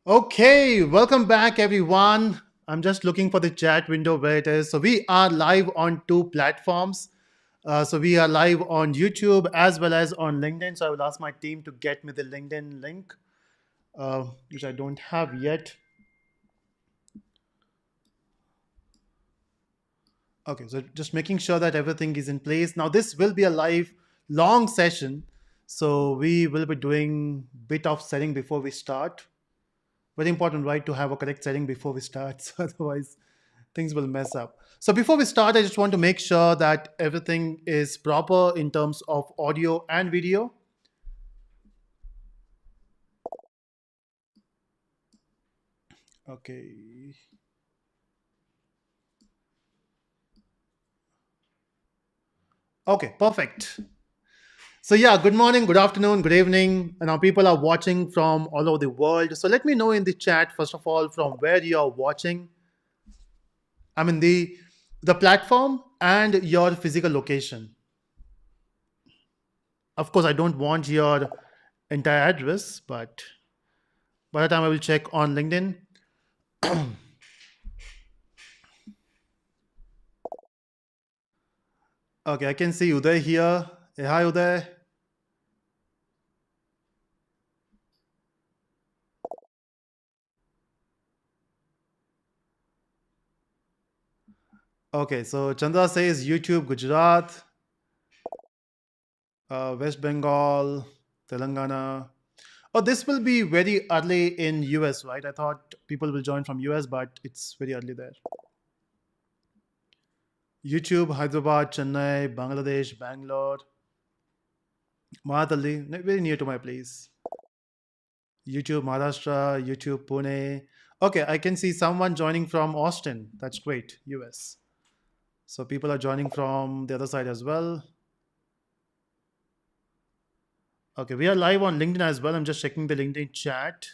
Okay, welcome back, everyone. I'm just looking for the chat window where it is. So, we are live on two platforms. So, we are live on YouTube as well as on LinkedIn. So, I will ask my team to get me the LinkedIn link, which I don't have yet. Okay, so just making sure that everything is in place. Now, this will be a live long session. So, we will be doing bit of setting before we start. Very important, right, to have a correct setting before we start. So otherwise, things will mess up. So before we start, I just want to make sure that everything is proper in terms of audio and video. Okay. Okay, perfect. So yeah, good morning, good afternoon, good evening. And now people are watching from all over the world. So let me know in the chat, first of all, from where you are watching. I mean the platform and your physical location. Of course, I don't want your entire address, but by the time I will check on LinkedIn. Okay, I can see Uday here. Hey, hi, Uday. Okay, so Chandra says YouTube, Gujarat, West Bengal, Telangana. Oh, this will be very early in US, right? I thought people will join from US, but it's very early there. YouTube, Hyderabad, Chennai, Bangladesh, Bangalore, Mahatali, very near to my place. YouTube, Maharashtra, YouTube, Pune. Okay, I can see someone joining from Austin. That's great, US. So people are joining from the other side as well. Okay, we are live on LinkedIn as well. I'm just checking the LinkedIn chat.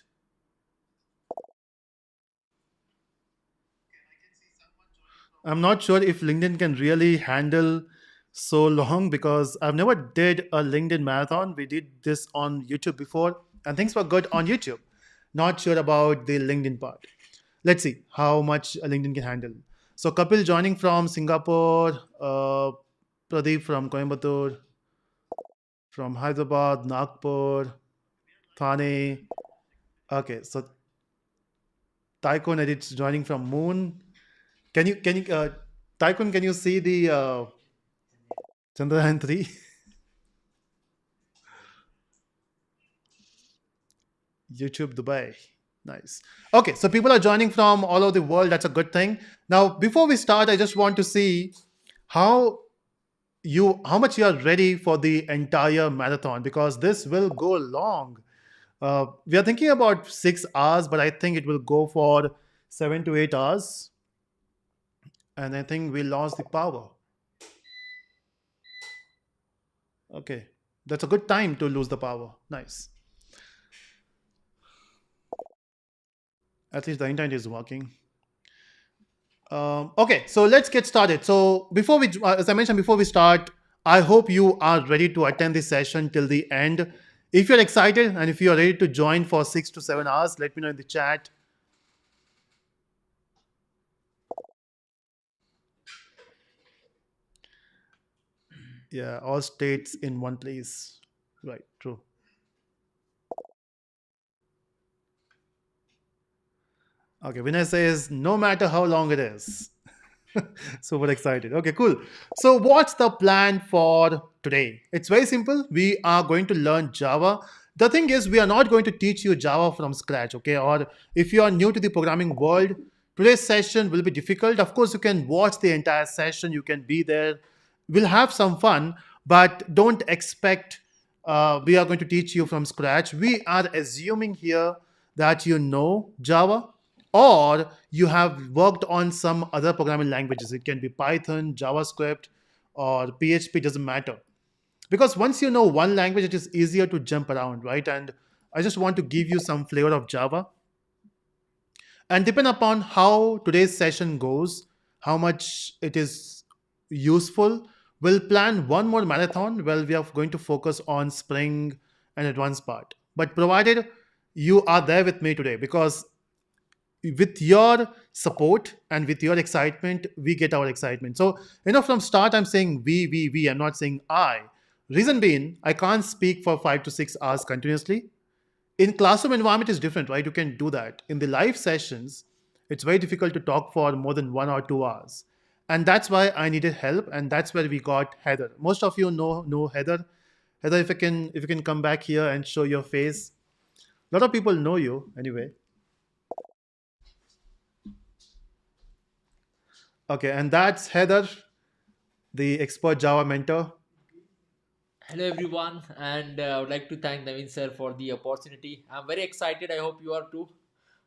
I'm not sure if LinkedIn can really handle so long because I've never did a LinkedIn marathon. We did this on YouTube before, and things were good on YouTube. Not sure about the LinkedIn part. Let's see how much LinkedIn can handle. So Kapil joining from Singapore, Pradeep from Coimbatore, from Hyderabad, Nagpur, Thane. Okay, so Tycoon edits joining from Moon. Tycoon, can you see the Chandrayaan 3? YouTube Dubai. Nice. Okay, so people are joining from all over the world. That's a good thing. Now, before we start, I just want to see how how much you are ready for the entire marathon because this will go long. We are thinking about 6 hours, but I think it will go for 7 to 8 hours, and I think we lost the power. Okay, that's a good time to lose the power. Nice. At least the internet is working. Okay, so let's get started. So as I mentioned before we start, I hope you are ready to attend this session till the end. If you're excited and if you're ready to join for 6 to 7 hours, let me know in the chat. Yeah, all states in one place. Right, true. Okay, Vinay says no matter how long it is. Super excited. Okay, cool. So, what's the plan for today? It's very simple. We are going to learn Java. The thing is, we are not going to teach you Java from scratch, okay? Or if you are new to the programming world, today's session will be difficult. Of course, you can watch the entire session, you can be there. We'll have some fun, but don't expect we are going to teach you from scratch. We are assuming here that you know Java or you have worked on some other programming languages. It can be Python, JavaScript, or PHP, doesn't matter. Because once you know one language, it is easier to jump around, right? And I just want to give you some flavor of Java. And depend upon how today's session goes, how much it is useful, we'll plan one more marathon where we are going to focus on Spring and advanced part. But provided you are there with me today, because with your support and with your excitement, we get our excitement. So, from start, I'm saying we. I'm not saying I. Reason being, I can't speak for 5 to 6 hours continuously. In classroom environment is different, right? You can do that. In the live sessions, it's very difficult to talk for more than 1 or 2 hours, and that's why I needed help, and that's where we got Heather. Most of you know Heather. Heather, if you can come back here and show your face. A lot of people know you anyway. Okay, and that's Heather, the expert Java mentor. Hello everyone, and I would like to thank Naveen sir for the opportunity. I'm very excited. I hope you are too.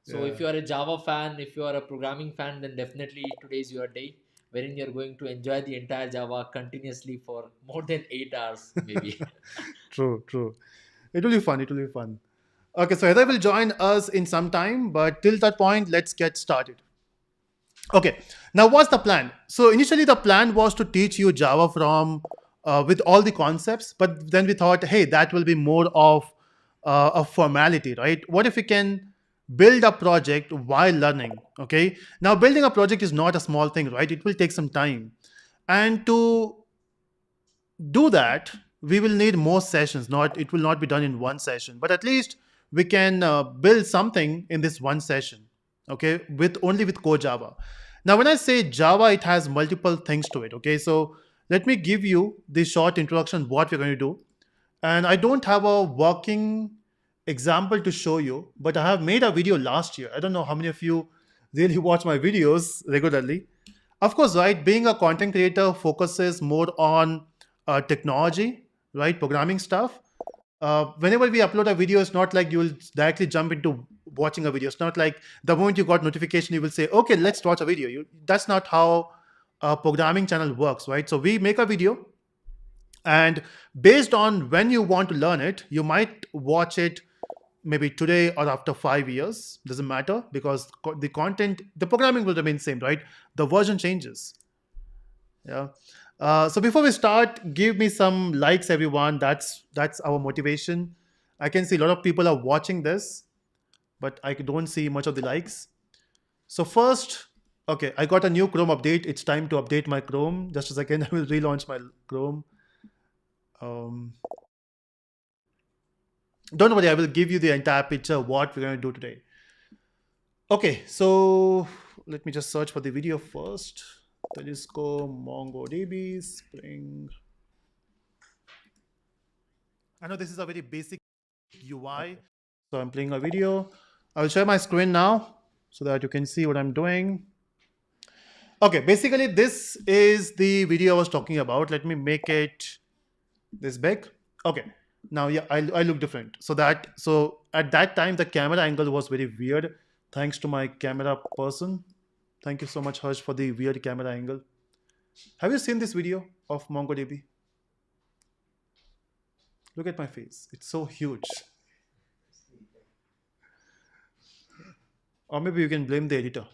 So, if Yeah. you are a Java fan, if you are a programming fan, then definitely today is your day wherein you're going to enjoy the entire Java continuously for more than 8 hours, maybe. True, true. It will be fun. It will be fun. Okay, so Heather will join us in some time, but till that point, let's get started. Okay, now what's the plan? So initially, the plan was to teach you Java from with all the concepts, but then we thought, hey, that will be more of a formality, right? What if we can build a project while learning? Okay, now building a project is not a small thing, right? It will take some time, and to do that, we will need more sessions. Not it will not be done in one session, but at least we can build something in this one session. Okay, with only with core Java. Now, when I say Java, it has multiple things to it. Okay, so let me give you the short introduction what we're going to do. And I don't have a working example to show you, but I have made a video last year. I don't know how many of you really watch my videos regularly. Of course, right, being a content creator focuses more on technology, right, programming stuff. Whenever we upload a video, it's not like you will directly jump into watching a video. It's not like the moment you got notification, you will say, okay, let's watch a video. That's not how a programming channel works, right? So we make a video, and based on when you want to learn it, you might watch it maybe today or after 5 years. Doesn't matter, because the content, the programming will remain same, right? The version changes. Yeah. So before we start, give me some likes, everyone. That's our motivation. I can see a lot of people are watching this, but I don't see much of the likes. So first, okay, I got a new Chrome update. It's time to update my Chrome. Just a second, I will relaunch my Chrome. Um, don't worry, I will give you the entire picture of what we're going to do today. Okay, so let me just search for the video first. Telescope, MongoDB, Spring. I know this is a very basic UI. So I'm playing a video. I'll share my screen now so that you can see what I'm doing. Okay, basically this is the video I was talking about. Let me make it this big. Okay, now yeah, I look different. So at that time the camera angle was very weird. Thanks to my camera person. Thank you so much, Harsh, for the weird camera angle. Have you seen this video of MongoDB? Look at my face. It's so huge. Or maybe you can blame the editor.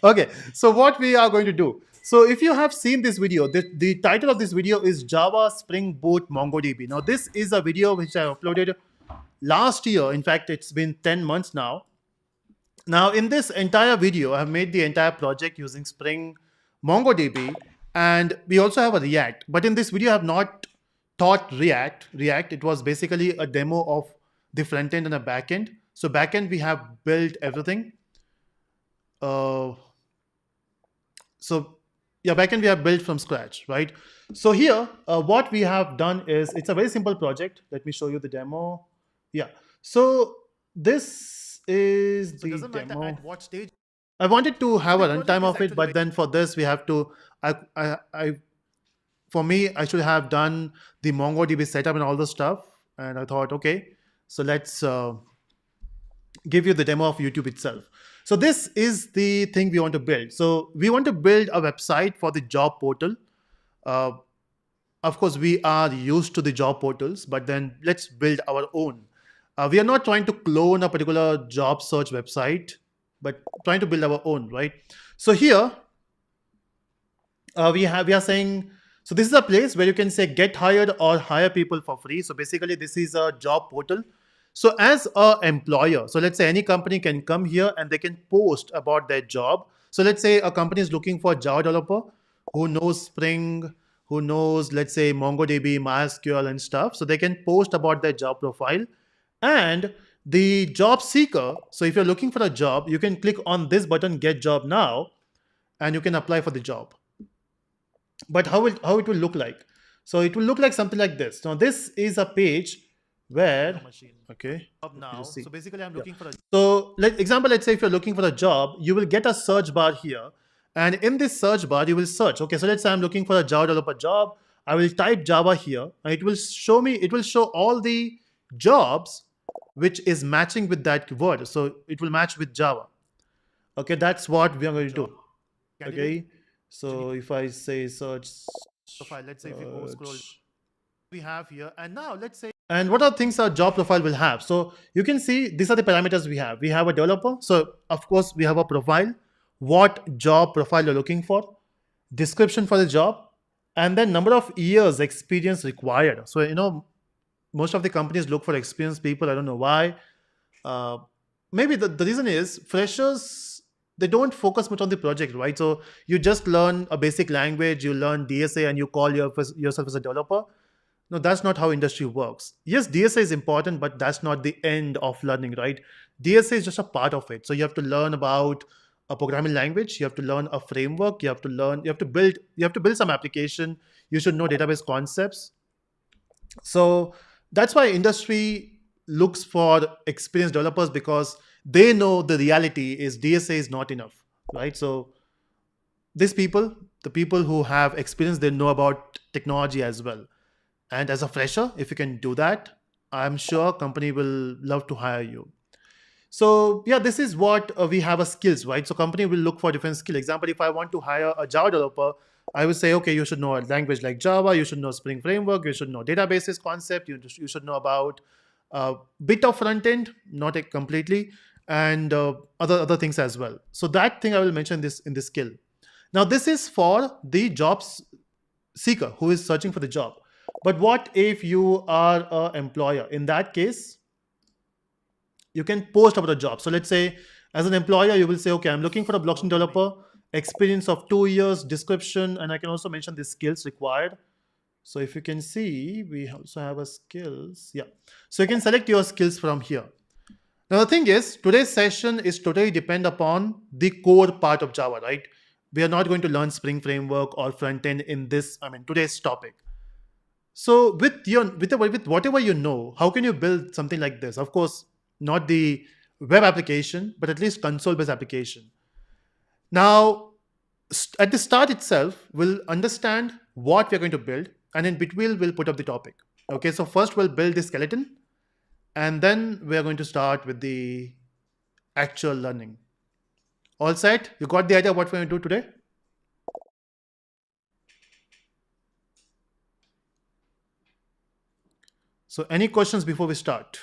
Okay, so what we are going to do. So if you have seen this video, the title of this video is Java Spring Boot MongoDB. Now this is a video which I uploaded last year. In fact, it's been 10 months now. Now in this entire video, I have made the entire project using Spring MongoDB, and we also have a React. But in this video, I have not taught React. It was basically a demo of the front end and a back end. So back end, we have built everything. Uh, so yeah, backend we have built from scratch, right? So here, what we have done is, it's a very simple project. Let me show you the demo. Yeah. So this is So it the doesn't matter demo. at what stage. I wanted to have a The project runtime is Yeah. of it, Actually but very then for this we have to. For me, I should have done the MongoDB setup and all the stuff. And I thought, okay, so let's give you the demo of YouTube itself. So this is the thing we want to build. So we want to build a website for the job portal. Uh, of course, we are used to the job portals, but then let's build our own. We are not trying to clone a particular job search website, but trying to build our own, right? So here we are saying So this is a place where you can say get hired or hire people for free. So basically, this is a job portal. So as a employer, so let's say any company can come here and they can post about their job. So let's say a company is looking for a Java developer who knows Spring, who knows, let's say, MongoDB, MySQL, and stuff. So they can post about their job profile. And the job seeker, so if you're looking for a job, you can click on this button, Get Job Now, and you can apply for the job. But how it will look like? So it will look like something like this. Now this is a page where, okay, now. So basically, I'm looking for a. So let's say if you're looking for a job, you will get a search bar here, and in this search bar, you will search. Okay, so let's say I'm looking for a Java developer job. I will type Java here, and it will show me. It will show all the jobs which is matching with that word. So it will match with Java. Okay, that's what we are going to do. Okay, so if I say search profile, let's say if we go scroll, we have here, and now let's say, and what are things our job profile will have? So you can see these are the parameters we have. We have a developer, so of course we have a profile, what job profile you're looking for, description for the job, and then number of years experience required. So most of the companies look for experienced people. I don't know why. Maybe the reason is freshers, they don't focus much on the project, right? So you just learn a basic language, you learn DSA, and you call yourself as a developer. No, that's not how industry works. Yes, DSA is important, but that's not the end of learning, right? DSA is just a part of it. So you have to learn about a programming language, you have to learn a framework, you have to build some application, you should know database concepts. So that's why industry looks for experienced developers, because they know the reality is DSA is not enough, right? So these people, the people who have experience, they know about technology as well. And as a fresher, if you can do that, I'm sure company will love to hire you. So yeah, this is what we have as skills, right? So company will look for different skill. Example, if I want to hire a Java developer, I would say, okay, you should know a language like Java, you should know Spring Framework, you should know databases concept, you should know about a bit of front end, not completely, and other things as well. So that thing I will mention this in this skill. Now this is for the jobs seeker who is searching for the job. But what if you are an employer? In that case, you can post about a job. So let's say as an employer, you will say, okay, I'm looking for a blockchain developer, experience of 2 years, description, and I can also mention the skills required. So if you can see, we also have a skills. Yeah. So you can select your skills from here. Now the thing is, today's session is totally depend upon the core part of Java, right? We are not going to learn Spring Framework or front end in this, today's topic. So with whatever you know, how can you build something like this? Of course, not the web application, but at least console-based application. Now, at the start itself, we'll understand what we're going to build, and in between, we'll put up the topic. Okay, so first we'll build the skeleton, and then we're going to start with the actual learning. All set? You got the idea of what we're going to do today? So any questions before we start?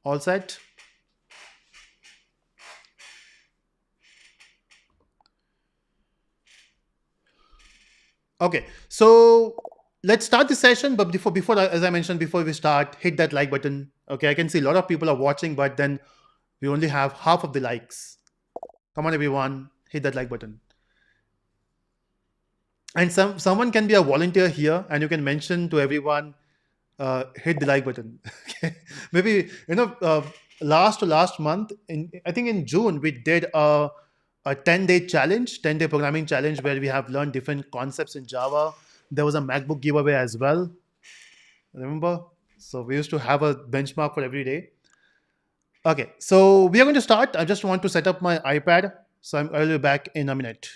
All set? Okay, so let's start the session. But before, as I mentioned, before we start, hit that like button. Okay, I can see a lot of people are watching, but then we only have half of the likes. Come on, everyone, hit that like button. And someone can be a volunteer here, and you can mention to everyone, hit the like button. Okay, maybe last month, I think in June, we did a 10-day challenge, 10-day programming challenge, where we have learned different concepts in Java. There was a MacBook giveaway as well. Remember? So we used to have a benchmark for every day. Okay, so we are going to start. I just want to set up my iPad. So I'll be back in a minute.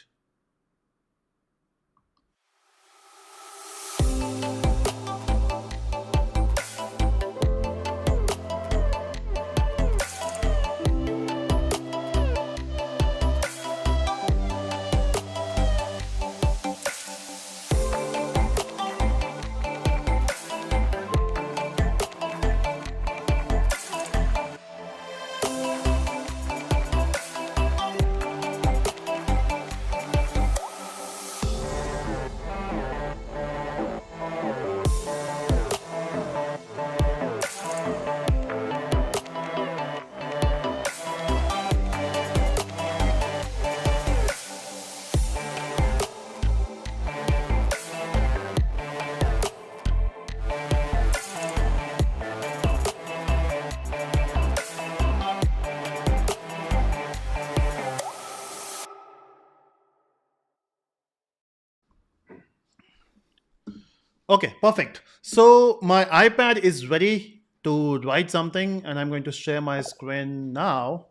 Okay, perfect. So my iPad is ready to write something, and I'm going to share my screen now.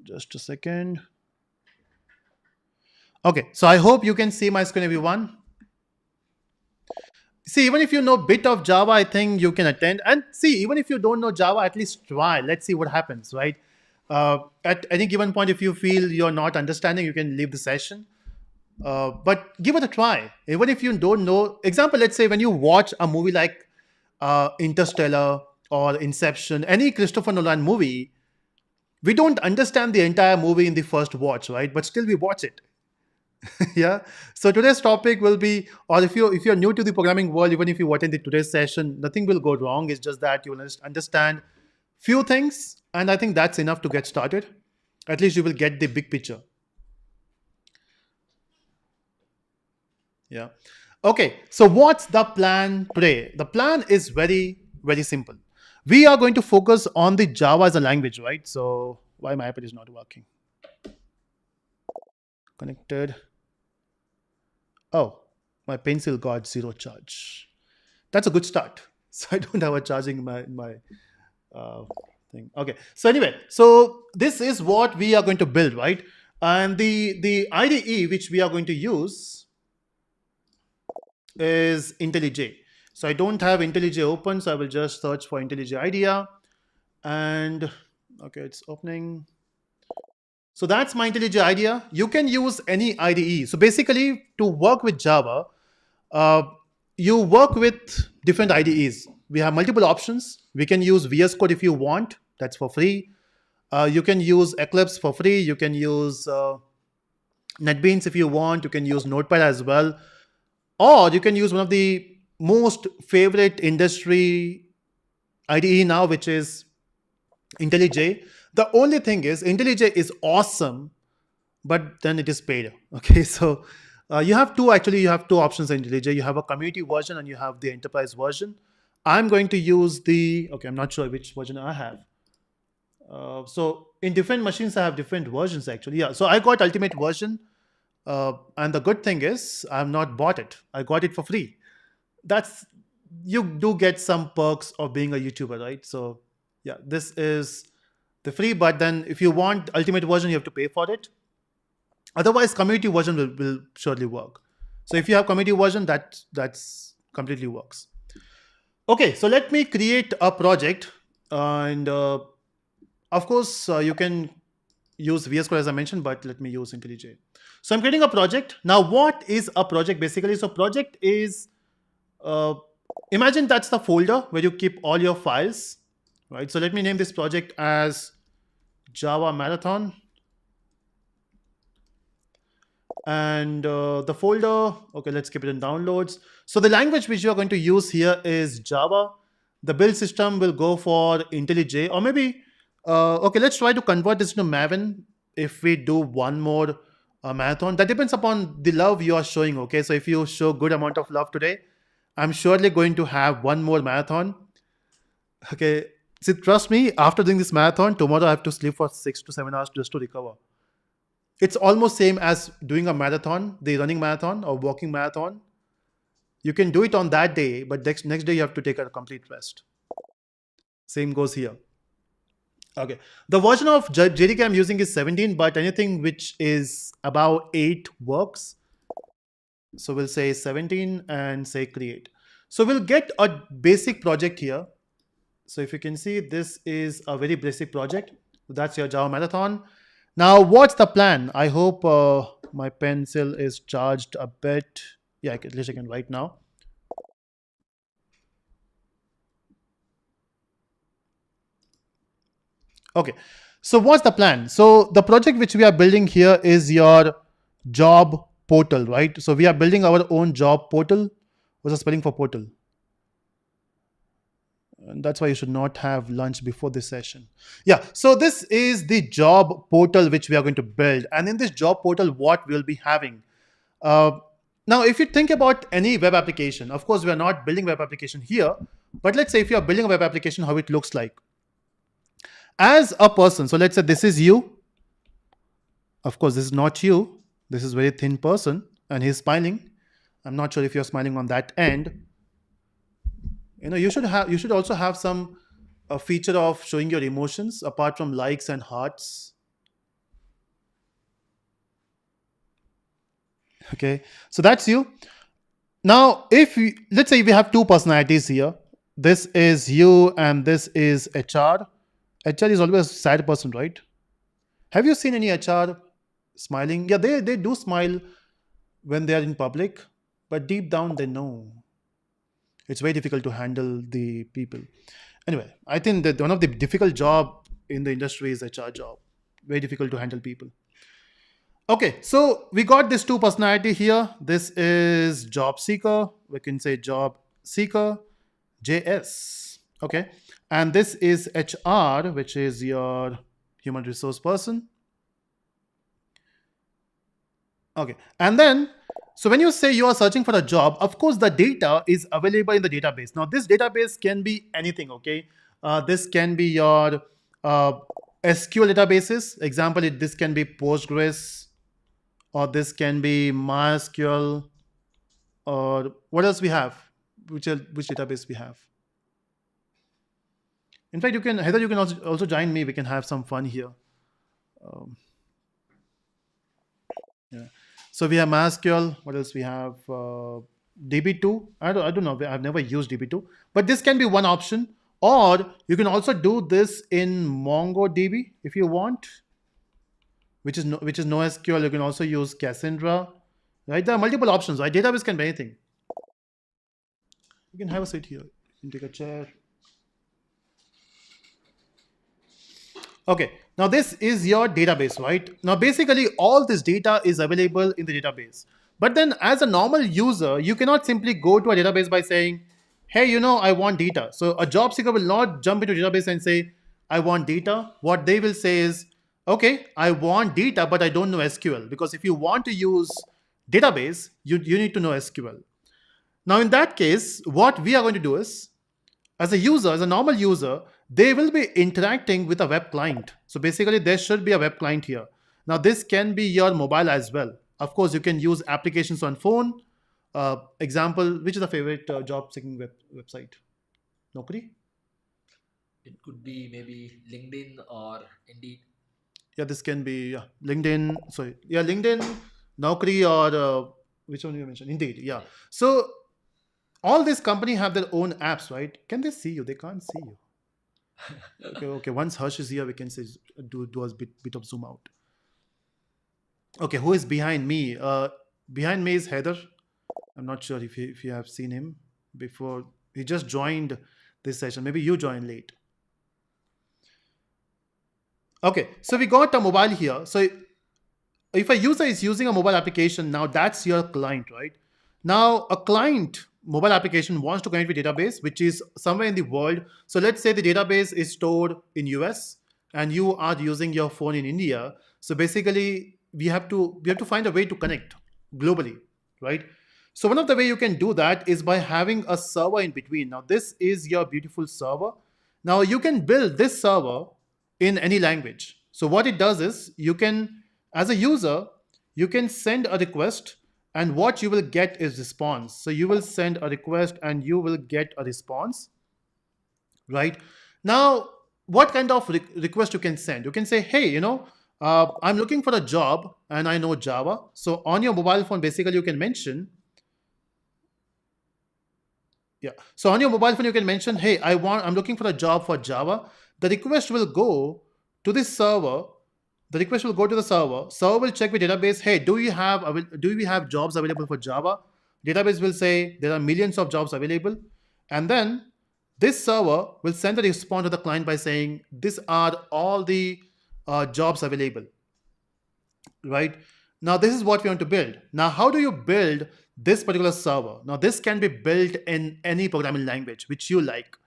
Just a second. Okay, so I hope you can see my screen, everyone. See, even if you know bit of Java, I think you can attend. And see, even if you don't know Java, at least try. Let's see what happens, right? At any given point, if you feel you're not understanding, you can leave the session. But give it a try. Even if you don't know, example, let's say when you watch a movie like Interstellar or Inception, any Christopher Nolan movie, we don't understand the entire movie in the first watch, right? But still we watch it. Yeah. So today's topic will be, or if you're new to the programming world, even if you attend the today's session, nothing will go wrong. It's just that you will understand few things, and I think that's enough to get started. At least you will get the big picture. Yeah. Okay. So what's the plan today? The plan is very, very simple. We are going to focus on the Java as a language, right? So why my iPad is not working? Connected. Oh, my pencil got zero charge. That's a good start. So I don't have a charging in my uh, thing. Okay. So anyway, so this is what we are going to build, right? And the IDE which we are going to use is IntelliJ. So I don't have IntelliJ open, so I will just search for IntelliJ IDEA. And okay, it's opening. So that's my IntelliJ IDEA. You can use any IDE. So basically, to work with Java, uh, you work with different IDEs. We have multiple options. We can use VS Code if you want. That's for free. You can use Eclipse for free. You can use NetBeans if you want. You can use Notepad as well. Or you can use one of the most favorite industry IDE now, which is IntelliJ. The only thing is, IntelliJ is awesome, but then it is paid. Okay, so you have two, actually, you have two options in IntelliJ. You have a community version and you have the enterprise version. I'm going to use the, okay, I'm not sure which version I have. So in different machines, I have different versions actually. Yeah, so I got ultimate version. And the good thing is, I've not bought it. I got it for free. That's, you do get some perks of being a YouTuber, right? So yeah, this is the free, but then if you want ultimate version, you have to pay for it. Otherwise, community version will surely work. So if you have community version, that's completely works. Okay, so let me create a project, and of course you can use VS Code as I mentioned, but let me use IntelliJ. So I'm creating a project. Now, what is a project basically? So project is, uh, imagine that's the folder where you keep all your files, right? So let me name this project as Java Marathon. And the folder, okay, let's keep it in downloads. So the language which you're going to use here is Java. The build system will go for IntelliJ, or maybe, okay, let's try to convert this to Maven if we do one more marathon. That depends upon the love you are showing, okay? So if you show good amount of love today, I'm surely going to have one more marathon. Okay, see, trust me, after doing this marathon, tomorrow I have to sleep for 6 to 7 hours just to recover. It's almost same as doing a marathon, the running marathon or walking marathon. You can do it on that day, but next day you have to take a complete rest. Same goes here. Okay, the version of JDK I'm using is 17, but anything which is about 8 works. So we'll say 17 and say create. So we'll get a basic project here. So if you can see, this is a very basic project. That's your Java Marathon. Now, what's the plan? I hope my pencil is charged a bit. Yeah, at least I can write now. Okay, so what's the plan? So the project which we are building here is your job portal, right? So we are building our own job portal. What's the spelling for portal? And that's why you should not have lunch before this session. Yeah, so this is the job portal which we are going to build. And in this job portal, what we'll be having. Uh, Now, if you think about any web application, of course, we are not building web application here, but let's say if you are building a web application, how it looks like. As a person, so let's say this is you. Of course, this is not you. This is a very thin person and he's smiling. I'm not sure if you're smiling on that end. You should also have some a feature of showing your emotions apart from likes and hearts. Okay, so that's you. Now, let's say we have two personalities here. This is you and this is HR. HR is always a sad person, right? Have you seen any HR smiling? Yeah, they do smile when they are in public, but deep down they know it's very difficult to handle the people. Anyway, I think that one of the difficult job in the industry is HR job. Very difficult to handle people. Okay, so we got this two personality here. This is job seeker. We can say job seeker, JS. Okay, and this is HR, which is your human resource person. Okay, and then so when you say you are searching for a job, of course the data is available in the database. Now this database can be anything. Okay, this can be your uh, SQL databases. Example, this can be Postgres, or this can be MySQL, or what else we have? Which database we have? In fact, you can Heather, you can also join me. We can have some fun here. Um, yeah. So we have MySQL. What else we have? DB2. I don't know. I've never used DB2, but this can be one option. Or you can also do this in MongoDB if you want, which is NoSQL. You can also use Cassandra. Right? There are multiple options. Right? Database can be anything. You can have a seat here. You can take a chair. Okay, now this is your database, right? Now basically all this data is available in the database. But then as a normal user, you cannot simply go to a database by saying, hey, I want data. So a job seeker will not jump into database and say, I want data. What they will say is, okay, I want data, but I don't know SQL. Because if you want to use database, you need to know SQL. Now in that case, what we are going to do is, as a user, as a normal user, they will be interacting with a web client. So basically, there should be a web client here. Now, this can be your mobile as well. Of course, you can use applications on phone. Example, which is a favorite job seeking website? Naukri? It could be maybe LinkedIn or Indeed. Yeah, this can be LinkedIn. Sorry, yeah, LinkedIn, Naukri, or which one you mentioned? Indeed, yeah. Yeah. So all these company have their own apps, right? Can they see you? They can't see you. Okay, okay. Once Harsh is here, we can say do a bit of zoom out. Okay, who is behind me? Behind me is Heather. I'm not sure if you have seen him before. He just joined this session. Maybe you joined late. Okay, so we got a mobile here. So if a user is using a mobile application, now that's your client, right? Now a client mobile application wants to connect with database, which is somewhere in the world. So let's say the database is stored in US and you are using your phone in India. So basically we have to find a way to connect globally, right? So one of the way you can do that is by having a server in between. Now this is your beautiful server. Now you can build this server in any language. So what it does is you can, as a user, you can send a request and what you will get is response. So you will send a request and you will get a response, right? Now, what kind of request you can send? You can say, hey, I'm looking for a job and I know Java. So on your mobile phone, basically you can mention, yeah. So on your mobile phone, you can mention, hey, I'm looking for a job for Java. The request will go to this server. The request will go to the server. Server will check with database. Hey, do we have jobs available for Java? Database will say there are millions of jobs available, and then this server will send a response to the client by saying these are all the jobs available, right? Now this is what we want to build. Now how do you build this particular server? Now this can be built in any programming language which you like.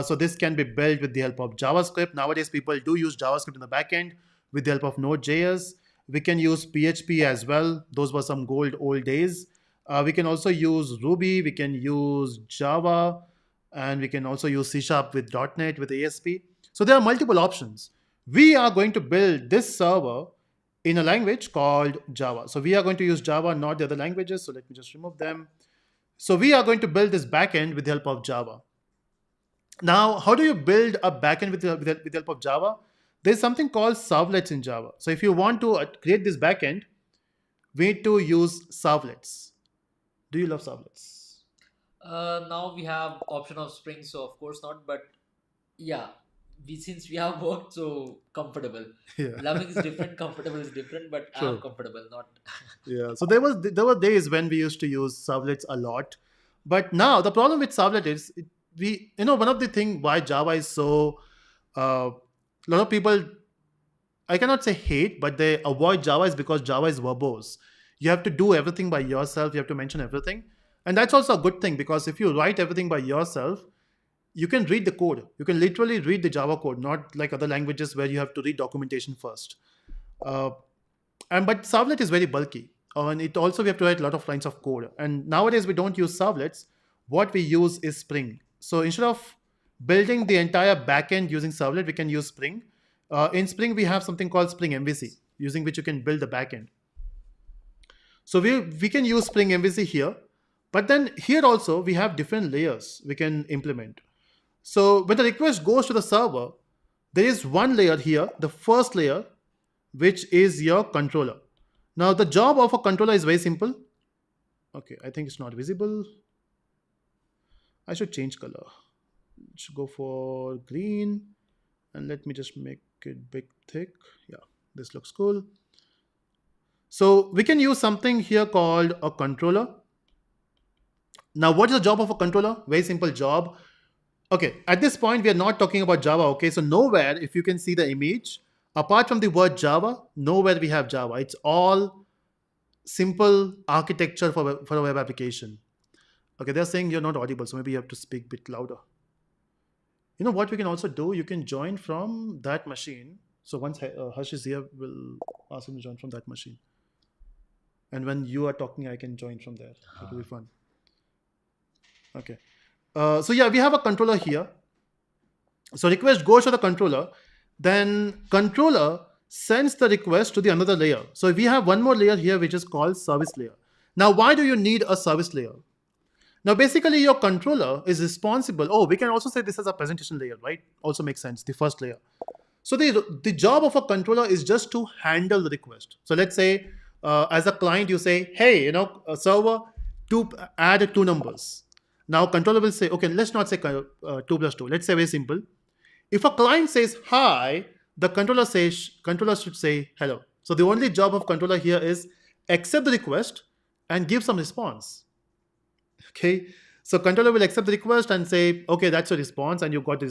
So this can be built with the help of JavaScript. Nowadays people do use JavaScript in the backend with the help of Node.js. We can use PHP as well. Those were some old days. We can also use Ruby. We can use Java, and we can also use C# with .NET with ASP. So there are multiple options. We are going to build this server in a language called Java. So we are going to use Java, not the other languages. So let me just remove them. So we are going to build this backend with the help of Java. Now, how do you build a backend with the help of Java? There's something called servlets in Java. So if you want to create this backend, we need to use servlets. Do you love servlets? Now we have option of Spring, so of course not. But yeah, we since we have worked so comfortable. Yeah, Loving is different, comfortable is different, but I'm true. comfortable, not. Yeah. So there were days when we used to use servlets a lot, but now the problem with servlet is we one of the thing why Java is so a lot of people, I cannot say hate, but they avoid Java is because Java is verbose. You have to do everything by yourself. You have to mention everything, and that's also a good thing because if you write everything by yourself, you can read the code. You can literally read the Java code, not like other languages where you have to read documentation first. Uh, and but servlet is very bulky, and it also we have to write a lot of lines of code. And nowadays we don't use servlets. What we use is Spring. So instead of building the entire backend using servlet, we can use Spring. In Spring, we have something called Spring MVC, using which you can build the backend. So we can use Spring MVC here, but then here also we have different layers we can implement. So when the request goes to the server, there is one layer here, the first layer, which is your controller. Now the job of a controller is very simple. Okay, I think it's not visible. I should change color. Should go for green, and let me just make it big thick. Yeah, this looks cool. So we can use something here called a controller. Now, what is the job of a controller? Very simple job. Okay, at this point, we are not talking about Java. Okay, so nowhere, if you can see the image, apart from the word Java, nowhere we have Java. It's all simple architecture for a web application. Okay, they're saying you're not audible, so maybe you have to speak a bit louder. You know what we can also do? You can join from that machine. So once Harsh is here, we'll ask him to join from that machine. And when you are talking, I can join from there. It will be fun. Okay. So yeah, we have a controller here. So request goes to the controller. Then controller sends the request to the another layer. So we have one more layer here, which is called service layer. Now, why do you need a service layer? Now, basically, your controller is responsible. Oh, we can also say this as a presentation layer, right? Also makes sense, the first layer. So the job of a controller is just to handle the request. So let's say, as a client, you say, hey, a server, add two numbers. Now, controller will say, okay, let's not say 2 plus 2. Let's say very simple. If a client says hi, the controller should say hello. So the only job of controller here is accept the request and give some response. Okay, so controller will accept the request and say, okay, that's a response, and you got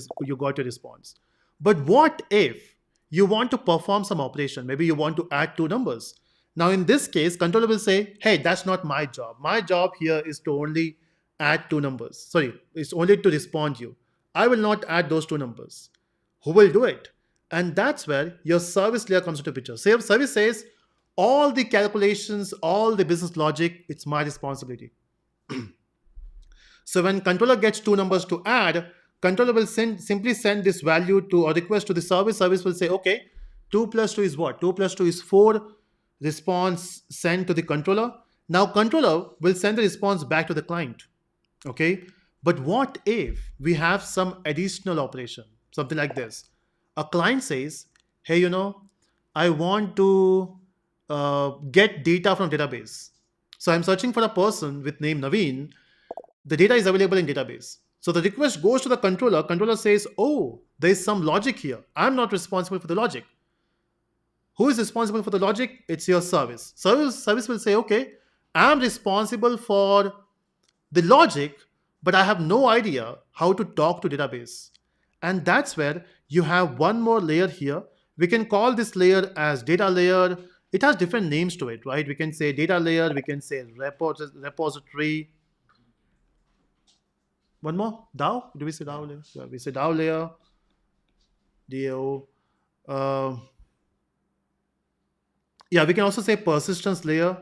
a response. But what if you want to perform some operation? Maybe you want to add two numbers. Now, in this case, controller will say, hey, that's not my job. My job here is to only add two numbers. Sorry, it's only to respond you. I will not add those two numbers. Who will do it? And that's where your service layer comes into picture. So your service says, all the calculations, all the business logic, it's my responsibility. So when controller gets two numbers to add, controller will simply send this value to or request to the service. Service will say, okay, 2 plus 2 is what? 2 plus 2 is 4. Response sent to the controller. Now controller will send the response back to the client. Okay. But what if we have some additional operation? Something like this. A client says, hey, I want to get data from database. So I'm searching for a person with name Naveen. The data is available in database. So the request goes to the controller. Controller says, oh, there is some logic here. I'm not responsible for the logic. Who is responsible for the logic? It's your service. Service will say, okay, I'm responsible for the logic, but I have no idea how to talk to database. And that's where you have one more layer here. We can call this layer as data layer. It has different names to it, right? We can say data layer, we can say repository. One more, DAO. Do we say DAO layer? Yeah, we say DAO layer, DAO. Uh, yeah, we can also say persistence layer.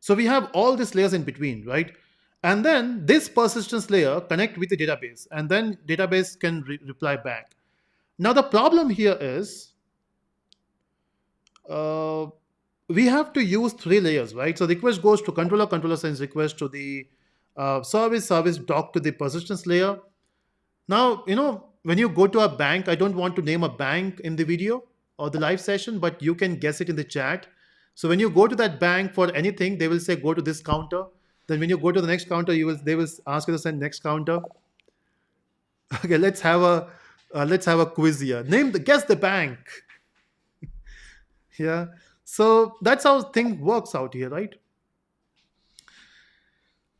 So we have all these layers in between, right? And then this persistence layer connect with the database, and then database can reply back. Now the problem here is, we have to use three layers, right? So the request goes to controller, controller sends request to the service, service dock to the persistence layer. Now, when you go to a bank, I don't want to name a bank in the video or the live session, but you can guess it in the chat. So when you go to that bank for anything, they will say go to this counter. Then when you go to the next counter, they will ask you to send next counter. Okay, let's have a quiz here. Guess the bank. Yeah. So that's how thing works out here, right?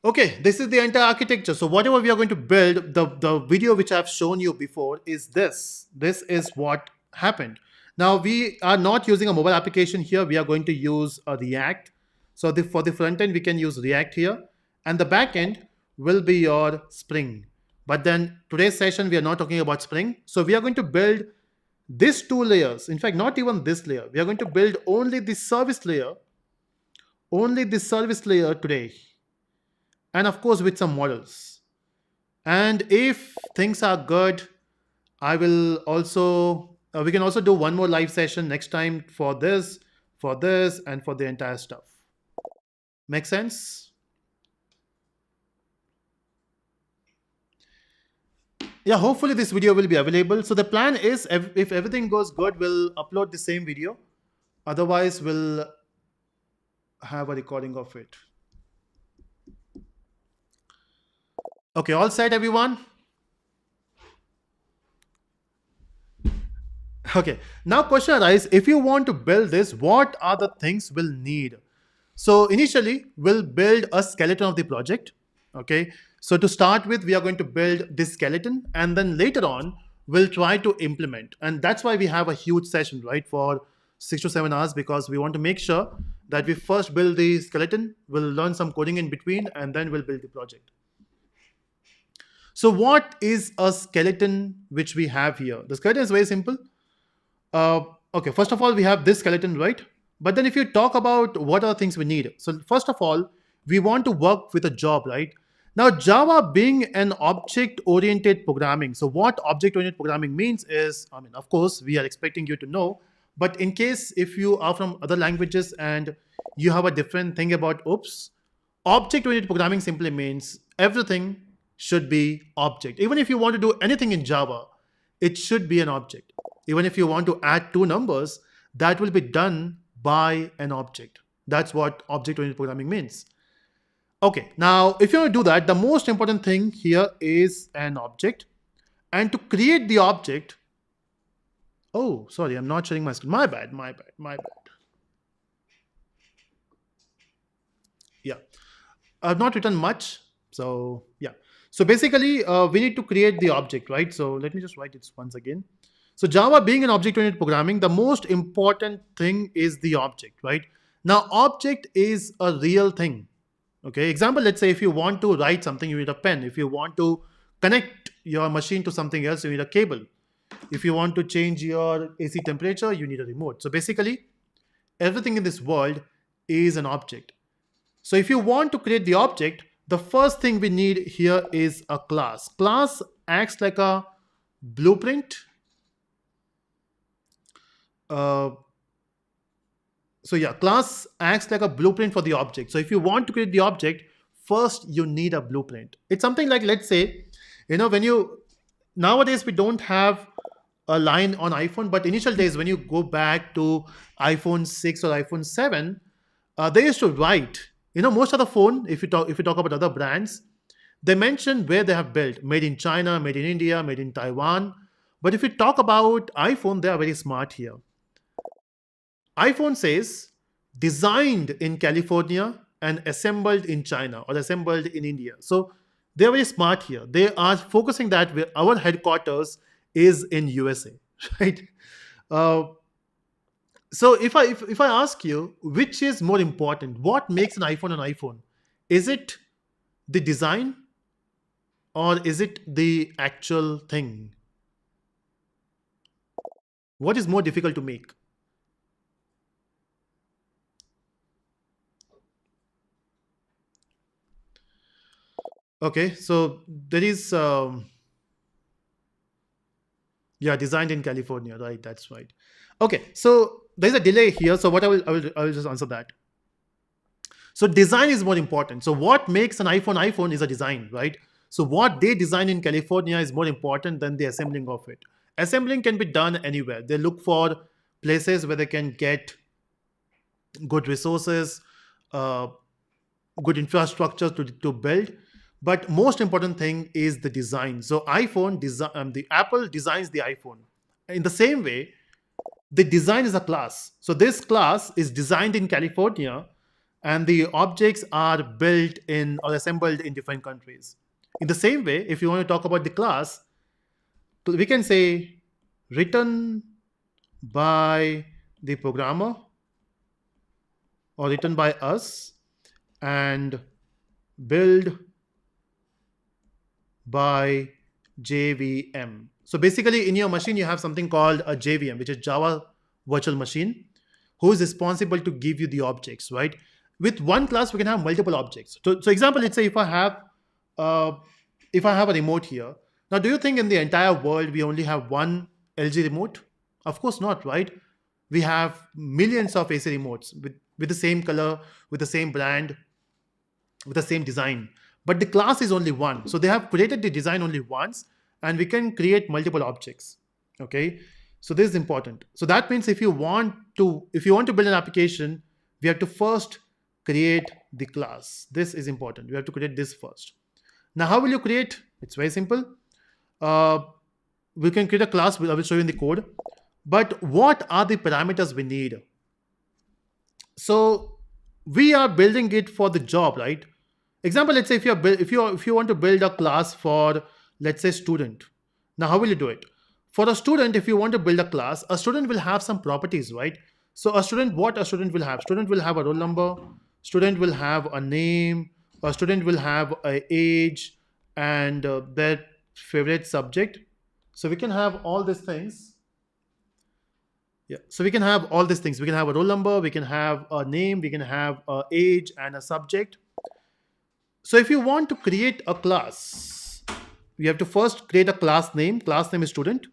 Okay, this is the entire architecture. So whatever we are going to build, the video which I've shown you before is this. This is what happened. Now we are not using a mobile application here. We are going to use a React. So for the front end, we can use React here. And the back end will be your Spring. But then today's session, we are not talking about Spring. So we are going to build these two layers. In fact, not even this layer. We are going to build only the service layer today, and of course with some models. And if things are good, I will also we can also do one more live session next time for this, and for the entire stuff. Make sense? Yeah, hopefully this video will be available. So the plan is, if everything goes good, we'll upload the same video. Otherwise, we'll have a recording of it. Okay, all set, everyone? Okay, now question arises, if you want to build this, what are the things we'll need? So initially, we'll build a skeleton of the project. Okay, so to start with, we are going to build this skeleton, and then later on, we'll try to implement. And that's why we have a huge session, right, for 6 to 7 hours, because we want to make sure that we first build the skeleton, we'll learn some coding in between, and then we'll build the project. So what is a skeleton which we have here? The skeleton is very simple. Okay, first of all, we have this skeleton, right? But then if you talk about what are things we need. So first of all, we want to work with a job, right? Now, Java being an object-oriented programming. So what object-oriented programming means is, of course, we are expecting you to know. But in case if you are from other languages and you have a different thing about OOPS, object-oriented programming simply means everything should be object. Even if you want to do anything in Java, it should be an object. Even if you want to add two numbers, that will be done by an object. That's what object-oriented programming means. Okay, now if you want to do that, the most important thing here is an object. And to create the object, oh, sorry, I'm not sharing my screen. My bad. Yeah, I've not written much. So yeah. So basically, we need to create the object, right? So let me just write it once again. So Java being an object-oriented programming, the most important thing is the object, right? Now, object is a real thing. Okay, example, let's say if you want to write something, you need a pen. If you want to connect your machine to something else, you need a cable. If you want to change your AC temperature, you need a remote. So basically, everything in this world is an object. So if you want to create the object, the first thing we need here is a class. Class acts like a blueprint. So yeah, class acts like a blueprint for the object. So if you want to create the object, first you need a blueprint. It's something like, let's say, nowadays we don't have a line on iPhone, but initial days when you go back to iPhone 6 or iPhone 7, they used to write, most of the phone, if you talk about other brands, they mention where they have built, made in China, made in India, made in Taiwan. But if you talk about iPhone, they are very smart here. iPhone says designed in California and assembled in China or assembled in India. So they're very smart here. They are focusing that our headquarters is in USA, right? So if I ask you, which is more important, what makes an iPhone an iPhone? Is it the design or is it the actual thing? What is more difficult to make? Okay, so there is, yeah, designed in California, right? That's right. Okay, so there's a delay here. So what I will just answer that. So design is more important. So what makes an iPhone is a design, right? So what they design in California is more important than the assembling of it. Assembling can be done anywhere. They look for places where they can get good resources, uh, good infrastructure to build. But most important thing is the design. So iPhone design, the Apple designs the iPhone. In the same way, the design is a class. So this class is designed in California, and the objects are built in or assembled in different countries. In the same way, if you want to talk about the class, we can say written by the programmer or written by us and build by JVM. So basically, in your machine, you have something called a JVM, which is Java Virtual Machine, who is responsible to give you the objects, right? With one class, we can have multiple objects. So example, let's say uh, if I have a remote here. Now, do you think in the entire world we only have one LG remote? Of course not, right? We have millions of AC remotes with the same color, with the same brand, with the same design. But the class is only one. So they have created the design only once, and we can create multiple objects. Okay. So this is important. So that means if you want to build an application, we have to first create the class. This is important. We have to create this first. Now, how will you create? It's very simple. Uh, we can create a class. I will show you in the code. But what are the parameters we need? So we are building it for the job, right? Example, let's say if you want to build a class for, let's say, student. Now, how will you do it? For a student, if you want to build a class, a student will have some properties, right? So what a student will have? Student will have a roll number. Student will have a name. A student will have a age and their favorite subject. So we can have all these things. Yeah. So we can have all these things. We can have a roll number. We can have a name. We can have a age and a subject. So if you want to create a class, you have to first create a class name. Class name is student.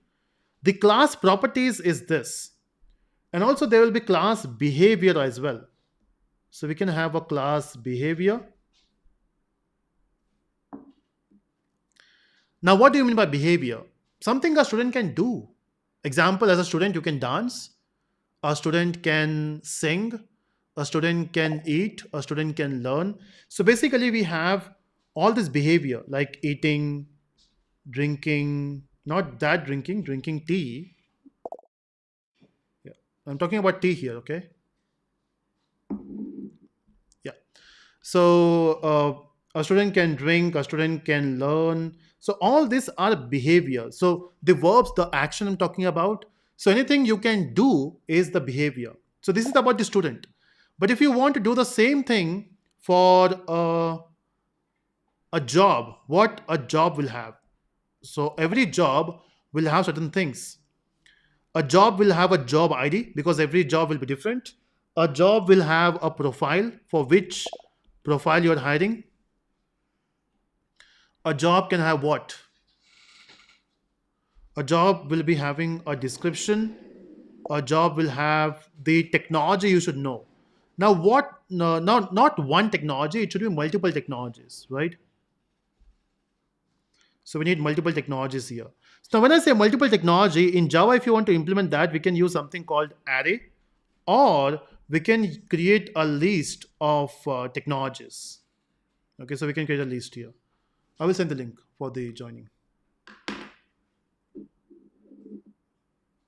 The class properties is this. And also there will be class behavior as well. So we can have a class behavior. Now, what do you mean by behavior? Something a student can do. Example, as a student, you can dance. A student can sing. A student can eat. A student can learn. So basically, we have all this behavior like eating, drinking, not that drinking tea. Yeah. I'm talking about tea here, okay? Yeah. So a student can drink, a student can learn. So all these are behavior. So the verbs, the action I'm talking about. So anything you can do is the behavior. So this is about the student. But if you want to do the same thing for a job, what a job will have. So every job will have certain things. A job will have a job ID because every job will be different. A job will have a profile for which profile you're hiring. A job can have what? A job will be having a description. A job will have the technology you should know. Now, what? No, not one technology. It should be multiple technologies, right? So we need multiple technologies here. So now when I say multiple technology in Java, if you want to implement that, we can use something called array, or we can create a list of technologies. Okay, so we can create a list here. I will send the link for the joining.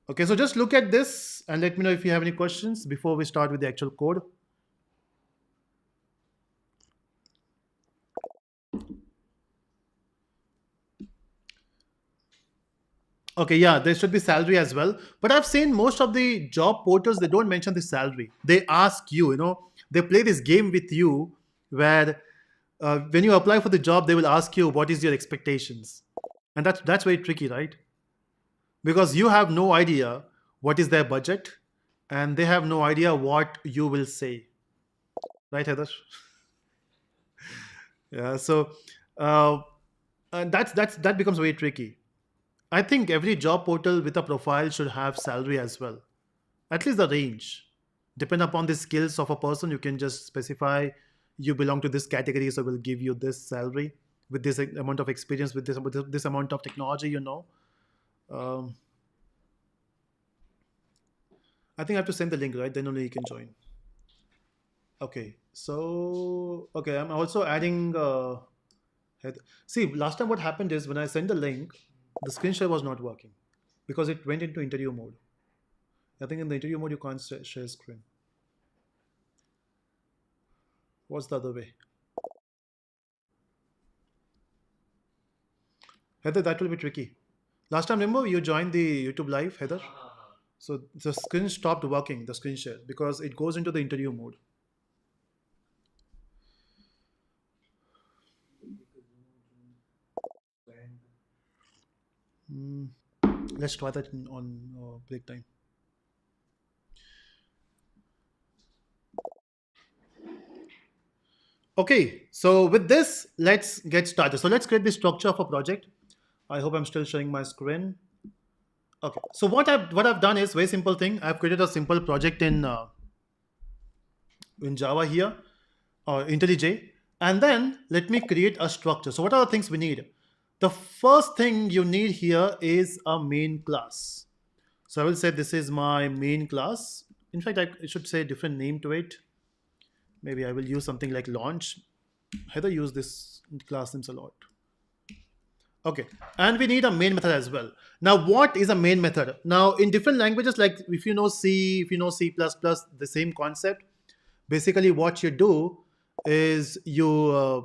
Okay, so just look at this and let me know if you have any questions before we start with the actual code. Okay, yeah, there should be salary as well. But I've seen most of the job portals, they don't mention the salary. They ask you, they play this game with you where when you apply for the job, they will ask you what is your expectations. And that's very tricky, right? Because you have no idea what is their budget and they have no idea what you will say. Right, Heather? Yeah, so uh, and that becomes very tricky. I think every job portal with a profile should have salary as well. at least the range. Depend upon the skills of a person, you can just specify you belong to this category, so we'll give you this salary with this amount of experience, with this amount of technology, Um, I think I have to send the link, right? Then only you can join. Okay, so okay, I'm also adding. See, last time what happened is when I sent the link, the screen share was not working because it went into interview mode. I think in the interview mode you can't share screen. What's the other way? Heather, that will be tricky. Last time, remember you joined the YouTube live, Heather? So the screen stopped working, the screen share, because it goes into the interview mode. Hmm. Let's try that on break time. Okay, so with this, let's get started. So let's create the structure of a project. I hope I'm still showing my screen. Okay, so what I've done is very simple thing. I've created a simple project in Java here, or IntelliJ, and then let me create a structure. So what are the things we need? The first thing you need here is a main class. So I will say this is my main class. In fact, I should say a different name to it. Maybe I will use something like launch. Heather use this class names a lot. Okay, and we need a main method as well. Now, what is a main method? Now, in different languages, like if you know C, if you know C++, the same concept. Basically, what you do is you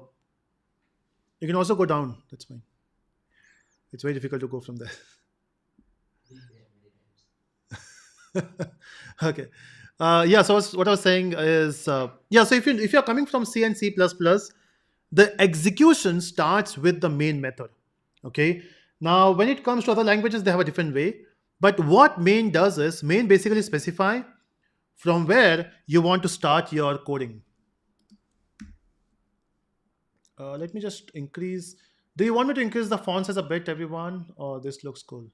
can also go down. That's fine. It's very difficult to go from there. Okay. Yeah. So what I was saying is, yeah. So if you're coming from C and C++, the execution starts with the main method. Okay. Now, when it comes to other languages, they have a different way. But what main does is main basically specify from where you want to start your coding. Let me just increase. Do you want me to increase the font size a bit, everyone? Or this looks cool?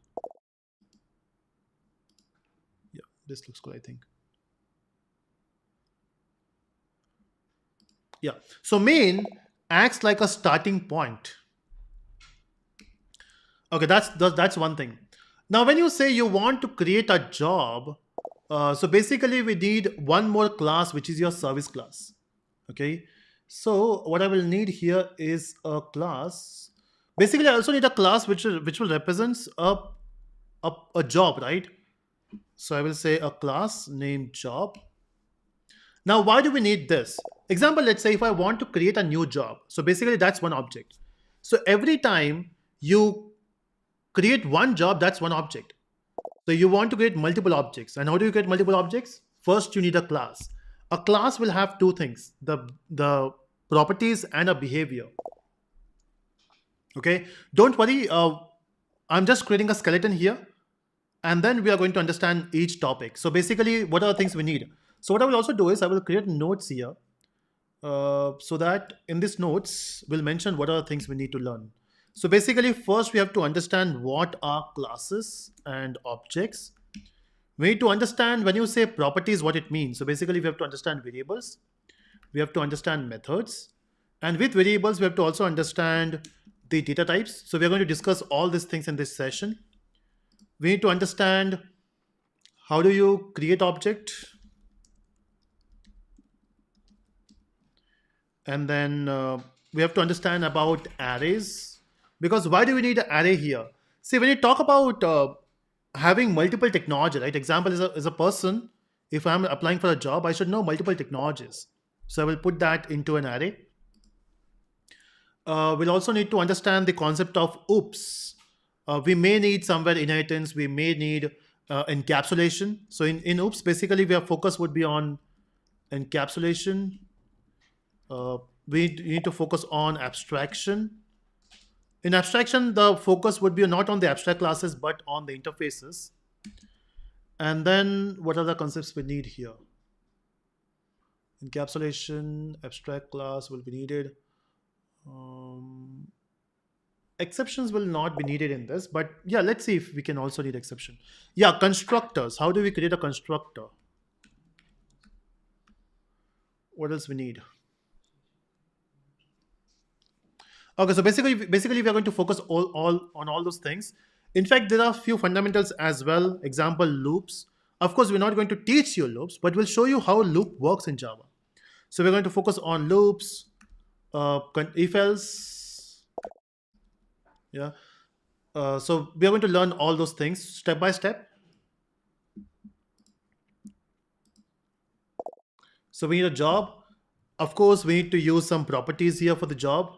Yeah, this looks cool, I think. Yeah. So main acts like a starting point. Okay, that's one thing. Now, when you say you want to create a job, so basically we need one more class, which is your service class. Okay. So what I will need here is a class. Basically, I also need a class which will represents a job, right? So I will say a class named job. Now, why do we need this? Example, let's say if I want to create a new job. So basically, that's one object. So every time you create one job, that's one object. So you want to create multiple objects. And how do you create multiple objects? First, you need a class. A class will have two things, the properties and a behavior. Okay. Don't worry. I'm just creating a skeleton here. And then we are going to understand each topic. So basically, what are the things we need? So what I will also do is I will create notes here, so that in this notes we'll mention what are the things we need to learn. So basically, first we have to understand what are classes and objects. We need to understand when you say properties what it means. So basically, we have to understand variables, we have to understand methods, and with variables we have to also understand the data types. So we are going to discuss all these things in this session. We need to understand how do you create object, and then we have to understand about arrays, because why do we need an array here? See, when you talk about having multiple technology, right? Example is a person. If I'm applying for a job, I should know multiple technologies. So I will put that into an array. We'll also need to understand the concept of oops. We may need somewhere inheritance, we may need encapsulation. So in oops, basically our focus would be on encapsulation. uh, we need to focus on abstraction. In abstraction, the focus would be not on the abstract classes but on the interfaces. And then what are the concepts we need here? Encapsulation, abstract class will be needed. Um, exceptions will not be needed in this, but yeah, let's see if we can also need exception. Yeah, constructors. How do we create a constructor? What else we need? Okay, so basically we are going to focus all on all those things. In fact, there are a few fundamentals as well. Example, loops. Of course, we're not going to teach you loops, but we'll show you how loop works in Java. So we're going to focus on loops, if else, yeah. So we are going to learn all those things step by step. So we need a job. Of course, we need to use some properties here for the job.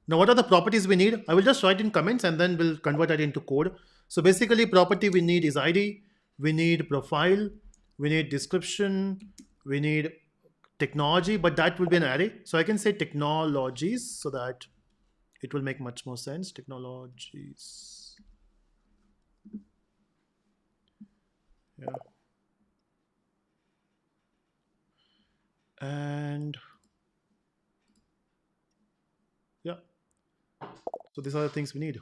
Now, what are the properties we need? I will just write in comments and then we'll convert it into code. So basically, property we need is ID, we need profile, we need description, we need technology, but that will be an array. So I can say technologies so that it will make much more sense. Technologies. Yeah. And yeah, so these are the things we need.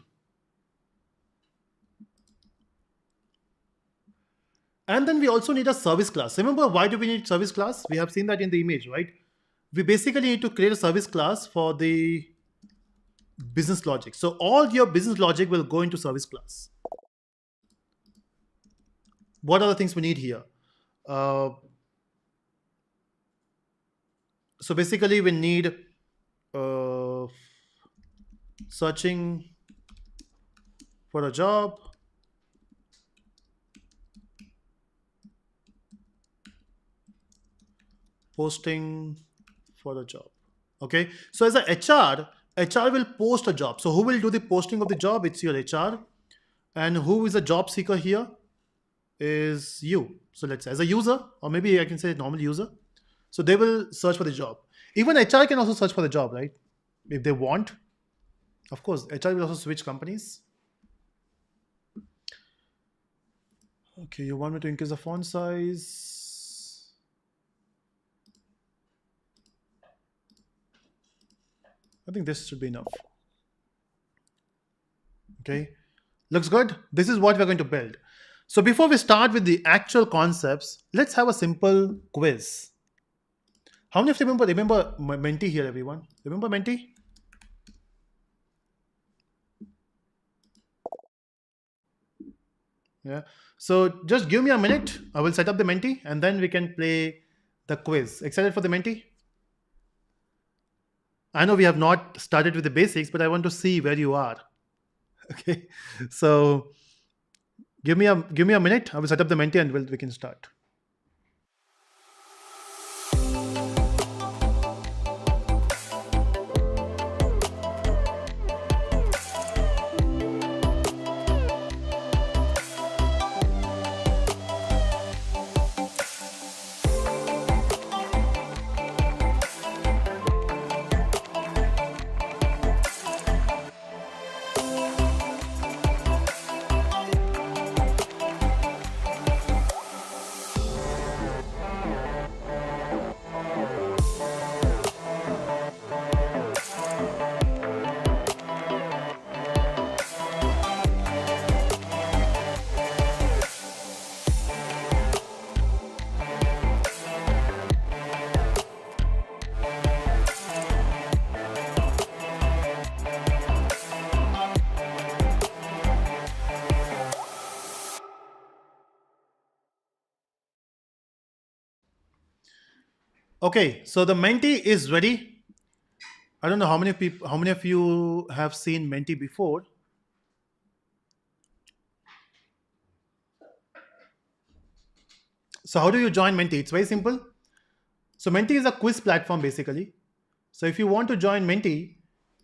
And then we also need a service class. Remember, why do we need service class? We have seen that in the image, right? We basically need to create a service class for the business logic. So all your business logic will go into service class. What are the things we need here? Uh, so basically, we need uh, searching for a job, posting for a job. Okay. So as a HR will post a job. So who will do the posting of the job? It's your HR. And who is a job seeker here? Is you. So let's say as a user, or maybe I can say normal user. So they will search for the job. Even HR can also search for the job, right? If they want. Of course, HR will also switch companies. Okay, you want me to increase the font size? I think this should be enough. Okay, looks good. This is what we're going to build. So before we start with the actual concepts, let's have a simple quiz. How many of you remember Menti here, everyone? Remember Menti? Yeah. So just give me a minute. I will set up the Menti and then we can play the quiz. Excited for the Menti? I know we have not started with the basics, but I want to see where you are. Okay. So give me a minute. I will set up the Menti and we can start. Okay, so the Menti is ready. I don't know how many of you have seen Menti before. So how do you join Menti? It's very simple. So Menti is a quiz platform basically. So if you want to join Menti,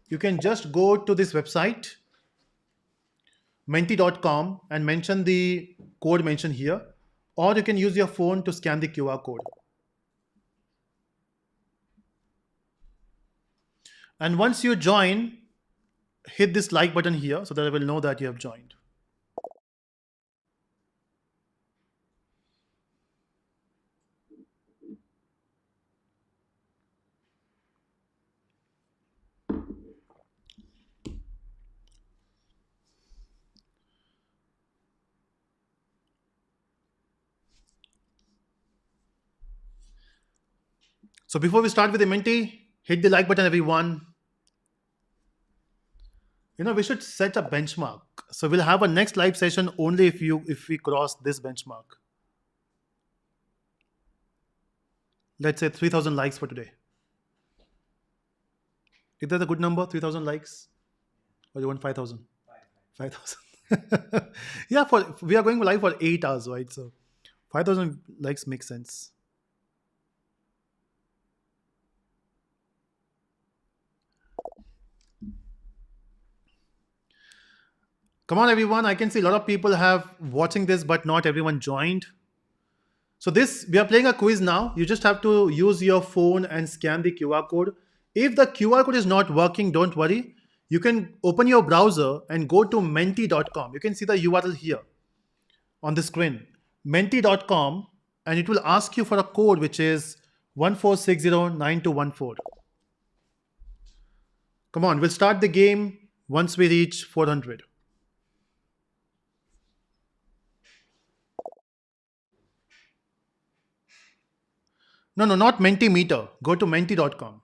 you can just go to this website, menti.com, and mention the code mentioned here, or you can use your phone to scan the QR code. And once you join, hit this like button here so that I will know that you have joined. So before we start with the Menti, hit the like button, everyone. We should set a benchmark. So we'll have a next live session only if we cross this benchmark. Let's say 3,000 likes for today. Is that a good number? 3,000 likes, or you want 5,000? 5,000. Yeah, for we are going live for 8 hours, right? So 5,000 likes makes sense. Come on, everyone. I can see a lot of people have watching this, but not everyone joined. So this we are playing a quiz now. You just have to use your phone and scan the QR code. If the QR code is not working, don't worry. You can open your browser and go to menti.com. You can see the URL here on the screen. Menti.com, and it will ask you for a code which is 14609214. Come on, we'll start the game once we reach 400. No, no, not Mentimeter. Go to menti.com.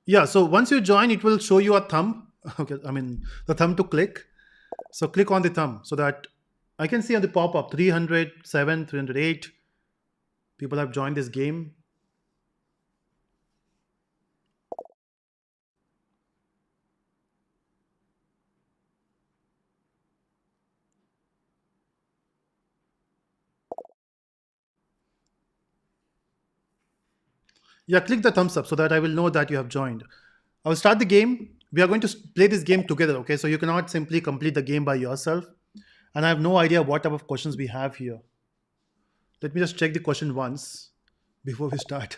Yeah, so once you join, it will show you a thumb. Okay, I mean the thumb to click. So click on the thumb so that I can see on the pop-up 307, 308 people have joined this game. Yeah, click the thumbs up so that I will know that you have joined. I will start the game. We are going to play this game together, okay? So you cannot simply complete the game by yourself. And I have no idea what type of questions we have here. Let me just check the question once before we start.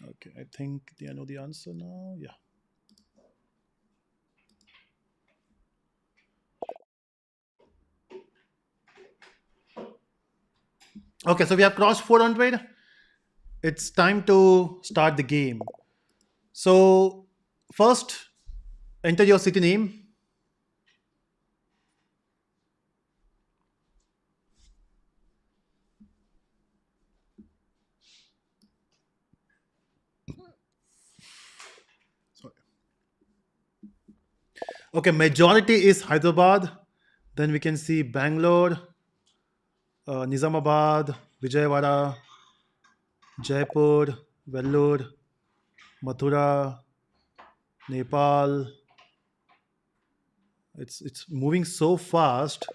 Okay, I think I know the answer now. Yeah. Okay, so we have crossed 400. It's time to start the game. So, first, enter your city name. Sorry. Okay, majority is Hyderabad. Then we can see Bangalore, Nizamabad, Vijayawada, Jaipur, Vellore, Mathura, Nepal. It's moving so fast.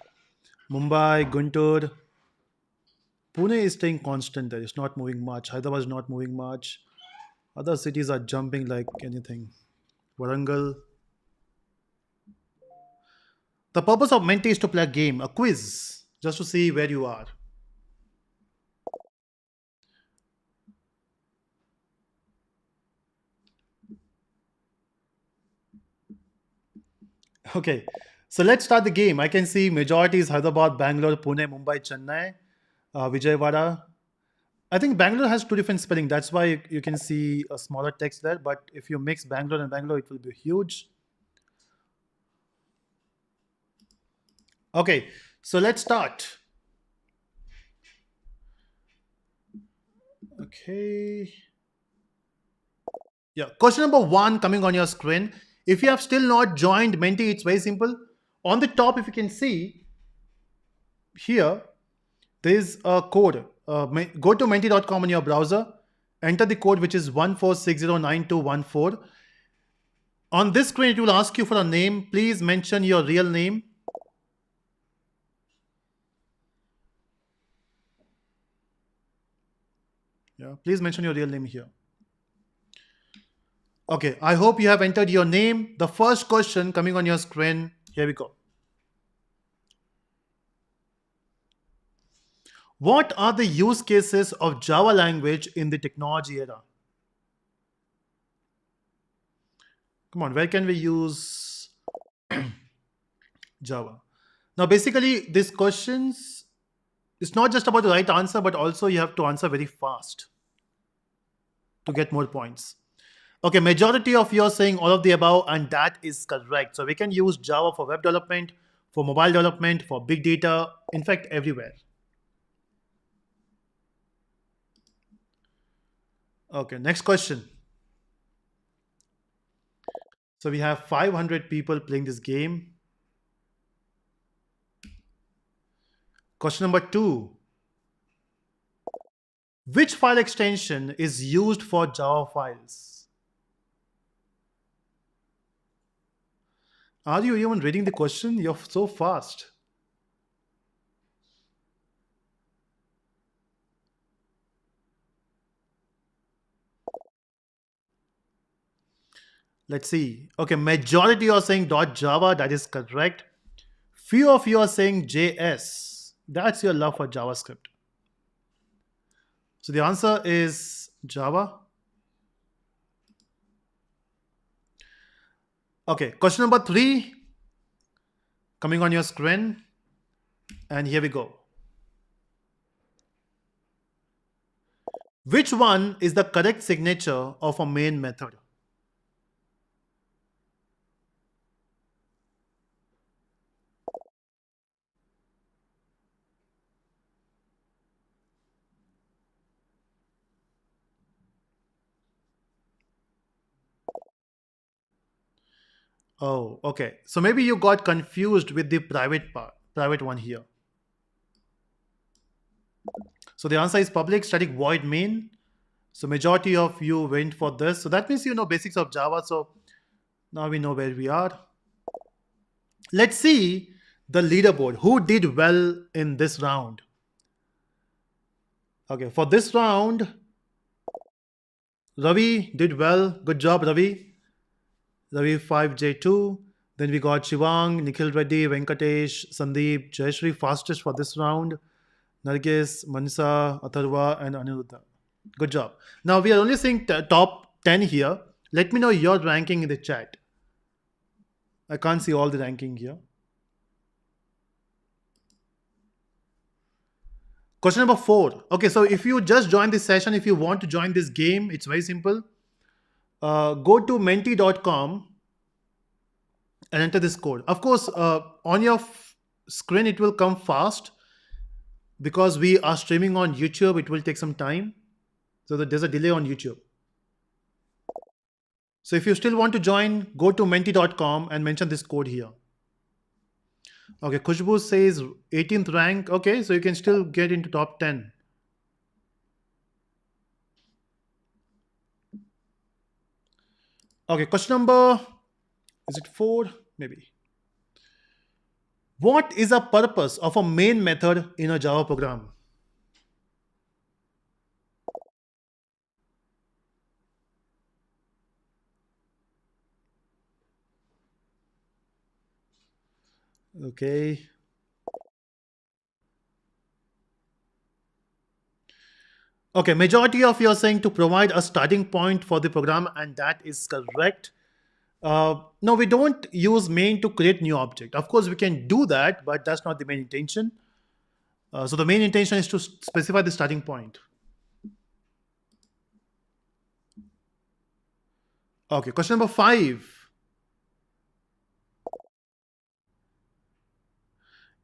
Mumbai, Guntur, Pune is staying constant there. It's not moving much. Hyderabad is not moving much. Other cities are jumping like anything. Warangal. The purpose of Menti is to play a game, a quiz, just to see where you are. Okay, so let's start the game. I can see majority is Hyderabad, Bangalore, Pune, Mumbai, Chennai, Vijayawada. I think Bangalore has two different spelling. That's why you can see a smaller text there. But if you mix Bangalore and Bangalore, it will be huge. Okay, so let's start. Okay. Yeah, question number one coming on your screen. If you have still not joined Menti, it's very simple. On the top, if you can see here, there is a code. Go to menti.com in your browser, enter the code which is 14609214. On this screen, it will ask you for a name. Please mention your real name. Yeah, please mention your real name here. Okay, I hope you have entered your name. The first question coming on your screen. Here we go. What are the use cases of Java language in the technology era? Come on, where can we use Java? Now, basically, these questions, it's not just about the right answer, but also you have to answer very fast to get more points. Okay, majority of you are saying all of the above, and that is correct. So we can use Java for web development, for mobile development, for big data, in fact, everywhere. Okay, next question. So we have 500 people playing this game. Question number two. Which file extension is used for Java files? Are you even reading the question? You're so fast. Let's see. Okay, majority are saying .java. That is correct. Few of you are saying JS. That's your love for JavaScript. So the answer is Java. Okay, question number three coming on your screen. And here we go. Which one is the correct signature of a main method? Oh, okay. So maybe you got confused with the private part, private one here. So the answer is public static void main. So majority of you went for this. So that means you know basics of Java. So now we know where we are. Let's see the leaderboard. Who did well in this round? Okay, for this round, Ravi did well. Good job, Ravi. Ravi 5J2. Then we got Shivang, Nikhil Reddy, Venkatesh, Sandeep, Jayashree fastest for this round. Nargis, Mansa, Atharva, and Aniruddha. Good job. Now we are only seeing top 10 here. Let me know your ranking in the chat. I can't see all the ranking here. Question number four. Okay, so if you just join this session, if you want to join this game, it's very simple. Go to menti.com and enter this code. Of course, on your screen, it will come fast because we are streaming on YouTube. It will take some time. So that there's a delay on YouTube. So if you still want to join, go to menti.com and mention this code here. Okay, Khushbu says 18th rank. Okay, so you can still get into top 10. Okay, question number, is it 4? Maybe. What is the purpose of a main method in a Java program? Okay. Okay, majority of you are saying to provide a starting point for the program, and that is correct. No, we don't use main to create new object. Of course, we can do that, but that's not the main intention. So the main intention is to specify the starting point. Okay, question number 5.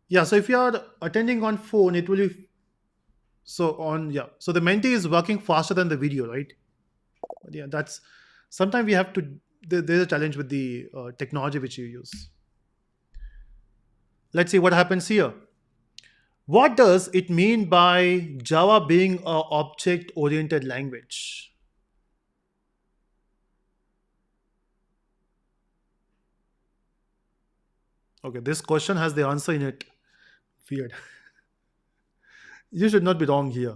Yeah, so if you are attending on phone, it will be so on. Yeah, so the Menti is working faster than the video, right? But yeah, that's sometimes we have to. There's a challenge with the technology which you use. Let's see what happens here. What does it mean by Java being a object-oriented language? Okay, this question has the answer in it. Weird. You should not be wrong here.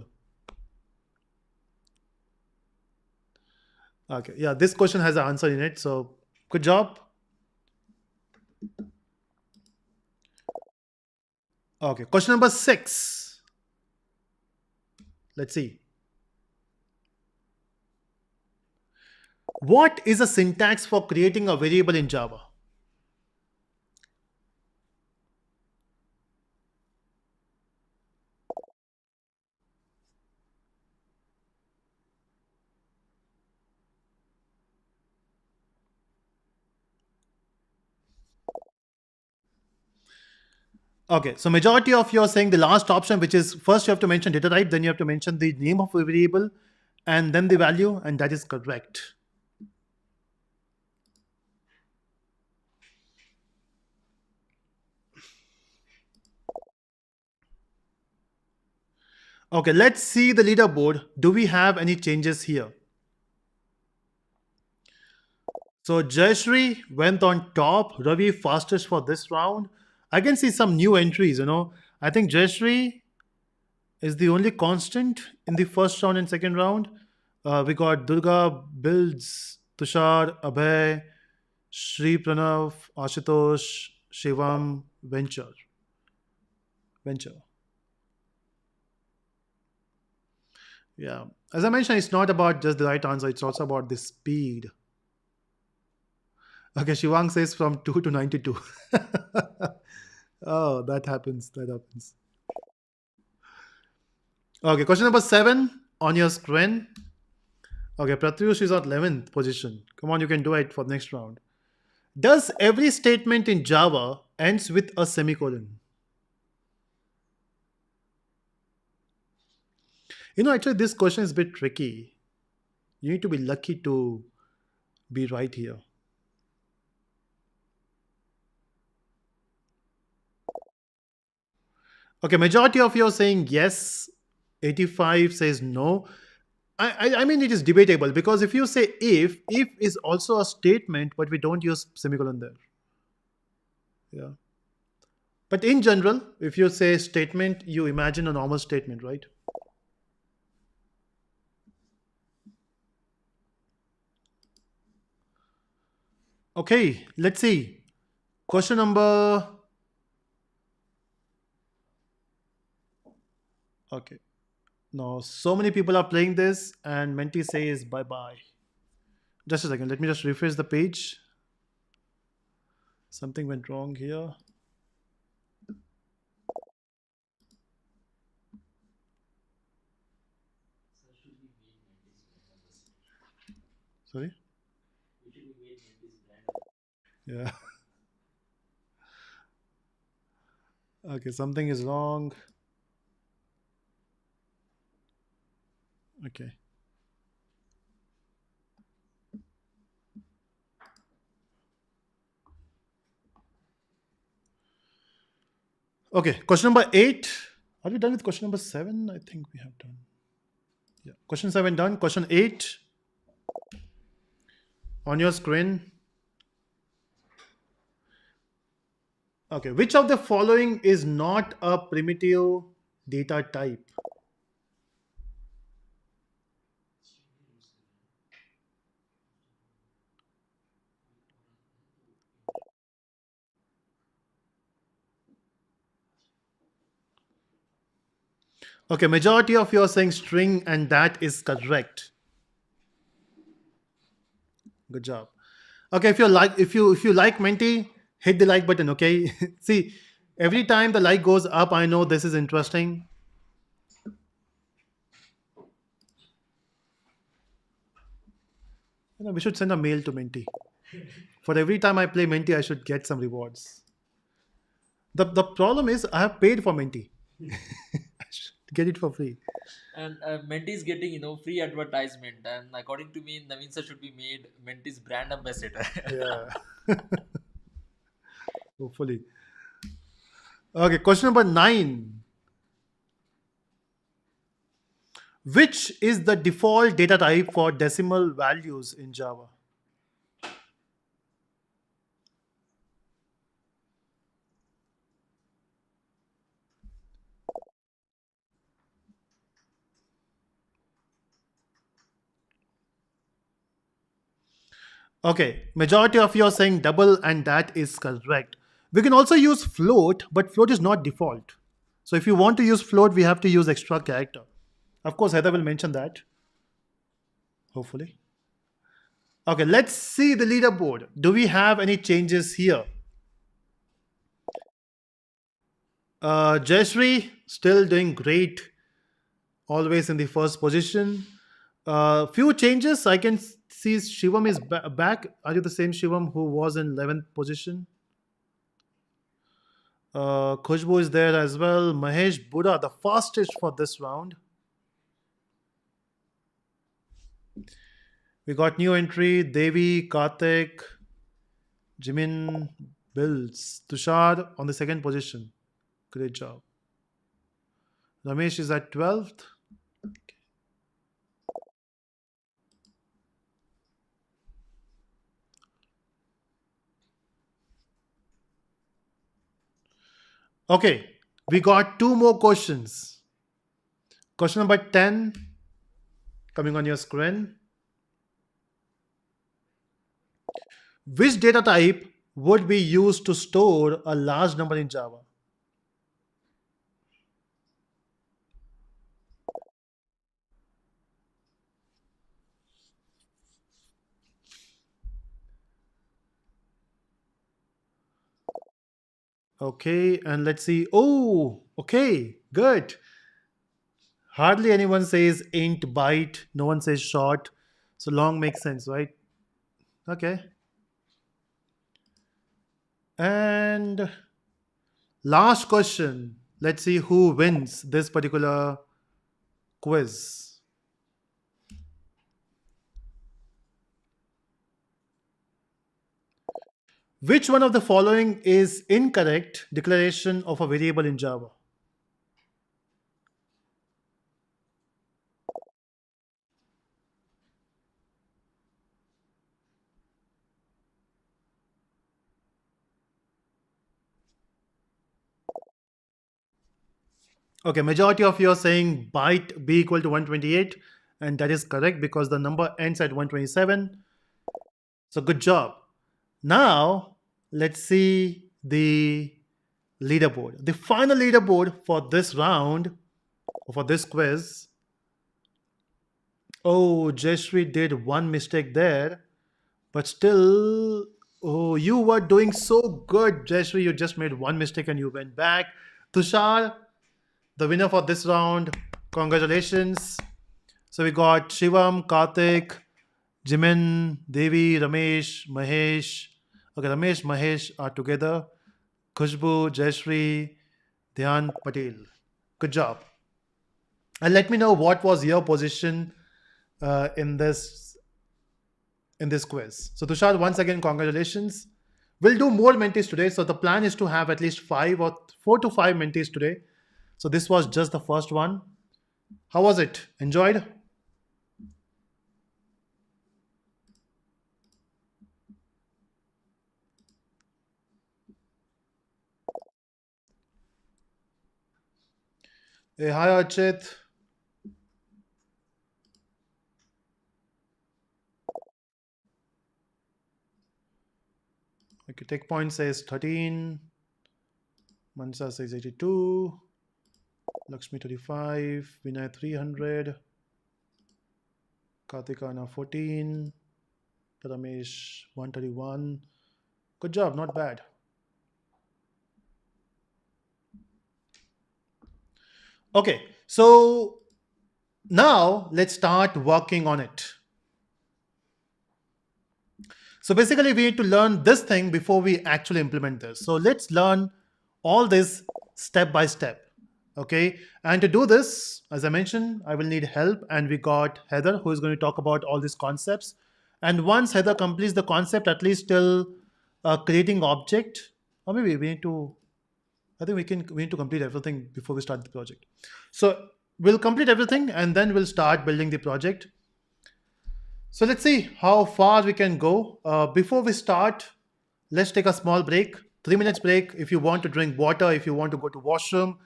Okay, yeah, this question has an answer in it. So good job. Okay, question number 6. Let's see. What is a syntax for creating a variable in Java? Okay, so majority of you are saying the last option, which is first you have to mention data type, then you have to mention the name of a variable, and then the value, and that is correct. Okay, let's see the leaderboard. Do we have any changes here? So Jayashree went on top, Ravi fastest for this round. I can see some new entries. I think Jayashree is the only constant in the first round and second round. We got Durga, Builds, Tushar, Abhay, Shri Pranav, Ashutosh, Shivam, Venture. Yeah. As I mentioned, it's not about just the right answer, it's also about the speed. Okay, Shivang says from 2 to 92. Oh, that happens. That happens. Okay, question number 7 on your screen. Okay, Pratyush is at 11th position. Come on, you can do it for the next round. Does every statement in Java ends with a semicolon? Actually, this question is a bit tricky. You need to be lucky to be right here. Okay, majority of you are saying yes. 85 says no. I mean, it is debatable because if you say if is also a statement, but we don't use semicolon there. Yeah. But in general, if you say statement, you imagine a normal statement, right? Okay, let's see. Question number. Okay. Now, so many people are playing this, and Menti says bye bye. Just a second. Let me just refresh the page. Something went wrong here. Sorry. Yeah. Okay, something is wrong. Okay. Okay, question number 8. Are we done with question number 7? I think we have done. Yeah. Question 7 done. Question 8 on your screen. Okay, which of the following is not a primitive data type? Okay, majority of you are saying string, and that is correct. Good job. Okay, if you like Menti, hit the like button. Okay. See, every time the like goes up, I know this is interesting. We should send a mail to Menti. For every time I play Menti, I should get some rewards. The problem is I have paid for Menti. I should get it for free. And Menti is getting free advertisement, and according to me, Naveen sir should be made Menti's brand ambassador. Yeah. Hopefully. Okay, question number 9. Which is the default data type for decimal values in Java? Okay, majority of you are saying double, and that is correct. We can also use float, but float is not default. So if you want to use float, we have to use extra character. Of course, Heather will mention that, hopefully. Okay, let's see the leaderboard. Do we have any changes here? Jayashree still doing great, always in the first position. Few changes. I can see Shivam is back. Are you the same Shivam who was in 11th position? Khushbu is there as well. Mahesh Buddha, the fastest for this round. We got new entry Devi, Karthik, Jimin, Bills, Tushar on the second position. Great job. Ramesh is at 12th. Okay, we got two more questions. Question number 10 coming on your screen. Which data type would be used to store a large number in Java? Okay, and let's see. Oh, okay, good. Hardly anyone says int byte, no one says short. So long makes sense, right? Okay. And last question. Let's see who wins this particular quiz. Which one of the following is incorrect declaration of a variable in Java? Okay, majority of you are saying byte be equal to 128, and that is correct because the number ends at 127. So good job. Now let's see the leaderboard. The final leaderboard for this round, or for this quiz. Oh, Jeshri did one mistake there, but still, oh, you were doing so good, Jeshri. You just made one mistake and you went back. Tushar, the winner for this round. Congratulations. So we got Shivam, Karthik, Jimin, Devi, Ramesh, Mahesh. Okay, Ramesh, Mahesh are together. Khushbu, Jayashree, Dhyan, Patel. Good job. And let me know what was your position uh, in this in this quiz. So Tushar, once again, congratulations. We'll do more mentees today. So the plan is to have at least 4 to 5 mentees today. So this was just the first one. How was it? Enjoyed? Hey, hi Archit. Okay, take point says 13. Mansa says 82. Lakshmi 35. Vinay 300. Kartikana 14. Ramesh 131. Good job, not bad. Okay, so now let's start working on it. So basically, we need to learn this thing before we actually implement this. So let's learn all this step by step. Okay, and to do this, as I mentioned, I will need help, and we got Heather who is going to talk about all these concepts. And once Heather completes the concept, at least till creating object, or maybe we need to. I think we need to complete everything before we start the project. So we'll complete everything, and then we'll start building the project. So let's see how far we can go. Before we start, let's take a small break, 3 minutes break. If you want to drink water, if you want to go to washroom,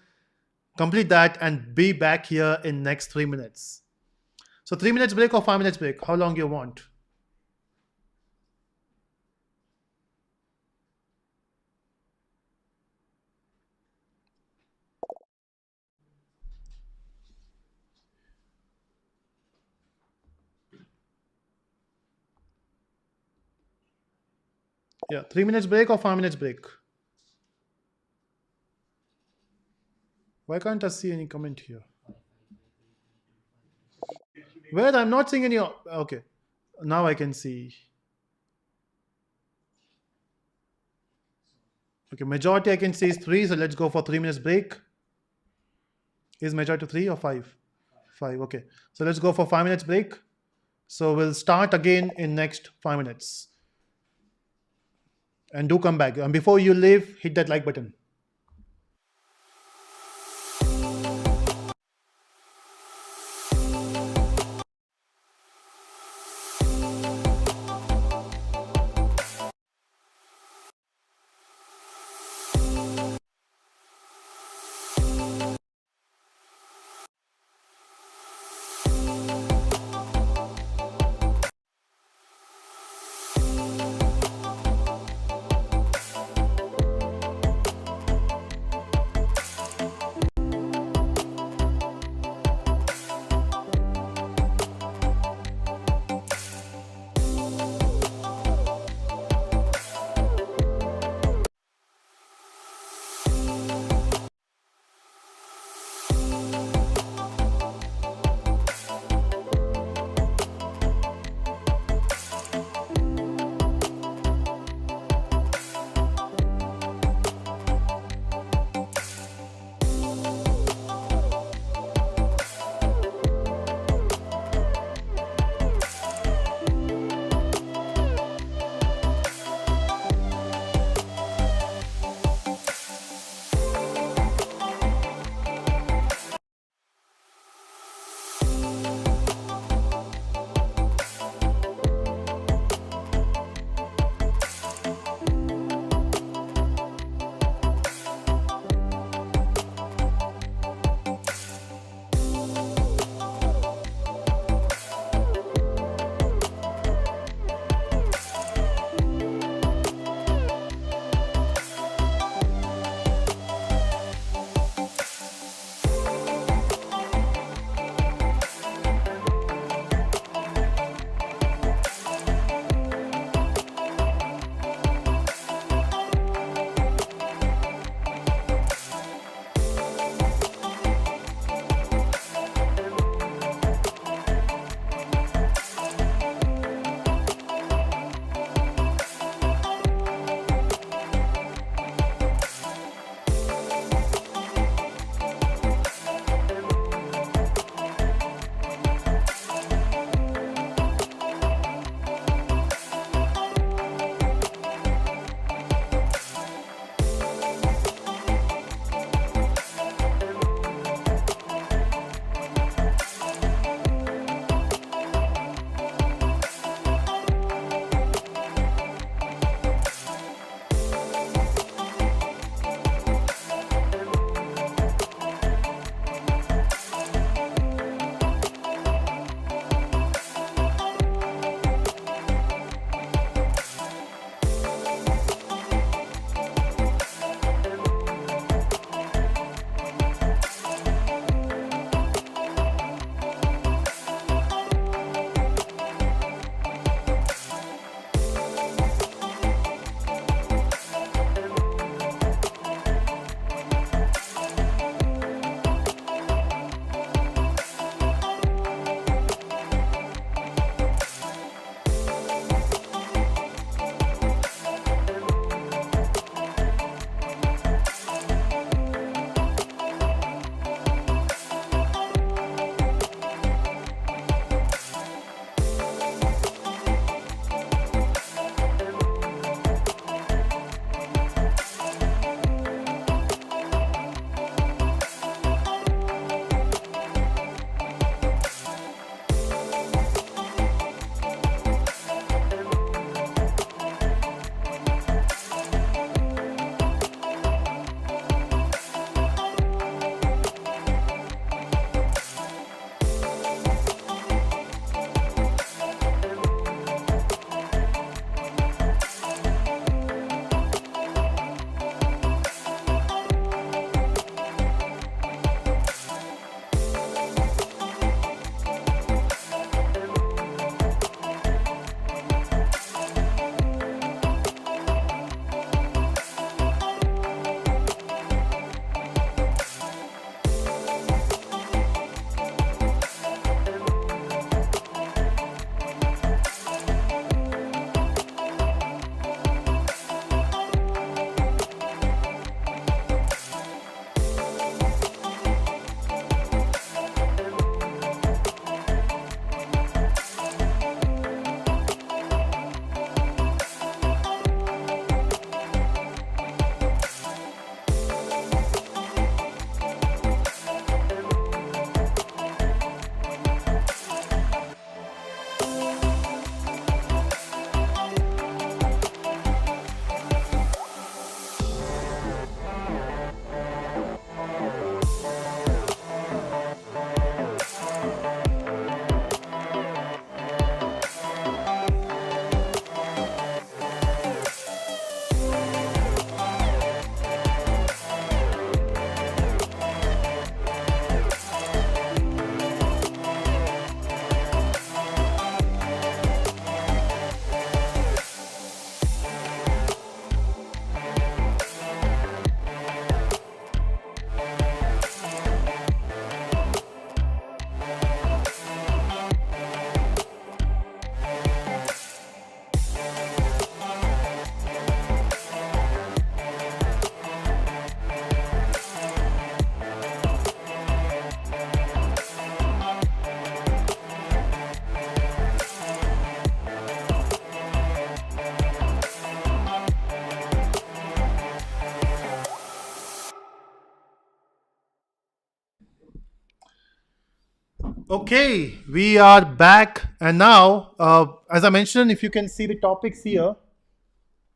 complete that and be back here in next 3 minutes. So 3 minutes break or 5 minutes break? How long you want? Yeah, 3 minutes break or 5 minutes break? Why can't I see any comment here? Where I'm not seeing any. Okay, now I can see. Okay, majority I can see is three, so let's go for 3 minutes break. Is majority three or five? Five. Okay, so let's go for 5 minutes break. So we'll start again in next 5 minutes, and do come back. And before you leave, hit that like button. Okay, we are back, and now, as I mentioned, if you can see the topics here,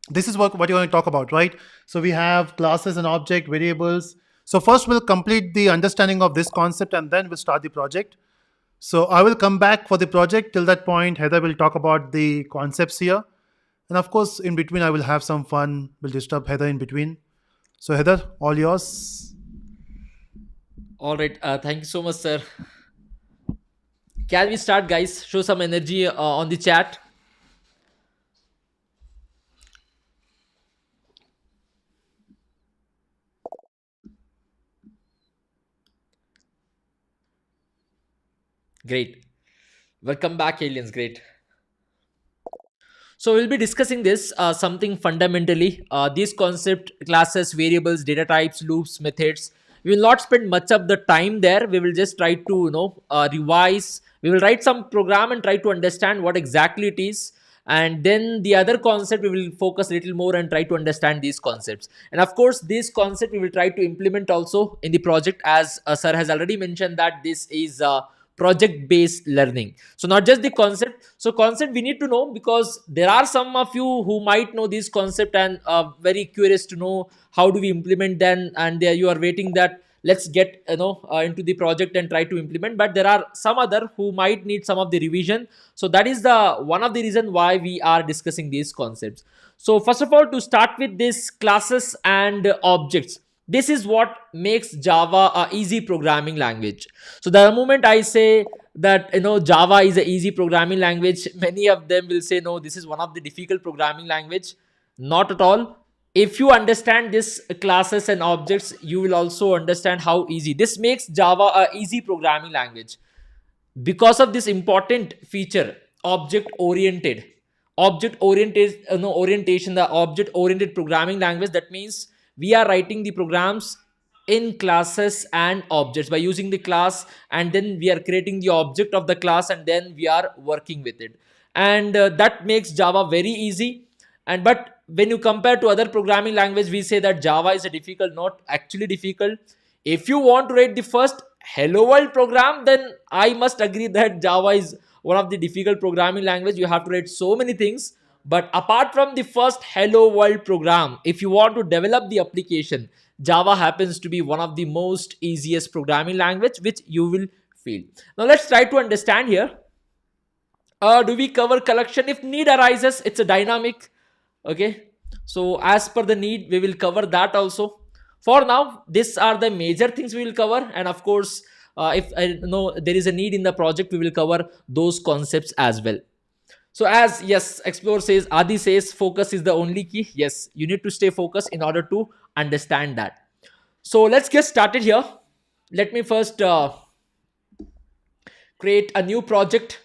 this is what you're going to talk about, right? So we have classes and object variables. So first, we'll complete the understanding of this concept, and then we'll start the project. So I will come back for the project. Till that point, Heather will talk about the concepts here, and of course, in between, I will have some fun. We'll disturb Heather in between. So Heather, all yours. All right. Thank you so much, sir. Can we start, guys? Show some energy on the chat. Great. Welcome back, aliens. Great. So we'll be discussing this something fundamentally. These concept, classes, variables, data types, loops, methods. We will not spend much of the time there. We will just try to revise. We will write some program and try to understand what exactly it is. And then the other concept we will focus a little more and try to understand these concepts. And of course, this concept we will try to implement also in the project, as sir has already mentioned that this is project based learning. So not just the concept. So concept we need to know, because there are some of you who might know this concept and very curious to know how do we implement them, and there you are waiting that let's get into the project and try to implement. But there are some other who might need some of the revision. So that is the one of the reason why we are discussing these concepts. So first of all, to start with this classes and objects, this is what makes Java a easy programming language. So the moment I say that Java is a easy programming language, many of them will say no, this is one of the difficult programming language. Not at all. If you understand this classes and objects, you will also understand how easy this makes Java a easy programming language, because of this important feature, orientation, the object oriented programming language. That means we are writing the programs in classes and objects by using the class, and then we are creating the object of the class, and then we are working with it. And that makes Java very easy. And but when you compare to other programming language, we say that Java is a difficult. Not actually difficult. If you want to write the first hello world program, then I must agree that Java is one of the difficult programming language. You have to write so many things. But apart from the first hello world program, if you want to develop the application, Java happens to be one of the most easiest programming language which you will feel. Now let's try to understand here. Do we cover collection? If need arises, it's a dynamic. Okay, so as per the need, we will cover that also. For now, these are the major things we will cover. And of course, if I know there is a need in the project, we will cover those concepts as well. So as yes, Explore says, Adi says, focus is the only key. Yes, you need to stay focused in order to understand that. So let's get started here. Let me first create a new project.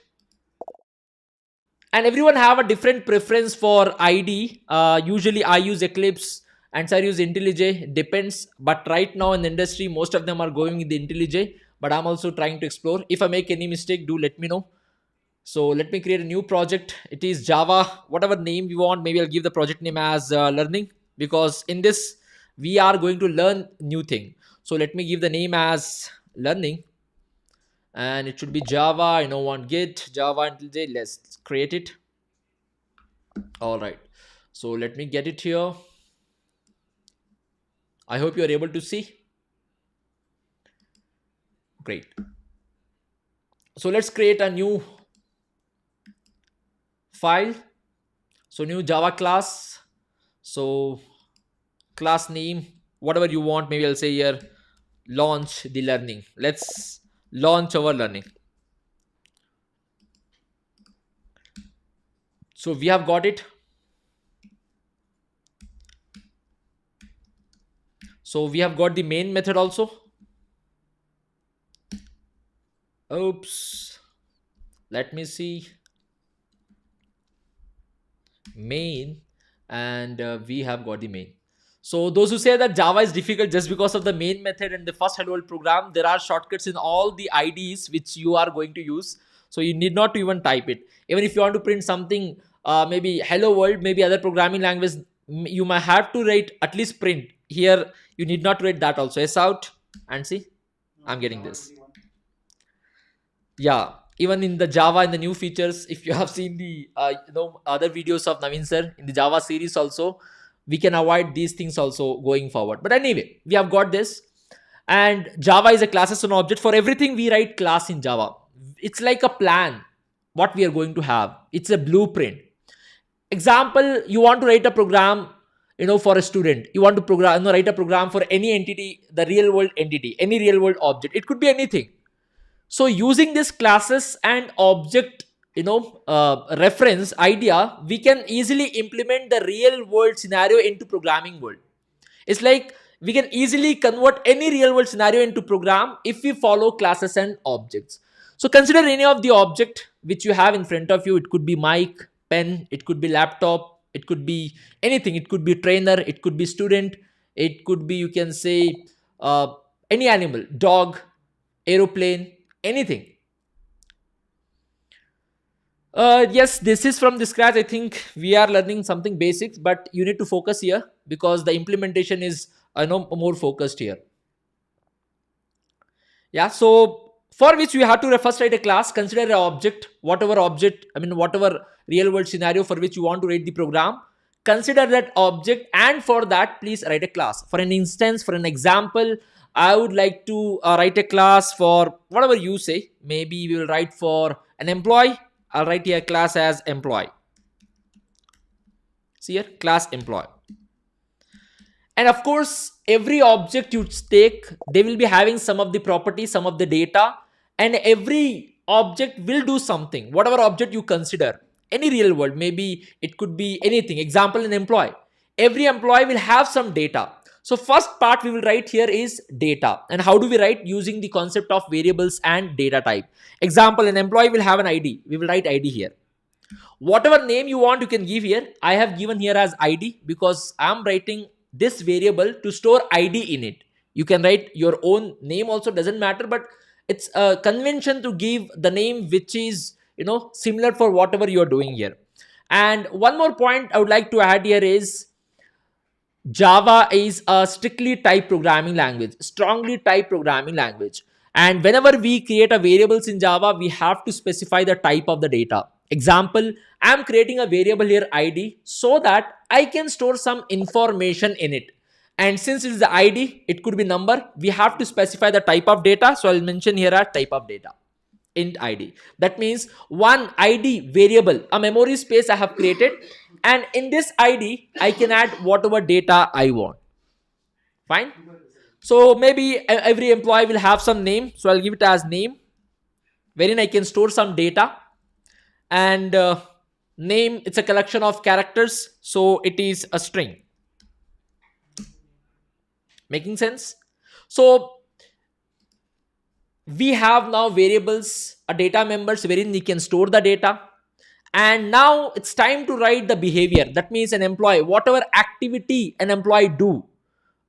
And everyone have a different preference for ID. Usually I use Eclipse and I use IntelliJ, depends. But right now in the industry, most of them are going with the IntelliJ, but I'm also trying to explore. If I make any mistake, do let me know. So let me create a new project. It is Java, whatever name you want. Maybe I'll give the project name as learning, because in this we are going to learn new thing. So let me give the name as learning, and it should be Java. I don't want Git, Java until J. Let's create it. All right. So let me get it here. I hope you are able to see. Great. So let's create a new file. So new Java class. So class name, whatever you want. Maybe I'll say here, launch the learning. Let's launch our learning. So we have got it. So we have got the main method also. Oops. Let me see. Main, and we have got the main. So those who say that Java is difficult just because of the main method and the first hello world program, there are shortcuts in all the IDs which you are going to use. So you need not to even type it. Even if you want to print something, maybe hello world, maybe other programming language, you might have to write at least print. Here you need not write that also. S out and see, I'm getting this. Yeah, even in the Java, in the new features, if you have seen the other videos of Naveen sir in the Java series also, we can avoid these things also going forward. But anyway, we have got this. And Java is a classes and object. For everything we write class in Java. It's like a plan what we are going to have. It's a blueprint. Example, you want to write a program, for a student. You want to write a program for any entity, the real world entity, any real world object. It could be anything. So using this classes and object, reference idea, we can easily implement the real world scenario into programming world. It's like we can easily convert any real world scenario into program if we follow classes and objects. So consider any of the object which you have in front of you. It could be mic, pen, it could be laptop, it could be anything. It could be trainer, it could be student, it could be, you can say, uh, any animal, dog, aeroplane, anything. Yes, this is from the scratch. I think we are learning something basics, but you need to focus here because the implementation is, more focused here. Yeah. So for which we have to first write a class, consider an object, whatever object, whatever real world scenario for which you want to write the program. Consider that object, and for that, please write a class. For an instance, for an example, I would like to write a class for whatever you say. Maybe we will write for an employee. I'll write here class as employee. See here, class employee. And of course, every object you take, they will be having some of the properties, some of the data, and every object will do something. Whatever object you consider, any real world, maybe it could be anything. Example, an employee. Every employee will have some data. So first part we will write here is data. And how do we write? Using the concept of variables and data type. Example, an employee will have an ID. We will write ID here. Whatever name you want, you can give here. I have given here as ID because I am writing this variable to store ID in it. You can write your own name also, doesn't matter, but it's a convention to give the name which is, similar for whatever you're doing here. And one more point I would like to add here is Java is a strictly type programming language, strongly type programming language. And whenever we create a variables in Java, we have to specify the type of the data. Example, I'm creating a variable here ID so that I can store some information in it. And since it is the ID, it could be number. We have to specify the type of data. So I'll mention here a type of data. Int id. That means one id variable, a memory space I have created, and in this id I can add whatever data I want. Fine. So maybe every employee will have some name, so I'll give it as name, wherein I can store some data. And name, it's a collection of characters, so it is a string. Making sense? So we have now variables, a data members wherein we can store the data. And now it's time to write the behavior. That means an employee, whatever activity an employee do,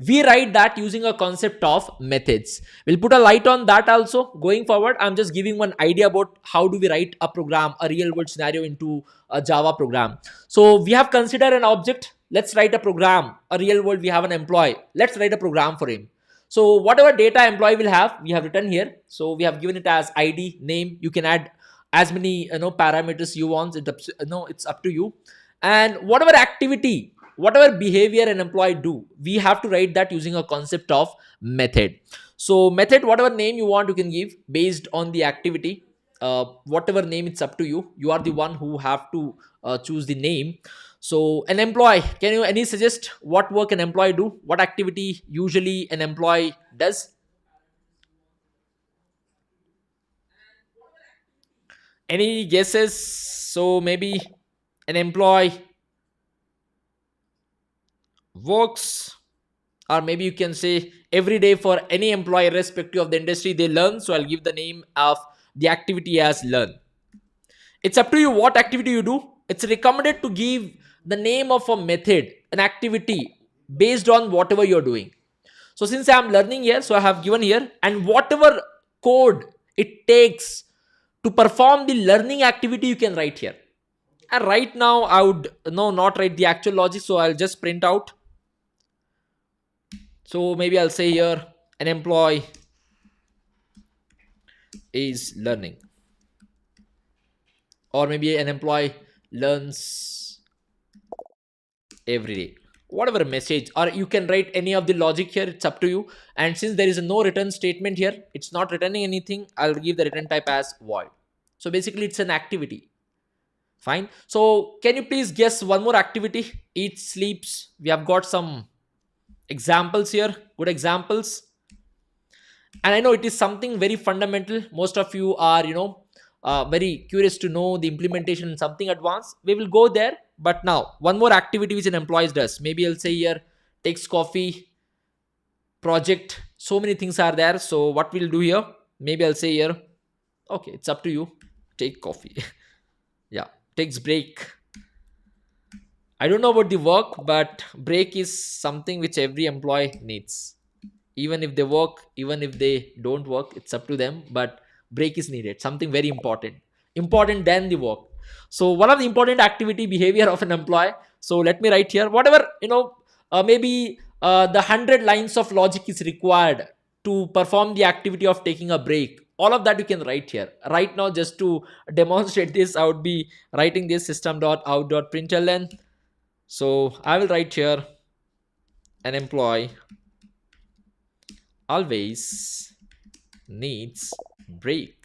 we write that using a concept of methods. We'll put a light on that also going forward. I'm just giving one idea about how do we write a program, a real world scenario into a Java program. So we have considered an object. Let's write a program. A real world, we have an employee. Let's write a program for him. So whatever data employee will have, we have written here. So we have given it as ID, name. You can add as many parameters you want. It's up to you. And whatever activity, whatever behavior an employee do, we have to write that using a concept of method. So method, whatever name you want, you can give based on the activity. Whatever name, it's up to you. You are the one who have to choose the name. So an employee, can you any suggest what work an employee do? What activity usually an employee does? Any guesses? So maybe an employee works, or maybe you can say every day. For any employee irrespective of the industry, they learn. So I'll give the name of the activity as learn. It's up to you what activity you do. It's recommended to give the name of a method, an activity based on whatever you're doing. So since I'm learning here, so I have given here, and whatever code it takes to perform the learning activity, you can write here. And right now I would not write the actual logic, so I'll just print out. So maybe I'll say here an employee is learning. or maybe an employee learns every day, whatever message, or you can write any of the logic here, it's up to you. And since there is no return statement here, it's not returning anything, I'll give the return type as void. So basically it's an activity. Fine. So can you please guess one more activity? Eat, sleeps. We have got some examples here, good examples. And I know it is something very fundamental. Most of you are, very curious to know the implementation in something advanced. We will go there. But now, one more activity which an employee does. Maybe I'll say here, takes coffee, project. So many things are there. So what we'll do here? Maybe I'll say here, okay, it's up to you. Take coffee. Yeah, takes break. I don't know about the work, but break is something which every employee needs. Even if they work, even if they don't work, it's up to them. But break is needed. Something very important, important than the work. So one of the important activity behavior of an employee. So let me write here. Whatever maybe the 100 lines of logic is required to perform the activity of taking a break. All of that you can write here. Right now, just to demonstrate this, I would be writing this system.out.println. So I will write here, an employee always needs break.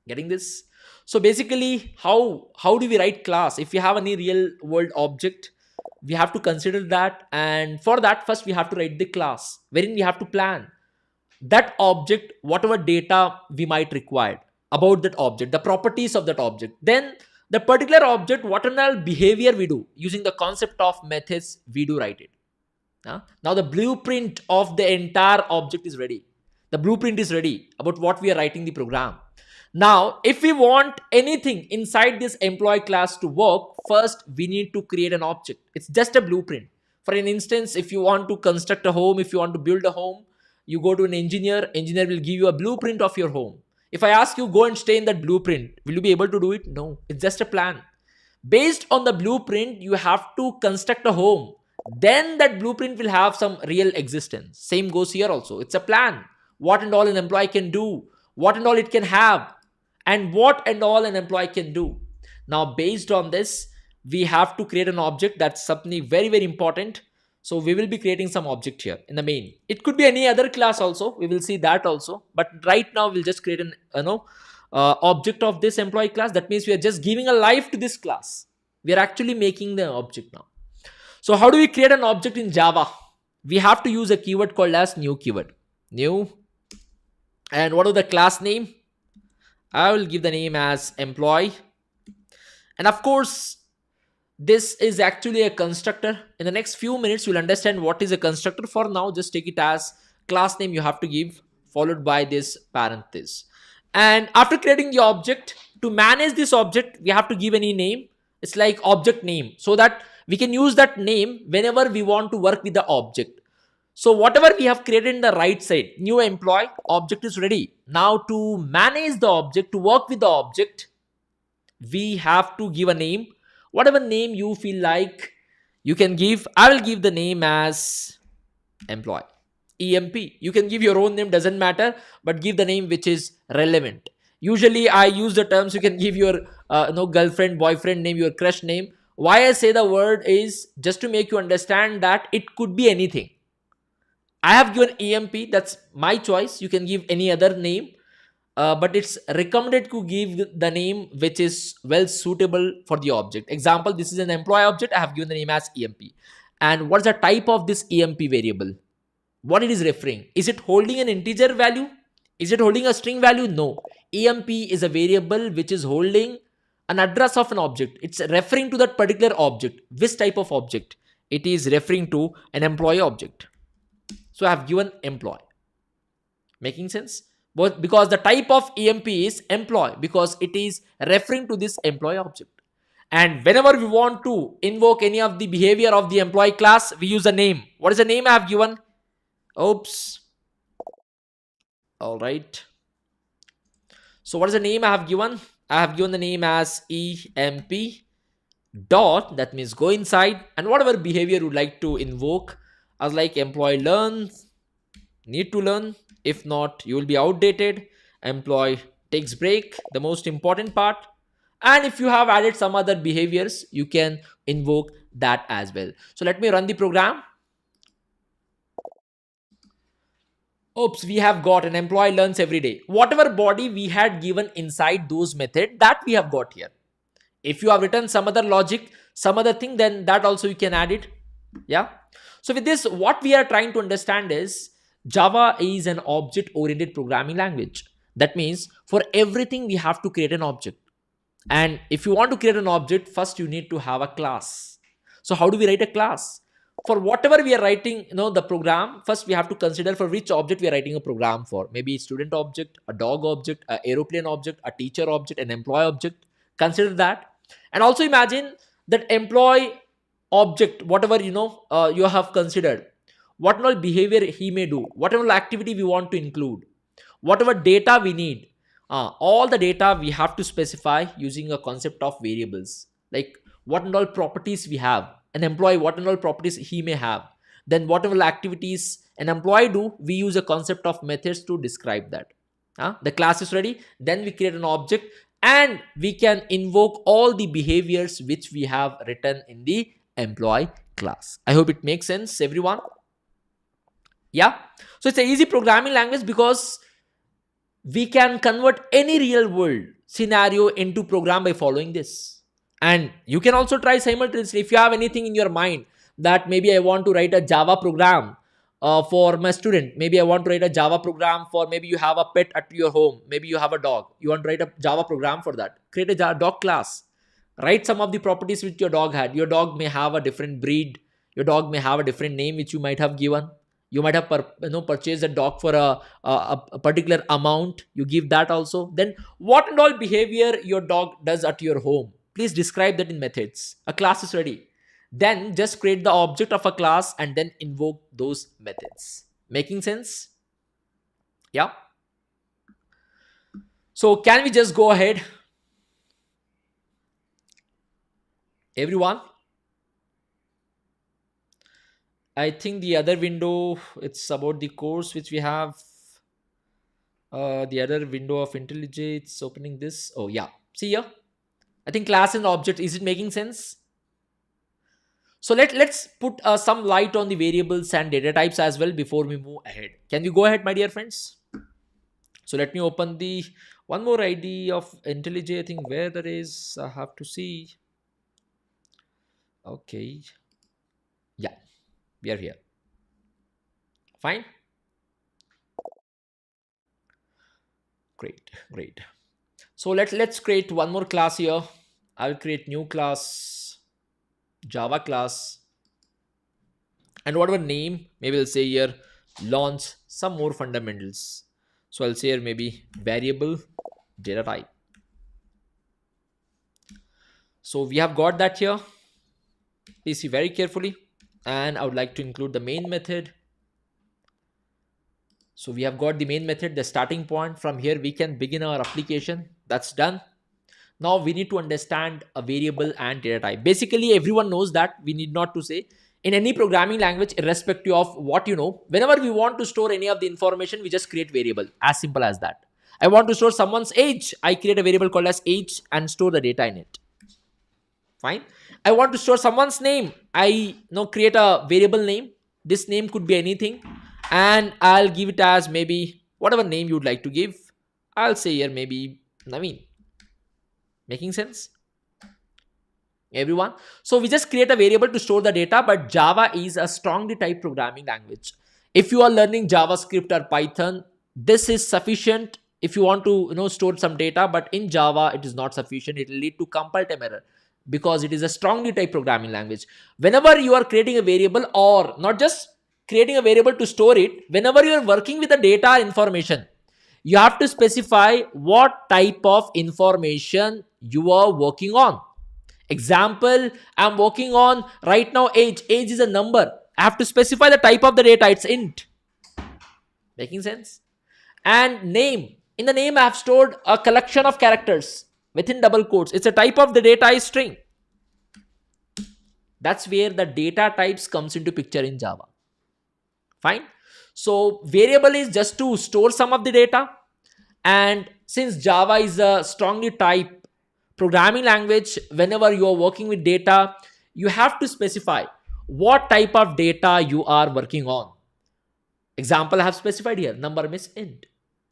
Getting this? So basically, how do we write class? If we have any real world object, we have to consider that, and for that first we have to write the class wherein we have to plan that object, whatever data we might require about that object, the properties of that object. Then the particular object, what and all behavior we do using the concept of methods, we do write it. Now the blueprint of the entire object is ready. The blueprint is ready about what we are writing the program. Now, if we want anything inside this employee class to work, first we need to create an object. It's just a blueprint. For an instance, if you want to construct a home, if you want to build a home, you go to an engineer will give you a blueprint of your home. If I ask you, go and stay in that blueprint, will you be able to do it? No, it's just a plan. Based on the blueprint, you have to construct a home. Then that blueprint will have some real existence. Same goes here also. It's a plan. What and all an employee can do, what and all it can have, and what and all an employee can do. Now, based on this, we have to create an object. That's something very, very important. So we will be creating some object here in the main. It could be any other class also. We will see that also. But right now, we'll just create an object of this employee class. That means we are just giving a life to this class. We are actually making the object now. So how do we create an object in Java? We have to use a keyword called as new keyword. New. And what is the class name? I will give the name as employee. And of course, this is actually a constructor. In the next few minutes, you'll understand what is a constructor. For now, just take it as class name you have to give, followed by this parenthesis. And after creating the object, to manage this object, we have to give any name. It's like object name, so that we can use that name whenever we want to work with the object. So whatever we have created in the right side, new employee, object is ready. Now to manage the object, to work with the object, we have to give a name. Whatever name you feel like, you can give. I will give the name as employee. EMP. You can give your own name, doesn't matter, but give the name which is relevant. Usually I use the terms, you can give your girlfriend, boyfriend name, your crush name. Why I say the word is just to make you understand that it could be anything. I have given EMP, that's my choice. You can give any other name, but it's recommended to give the name which is well suitable for the object. Example, this is an employee object. I have given the name as EMP. And what's the type of this EMP variable? What it is referring? Is it holding an integer value? Is it holding a string value? No. EMP is a variable which is holding an address of an object. It's referring to that particular object. Which type of object? It is referring to an employee object. So I have given employee. Making sense? But because the type of EMP is employee, because it is referring to this employee object. And whenever we want to invoke any of the behavior of the employee class, we use a name. What is the name I have given? Oops. All right. So what is the name I have given? I have given the name as EMP dot, that means go inside, and whatever behavior you would like to invoke, as like employee learns, need to learn. If not, you will be outdated. Employee takes break, the most important part. And if you have added some other behaviors, you can invoke that as well. So let me run the program. Oops, we have got an employee learns every day. Whatever body we had given inside those method, that we have got here. If you have written some other logic, some other thing, then that also you can add it. Yeah. So with this, what we are trying to understand is Java is an object oriented programming language. That means for everything we have to create an object. And if you want to create an object, first you need to have a class. So how do we write a class? For whatever we are writing, the program, first we have to consider for which object we are writing a program for. Maybe student object, a dog object, a aeroplane object, a teacher object, an employee object. Consider that. And also imagine that employee object, whatever you have considered, what all behavior he may do, whatever activity we want to include, whatever data we need, all the data we have to specify using a concept of variables, like what and all properties we have, an employee, what and all properties he may have, then whatever activities an employee do, we use a concept of methods to describe that. The class is ready, then we create an object and we can invoke all the behaviors which we have written in the employee class. I hope it makes sense, everyone. Yeah. So it's an easy programming language because we can convert any real world scenario into program by following this. And you can also try simultaneously. If you have anything in your mind that maybe I want to write a Java program for my student, maybe I want to write a Java program for, maybe you have a pet at your home, maybe you have a dog, you want to write a Java program for that, create a dog class, write some of the properties which your dog had. Your dog may have a different breed, your dog may have a different name which you might have given. You might have purchased a dog for a particular amount, you give that also. Then what and all behavior your dog does at your home, please describe that in methods. A class is ready. Then just create the object of a class and then invoke those methods. Making sense? Yeah. So can we just go ahead, everyone? I think the other window, it's about the course which we have. The other window of IntelliJ, it's opening this. Oh yeah, see here. I think class and object. Is it making sense? So let's put some light on the variables and data types as well before we move ahead. Can we go ahead, my dear friends? So let me open the one more ID of IntelliJ. I think where there is, I have to see. Okay. Yeah, we are here. Fine. Great. So let's create one more class here. I'll create new class, Java class, and whatever name, maybe I'll say here launch some more fundamentals. So I'll say here maybe variable data type. So we have got that here. Please see very carefully. And I would like to include the main method. So we have got the main method, the starting point. From here we can begin our application. That's done. Now we need to understand a variable and data type. Basically everyone knows that, we need not to say. In any programming language, irrespective of what you know, whenever we want to store any of the information, we just create variable. As simple as that. I want to store someone's age, I create a variable called as age and store the data in it. Fine. I want to store someone's name, I create a variable name. This name could be anything, and I'll give it as maybe whatever name you would like to give. I'll say here maybe Naveen. Making sense, everyone? So we just create a variable to store the data, but Java is a strongly typed programming language. If you are learning JavaScript or Python, this is sufficient if you want to store some data, but in Java it is not sufficient. It will lead to compile time error because it is a strongly typed programming language. Whenever you are creating a variable, or not just creating a variable to store it, whenever you are working with the data information, you have to specify what type of information you are working on. Example, I'm working on right now age. Age is a number. I have to specify the type of the data. It's int. Making sense? And name. In the name, I have stored a collection of characters within double quotes. It's a type of the data is string. That's where the data types comes into picture in Java. Fine. So variable is just to store some of the data, and since Java is a strongly type programming language, whenever you are working with data, you have to specify what type of data you are working on. Example I have specified here, number means int.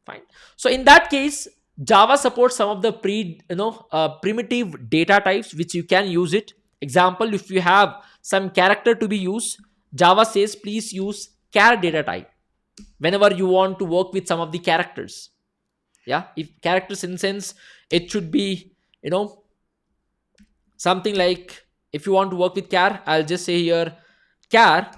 Fine. So in that case, Java supports some of the primitive data types which you can use it. Example, if you have some character to be used, Java says please use char data type whenever you want to work with some of the characters. Yeah, if characters in sense, it should be something like, if you want to work with char, I'll just say here char,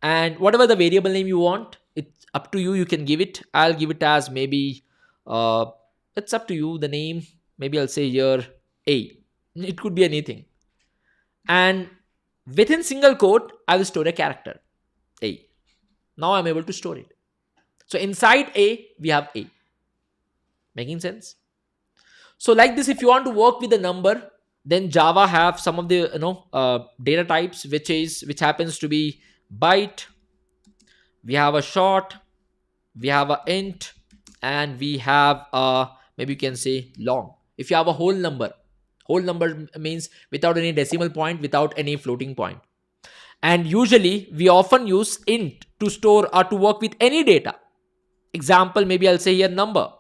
and whatever the variable name you want, it's up to you, you can give it. I'll give it as maybe uh it's up to you, the name, maybe I'll say here a, it could be anything. And within single quote, I will store a character a. Now I'm able to store it. So inside a, we have a. Making sense? So like this, if you want to work with a number, then Java have some of the data types, which happens to be byte, we have a short, we have a int, and we have a, maybe you can say long. If you have a whole number means without any decimal point, without any floating point. And usually we often use int to store or to work with any data. Example, maybe I'll say here number,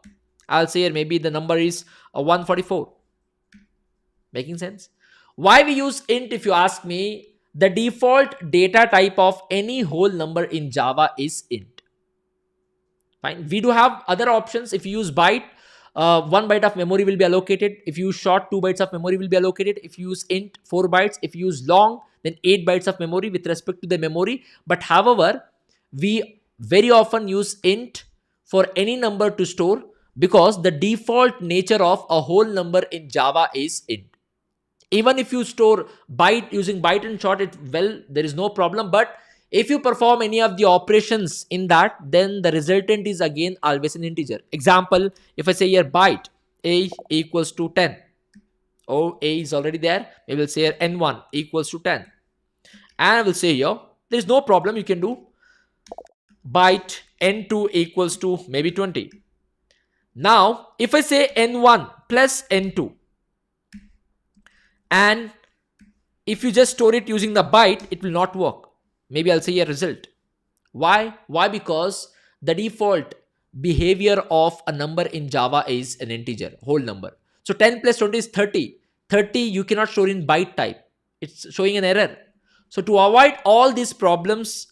I'll say here maybe the number is 144. Making sense? Why we use int, if you ask me, the default data type of any whole number in Java is int. Fine. We do have other options. If you use byte, 1 byte of memory will be allocated. If you use short, 2 bytes of memory will be allocated. If you use int, 4 bytes. If you use long, then 8 bytes of memory with respect to the memory. But however, we very often use int for any number to store, because the default nature of a whole number in Java is int. Even if you store byte using byte and short, there is no problem. But if you perform any of the operations in that, then the resultant is again always an integer. Example, if I say here byte a equals to 10, a is already there, we will say here n1 equals to 10, and I will say here there is no problem, you can do byte n2 equals to maybe 20. Now if I say n1 plus n2, and if you just store it using the byte, it will not work. Maybe I'll say a result. Why? Because the default behavior of a number in Java is an integer, whole number. So 10 plus 20 is 30. 30 you cannot store in byte type. It's showing an error. So to avoid all these problems,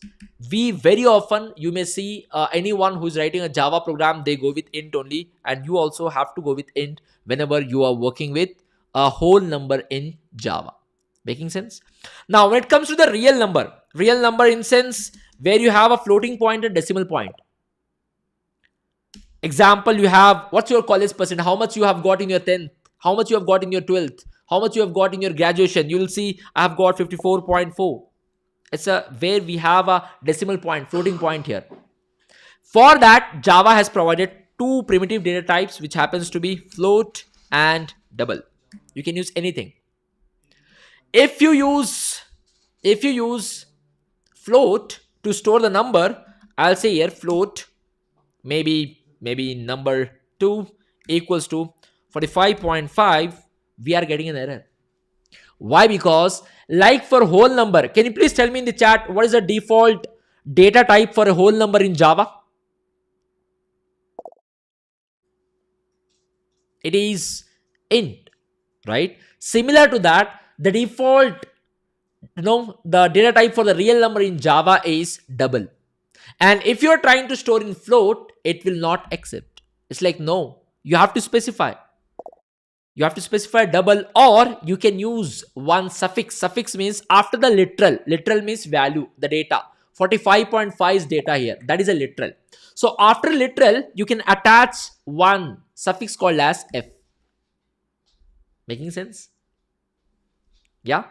we very often, you may see anyone who's writing a Java program, they go with int only, and you also have to go with int whenever you are working with a whole number in Java. Making sense? Now when it comes to the real number in sense where you have a floating point and decimal point. Example, you have, what's your college percent, how much you have got in your 10th, how much you have got in your 12th, how much you have got in your graduation. You will see I have got 54.4. It's where we have a decimal point, floating point here. For that, Java has provided two primitive data types, which happens to be float and double. You can use anything. If you use float to store the number, I'll say here float maybe number 2 equals to 45.5. We are getting an error. Why? Because like for whole number, can you please tell me in the chat what is the default data type for a whole number in Java? It is int, right? Similar to that, the default, the data type for the real number in Java is double. And if you're trying to store in float, it will not accept. It's like, no, you have to specify. You have to specify double, or you can use one suffix. Suffix means after the literal. Literal means value, the data. 45.5 is data here. That is a literal. So after literal, you can attach one suffix called as f. Making sense? Yeah.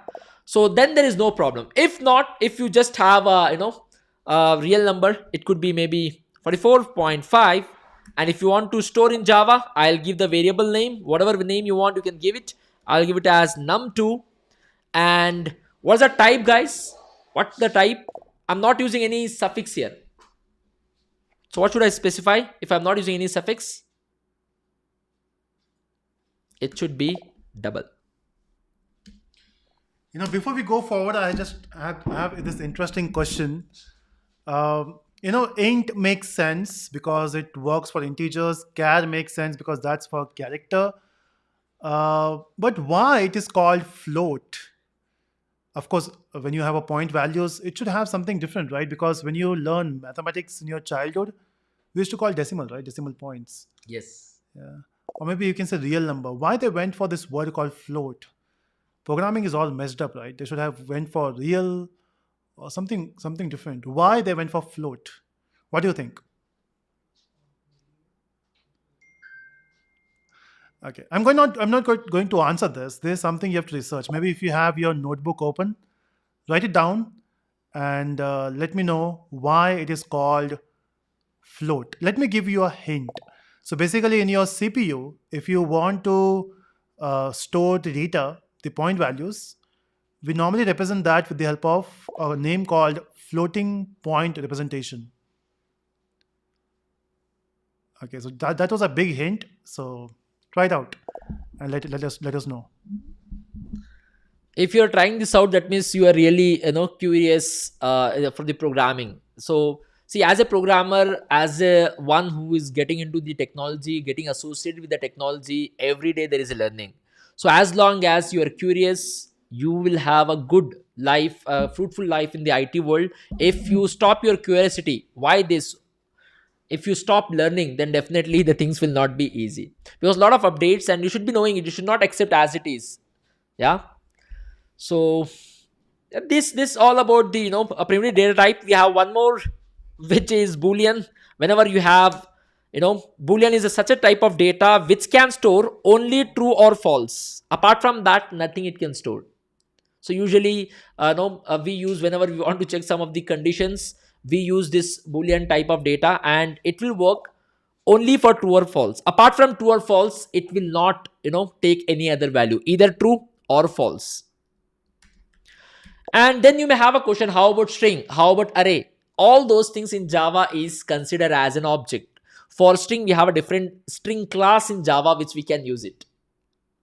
So then there is no problem. If not, if you just have a real number, it could be maybe 44.5. And if you want to store in Java, I'll give the variable name, whatever name you want, you can give it. I'll give it as num2. And what's the type, guys? What's the type? I'm not using any suffix here. So what should I specify if I'm not using any suffix? it should be double. Before we go forward, I have this interesting question. Int makes sense because it works for integers. Char makes sense because that's for character. But why it is called float? Of course, when you have a point values, it should have something different, right? Because when you learn mathematics in your childhood, we used to call decimal, right? Decimal points. Yes. Yeah. Or maybe you can say real number. Why they went for this word called float? Programming is all messed up, right? They should have went for real or something different. Why they went for float? What do you think? Okay, I'm not going to answer this. There's something you have to research. Maybe if you have your notebook open, write it down and let me know why it is called float. Let me give you a hint. So basically, in your CPU, if you want to store the data, the point values, we normally represent that with the help of a name called floating point representation. Okay, so that was a big hint. So try it out and let us know. If you're trying this out, that means you are really curious for the programming. So see, as a programmer, as a one who is getting into the technology, getting associated with the technology, every day there is a learning. So as long as you are curious, you will have a good life, a fruitful life in the IT world. If you stop your curiosity, why this, if you stop learning, then definitely the things will not be easy, because a lot of updates and you should be knowing it, you should not accept as it is. Yeah. So this all about the a primitive data type. We have one more, which is boolean. Whenever you have boolean is such a type of data which can store only true or false. Apart from that, nothing it can store. So usually we use, whenever we want to check some of the conditions, we use this boolean type of data, and it will work only for true or false. Apart from true or false, it will not take any other value, either true or false. And then you may have a question, how about string, how about array? All those things in Java is considered as an object. For string, we have a different string class in Java which we can use it.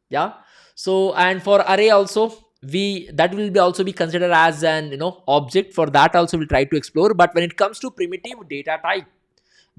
Yeah. So, and for array also, that will be also be considered as an object. For that also we'll try to explore. But when it comes to primitive data type,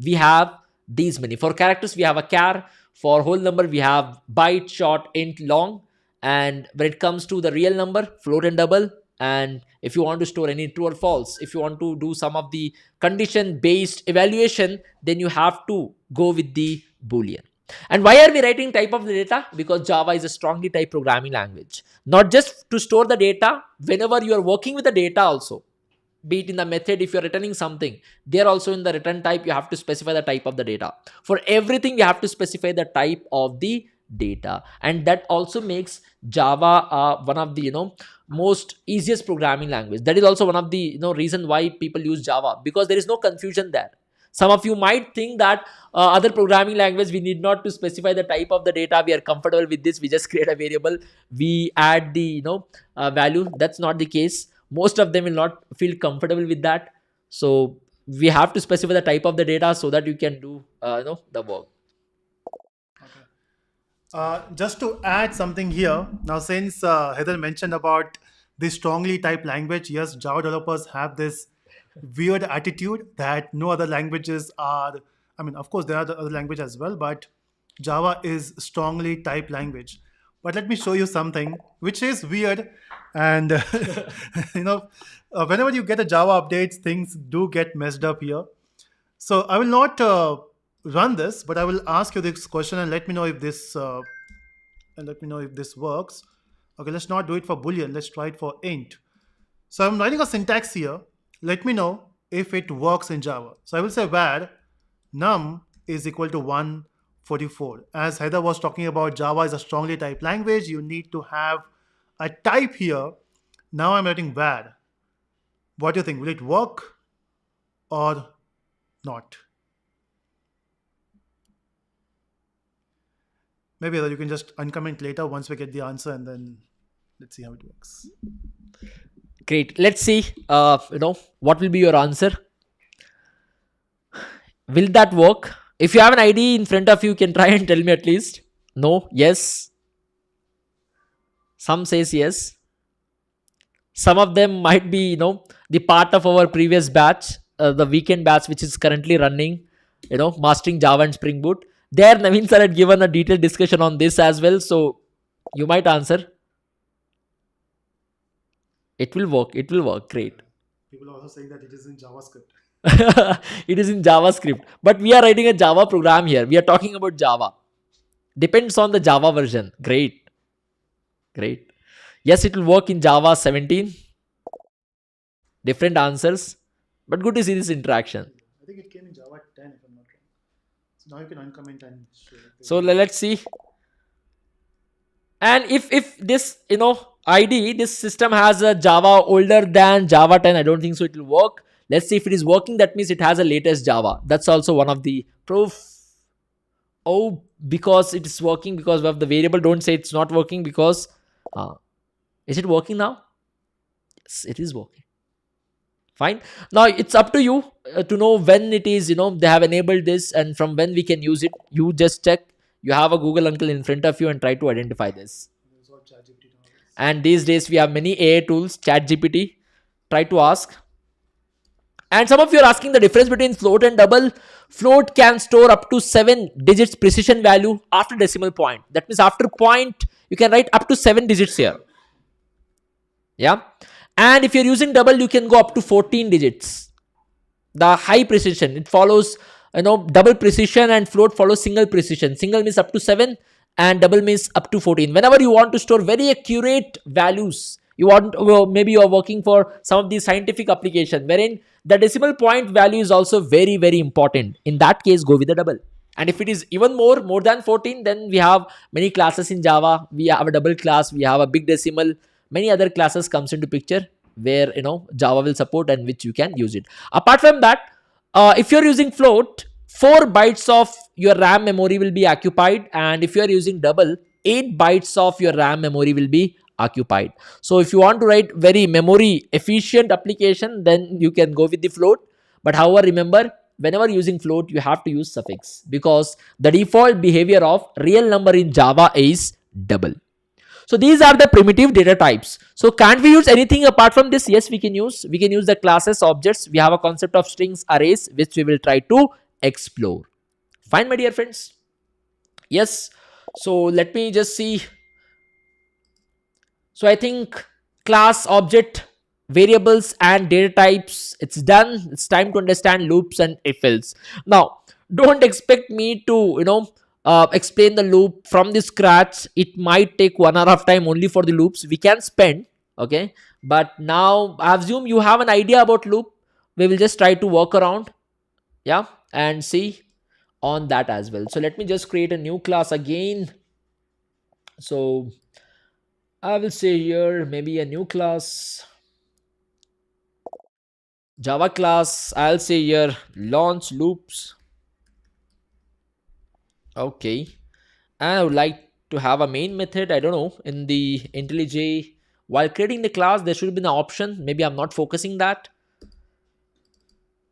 we have these many. For characters, we have a char. For whole number, we have byte, short, int, long. And when it comes to the real number, float and double. And if you want to store any true or false, if you want to do some of the condition based evaluation, then you have to go with the boolean. And why are we writing type of the data? Because Java is a strongly typed programming language. Not just to store the data, whenever you are working with the data also, be it in the method, if you're returning something, there also in the return type, you have to specify the type of the data. For everything, you have to specify the type of the data. And that also makes Java one of the most easiest programming language. That is also one of the reason why people use Java, because there is no confusion there. Some of you might think that other programming language, we need not to specify the type of the data, we are comfortable with this, we just create a variable, we add the value. That's not the case. Most of them will not feel comfortable with that. So we have to specify the type of the data so that you can do the work. Just to add something here, now since Heather mentioned about this strongly typed language, yes, Java developers have this weird attitude that no other languages are. I mean, of course, there are the other languages as well, but Java is strongly typed language. But let me show you something which is weird, and whenever you get a Java updates, things do get messed up here. So I will not run this, but I will ask you this question and let me know if this works. Okay, let's not do it for boolean. Let's try it for int. So I'm writing a syntax here. Let me know if it works in Java. So I will say var num is equal to 144. As Heather was talking about, Java is a strongly typed language. You need to have a type here. Now I'm writing var. What do you think? Will it work or not? Maybe you can just uncomment later once we get the answer, and then let's see how it works. Great. Let's see, what will be your answer. Will that work? If you have an ID in front of you, you can try and tell me at least. No? Yes? Some says yes. Some of them might be, the part of our previous batch, the weekend batch, which is currently running, mastering Java and Spring Boot. There, Naveen sir had given a detailed discussion on this as well. So you might answer. It will work. It will work. Great. People are also saying that it is in JavaScript. It is in JavaScript, but we are writing a Java program here. We are talking about Java. Depends on the Java version. Great. Great. Yes, it will work in Java 17. Different answers, but good to see this interaction. I think it came in Java 10 if I'm not wrong. So now you can uncomment and show it. So let's see. And if this ID, this system has a Java older than Java 10, I don't think so it will work. Let's see if it is working. That means it has a latest Java. That's also one of the proof. Oh, because it is working because of the variable. Don't say it's not working because is it working now? Yes, it is working. Fine. Now it's up to you to know when it is, they have enabled this and from when we can use it. You just check. You have a Google uncle in front of you and try to identify this. There's all ChatGPT nowadays. And these days we have many AI tools, ChatGPT. Try to ask. And some of you are asking the difference between float and double. Float can store up to 7 digits precision value after decimal point. That means after point, you can write up to 7 digits here. Yeah. And if you're using double, you can go up to 14 digits. The high precision, it follows, double precision, and float follows single precision. Single means up to 7 and double means up to 14. Whenever you want to store very accurate values, maybe you are working for some of these scientific application wherein the decimal point value is also very, very important. In that case, go with the double. And if it is even more than 14, then we have many classes in Java. We have a double class, we have a big decimal, many other classes comes into picture where Java will support and which you can use it. Apart from that, if you're using float, 4 bytes of your RAM memory will be occupied, and if you're using double, 8 bytes of your RAM memory will be occupied. So if you want to write very memory efficient application, then you can go with the float. But however, remember, whenever using float, you have to use suffix because the default behavior of real number in Java is double. So these are the primitive data types. So can't we use anything apart from this? Yes, we can use the classes, objects. We have a concept of strings, arrays, which we will try to explore. Fine, my dear friends. Yes. So let me just see. So I think class, object, variables and data types, it's done. It's time to understand loops and if else. Now, don't expect me to, explain the loop from the scratch. It might take 1 hour of time only for the loops we can spend. Okay. But now I assume you have an idea about loop. We will just try to work around. Yeah. And see on that as well. So let me just create a new class again. So I will say here maybe a new class, Java class. I'll say here launch loops. Okay. And I would like to have a main method. I don't know, in the IntelliJ, while creating the class, there should be an option. Maybe I'm not focusing that.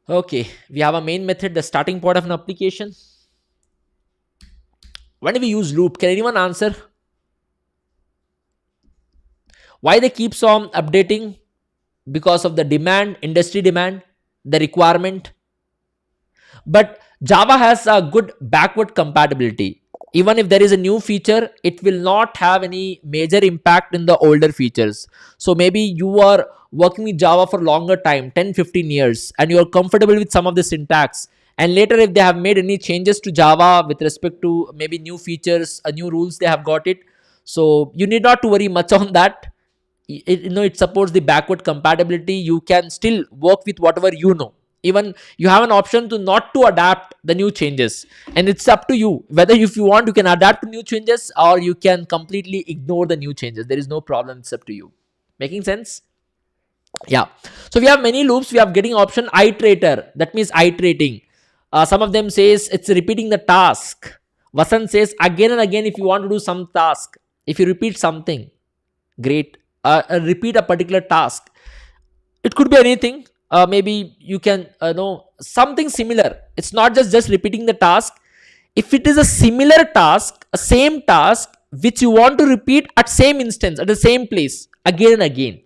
Okay. We have a main method, the starting point of an application. When do we use loop? Can anyone answer? Why they keeps on updating? Because of the demand, industry demand, the requirement. But Java has a good backward compatibility. Even if there is a new feature, it will not have any major impact in the older features. So maybe you are working with Java for longer time, 10-15 years, and you are comfortable with some of the syntax. And later, if they have made any changes to Java with respect to maybe new features, new rules, they have got it. So you need not to worry much on that. It supports the backward compatibility. You can still work with whatever you know. Even you have an option to not to adapt the new changes, and it's up to you whether if you want you can adapt to new changes or you can completely ignore the new changes. There is no problem. It's up to you. Making sense? Yeah. So we have many loops. We have getting option iterator. That means iterating. Some of them says it's repeating the task. Vasant says again and again if you want to do some task. If you repeat something, great. Repeat a particular task. It could be anything. Maybe you can know something similar. It's not just repeating the task. If it is a similar task, a same task, which you want to repeat at same instance, at the same place, again and again.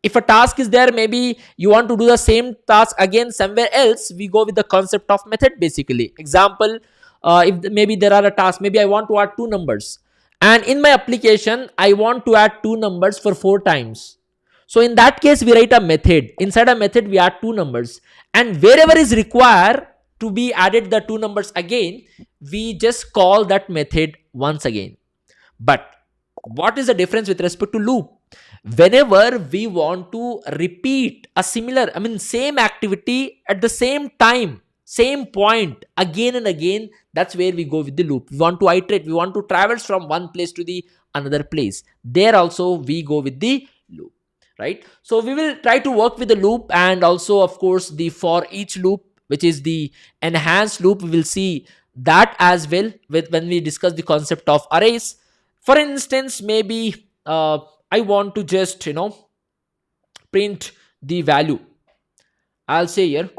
If a task is there, maybe you want to do the same task again somewhere else, we go with the concept of method basically. Example, if maybe there are a task, maybe I want to add two numbers, and in my application I want to add two numbers for four times. So in that case, we write a method. Inside a method, we add two numbers, and wherever is required to be added the two numbers again, we just call that method once again. But what is the difference with respect to loop? Whenever we want to repeat a similar, I mean, same activity at the same time, same point again and again, that's where we go with the loop. We want to iterate, we want to traverse from one place to the another place. There also we go with the loop, right? So we will try to work with the loop, and also of course the for each loop, which is the enhanced loop. We will see that as well with when we discuss the concept of arrays. For instance, maybe I want to just print the value. I'll say here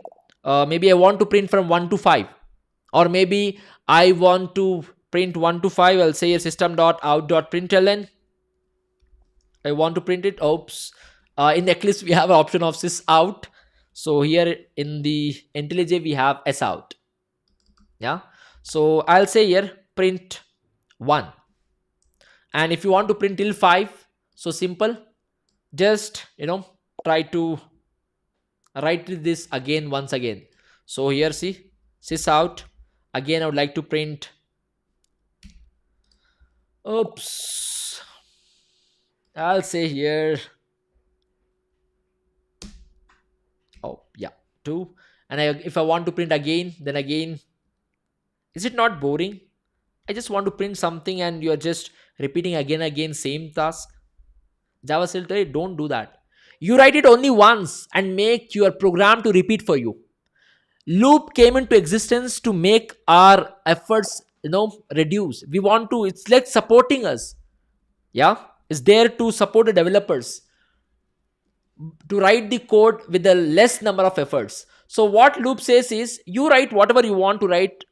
maybe I want to print from 1 to 5, or maybe I want to print 1 to 5. I'll say here system.out.println. I want to print it. Oops. In Eclipse we have an option of sys out. So here in the IntelliJ we have s out. Yeah. So I'll say here print 1. And if you want to print till 5, so simple, just try to write this again once again. So here see sys out. Again I would like to print, oops, I'll say here, oh yeah, 2. And if I want to print again, then again, is it not boring? I just want to print something and you are just repeating again same task. Java says, hey, don't do that. You write it only once and make your program to repeat for you. Loop came into existence to make our efforts reduce. We want to, it's like supporting us. Yeah, it's there to support the developers to write the code with a less number of efforts. So what loop says is, you write whatever you want to write,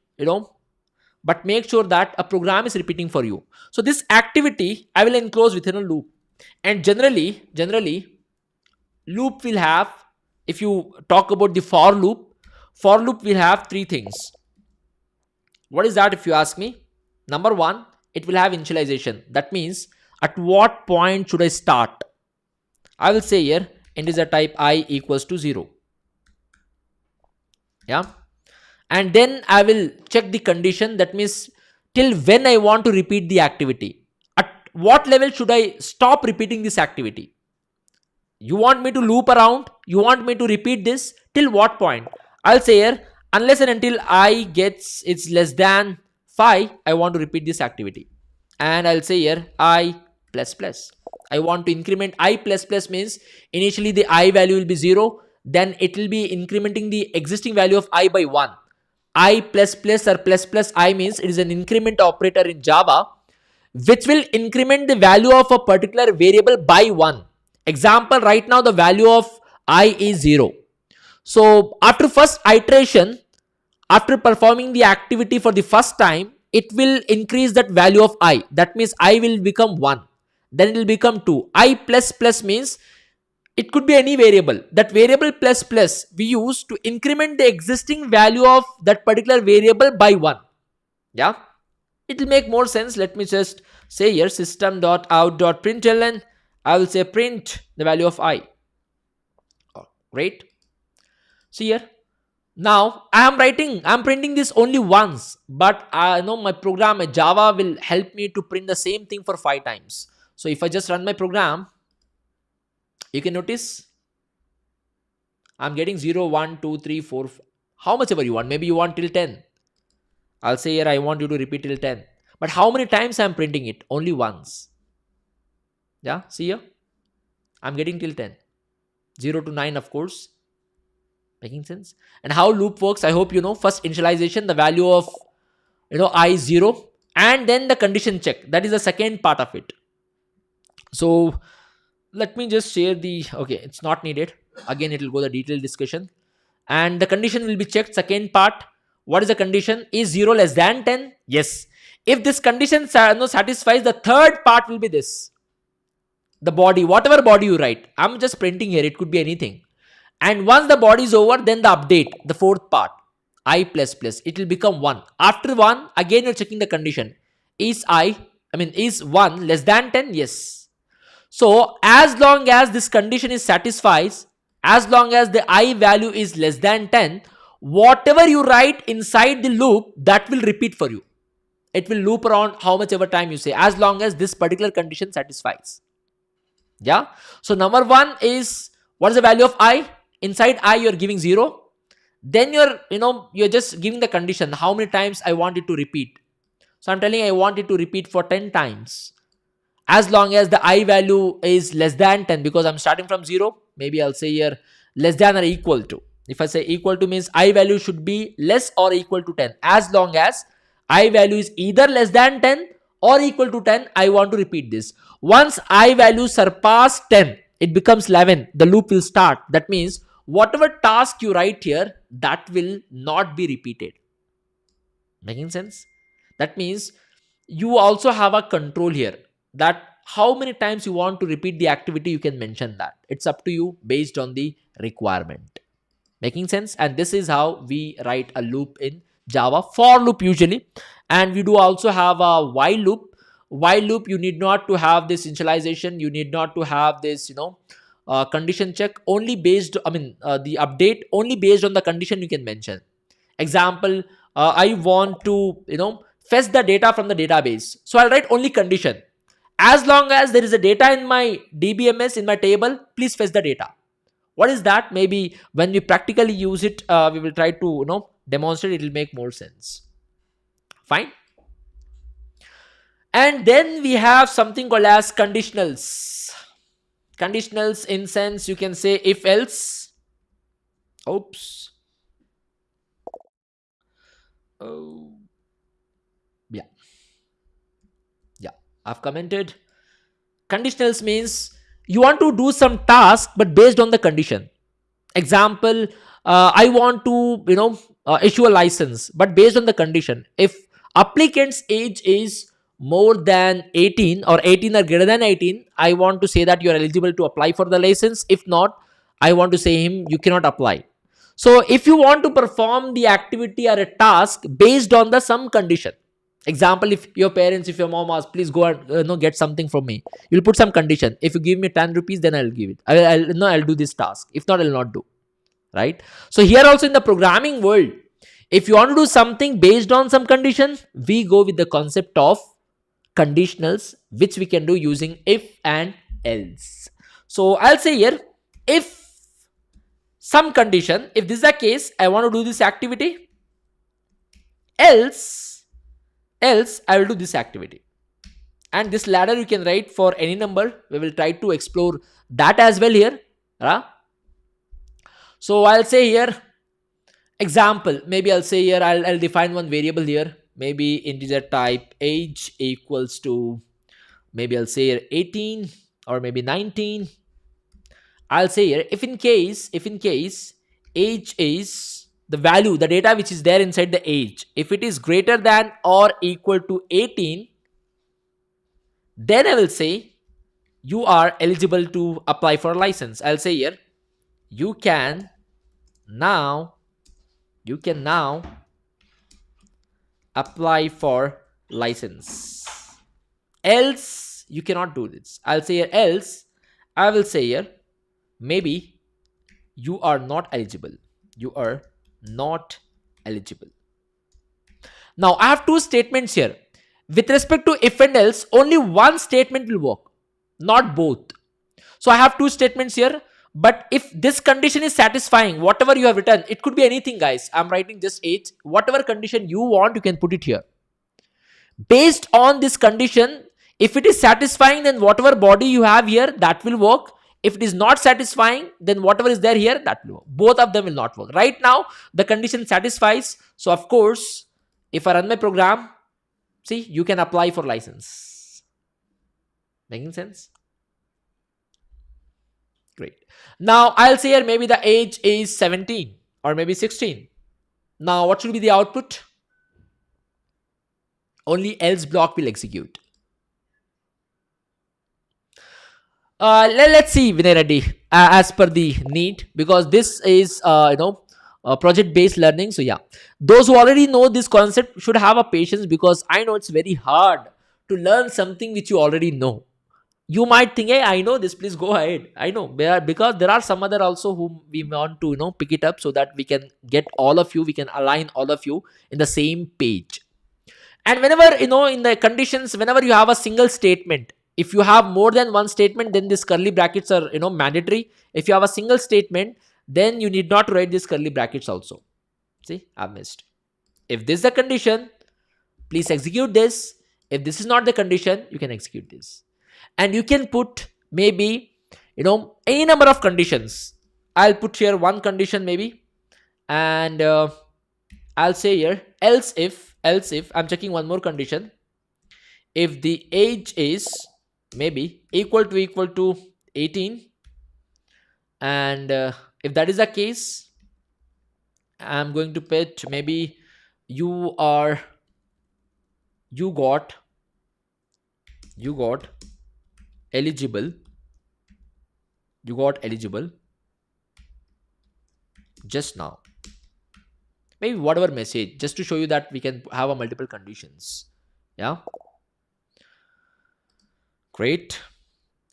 but make sure that a program is repeating for you. So this activity I will enclose within a loop. And generally loop will have, if you talk about the for loop will have three things. What is that if you ask me? Number one, it will have initialization. That means at what point should I start? I will say here integer type I equals to 0. Yeah. And then I will check the condition. That means till when I want to repeat the activity. At what level should I stop repeating this activity? You want me to loop around? You want me to repeat this? Till what point? I'll say here, unless and until I gets it's less than 5, I want to repeat this activity. And I'll say here I plus plus. I want to increment I plus plus, means initially the I value will be 0. Then it will be incrementing the existing value of I by 1. I plus plus or plus plus I means it is an increment operator in Java, which will increment the value of a particular variable by 1. Example, right now the value of I is 0. So after first iteration, after performing the activity for the first time, it will increase that value of I. That means I will become 1. Then it will become 2. I plus plus means it could be any variable. That variable plus plus we use to increment the existing value of that particular variable by 1. Yeah, it will make more sense. Let me just say here system.out.println. I will say print the value of I. Oh, great. See here. Now I'm printing this only once, but I know my program, my Java will help me to print the same thing for 5 times. So if I just run my program, you can notice I'm getting 0, 1, 2, 3, 4, how much ever you want. Maybe you want till 10. I'll say here I want you to repeat till 10. But how many times I'm printing it? Only once. Yeah, see here. I'm getting till 10. 0 to 9, of course. Making sense? And how loop works, I hope you know. First initialization, the value of I is 0. And then the condition check. That is the second part of it. So let me just share the, okay, it's not needed. Again, it will go the detailed discussion. And the condition will be checked. Second part, what is the condition? Is 0 less than 10? Yes. If this condition satisfies, the third part will be this. The body, whatever body you write. I'm just printing here. It could be anything. And once the body is over, then the update, the fourth part, I plus plus, it will become 1. After 1, again you're checking the condition. Is 1 less than 10? Yes. So as long as this condition is satisfies, as long as the I value is less than 10, whatever you write inside the loop, that will repeat for you. It will loop around how much ever time you say, as long as this particular condition satisfies. Yeah. So number 1 is, what is the value of I? Inside I you're giving 0. Then you're just giving the condition, how many times I want it to repeat. So I'm telling I want it to repeat for 10 times. As long as the I value is less than 10, because I'm starting from 0, maybe I'll say here less than or equal to. If I say equal to, means I value should be less or equal to 10. As long as I value is either less than 10 or equal to 10, I want to repeat this. Once I value surpass 10, it becomes 11, the loop will start. That means whatever task you write here, that will not be repeated. Making sense? That means you also have a control here, that how many times you want to repeat the activity, you can mention that. It's up to you based on the requirement. Making sense? And this is how we write a loop in Java, for loop usually. And we do also have a while loop. While loop, you need not to have this initialization, you need not to have this condition check, only based the update only based on the condition you can mention. Example, I want to fetch the data from the database, so I'll write only condition. As long as there is a data in my DBMS, in my table, please fetch the data. What is that? Maybe when we practically use it, we will try to demonstrate. It will make more sense. Fine. And then we have something called as conditionals. Conditionals, in sense, you can say if else. Oops. Oh, yeah. I've commented. Conditionals means you want to do some task, but based on the condition. Example, I want to issue a license, but based on the condition. If applicant's age is more than 18 or 18 or greater than 18, I want to say that you are eligible to apply for the license. If not, I want to say him you cannot apply. So if you want to perform the activity or a task based on the some condition, example, if your parents, if your mom asks, please go and get something from me, you'll put some condition. If you give me 10 rupees, then I'll give it. I'll do this task. If not, I'll not do. Right? So here also in the programming world, if you want to do something based on some condition, we go with the concept of conditionals, which we can do using if and else. So I'll say here, if some condition, if this is the case, I want to do this activity, else I will do this activity. And this ladder you can write for any number. We will try to explore that as well here. So I'll say here, example, maybe I'll say here, I'll define one variable here, maybe integer type age equals to, maybe I'll say here 18 or maybe 19. I'll say here, if in case age is the value, the data which is there inside the age, if it is greater than or equal to 18, then I will say you are eligible to apply for a license. I'll say here, you can now apply for license. Else you cannot do this. I'll say here, else I will say here, maybe you are not eligible. You are not eligible. Now I have two statements here. With respect to if and else, only one statement will work, not both. So I have two statements here. But if this condition is satisfying, whatever you have written, it could be anything, guys. I'm writing just age. Whatever condition you want, you can put it here. Based on this condition, if it is satisfying, then whatever body you have here, that will work. If it is not satisfying, then whatever is there here, that will work. Both of them will not work. Right now, the condition satisfies. So of course, if I run my program, see, you can apply for license. Making sense? Great. Now I'll say here, maybe the age is 17 or maybe 16. Now what should be the output? only else block will execute. Let's see, Vinay Reddy, as per the need, because this is project based learning. So yeah, those who already know this concept should have a patience, because I know it's very hard to learn something which you already know. You might think, hey, I know this, please go ahead. I know, because there are some other also whom we want to pick it up, so that we can get all of you, we can align all of you in the same page. And whenever in the conditions, whenever you have a single statement, if you have more than one statement, then these curly brackets are mandatory. If you have a single statement, then you need not write these curly brackets also. See, I've missed. If this is the condition, please execute this. If this is not the condition, you can execute this. And you can put maybe any number of conditions. I'll put here one condition maybe, and I'll say here, else if I'm checking one more condition. If the age is maybe equal to 18, and if that is the case, I'm going to put maybe you are you got you got eligible you got eligible just now, maybe whatever message, just to show you that we can have a multiple conditions. Yeah, great.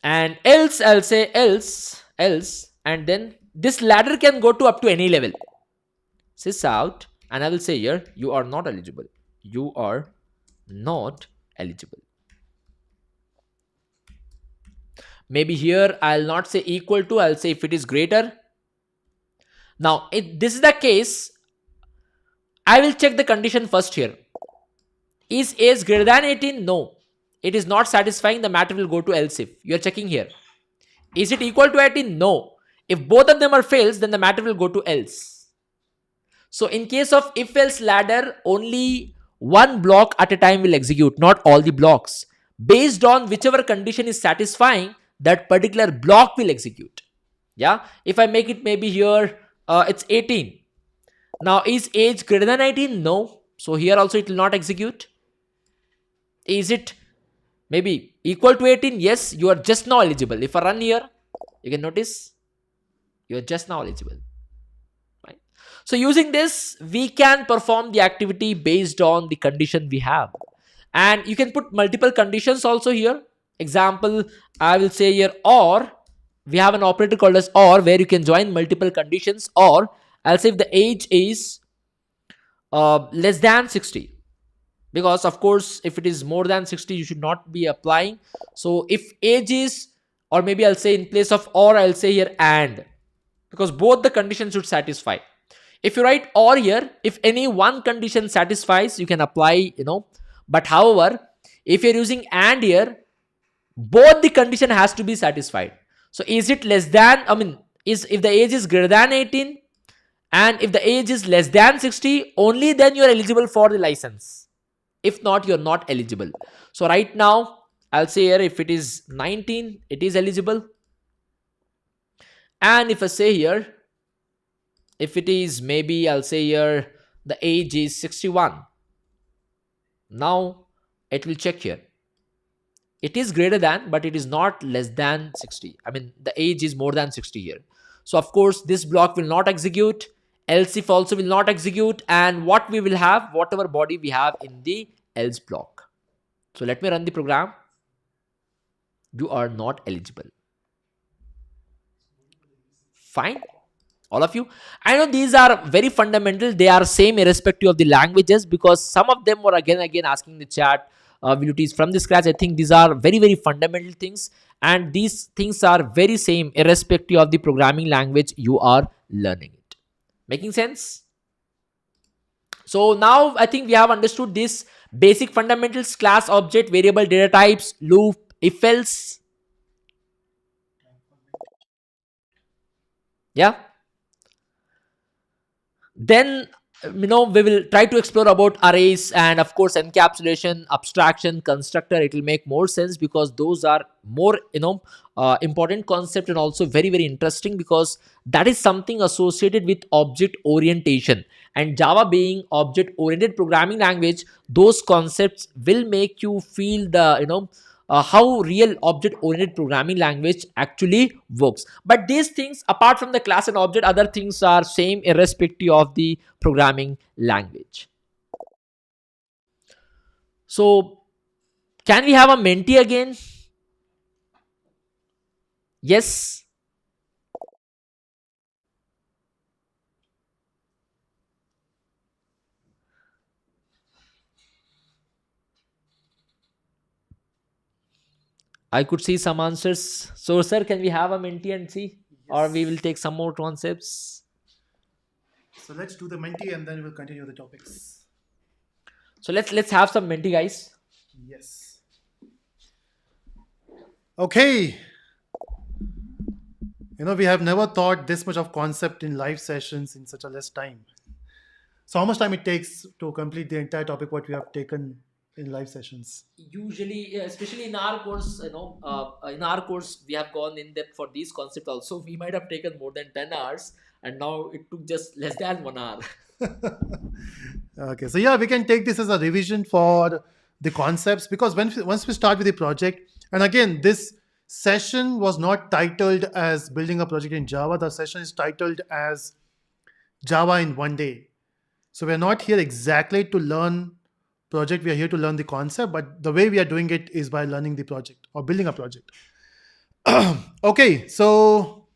And else, I'll say else, and then this ladder can go to up to any level. Sys out, and I will say here, you are not eligible. You are not eligible. Maybe here I'll not say equal to, I'll say if it is greater. Now, if this is the case, I will check the condition first here. Is age greater than 18? No. It is not satisfying. The matter will go to else if. You are checking here. Is it equal to 18? No. If both of them are fails, then the matter will go to else. So in case of if else ladder, only one block at a time will execute, not all the blocks. Based on whichever condition is satisfying, that particular block will execute. Yeah. If I make it maybe here, it's 18. Now, is age greater than 18? No. So here also it will not execute. Is it maybe equal to 18? Yes, you are just now eligible. If I run here, you can notice you are just now eligible. Right? So using this, we can perform the activity based on the condition we have. And you can put multiple conditions also here. Example, I will say here, or we have an operator called as or, where you can join multiple conditions. Or I'll say if the age is less than 60, because of course if it is more than 60 you should not be applying. So if age is, or maybe I'll say in place of or, I'll say here and, because both the conditions should satisfy. If you write or here, if any one condition satisfies, you can apply, but however, if you're using and here, both the condition has to be satisfied. So is it less than, is if the age is greater than 18, and if the age is less than 60, only then you are eligible for the license. If not, you're not eligible. So right now, I'll say here, if it is 19, it is eligible. And if I say here, if it is maybe, I'll say here, the age is 61. Now, it will check here. It is greater than, but it is not less than 60. The age is more than 60 here. So of course, this block will not execute. Else if also will not execute. And what we will have, whatever body we have in the else block. So let me run the program. You are not eligible. Fine. All of you. I know these are very fundamental. They are same irrespective of the languages, because some of them were again asking the chat, will you teach from the scratch? I think these are very, very fundamental things. And these things are very same irrespective of the programming language you are learning it. Making sense? So now I think we have understood this basic fundamentals: class, object, variable, data types, loop, if else. Yeah. Then we will try to explore about arrays and of course encapsulation, abstraction, constructor. It will make more sense because those are more important concept, and also very very interesting because that is something associated with object orientation. And Java being object oriented programming language, those concepts will make you feel the how real object oriented programming language actually works. But these things, apart from the class and object, other things are same irrespective of the programming language. So can we have a Menti again? Yes. I could see some answers. So sir, can we have a Menti and see, or we will Yes. take some more concepts? So let's do the Menti and then we'll continue the topics. So let's have some Menti, guys. Yes. Okay. We have never thought this much of concept in live sessions in such a less time. So how much time it takes to complete the entire topic what we have taken in live sessions? Usually, especially in our course, in our course we have gone in depth for these concepts also. We might have taken more than 10 hours, and now it took just less than 1 hour. Okay, so yeah, we can take this as a revision for the concepts because once we start with the project, and again, this session was not titled as building a project in Java. The session is titled as Java in 1 day. So we're not here exactly to learn project. We are here to learn the concept, but the way we are doing it is by learning the project or building a project. Okay, so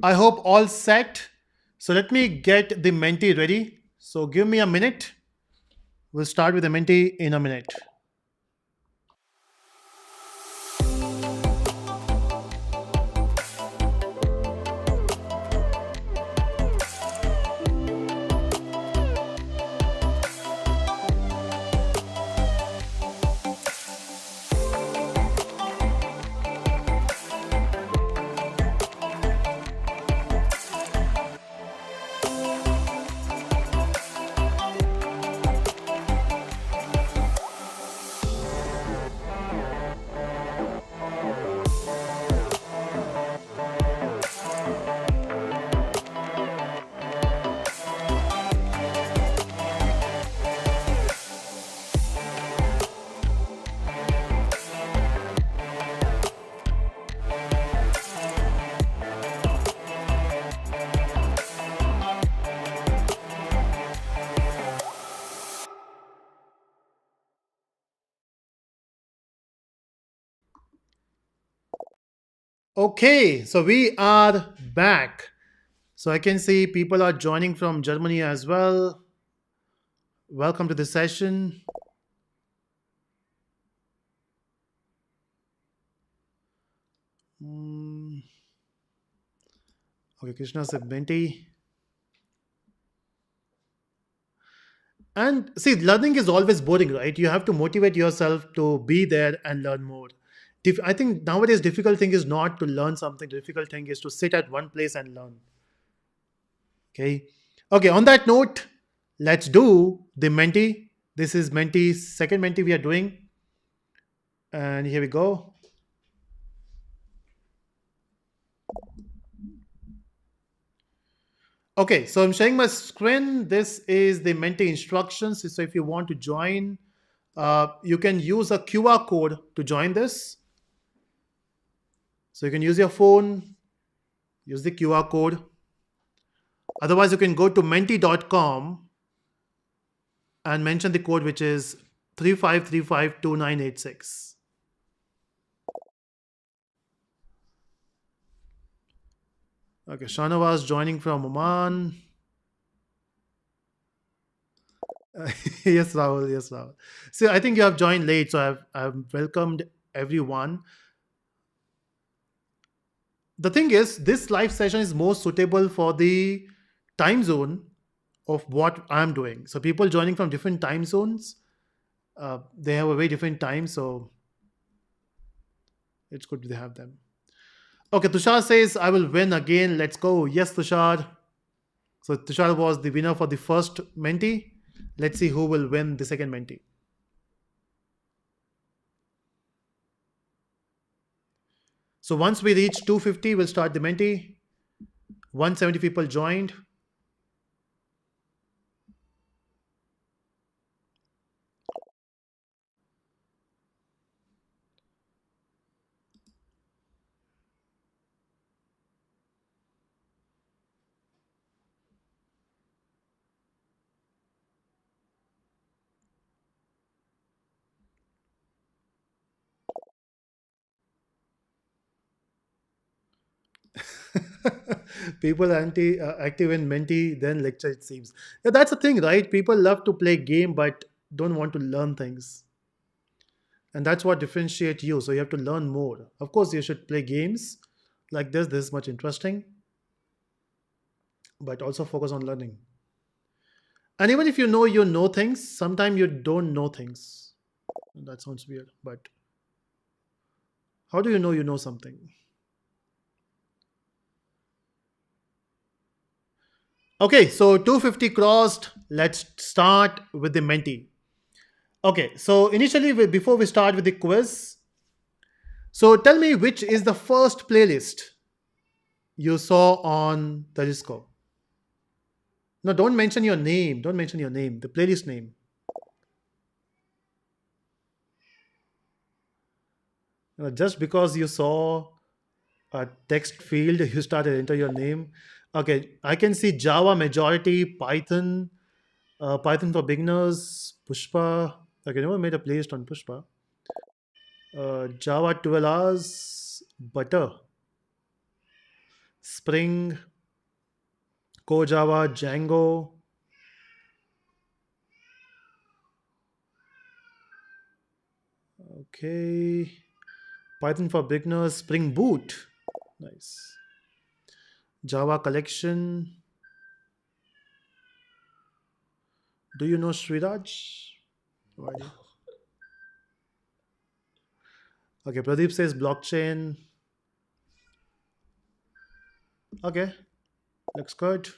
I hope all set. So let me get the Menti ready. So give me a minute. We'll start with the Menti in a minute. Okay, so we are back. So I can see people are joining from Germany as well. Welcome to the session. Hmm. Okay, Krishna said Menti. And see, learning is always boring, right? You have to motivate yourself to be there and learn more. I think nowadays difficult thing is not to learn something. The difficult thing is to sit at one place and learn. Okay. Okay. On that note, let's do the Menti. This is Menti's second Menti we are doing, and here we go. Okay, so I'm sharing my screen. This is the Menti instructions. So if you want to join, you can use a QR code to join this. So you can use your phone, use the QR code. Otherwise, you can go to menti.com and mention the code, which is 35352986. Okay, Shanawaz joining from Oman. Yes, Rahul. Yes, Rahul. So I think you have joined late, so I've welcomed everyone. The thing is, this live session is more suitable for the time zone of what I'm doing. So people joining from different time zones, they have a very different time, so it's good to have them. Okay, Tushar says, I will win again. Let's go. Yes, Tushar. So Tushar was the winner for the first Menti. Let's see who will win the second Menti. So once we reach 250, we'll start the Menti. 170 people joined. People anti active in Menti, then lecture, it seems. Yeah, that's the thing, right? People love to play game but don't want to learn things. And that's what differentiate you. So you have to learn more. Of course, you should play games like this is much interesting, but also focus on learning. And even if you know things, sometimes you don't know things. That sounds weird, but how do you know something? Okay, so 250 crossed. Let's start with the Menti. Okay, so initially, before we start with the quiz, so tell me which is the first playlist you saw on the Disco. No, don't mention your name. Don't mention your name. The playlist name. Just because you saw a text field, you started enter your name. Okay, I can see Java majority, Python, Python for beginners, Pushpa. Okay, never made a playlist on Pushpa. Java 12 hours, Butter, Spring, CoJava, Django. Okay, Python for beginners, Spring Boot. Nice. Java collection. Do you know Sriraj? No idea. Okay, Pradeep says blockchain. Okay, looks good.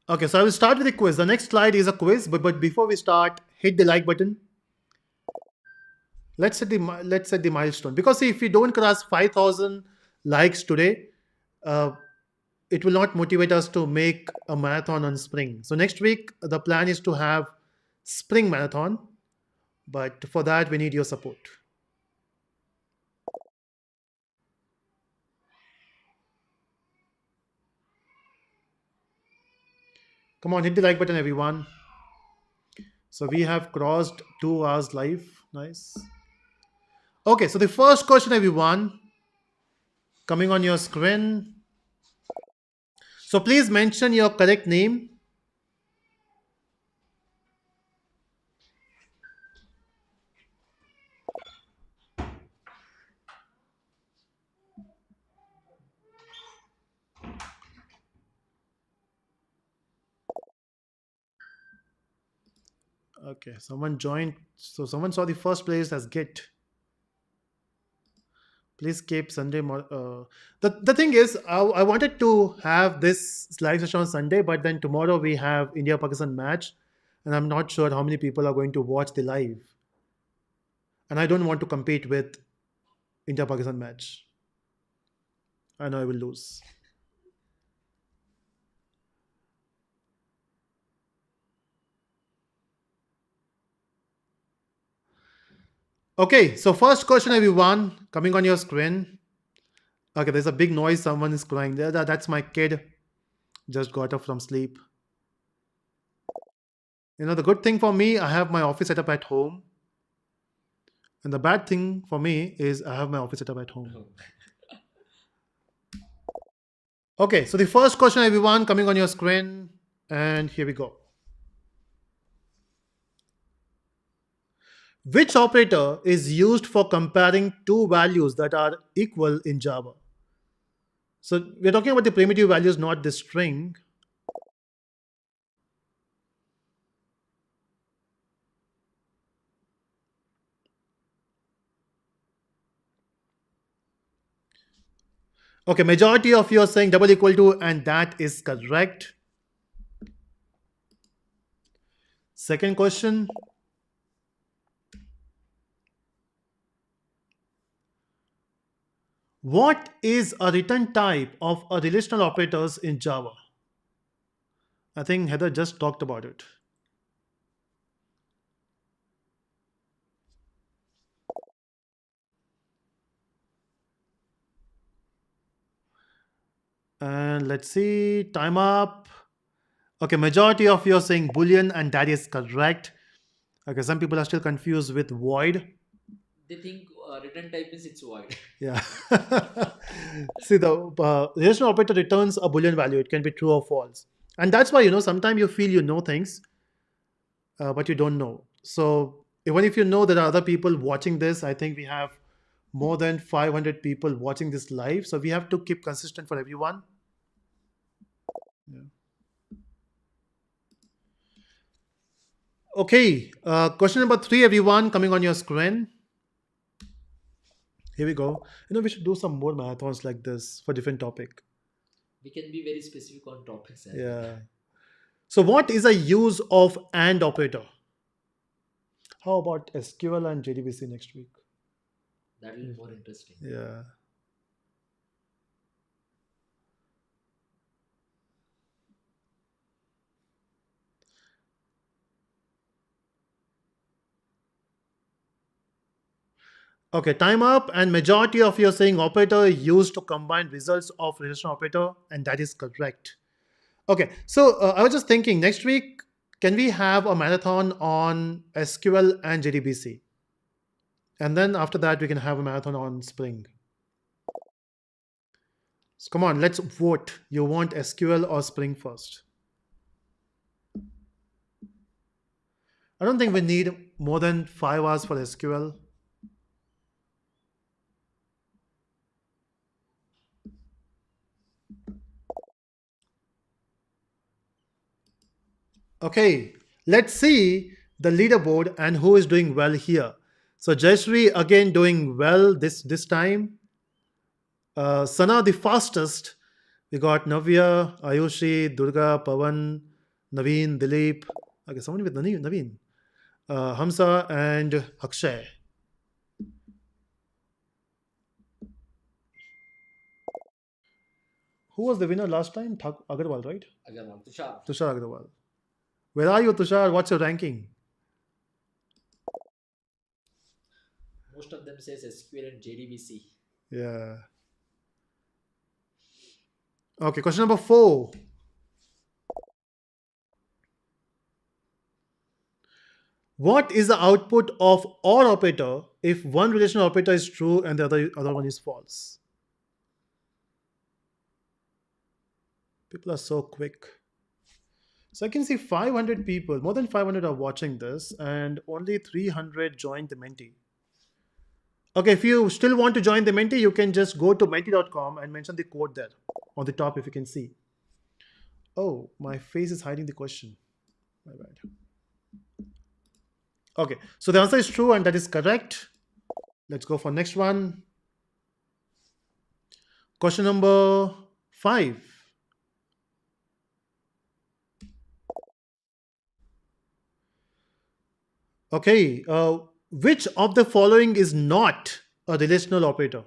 Okay, so I will start with the quiz. The next slide is a quiz, but before we start, hit the like button. Let's set the milestone, because see, if we don't cross 5,000 likes today, uh, it will not motivate us to make a marathon on spring. So next week the plan is to have spring marathon, but for that we need your support. Come on, hit the like button, everyone. So we have crossed 2 hours live. Nice. Okay, so the first question, everyone, coming on your screen. So please mention your correct name. Okay, someone joined. So someone saw the first place as Git. Please keep Sunday. The thing is, I wanted to have this live session on Sunday, but then tomorrow we have India Pakistan match, and I'm not sure how many people are going to watch the live. And I don't want to compete with India Pakistan match. I know I will lose. Okay, so first question, everyone, coming on your screen. Okay, there's a big noise. Someone is crying there. That's my kid. Just got up from sleep. The good thing for me, I have my office set up at home. And the bad thing for me is I have my office set up at home. Okay, so the first question, everyone, coming on your screen. And here we go. Which operator is used for comparing two values that are equal in Java? So we're talking about the primitive values, not the string. Okay, majority of you are saying double equal to, and that is correct. Second question. What is a return type of a relational operators in Java? I think Heather just talked about it. And let's see, time up. Okay, majority of you are saying Boolean, and that is correct. Okay, some people are still confused with void. They think return type means it's void. Yeah. See, the relational operator returns a Boolean value. It can be true or false. And that's why, sometimes you feel you know things, but you don't know. So even if you know there are other people watching this, I think we have more than 500 people watching this live. So we have to keep consistent for everyone. Yeah. Okay, question number three, everyone, coming on your screen. Here we go. We should do some more marathons like this for different topic. We can be very specific on topics as well. Yeah. So what is a use of AND operator? How about SQL and JDBC next week? That will be more interesting. Yeah. Okay, time up. And majority of you are saying operator used to combine results of relational operator, and that is correct. Okay, so I was just thinking next week, can we have a marathon on SQL and JDBC? And then after that, we can have a marathon on Spring. So come on, let's vote. You want SQL or Spring first? I don't think we need more than 5 hours for SQL. Okay, let's see the leaderboard and who is doing well here. So Jayashree again doing well this time. Sana the fastest. We got Navya, Ayushi, Durga, Pavan, Naveen, Dilip. Okay, someone with Naveen. Hamsa and Akshay. Who was the winner last time? Agarwal, right? Agarwal, Tushar. Tushar Agarwal. Where are you, Tushar? What's your ranking? Most of them says SQL and JDBC. Yeah. Okay, question number 4. What is the output of OR operator if one relational operator is true and the other one is false? People are so quick. So I can see 500 people, more than 500 are watching this, and only 300 joined the Menti. Okay, if you still want to join the Menti, you can just go to menti.com and mention the code there on the top if you can see. Oh, my face is hiding the question. My bad. Okay, so the answer is true and that is correct. Let's go for next one. Question number 5. Okay, which of the following is not a relational operator?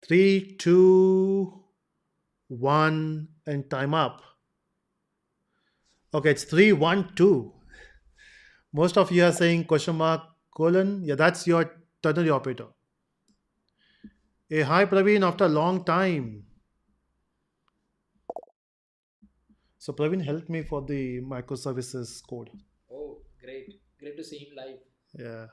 Three, two, one, and time up. Okay, it's 3, 1, 2. Most of you are saying question mark, colon. Yeah, that's your ternary operator. Hey, hi Praveen, after a long time. So Praveen helped me for the microservices code. Oh, great. Great to see him live. Yeah.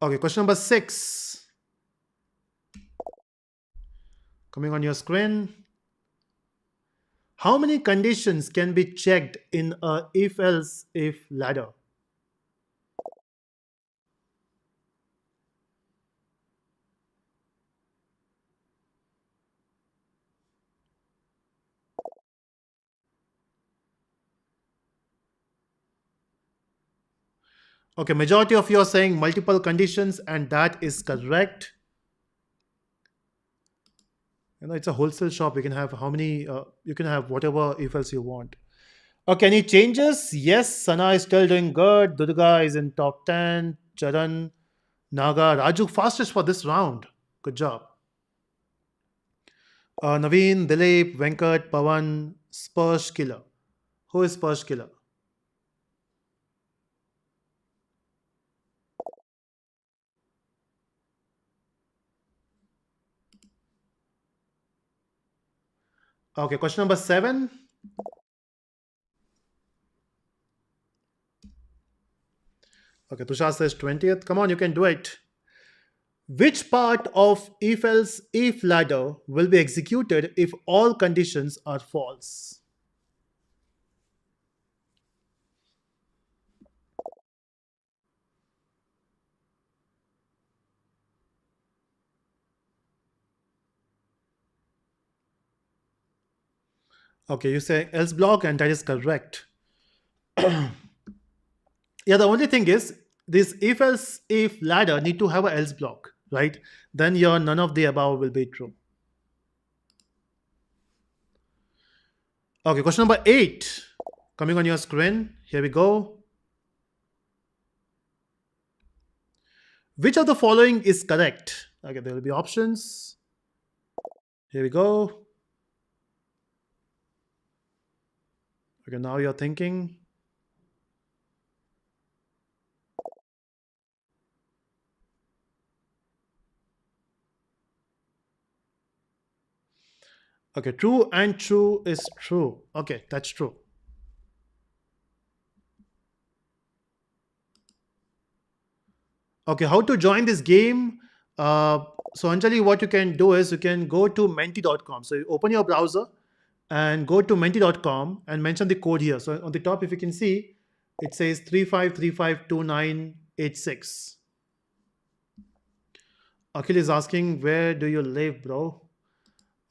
Okay, question number 6. Coming on your screen. How many conditions can be checked in a if-else if ladder? Okay, majority of you are saying multiple conditions, and that is correct. It's a wholesale shop. You can have how many? You can have whatever if else you want. Okay, any changes? Yes, Sana is still doing good. Durga is in top 10. Charan, Naga, Raju fastest for this round. Good job. Naveen, Dilip, Venkat, Pavan, Spurs Killer. Who is Spurs Killer? Okay, question number 7. Okay, Tushar says 20th. Come on, you can do it. Which part of if else if ladder will be executed if all conditions are false? Okay, you say else block, and that is correct. Yeah, the only thing is this if else if ladder need to have a else block, right? Then your none of the above will be true. Okay, question number 8 coming on your screen. Here we go. Which of the following is correct? Okay, there will be options. Here we go. Okay, now you're thinking. Okay, true and true is true. Okay, that's true. Okay, how to join this game? So Anjali, what you can do is you can go to menti.com. So you open your browser and go to menti.com and mention the code here. So on the top, if you can see, it says 35352986. Akhil is asking, where do you live, bro?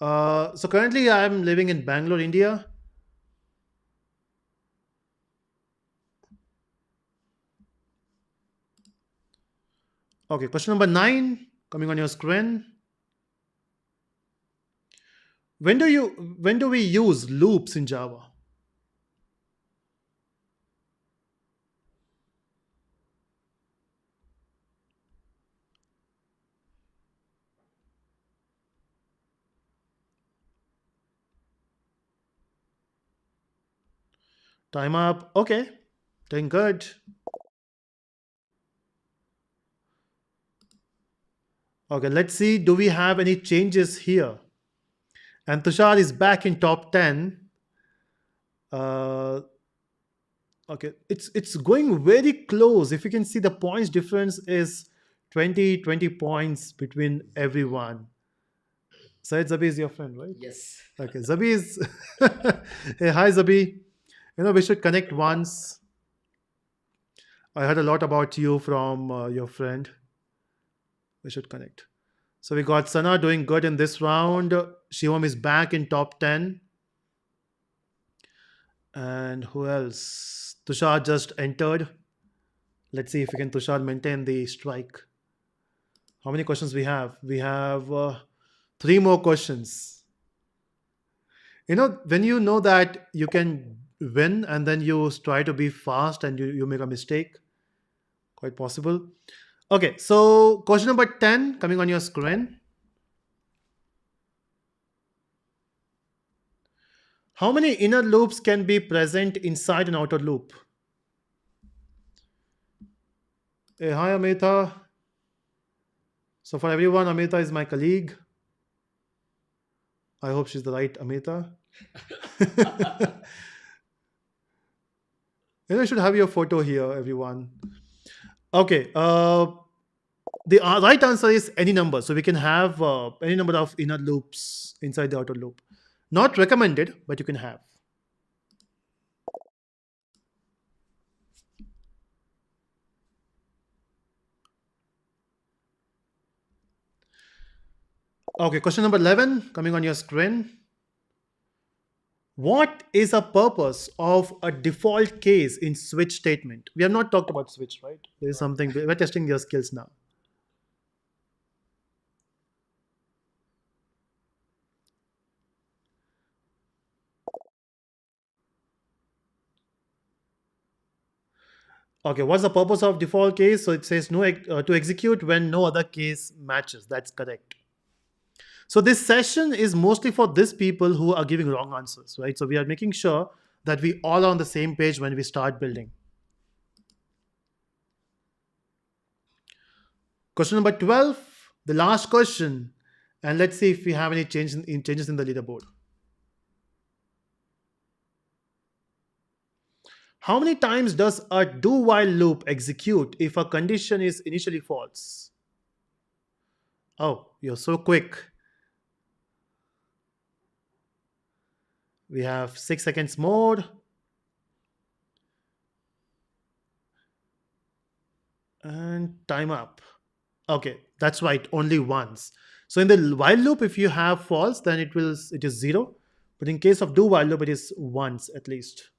So currently I'm living in Bangalore, India. Okay, question number 9 coming on your screen. When do we use loops in Java? Time up. Okay, doing good. Okay, let's see. Do we have any changes here? And Tushar is back in top 10. Uh, okay, it's going very close. If you can see, the points difference is 20 points between everyone. Said Zabi is your friend, right? Yes. Okay, Zabi is. Hey, hi Zabi. We should connect once. I heard a lot about you from your friend. We should connect. So we got Sana doing good in this round. Shivam is back in top 10. And who else? Tushar just entered. Let's see if we can Tushar maintain the strike. How many questions we have? We have 3 more questions. When you know that you can win and then you try to be fast and you make a mistake, quite possible. Okay, so question number 10 coming on your screen. How many inner loops can be present inside an outer loop? Hey, hi, Amita. So, for everyone, Amita is my colleague. I hope she's the right Amita. I should have your photo here, everyone. Okay. The right answer is any number. So, we can have any number of inner loops inside the outer loop. Not recommended, but you can have. Okay, question number 11 coming on your screen. What is a purpose of a default case in switch statement? We have not talked about switch, right? There is something we're testing your skills now. Okay, what's the purpose of default case? So it says to execute when no other case matches. That's correct. So this session is mostly for these people who are giving wrong answers, right? So we are making sure that we all are on the same page when we start building. Question number 12, the last question. And let's see if we have any changes in the leaderboard. How many times does a do while loop execute if a condition is initially false? Oh, you're so quick. We have 6 seconds more. And time up. Okay, that's right, only once. So in the while loop, if you have false, then it is 0. But in case of do while loop, it is once at least.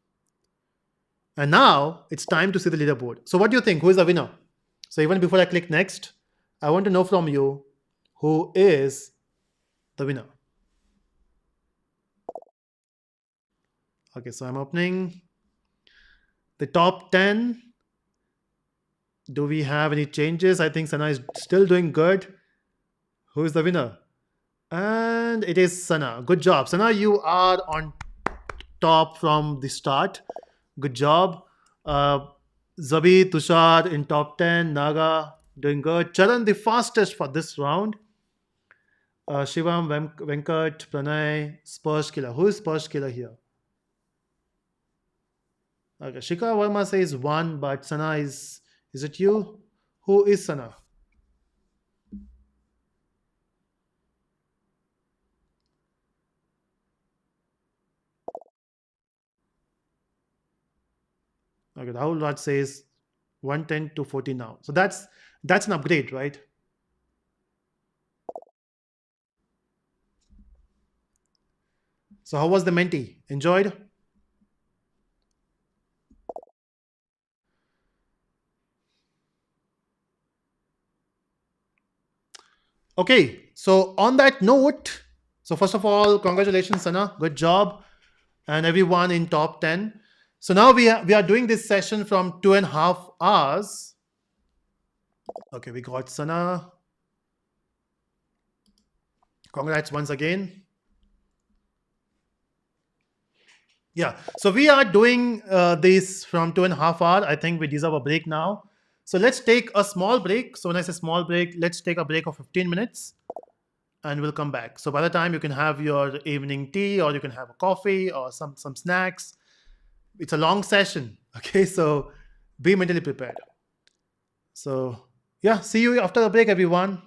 And now it's time to see the leaderboard. So what do you think? Who is the winner? So even before I click next, I want to know from you who is the winner. Okay, so I'm opening the top 10. Do we have any changes? I think Sana is still doing good. Who is the winner? And it is Sana. Good job. Sana, you are on top from the start. Good job. Zabi, Tushar in top 10. Naga doing good. Charan, the fastest for this round. Shivam, Venkat, Pranay, Spurs Killer. Who is Spurs Killer here? Okay, Shika Verma says 1, but Sana is it you? Who is Sana? Okay, Rahul Raj says 110 to 40 now. So that's an upgrade, right? So how was the Menti? Enjoyed? Okay, so on that note, so first of all, congratulations, Sana. Good job. And everyone in top 10. So now we are doing this session from 2.5 hours. Okay, we got Sana. Congrats once again. Yeah, so we are doing this from 2.5 hours. I think we deserve a break now. So let's take a small break. So when I say small break, let's take a break of 15 minutes and we'll come back. So by the time you can have your evening tea or you can have a coffee or some snacks. It's a long session. Okay, so be mentally prepared. So yeah, see you after the break, everyone.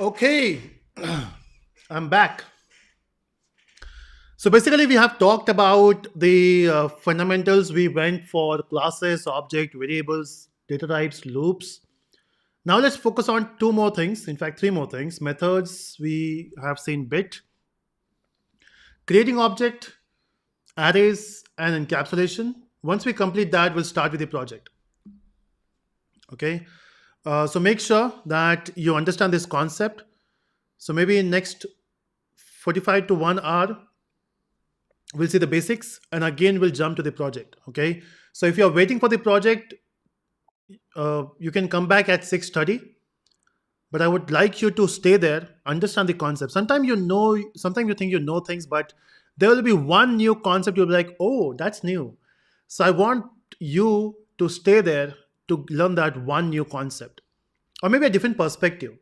Okay, I'm back. So basically, we have talked about the fundamentals. We went for classes, object, variables, data types, loops. Now let's focus on two more things. In fact, three more things. Methods. We have seen bit, creating object, arrays, and encapsulation. Once we complete that, we'll start with the project. Okay. So make sure that you understand this concept. So maybe in next 45 to 1 hour, we'll see the basics, and again we'll jump to the project. Okay. So if you're waiting for the project, you can come back at 6:30. But I would like you to stay there, understand the concept. Sometimes you think you know things, but there will be one new concept you'll be like, oh, that's new. So I want you to stay there to learn that one new concept, or maybe a different perspective,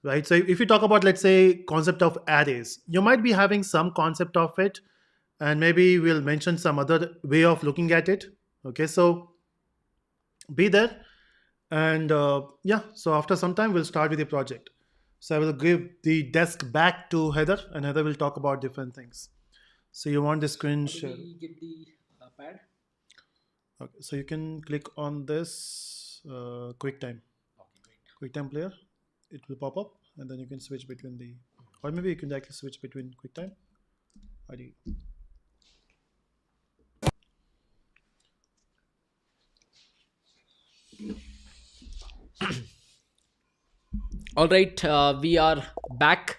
right? So if you talk about, let's say, concept of arrays, you might be having some concept of it, and maybe we'll mention some other way of looking at it. Okay, so be there, and yeah, so after some time we'll start with the project. So I will give the desk back to Heather, and Heather will talk about different things. So you want the screen How do share? we get the pad? Okay, so you can click on this QuickTime, Okay, great. QuickTime player. It will pop up, and then you can switch between the, or maybe you can actually switch between QuickTime. ID. All right, we are back.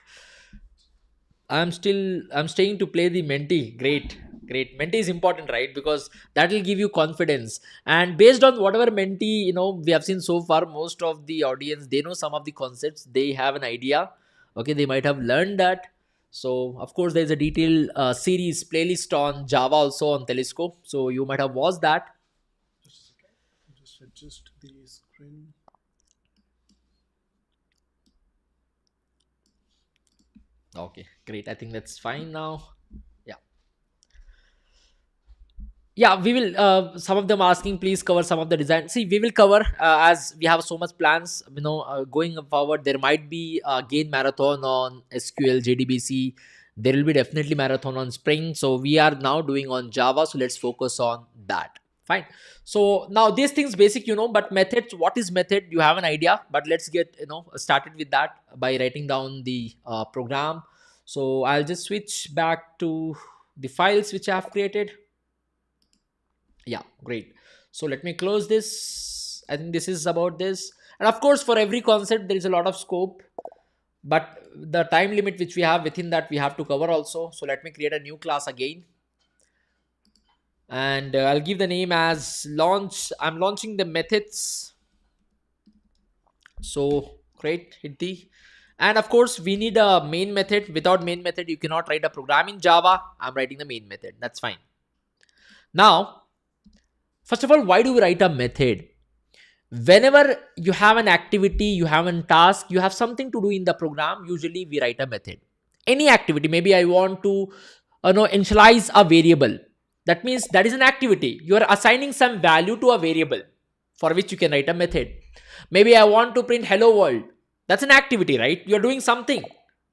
I'm staying to play the Menti. Great, great. Menti is important, right? Because that will give you confidence. And based on whatever Menti, we have seen so far, most of the audience, they know some of the concepts. They have an idea. Okay, they might have learned that. So of course, there's a detailed series playlist on Java also on Telescope. So you might have watched that. Just a second. Just adjust the screen. Okay, great. I think that's fine now. Yeah. Yeah, we will some of them asking please cover some of the design. See, we will cover as we have so much plans, going forward. There might be a gain marathon on SQL JDBC. There will be definitely marathon on Spring. So we are now doing on Java, so let's focus on that. Fine. So now these things basic, but methods, what is method? You have an idea, but let's get started with that by writing down the program. So I'll just switch back to the files which I have created. Yeah, great. So let me close this. I think this is about this. And of course, for every concept, there is a lot of scope, but the time limit which we have within that we have to cover also. So let me create a new class again. And I'll give the name as launch. I'm launching the methods. So great, hit the. And of course, we need a main method. Without main method, you cannot write a program in Java. I'm writing the main method. That's fine. Now, first of all, why do we write a method? Whenever you have an activity, you have a task, you have something to do in the program, usually we write a method. Any activity, maybe I want to initialize a variable. That means that is an activity. You are assigning some value to a variable for which you can write a method. Maybe I want to print hello world. That's an activity, right? You are doing something.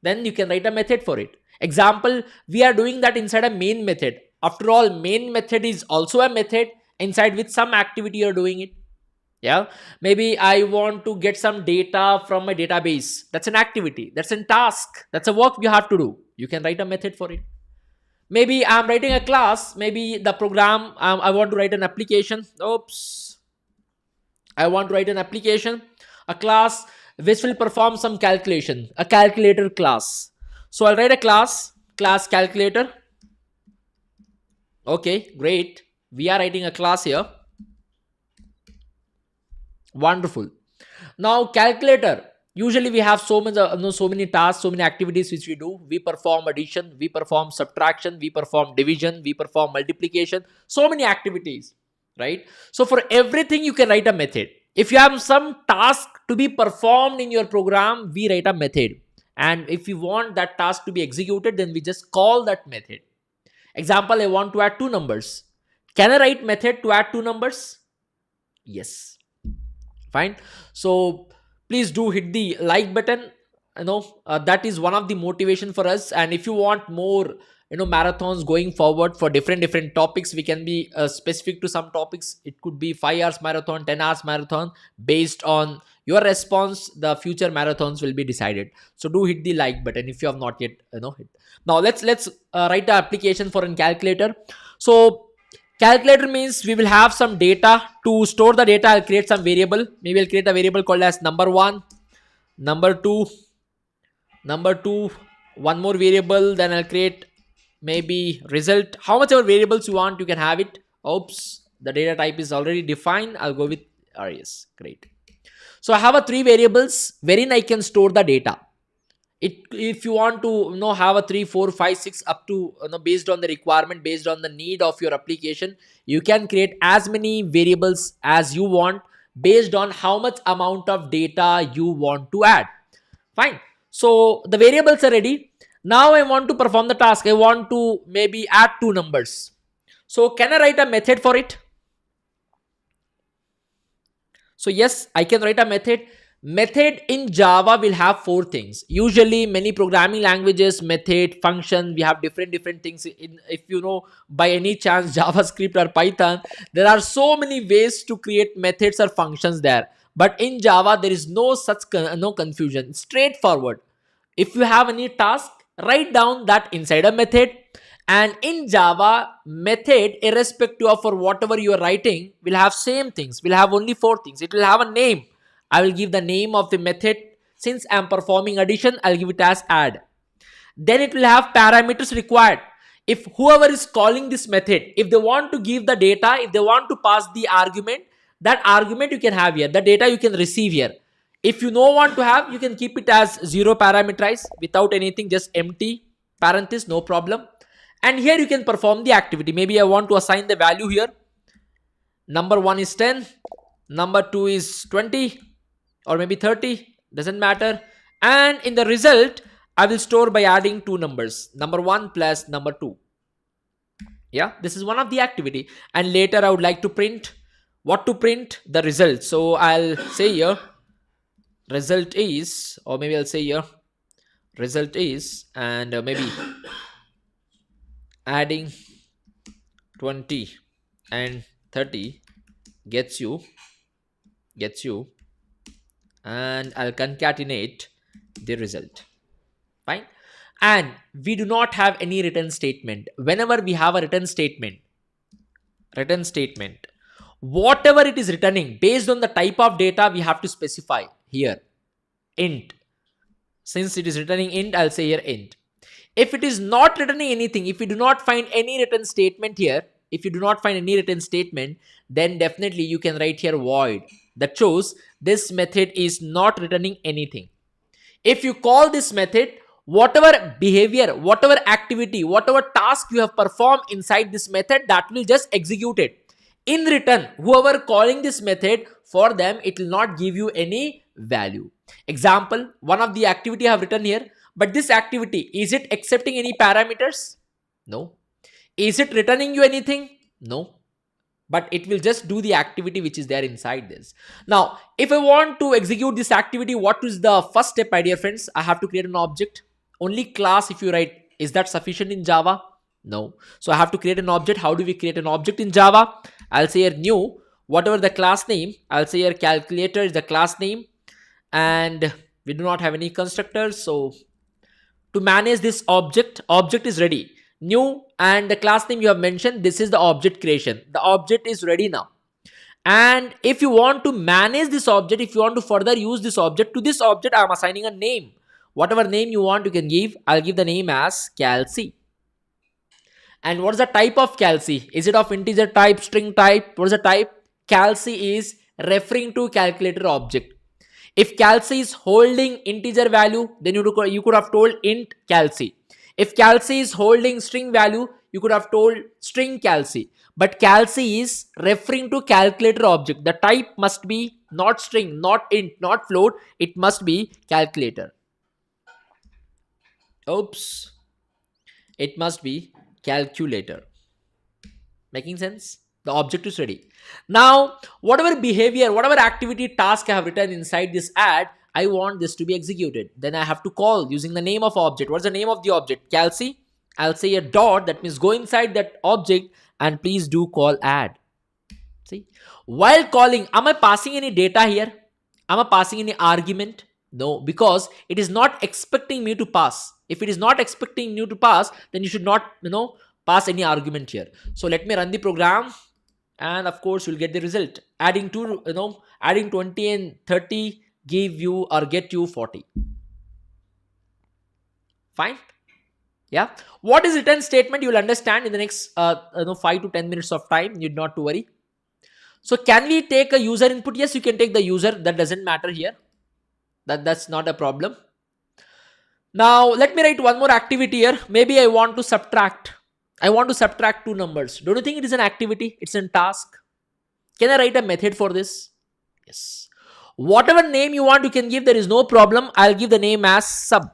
Then you can write a method for it. Example, we are doing that inside a main method. After all, main method is also a method inside with some activity you're doing it. Yeah, maybe I want to get some data from my database. That's an activity, that's a task, that's a work you have to do. You can write a method for it. Maybe I'm writing a class, maybe the program, I want to write an application. Oops, I want to write an application, a class which will perform some calculation, a calculator class. So I'll write a class calculator. Okay, great. We are writing a class here. Wonderful. Now calculator. Usually we have so many tasks, so many activities which we do. We perform addition, we perform subtraction, we perform division, we perform multiplication. So many activities, right? So for everything you can write a method. If you have some task to be performed in your program, we write a method. And if you want that task to be executed, then we just call that method. Example, I want to add two numbers. Can I write method to add two numbers? Yes. Fine. So please do hit the like button. that is one of the motivation for us. And if you want more marathons going forward for different topics, we can be specific to some topics. It could be 5 hours marathon, 10 hours marathon. Based on your response, the future marathons will be decided. So do hit the like button if you have not yet hit. Now let's write the application for a calculator. So calculator means we will have some data. To store the data, I'll create some variable. Maybe I'll create a variable called as number one, number two, one more variable. Then I'll create maybe result. How much ever variables you want, you can have it. Oops, the data type is already defined. I'll go with res. Great. So I have a 3 variables wherein I can store the data. If you want to have a 3, 4, 5, 6 up to based on the requirement, based on the need of your application, you can create as many variables as you want based on how much amount of data you want to add. Fine. So the variables are ready. Now I want to perform the task. I want to maybe add 2 numbers. So can I write a method for it? So yes, I can write a method. Method in Java will have 4 things. Usually many programming languages, method, function, we have different things. If you know by any chance JavaScript or Python, there are so many ways to create methods or functions there. But in Java, there is no such no confusion. Straightforward. If you have any task, write down that inside a method. And in Java, method, irrespective of for whatever you are writing, will have same things. Will have only 4 things. It will have a name. I will give the name of the method. Since I am performing addition, I'll give it as add. Then it will have parameters required. If whoever is calling this method, if they want to give the data, if they want to pass the argument, that argument you can have here. The data you can receive here. If you don't want to have, you can keep it as 0 parameterized without anything, just empty parenthesis, no problem. And here you can perform the activity. Maybe I want to assign the value here. Number 1 is 10. Number 2 is 20. Or maybe 30, doesn't matter. And in the result, I will store by adding 2 numbers, number 1 plus number 2. Yeah, this is one of the activity. And later I would like to print. What to print? The result. So I'll say here, result is, or maybe I'll say here, result is, and maybe adding 20 and 30 gets you, and I'll concatenate the result. Fine. And we do not have any return statement. Whenever we have a return statement, whatever it is returning based on the type of data, we have to specify here int. Since it is returning int, I'll say here int. If it is not returning anything, if you do not find any return statement here, then definitely you can write here void. That shows this method is not returning anything. If you call this method, whatever behavior, whatever activity, whatever task you have performed inside this method, that will just execute it. In return, whoever calling this method, for them, it will not give you any value. Example, one of the activity I have written here, but this activity, is it accepting any parameters? No. Is it returning you anything? No. But it will just do the activity which is there inside this. Now, if I want to execute this activity, what is the first step, my dear friends? I have to create an object. Only class if you write. Is that sufficient in Java? No. So I have to create an object. How do we create an object in Java? I'll say here new, whatever the class name, I'll say here calculator is the class name. And we do not have any constructors. So to manage this object is ready. New and the class name you have mentioned, this is the object creation. The object is ready now. And if you want to manage this object, if you want to further use this object, to this object I am assigning a name. Whatever name you want, you can give. I'll give the name as calc. And what is the type of calc? Is it of integer type, string type? What is the type? Calc is referring to calculator object. If calc is holding integer value, then you could have told int calc. If calc is holding string value, you could have told string calc. But calc is referring to calculator object. The type must be not string, not int, not float. It must be calculator. Oops. It must be calculator. Making sense? The object is ready. Now, whatever behavior, whatever activity task I have written inside this add, I want this to be executed. Then I have to call using the name of object. What's the name of the object? Calci. I'll say a dot, that means go inside that object and please do call add. See, while calling, am I passing any data here? Am I passing any argument? No, because it is not expecting me to pass. If it is not expecting you to pass, then you should not, pass any argument here. So let me run the program, and of course you'll get the result. Adding 20 and 30 give you or get you 40. Fine. Yeah. What is return statement? You will understand in the next 5 to 10 minutes of time. You need not to worry. So can we take a user input? Yes, you can take the user. That doesn't matter here. That's not a problem. Now let me write one more activity here. Maybe I want to subtract. I want to subtract two numbers. Don't you think it is an activity? It's a task. Can I write a method for this? Yes. Whatever name you want, you can give. There is no problem. I'll give the name as sub,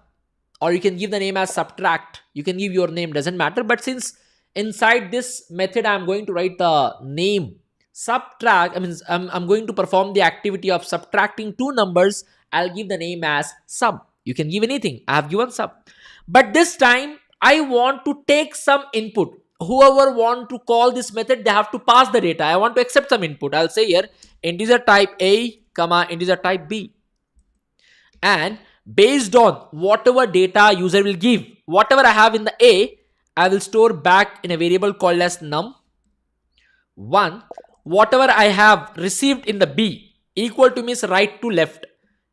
or you can give the name as subtract. You can give your name, doesn't matter. But since inside this method I'm going to write the name subtract, I'm going to perform the activity of subtracting two numbers, I'll give the name as sub. You can give anything. I have given sub, but this time I want to take some input. Whoever want to call this method, they have to pass the data. I want to accept some input. I'll say here integer type A comma integer type B, and based on whatever data user will give, whatever I have in the A, I will store back in a variable called as num1. Whatever I have received in the B, equal to means right to left.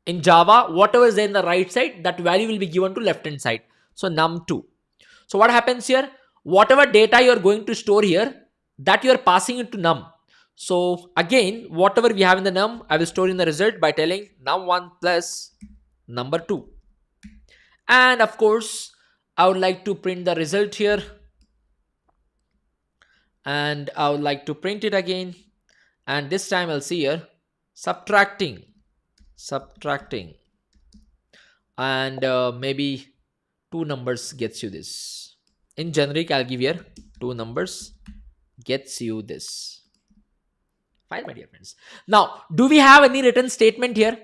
In Java, whatever is there in the right side, that value will be given to left hand side. So num2. So what happens here? Whatever data you are going to store here, that you are passing it to num. So again, whatever we have in the num, I will store in the result by telling num1 plus number 2. And of course, I would like to print the result here. And I would like to print it again. And this time I'll see here subtracting. And maybe two numbers gets you this. In generic, I'll give here two numbers gets you this. Fine, my dear friends. Now, do we have any written statement here?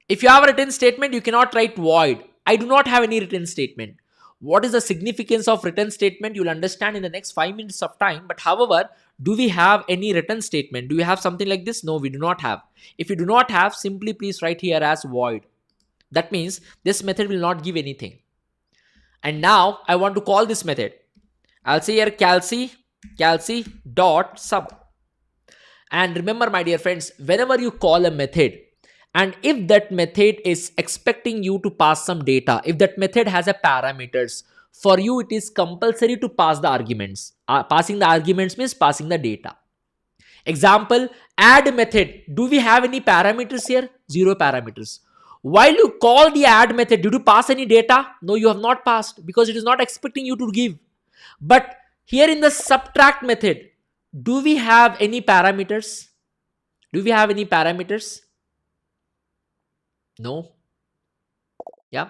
If you have a written statement, you cannot write void. I do not have any written statement. What is the significance of written statement? You'll understand in the next 5 minutes of time. But however, do we have any written statement? Do we have something like this? No, we do not have. If you do not have, simply please write here as void. That means this method will not give anything. And now I want to call this method. I'll say here calci dot sub. And remember, my dear friends, whenever you call a method, and if that method is expecting you to pass some data, if that method has a parameters, for you it is compulsory to pass the arguments. Passing the arguments means passing the data. Example, add method. Do we have any parameters here? Zero parameters. While you call the add method, did you pass any data? No, you have not passed, because it is not expecting you to give. But here in the subtract method, do we have any parameters? Do we have any parameters? No. Yeah.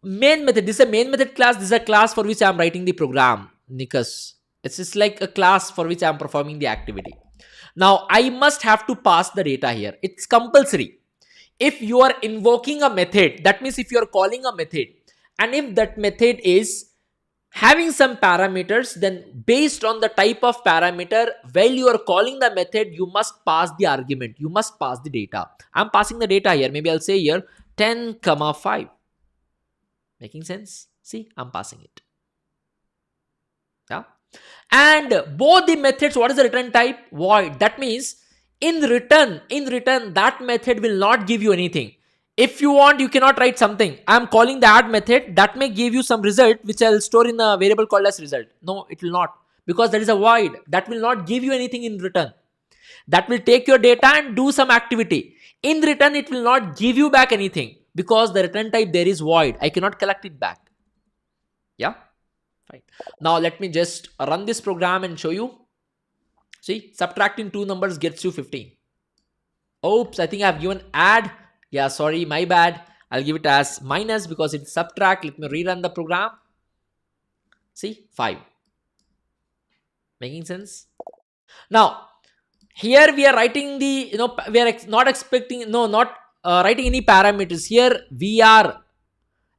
Main method. This is a main method class. This is a class for which I am writing the program. Nikas. It's just like a class for which I am performing the activity. Now I must have to pass the data here. It's compulsory. If you are invoking a method, that means if you are calling a method, and if that method is having some parameters, then based on the type of parameter, while you are calling the method, you must pass the argument. You must pass the data. I'm passing the data here. Maybe I'll say here 10, 5. Making sense? See, I'm passing it. Yeah. And both the methods, what is the return type? Void. That means in return, that method will not give you anything. If you want, you cannot write something. I'm calling the add method. That may give you some result, which I'll store in a variable called as result. No, it will not, because that is a void. That will not give you anything in return. That will take your data and do some activity. In return, it will not give you back anything, because the return type there is void. I cannot collect it back. Yeah. Fine. Now let me just run this program and show you. See, subtracting two numbers gets you 15. Oops, I think I've given add. Yeah, sorry, my bad. I'll give it as minus because it's subtract. Let me rerun the program. See, 5. Making sense? Now, here we are writing the, we are not expecting, writing any parameters. Here we are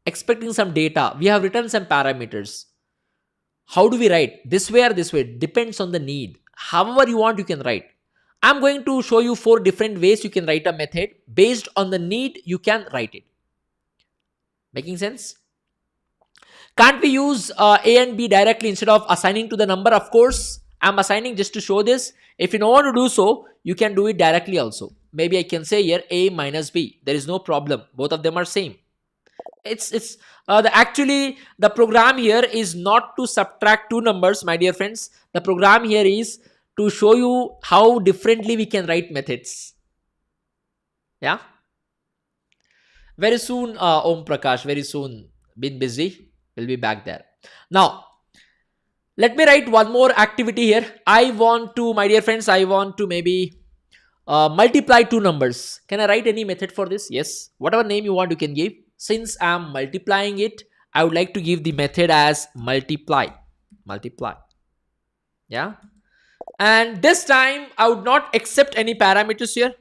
expecting some data. We have written some parameters. How do we write? This way or this way? Depends on the need. However you want, you can write. I'm going to show you 4 different ways you can write a method. Based on the need, you can write it. Making sense? Can't we use A and B directly instead of assigning to the number? Of course, I'm assigning just to show this. If you don't want to do so, you can do it directly also. Maybe I can say here A minus B. There is no problem. Both of them are same. Actually the program here is not to subtract two numbers, my dear friends. The program here is to show you how differently we can write methods. Yeah. Very soon, Om Prakash. Very soon. Been busy. We'll be back there. Now, let me write one more activity here. I want to, my dear friends, I want to maybe multiply two numbers. Can I write any method for this? Yes. Whatever name you want, you can give. Since I'm multiplying it, I would like to give the method as multiply. Multiply. Yeah. And this time, I would not accept any parameters here.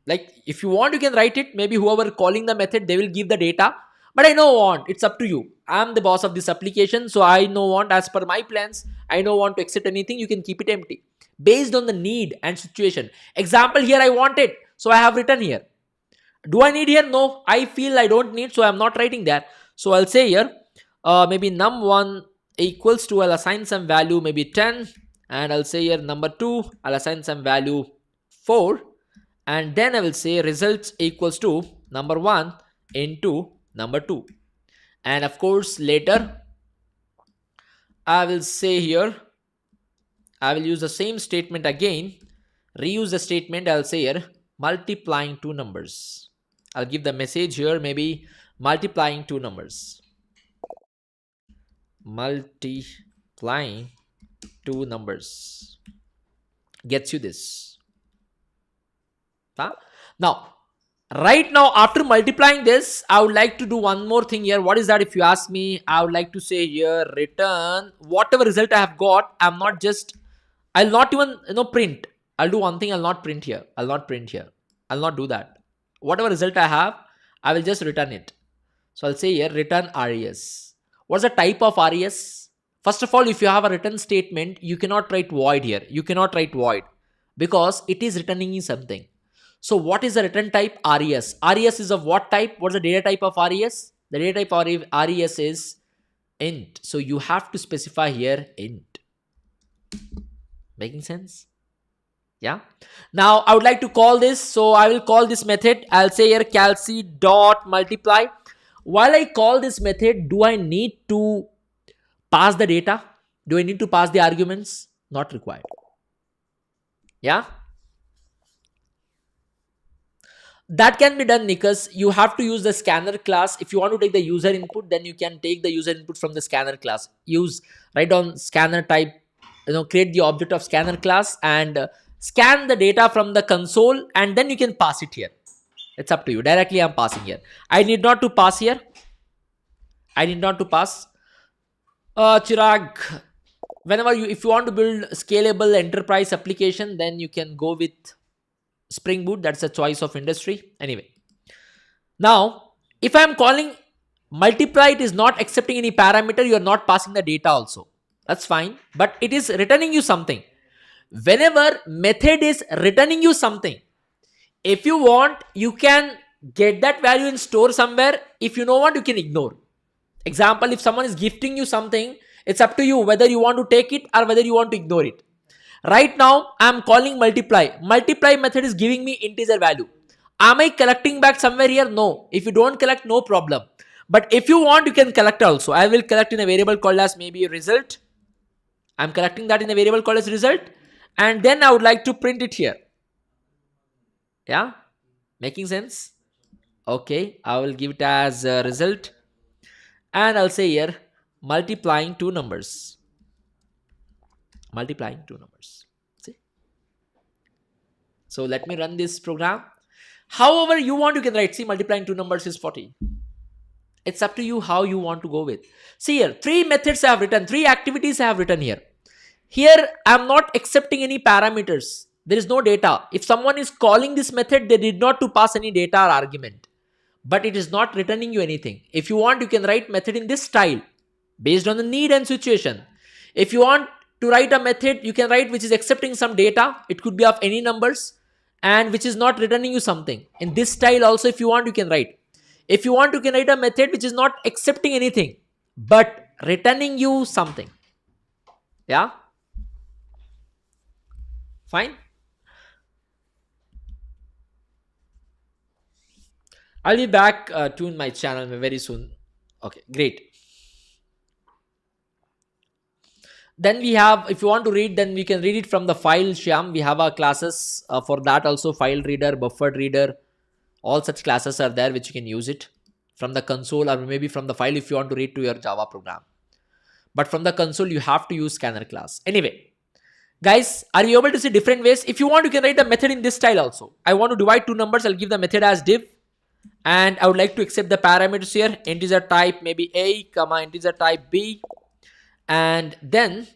Like, if you want, you can write it. Maybe whoever calling the method, they will give the data. But I don't want. It's up to you. I'm the boss of this application. So I don't want, as per my plans, I don't want to accept anything. You can keep it empty. Based on the need and situation. Example, here I want it. So I have written here. Do I need here? No. I feel I don't need. So I'm not writing that. So I'll say here, maybe num1 equals to, I'll assign some value, maybe 10. And I'll say here number 2, I'll assign some value 4. And then I will say results equals to number 1 into number 2. And of course, later I will say here, I will use the same statement again, reuse the statement. I'll say here multiplying two numbers. I'll give the message here, maybe multiplying two numbers. Multiplying two numbers gets you this. Huh? Now, right now, after multiplying this, I would like to do one more thing here. What is that? If you ask me, I would like to say here, return whatever result I have got. I'll not even print. I'll do one thing. I'll not print here. I'll not do that. Whatever result I have, I will just return it. So I'll say here, return res. What's the type of res? First of all, if you have a return statement, you cannot write void here. You cannot write void because it is returning you something. So what is the return type? Res. Res is of what type? What's the data type of res? The data type of res is int. So you have to specify here int. Making sense? Yeah. Now I would like to call this. So I will call this method. I'll say here calc.multiply. While I call this method, do I need to pass the data? Do I need to pass the arguments? Not required. Yeah. That can be done because you have to use the scanner class. If you want to take the user input, then you can take the user input from the scanner class. Write on scanner type, create the object of scanner class and scan the data from the console, and then you can pass it here. It's up to you. Directly I'm passing here. I need not to pass here. I need not to pass. Chirag, if you want to build scalable enterprise application, then you can go with Spring Boot. That's a choice of industry. Anyway, now if I'm calling multiply, it is not accepting any parameter. You are not passing the data also. That's fine. But it is returning you something. Whenever method is returning you something, if you want, you can get that value and store somewhere. If you don't want, you can ignore. Example, if someone is gifting you something, it's up to you whether you want to take it or whether you want to ignore it. Right now, I'm calling multiply. Multiply method is giving me integer value. Am I collecting back somewhere here? No. If you don't collect, no problem. But if you want, you can collect also. I will collect in a variable called as maybe result. I'm collecting that in a variable called as result. And then I would like to print it here. Yeah? Making sense? Okay. I will give it as a result. And I'll say here, multiplying two numbers. Multiplying two numbers. See? So let me run this program. However you want, you can write. See, multiplying two numbers is 40. It's up to you how you want to go with. See here, 3 methods I have written. 3 activities I have written here. Here, I'm not accepting any parameters. There is no data. If someone is calling this method, they did not to pass any data or argument, but it is not returning you anything. If you want, you can write method in this style based on the need and situation. If you want to write a method, you can write which is accepting some data. It could be of any numbers, and which is not returning you something. In this style also, if you want, you can write. If you want, you can write a method which is not accepting anything, but returning you something. Yeah, fine. I'll be back to my channel very soon. Okay, great. Then we have, if you want to read, then we can read it from the file, Shyam. We have our classes for that also, file reader, buffered reader. All such classes are there which you can use it from the console, or maybe from the file if you want to read to your Java program. But from the console, you have to use scanner class. Anyway, guys, are you able to see different ways? If you want, you can write a method in this style also. I want to divide two numbers. I'll give the method as div. And I would like to accept the parameters here. Integer type maybe a, comma integer type b. And then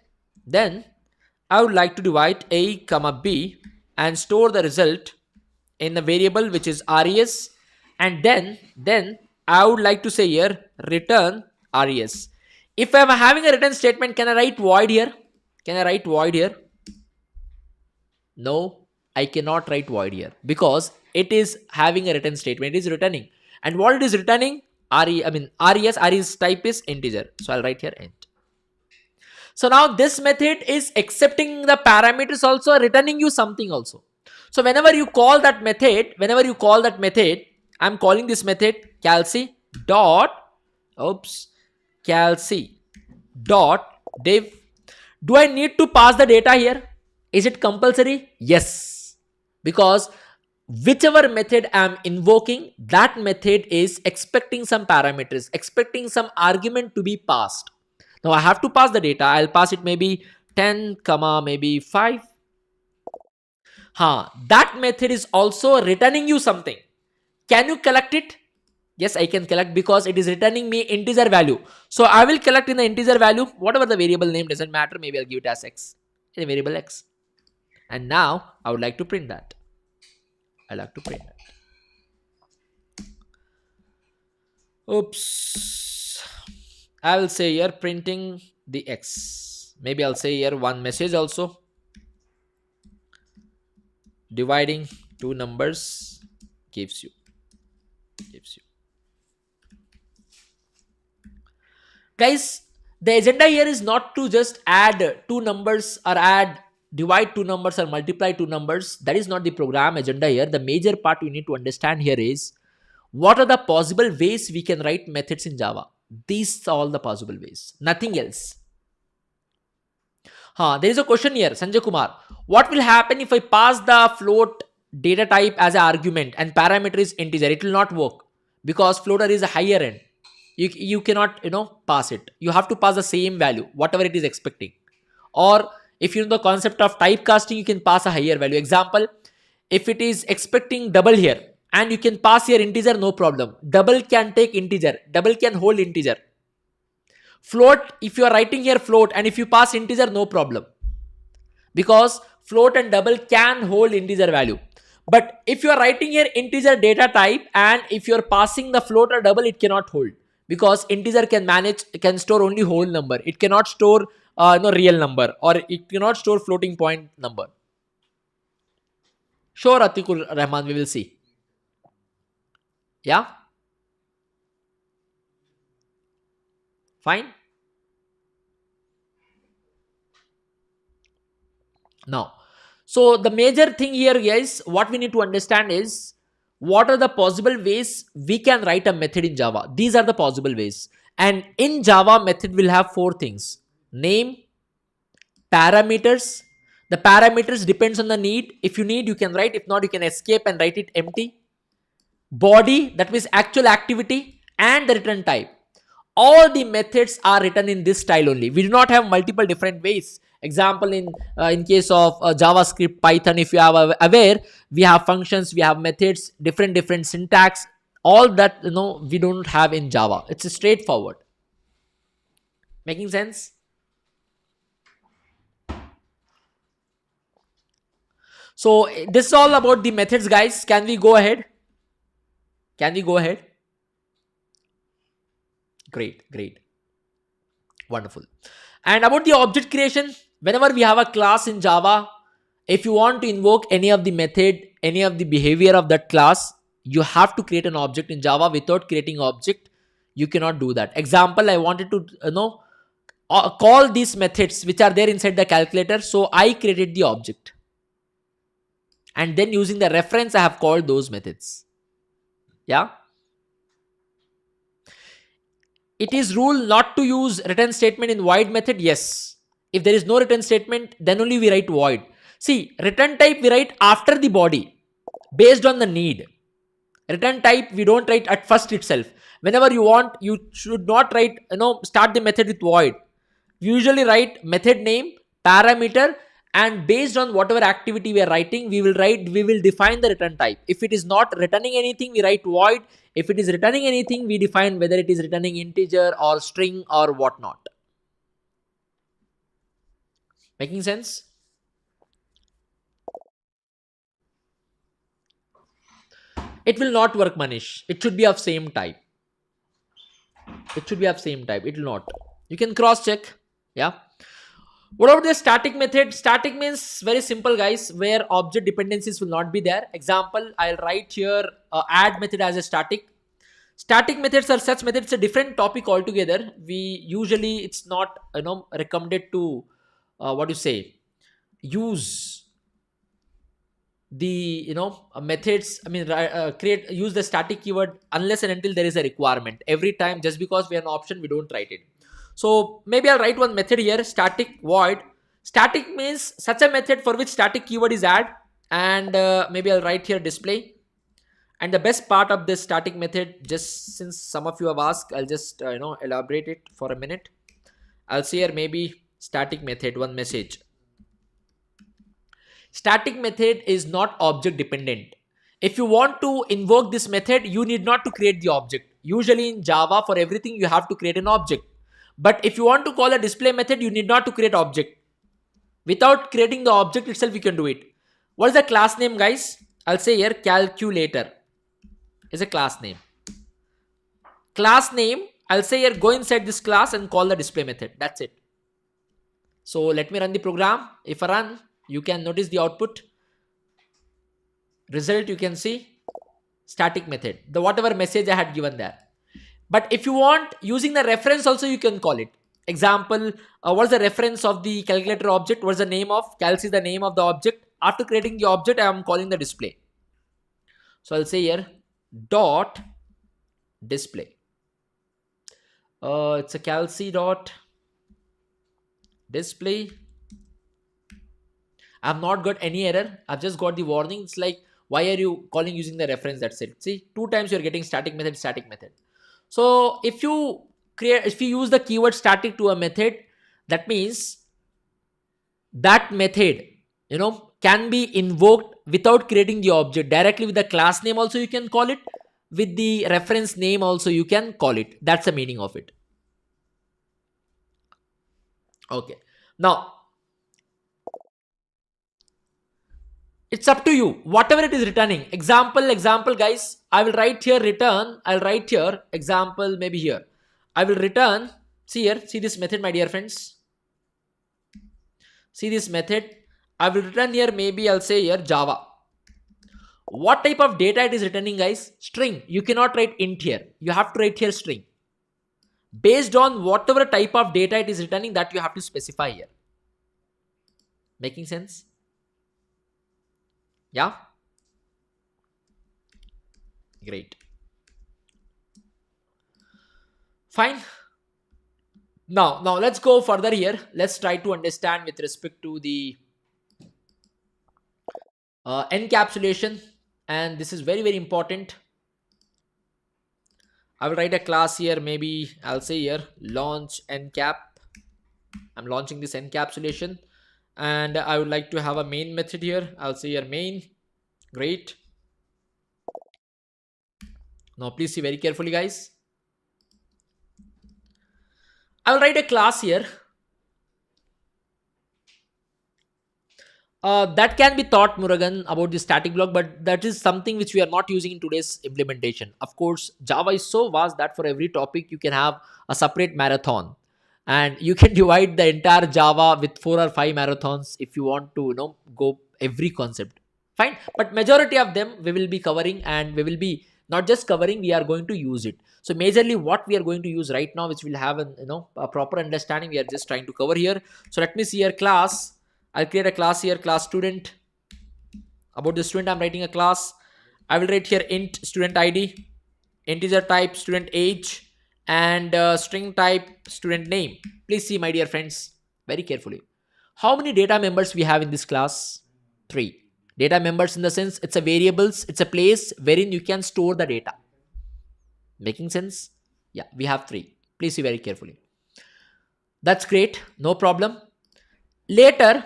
I would like to divide a, comma b and store the result in the variable which is res. And then I would like to say here return res. If I'm having a return statement, can I write void here? Can I write void here? No, I cannot write void here because it is having a return statement. It is returning. And what it is returning? Res type is integer. So I'll write here int. So now this method is accepting the parameters also, returning you something also. So whenever you call that method, I'm calling this method calci dot div. Do I need to pass the data here? Is it compulsory? Yes, because whichever method I'm invoking, that method is expecting some parameters, expecting some argument to be passed. Now I have to pass the data. I'll pass it maybe 10, comma maybe 5. That method is also returning you something. Can you collect it? Yes, I can collect because it is returning me integer value. So I will collect in the integer value, whatever the variable name, doesn't matter. Maybe I'll give it as x, a variable x. And now I would like to print that. Oops. I will say here printing the x. Maybe I'll say here one message also. Dividing two numbers gives you. Guys, the agenda here is not to just add two numbers or divide two numbers or multiply two numbers. That is not the program agenda here. The major part you need to understand here is what are the possible ways we can write methods in Java. These are all the possible ways, nothing else. There is a question here, Sanjay Kumar. What will happen if I pass the float data type as an argument and parameter is integer? It will not work because floater is a higher end. You cannot pass it. You have to pass the same value, whatever it is expecting. Or if you know the concept of typecasting, you can pass a higher value. Example, if it is expecting double here and you can pass here integer, no problem. Double can take integer, double can hold integer. Float, if you are writing here float and if you pass integer, no problem, because float and double can hold integer value. But if you are writing here integer data type and if you are passing the float or double, it cannot hold, because integer can store only whole number. It cannot store real number, or it cannot store floating point number. Sure, Atikul Rahman, we will see. Yeah, fine. Now, so the major thing here, guys, what we need to understand is what are the possible ways we can write a method in Java. These are the possible ways. And in Java, method will have four things: name, parameters. The parameters depends on the need. If you need, you can write. If not, you can escape and write it empty. Body, that means actual activity, and the return type. All the methods are written in this style only. We do not have multiple different ways. Example, in case of JavaScript, Python, if you are aware, we have functions, we have methods, different syntax. All that we don't have in Java. It's straightforward. Making sense? So this is all about the methods, guys. Can we go ahead? Can we go ahead? Great, great, wonderful. And about the object creation, whenever we have a class in Java, if you want to invoke any of the method, any of the behavior of that class, you have to create an object in Java. Without creating object, you cannot do that. Example, I wanted to call these methods which are there inside the calculator. So I created the object, and then using the reference, I have called those methods. Yeah. It is rule not to use return statement in void method. Yes. If there is no return statement, then only we write void. See, return type we write after the body based on the need. Return type we don't write at first itself. Whenever you want, you should not write, start the method with void. We usually write method name, parameter, and based on whatever activity we are writing, we will define the return type. If it is not returning anything, we write void. If it is returning anything, we define whether it is returning integer or string or whatnot. Making sense? It will not work, Manish. It should be of same type. It should be of same type. It will not. You can cross check. Yeah. What about the static method? Static means very simple, guys, where object dependencies will not be there. Example, I'll write here add method as a static. Static methods are such methods, a different topic altogether. We usually, it's not recommended to what you say, use the methods. I mean, use the static keyword unless and until there is a requirement. Every time, just because we have an option, we don't write it. So maybe I'll write one method here, static void. Static means such a method for which static keyword is add, and maybe I'll write here display. And the best part of this static method, just since some of you have asked, I'll just elaborate it for a minute. I'll say here maybe static method, one message. Static method is not object dependent. If you want to invoke this method, you need not to create the object. Usually in Java, for everything you have to create an object. But if you want to call a display method, you need not to create object. Without creating the object itself, you can do it. What is the class name, guys? I'll say here calculator is a class name. Class name, I'll say here go inside this class and call the display method. That's it. So let me run the program. If I run, you can notice the output. Result, you can see static method, the whatever message I had given there. But if you want, using the reference also, you can call it. Example, what's the reference of the calculator object? What's the name of calc is the name of the object. After creating the object, I am calling the display. So I'll say here dot display. It's a calc dot display. I've not got any error. I've just got the warning. It's like, why are you calling using the reference? That's it. See, 2 times you're getting static method, static method. So if you use the keyword static to a method, that means that method, can be invoked without creating the object. Directly with the class name also you can call it. With the reference name also you can call it. That's the meaning of it. Okay. Now, it's up to you. Whatever it is returning. Example, guys. I will write here return. I'll write here example, maybe here. I will return. See here. See this method, my dear friends. See this method. I will return here. Maybe I'll say here Java. What type of data it is returning, guys? String. You cannot write int here. You have to write here string. Based on whatever type of data it is returning, that you have to specify here. Making sense? Yeah. Great. Fine. Now let's go further here. Let's try to understand with respect to the encapsulation, and this is very, very important. I will write a class here. Maybe I'll say here launch encap. I'm launching this encapsulation, and I would like to have a main method here. I'll say here main. Great. Now please see very carefully, guys. I'll write a class here. That can be taught, Murugan, about the static block, but that is something which we are not using in today's implementation. Of course, Java is so vast that for every topic you can have a separate marathon, and you can divide the entire Java with 4 or 5 marathons if you want to, go every concept. Fine, but majority of them we will be covering, and we will be not just covering, we are going to use it. So majorly what we are going to use right now, which will have a proper understanding, we are just trying to cover here. So let me see here, class. I'll create a class here, class student. About the student, I'm writing a class. I will write here int student ID, integer type student age, and string type student name. Please see, my dear friends, very carefully. How many data members we have in this class? 3. Data members in the sense it's a variables, it's a place wherein you can store the data. Making sense? Yeah, we have 3. Please see very carefully. That's great, no problem. Later,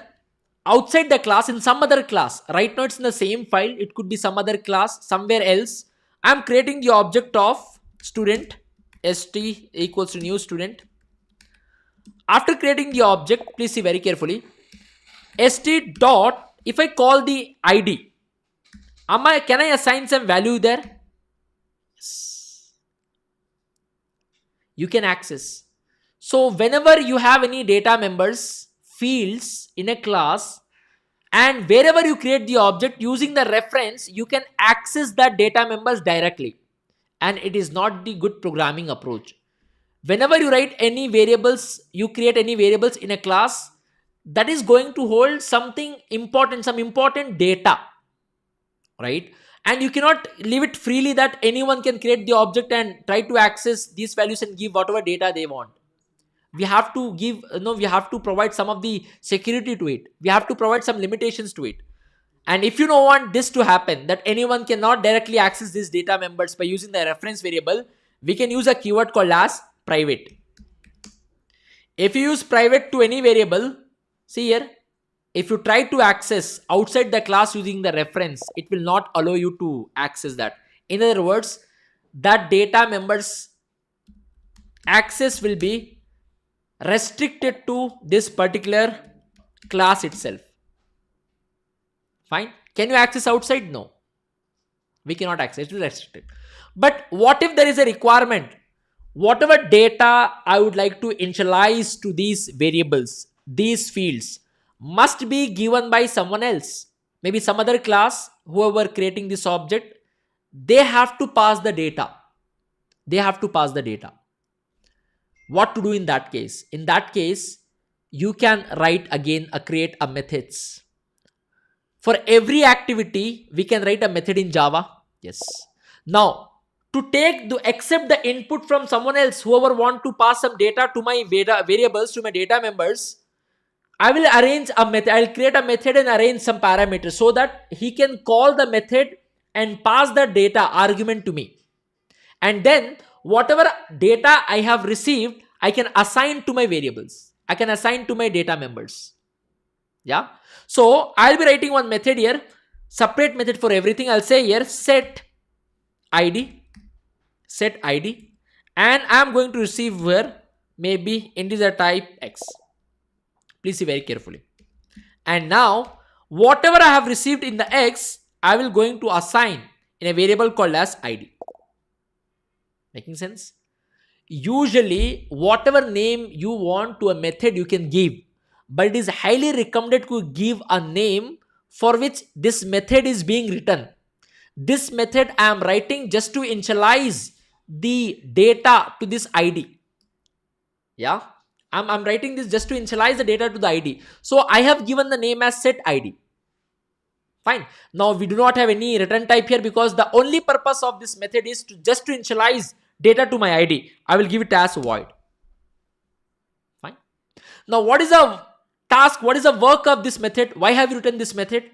outside the class, in some other class, right now it's in the same file, it could be some other class somewhere else, I'm creating the object of student, st equals to new student. After creating the object, please see very carefully, st dot, if I call the id, can I assign some value there? Yes. You can access. So whenever you have any data members fields in a class, and wherever you create the object using the reference, you can access that data members directly, and it is not the good programming approach. Whenever you write any variables, you create any variables in a class, that is going to hold something important, some important data, right? And you cannot leave it freely that anyone can create the object and try to access these values and give whatever data they want. We have to give, we have to provide some of the security to it. We have to provide some limitations to it. And if you don't want this to happen, that anyone cannot directly access these data members by using the reference variable, we can use a keyword called as private. If you use private to any variable, see here, if you try to access outside the class using the reference, it will not allow you to access that. In other words, that data members access will be restricted to this particular class itself. Fine. Can you access outside? No. We cannot access, it is restricted. But what if there is a requirement? Whatever data I would like to initialize to these variables, these fields, must be given by someone else. Maybe some other class, whoever creating this object, they have to pass the data. They have to pass the data. What to do in that case? In that case, you can write again create a methods. For every activity, we can write a method in Java. Yes. Now, to accept the input from someone else, whoever want to pass some data to my variables, to my data members, I will arrange a method. I'll create a method and arrange some parameters so that he can call the method and pass the data argument to me. And then whatever data I have received, I can assign to my variables. I can assign to my data members. Yeah. So I'll be writing one method here, separate method for everything. I'll say here set ID, and I'm going to receive here maybe integer type X. Please see very carefully. And now whatever I have received in the X, I will going to assign in a variable called as ID. Making sense? Usually whatever name you want to a method you can give, but it is highly recommended to give a name for which this method is being written. This method I am writing just to initialize the data to this ID. Yeah, I'm writing this just to initialize the data to the ID. So I have given the name as set ID. Fine. Now we do not have any return type here because the only purpose of this method is to just to initialize data to my ID. I will give it as void. Fine. Now what is the task? What is the work of this method? Why have you written this method?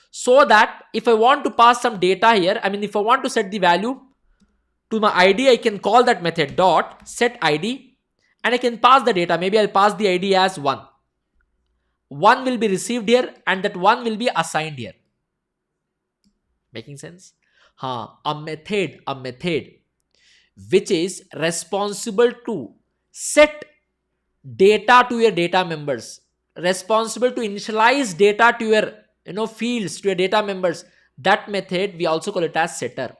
So that if I want to pass some data here, if I want to set the value to my ID, I can call that method dot set ID and I can pass the data. Maybe I'll pass the ID as 1. 1 will be received here and that 1 will be assigned here. Making sense? A method which is responsible to set data to your data members, responsible to initialize data to your fields to your data members, that method we also call it as setter.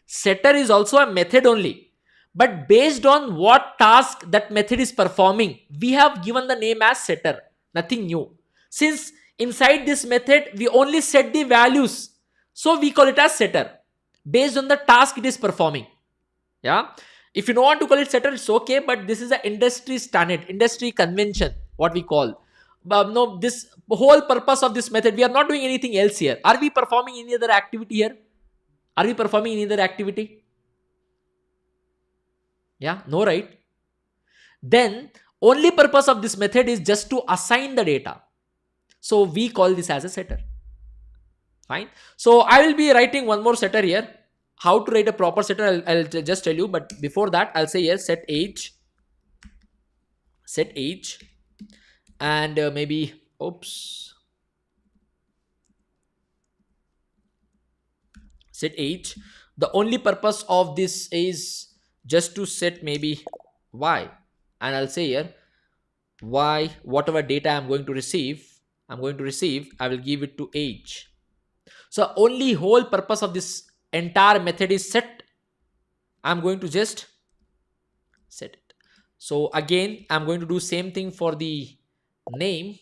Setter is also a method only, but based on what task that method is performing, we have given the name as setter. Nothing new. Since inside this method we only set the values, so we call it as setter based on the task it is performing. Yeah. If you don't want to call it setter, it's okay, but this is an industry standard, industry convention, what we call. No, this whole purpose of this method, we are not doing anything else here. Are we performing any other activity here? Are we performing any other activity? Yeah, no, right? Then only purpose of this method is just to assign the data. So we call this as a setter. Fine. So I will be writing one more setter here. How to write a proper setter, I'll just tell you. But before that, I'll say here set age, and maybe, oops, set age. The only purpose of this is just to set maybe y, and I'll say here y, whatever data I'm going to receive, I will give it to age. So only whole purpose of this entire method is set. I'm going to just set it. So again, I'm going to do same thing for the name.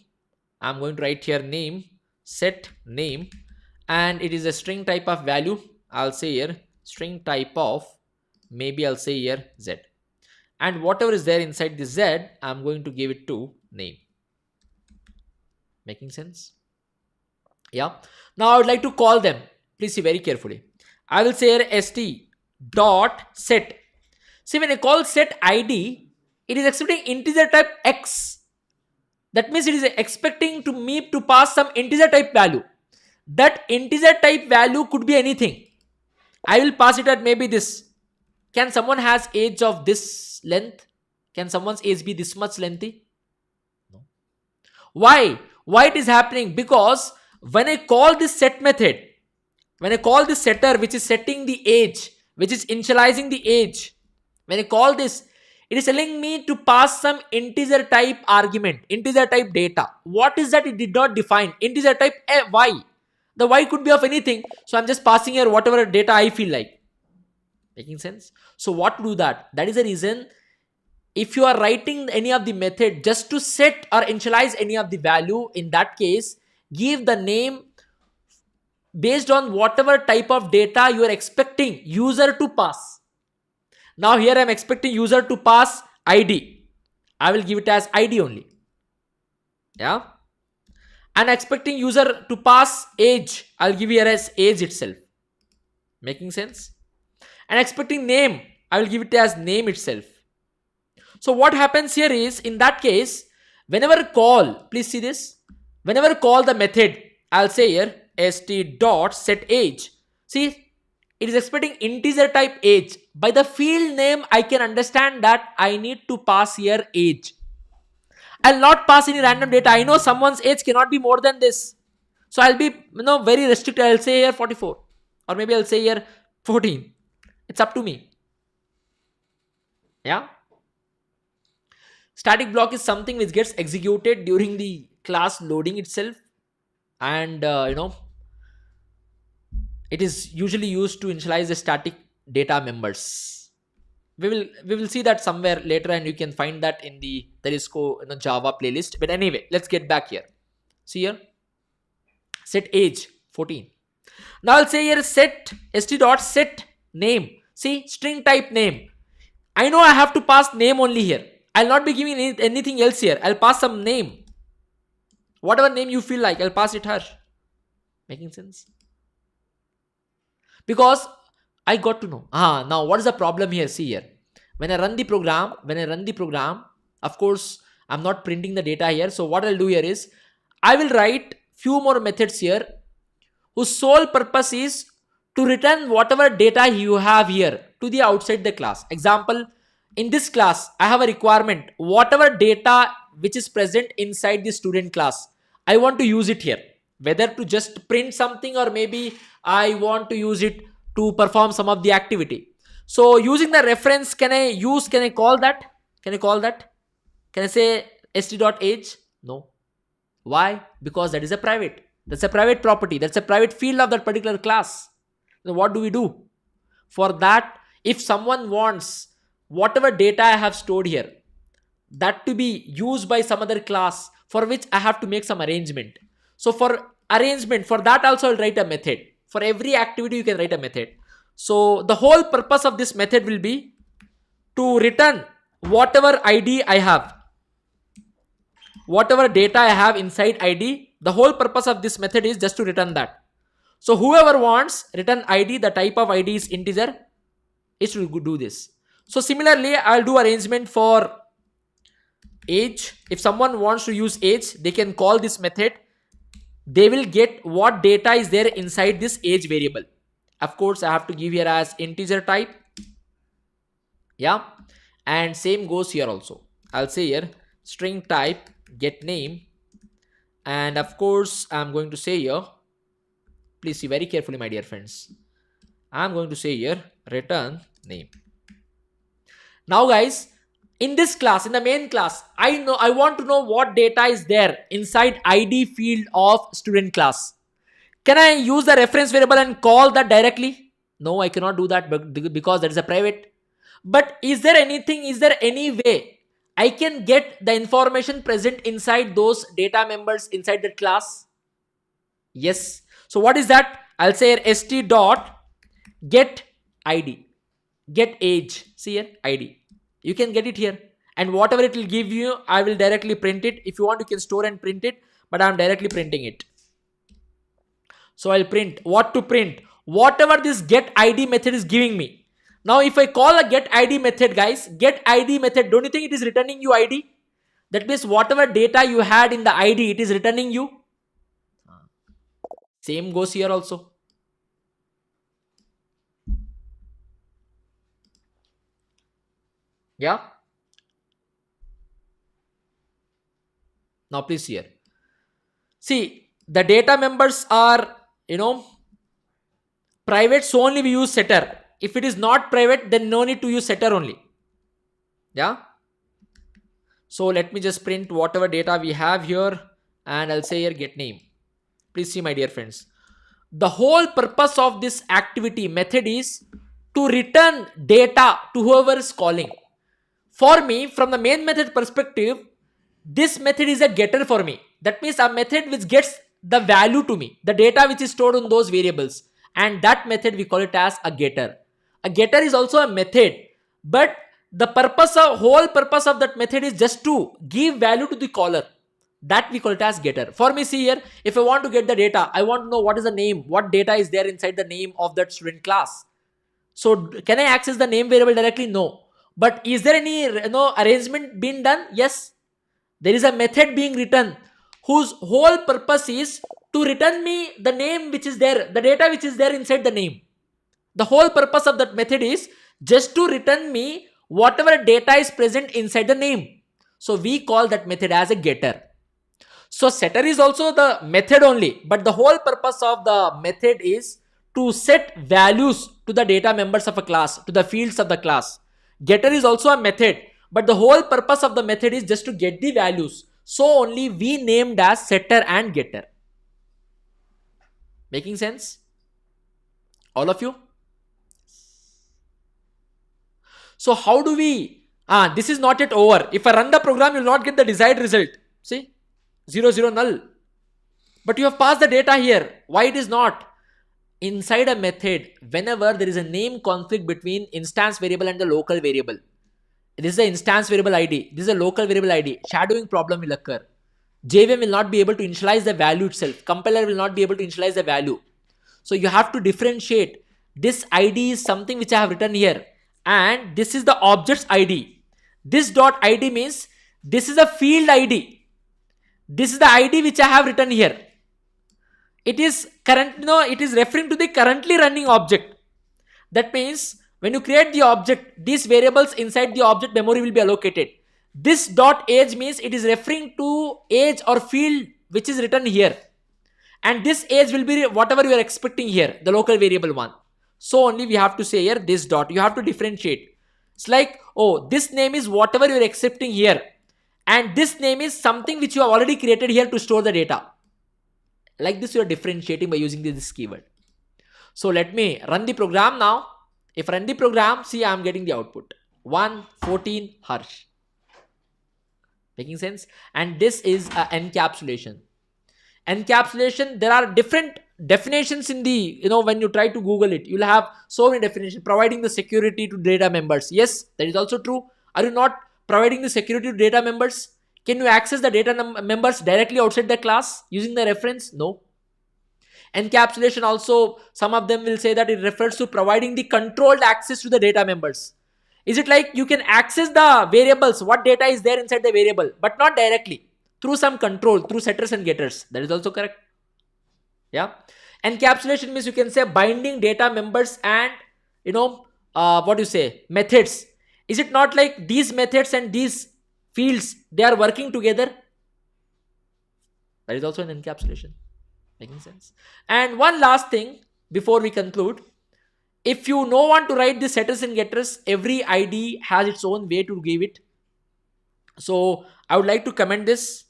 I'm going to write here name, set name, and it is a string type of value. I'll say here string type of, maybe I'll say here z, and whatever is there inside the z, I'm going to give it to name. Making sense? Yeah. Now I would like to call them. Please see very carefully. I will say here st dot set. See, when I call set id, it is expecting integer type x. That means it is expecting to me to pass some integer type value. That integer type value could be anything. I will pass it at maybe this. Can someone has age of this length? Can someone's age be this much lengthy? No. Why? Why it is happening? Because when I call this set method, when I call this setter which is setting the age, which is initializing the age, when I call this, it is telling me to pass some integer type argument, integer type data. What is that? It did not define. Integer type y. The y could be of anything. So I'm just passing here whatever data I feel like. Making sense? So what to do that? That is the reason, if you are writing any of the method just to set or initialize any of the value, in that case, give the name based on whatever type of data you are expecting user to pass. Now here I am expecting user to pass ID. I will give it as ID only. Yeah. And expecting user to pass age. I'll give here as age itself. Making sense? And expecting name. I will give it as name itself. So what happens here is, in that case, whenever call, please see this. Whenever call the method, I'll say here st dot set age. See, it is expecting integer type age. By the field name, I can understand that I need to pass here age. I'll not pass any random data. I know someone's age cannot be more than this. So I'll be very restricted. I'll say here 44. Or maybe I'll say here 14. It's up to me. Yeah. Static block is something which gets executed during the class loading itself. And it is usually used to initialize the static data members. We will see that somewhere later, and you can find that in the Terisco Java playlist. But anyway, let's get back here. See here, set age 14. Now I'll say here set st dot set name. See, string type name. I know I have to pass name only here. I'll not be giving anything else here. I'll pass some name. Whatever name you feel like, I'll pass it here. Making sense? Because I got to know. Now what is the problem here? See here. When I run the program, of course, I'm not printing the data here. So what I'll do here is, I will write few more methods here whose sole purpose is to return whatever data you have here to the outside the class. Example, in this class, I have a requirement. Whatever data which is present inside the student class, I want to use it here. Whether to just print something, or maybe I want to use it to perform some of the activity. So using the reference, can I call that? Can I say st.age? No. Why? Because that is a private. That's a private property. That's a private field of that particular class. So what do we do? For that, if someone wants whatever data I have stored here, that to be used by some other class, for which I have to make some arrangement. So for arrangement, for that also I'll write a method. For every activity you can write a method. So the whole purpose of this method will be to return whatever ID I have, whatever data I have inside ID. The whole purpose of this method is just to return that. So whoever wants return ID, the type of ID is integer, is to do this. So similarly, I'll do arrangement for age. If someone wants to use age, they can call this method. They will get what data is there inside this age variable. Of course, I have to give here as integer type. Yeah. And same goes here also. I'll say here string type get name. And of course, I'm going to say here, please see very carefully, my dear friends. I'm going to say here return name. Now guys, in this class, in the main class, I want to know what data is there inside ID field of student class. Can I use the reference variable and call that directly? No, I cannot do that because that is a private. But is there any way I can get the information present inside those data members inside that class? Yes. So what is that? I'll say here st dot get ID, get age. See here ID. You can get it here, and whatever it will give you, I will directly print it. If you want, you can store and print it, but I'm directly printing it. So I'll print what to print, whatever this get ID method is giving me. Now if I call a get ID method, guys, get ID method, don't you think it is returning you ID? That means whatever data you had in the ID, it is returning you. Same goes here also. Yeah. Now please here. See, the data members are, private, so only we use setter. If it is not private, then no need to use setter only. Yeah. So let me just print whatever data we have here, and I'll say here get name. Please see, my dear friends. The whole purpose of this activity method is to return data to whoever is calling. For me, from the main method perspective, this method is a getter for me. That means a method which gets the value to me, the data which is stored on those variables, and that method we call it as a getter. A getter is also a method, but the whole purpose of that method is just to give value to the caller. That we call it as getter. For me, see here, if I want to get the data, I want to know what is the name, what data is there inside the name of that student class. So can I access the name variable directly? No. But is there any arrangement being done? Yes. There is a method being written whose whole purpose is to return me the name which is there, the data which is there inside the name. The whole purpose of that method is just to return me whatever data is present inside the name. So we call that method as a getter. So setter is also the method only, but the whole purpose of the method is to set values to the data members of a class, to the fields of the class. Getter is also a method, but the whole purpose of the method is just to get the values. So only we named as setter and getter. Making sense? All of you? So how do we, this is not yet over. If I run the program, you will not get the desired result. See, 0, 0, null. But you have passed the data here. Why it is not? Inside a method, whenever there is a name conflict between instance variable and the local variable, this is the instance variable ID, this is a local variable ID, shadowing problem will occur. JVM will not be able to initialize the value itself. Compiler will not be able to initialize the value. So you have to differentiate. This ID is something which I have written here, and this is the object's ID. This dot ID means this is a field ID. This is the ID which I have written here. It is it is referring to the currently running object. That means when you create the object, these variables inside the object memory will be allocated. This dot age means it is referring to age or field which is written here. And this age will be whatever you are expecting here, the local variable one. So only we have to say here this dot. You have to differentiate. It's like, oh, this name is whatever you are accepting here. And this name is something which you have already created here to store the data. Like this, you are differentiating by using this keyword. So let me run the program now. If I run the program, see, I am getting the output 114 Harsh. Making sense? And this is a encapsulation. Encapsulation, there are different definitions in the, when you try to Google it, you'll have so many definitions. Providing the security to data members. Yes, that is also true. Are you not providing the security to data members? Can you access the data members directly outside the class using the reference? No. Encapsulation also, some of them will say that it refers to providing the controlled access to the data members. Is it like you can access the variables, what data is there inside the variable, but not directly, through some control, through setters and getters? That is also correct. Yeah. Encapsulation means you can say binding data members and, what you say, methods. Is it not like these methods and these fields, they are working together? That is also an encapsulation. Making sense? And one last thing before we conclude. If you don't want to write the setters and getters, every ID has its own way to give it. So I would like to comment this.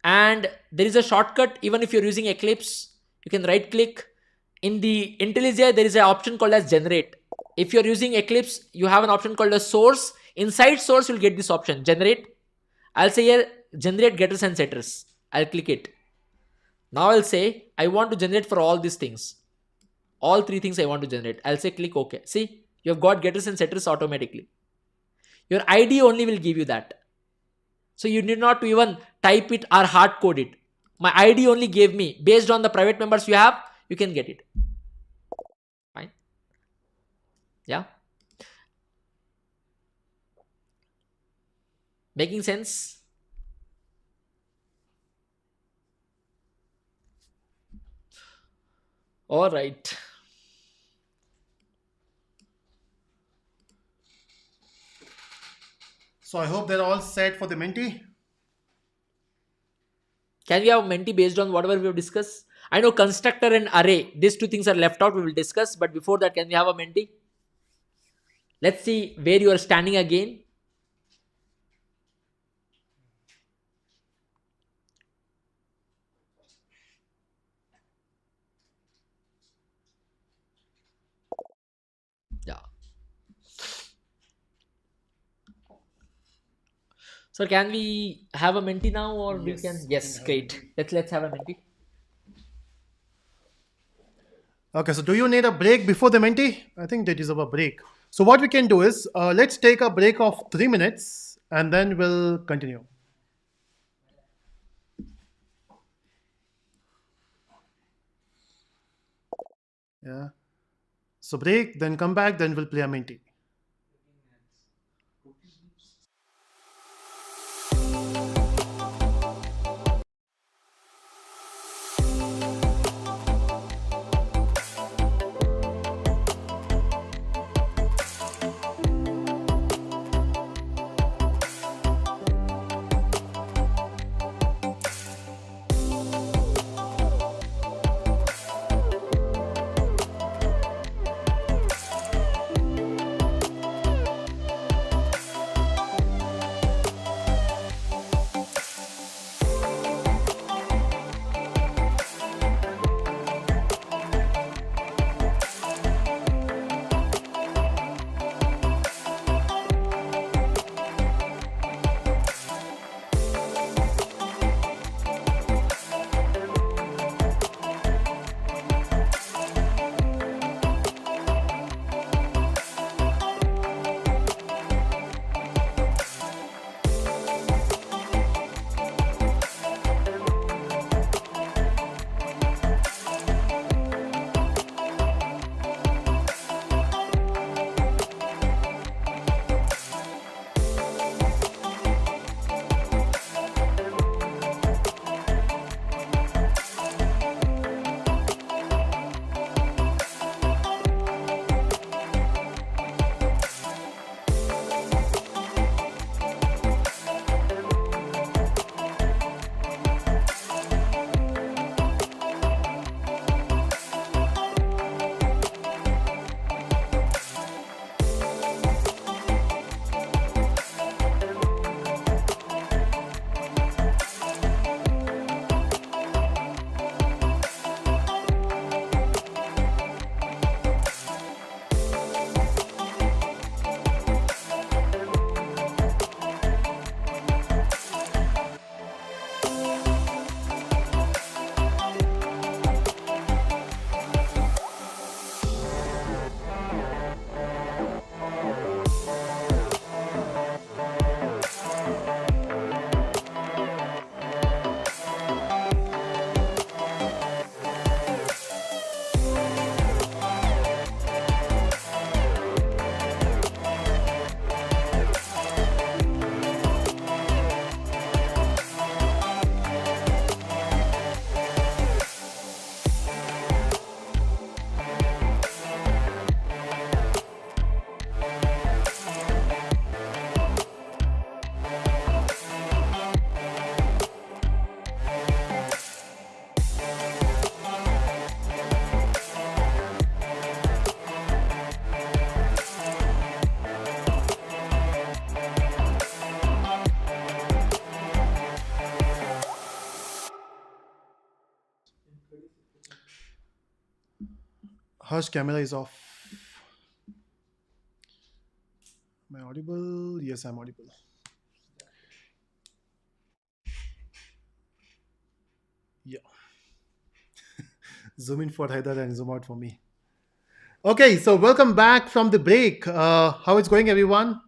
And there is a shortcut. Even if you're using Eclipse, you can right click. In the IntelliJ, there is an option called as generate. If you're using Eclipse, you have an option called as source. Inside source, you'll get this option, generate. I'll say here, generate getters and setters. I'll click it. Now I'll say, I want to generate for all these things. All three things I want to generate. I'll say click OK. See, you have got getters and setters automatically. Your ID only will give you that. So you need not to even type it or hard code it. My ID only gave me, based on the private members you have, you can get it. Fine. Yeah. Making sense? All right. So I hope they're all set for the Menti. Can we have Menti based on whatever we have discussed? I know constructor and array, these two things are left out, we will discuss. But before that, can we have a Menti? Let's see where you are standing again. Yeah. So can we have a Menti now, or we Yes, can? we Yes, can have a great. Let's have a Menti. Okay, so do you need a break before the Menti? I think they deserve a break. So what we can do is, let's take a break of 3 minutes and then we'll continue. Yeah. So break, then come back, then we'll play a Menti. Hush, camera is off. Am I audible? Yes, I'm audible. Yeah. Zoom in for Hyder and zoom out for me. Okay, so welcome back from the break. How it's going, everyone?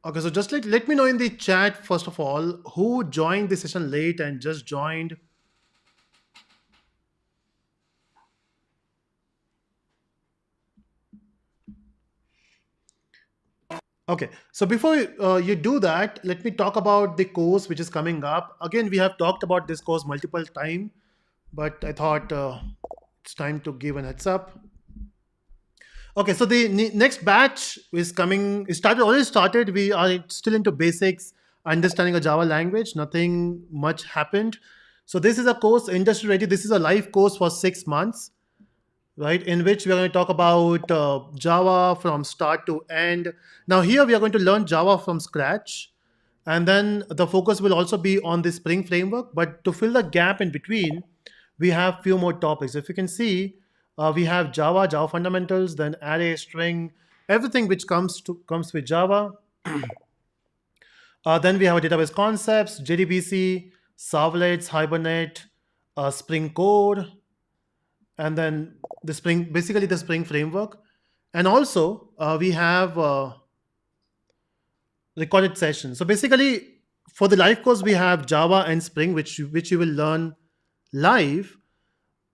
Okay, so just let me know in the chat, first of all, who joined the session late and just joined. Okay, so before you do that, let me talk about the course which is coming up. Again, we have talked about this course multiple time, but I thought it's time to give an heads up. Okay, so the next batch is coming. It started already started. We are still into basics, understanding a Java language. Nothing much happened. So this is a course industry ready. This is a live course for 6 months, right? In which we are going to talk about Java from start to end. Now here we are going to learn Java from scratch, and then the focus will also be on the Spring framework. But to fill the gap in between, we have few more topics. If you can see, we have Java, Java fundamentals, then array, string, everything which comes with Java. Then we have database concepts, JDBC, servlets, Hibernate, Spring Core, and then the Spring, basically the Spring framework. And also we have recorded sessions. So basically, for the live course, we have Java and Spring, which you will learn live.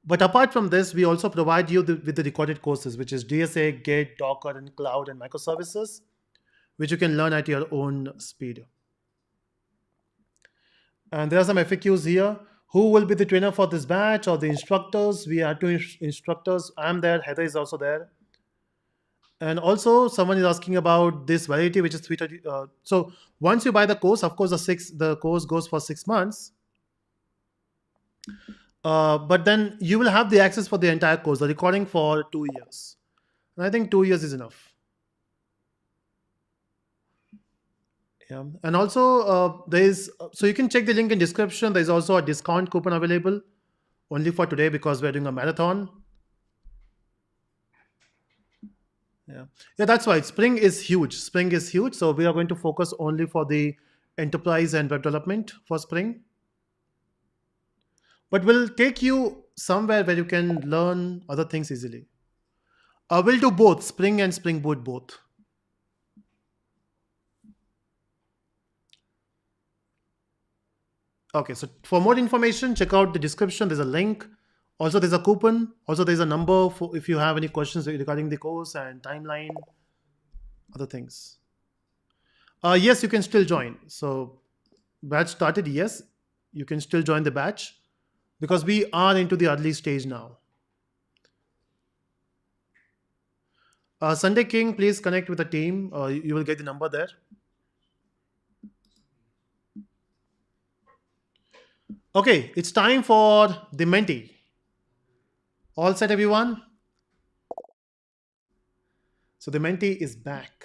But apart from this, we also provide you with the recorded courses, which is DSA, Git, Docker, and Cloud and microservices, which you can learn at your own speed. And there are some FAQs here. Who will be the trainer for this batch or the instructors? We have two instructors. I'm there. Heather is also there. And also, someone is asking about this validity, which is 330. So once you buy the course, of course, the course goes for 6 months. But then you will have the access for the entire course, the recording for 2 years. And I think 2 years is enough. Yeah. And also, so you can check the link in description. There's also a discount coupon available only for today because we're doing a marathon. Yeah, that's why Spring is huge. Spring is huge. So we are going to focus only for the enterprise and web development for Spring. But we'll take you somewhere where you can learn other things easily. We'll do both Spring and Spring Boot both. Okay, so for more information, check out the description. There's a link. Also, there's a coupon. Also, there's a number for if you have any questions regarding the course and timeline, other things. Yes, you can still join. So, batch started. Yes, you can still join the batch because we are into the early stage now. Sunday King, please connect with the team. You will get the number there. Okay, it's time for the Menti. All set, everyone? So the Menti is back.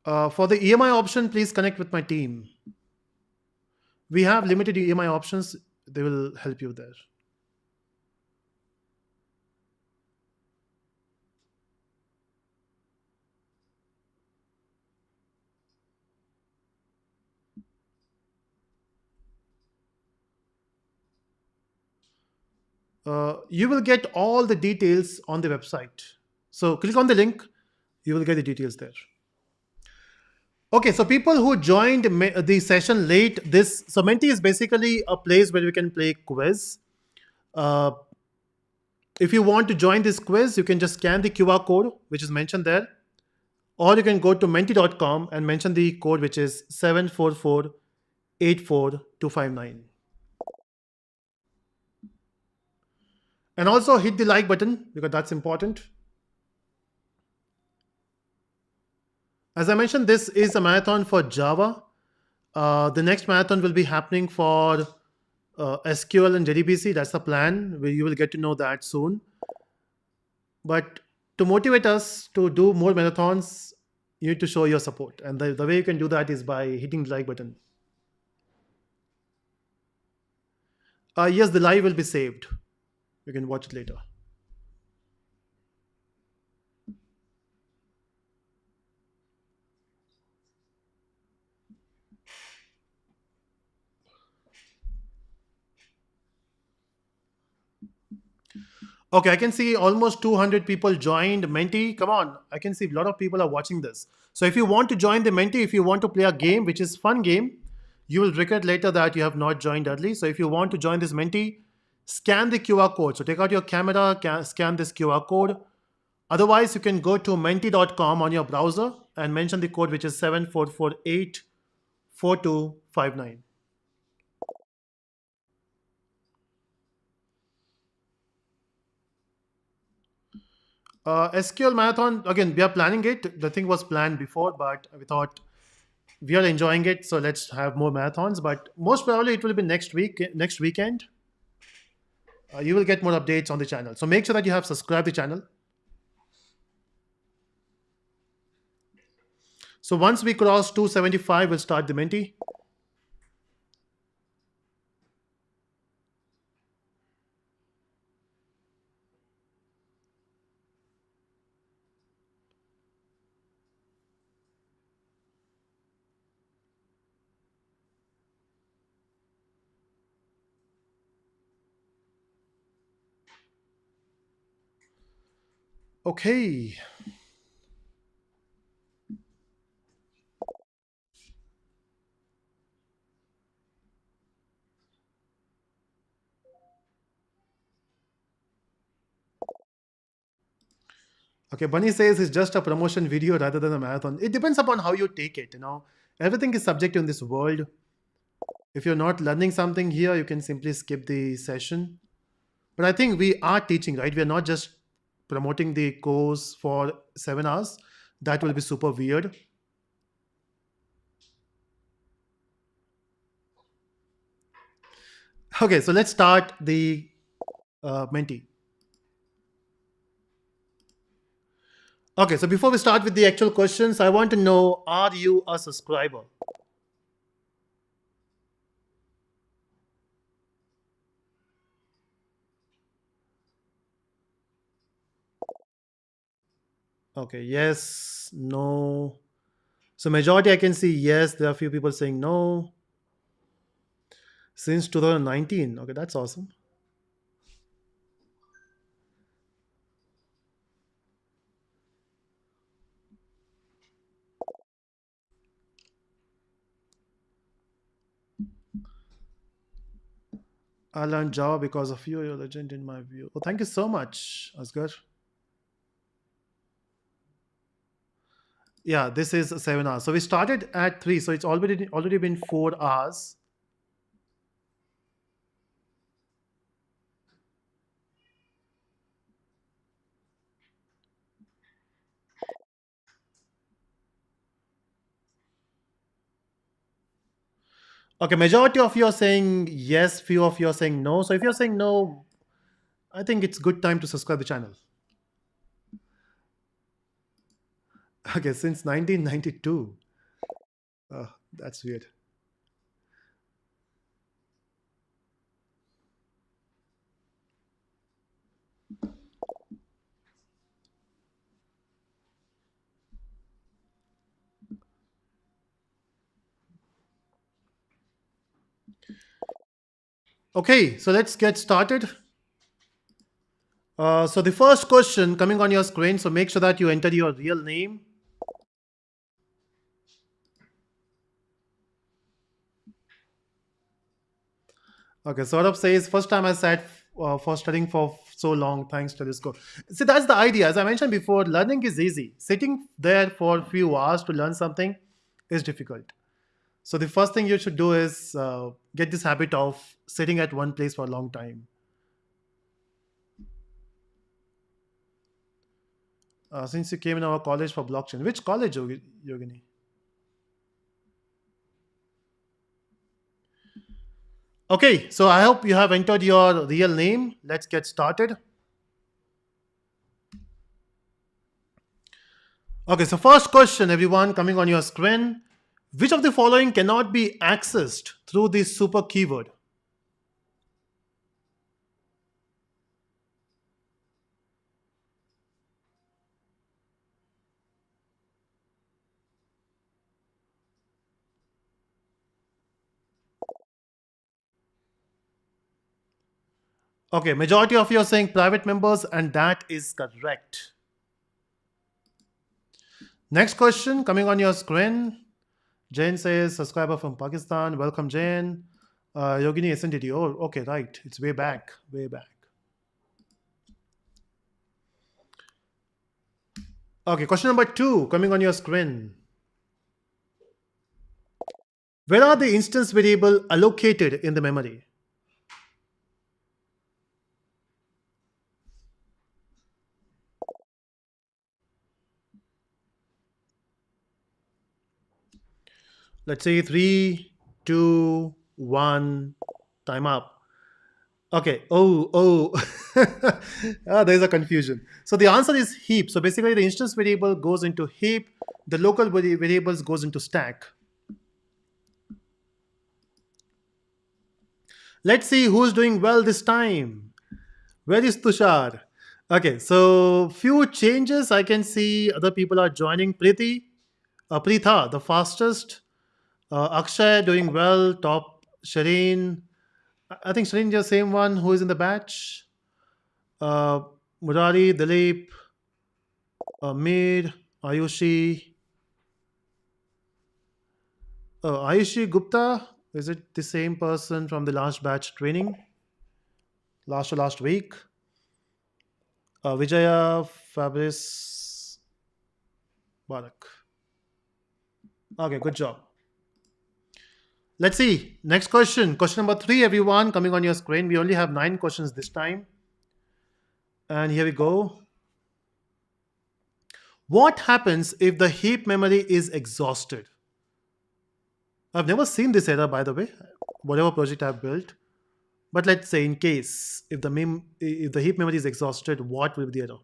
For the EMI option, please connect with my team. We have limited EMI options. They will help you there. You will get all the details on the website. So click on the link. You will get the details there. Okay, so people who joined the session late, so Menti is basically a place where you can play quiz. If you want to join this quiz, you can just scan the QR code, which is mentioned there. Or you can go to menti.com and mention the code, which is 744-84259. And also hit the like button because that's important. As I mentioned, this is a marathon for Java. The next marathon will be happening for SQL and JDBC. That's the plan. You will get to know that soon. But to motivate us to do more marathons, you need to show your support. And the way you can do that is by hitting the like button. Yes, the live will be saved. You can watch it later. Okay, I can see almost 200 people joined Menti. Come on, I can see a lot of people are watching this. So if you want to join the Menti, if you want to play a game, which is fun game, you will regret later that you have not joined early. So if you want to join this Menti, scan the QR code. So take out your camera, scan this QR code. Otherwise, you can go to menti.com on your browser and mention the code, which is 74484259. SQL Marathon, again, we are planning it. The thing was planned before, but we thought we are enjoying it, so let's have more marathons. But most probably it will be next week, next weekend. You will get more updates on the channel. So make sure that you have subscribed the channel. So once we cross 275, we'll start the Menti. Okay. Okay, Bunny says it's just a promotion video rather than a marathon. It depends upon how you take it, Everything is subjective in this world. If you're not learning something here, you can simply skip the session. But I think we are teaching, right? We are not just promoting the course for 7 hours. That will be super weird. Okay, so let's start the Menti. Okay, so before we start with the actual questions, I want to know, are you a subscriber? Okay, yes, no. So majority I can see yes. There are a few people saying no. Since 2019. Okay, that's awesome. I learned Java because of you. You're a legend in my view. Oh, thank you so much, Asghar. Yeah, this is 7 hours. So we started at 3. So it's already been 4 hours. Okay, majority of you are saying yes, few of you are saying no. So if you're saying no, I think it's good time to subscribe the channel. Okay, since 1992. Oh, that's weird. Okay, so let's get started. So the first question coming on your screen. So make sure that you enter your real name. Okay, Saurabh says, first time I sat for studying for so long, thanks to this course. See, that's the idea. As I mentioned before, learning is easy. Sitting there for a few hours to learn something is difficult. So the first thing you should do is get this habit of sitting at one place for a long time. Since you came in our college for blockchain, which college, Yogini? Okay, so I hope you have entered your real name. Let's get started. Okay, so first question, everyone, coming on your screen. Which of the following cannot be accessed through this super keyword? Okay, majority of you are saying private members, and that is correct. Next question coming on your screen. Jane says, subscriber from Pakistan. Welcome, Jane. Yogini SNTT. Oh, okay, right. It's way back, way back. Okay, question number 2 coming on your screen. Where are the instance variable allocated in the memory? Let's say 3, 2, 1, time up. Okay. There's a confusion. So the answer is heap. So basically, the instance variable goes into heap. The local variables goes into stack. Let's see who's doing well this time. Where is Tushar? Okay, so few changes. I can see other people are joining. Pritha, the fastest. Akshay doing well. Top. Shireen. I think Shireen is the same one who is in the batch. Uh, Murari, Dilip, Amir, Ayushi. Ayushi Gupta. Is it the same person from the last batch training? Last to last week. Vijaya, Fabrice, Barak. Okay, good job. Let's see. Next question. Question number 3, everyone, coming on your screen. We only have 9 questions this time. And here we go. What happens if the heap memory is exhausted? I've never seen this error, by the way, whatever project I've built. But let's say in case if the heap memory is exhausted, what will be the error?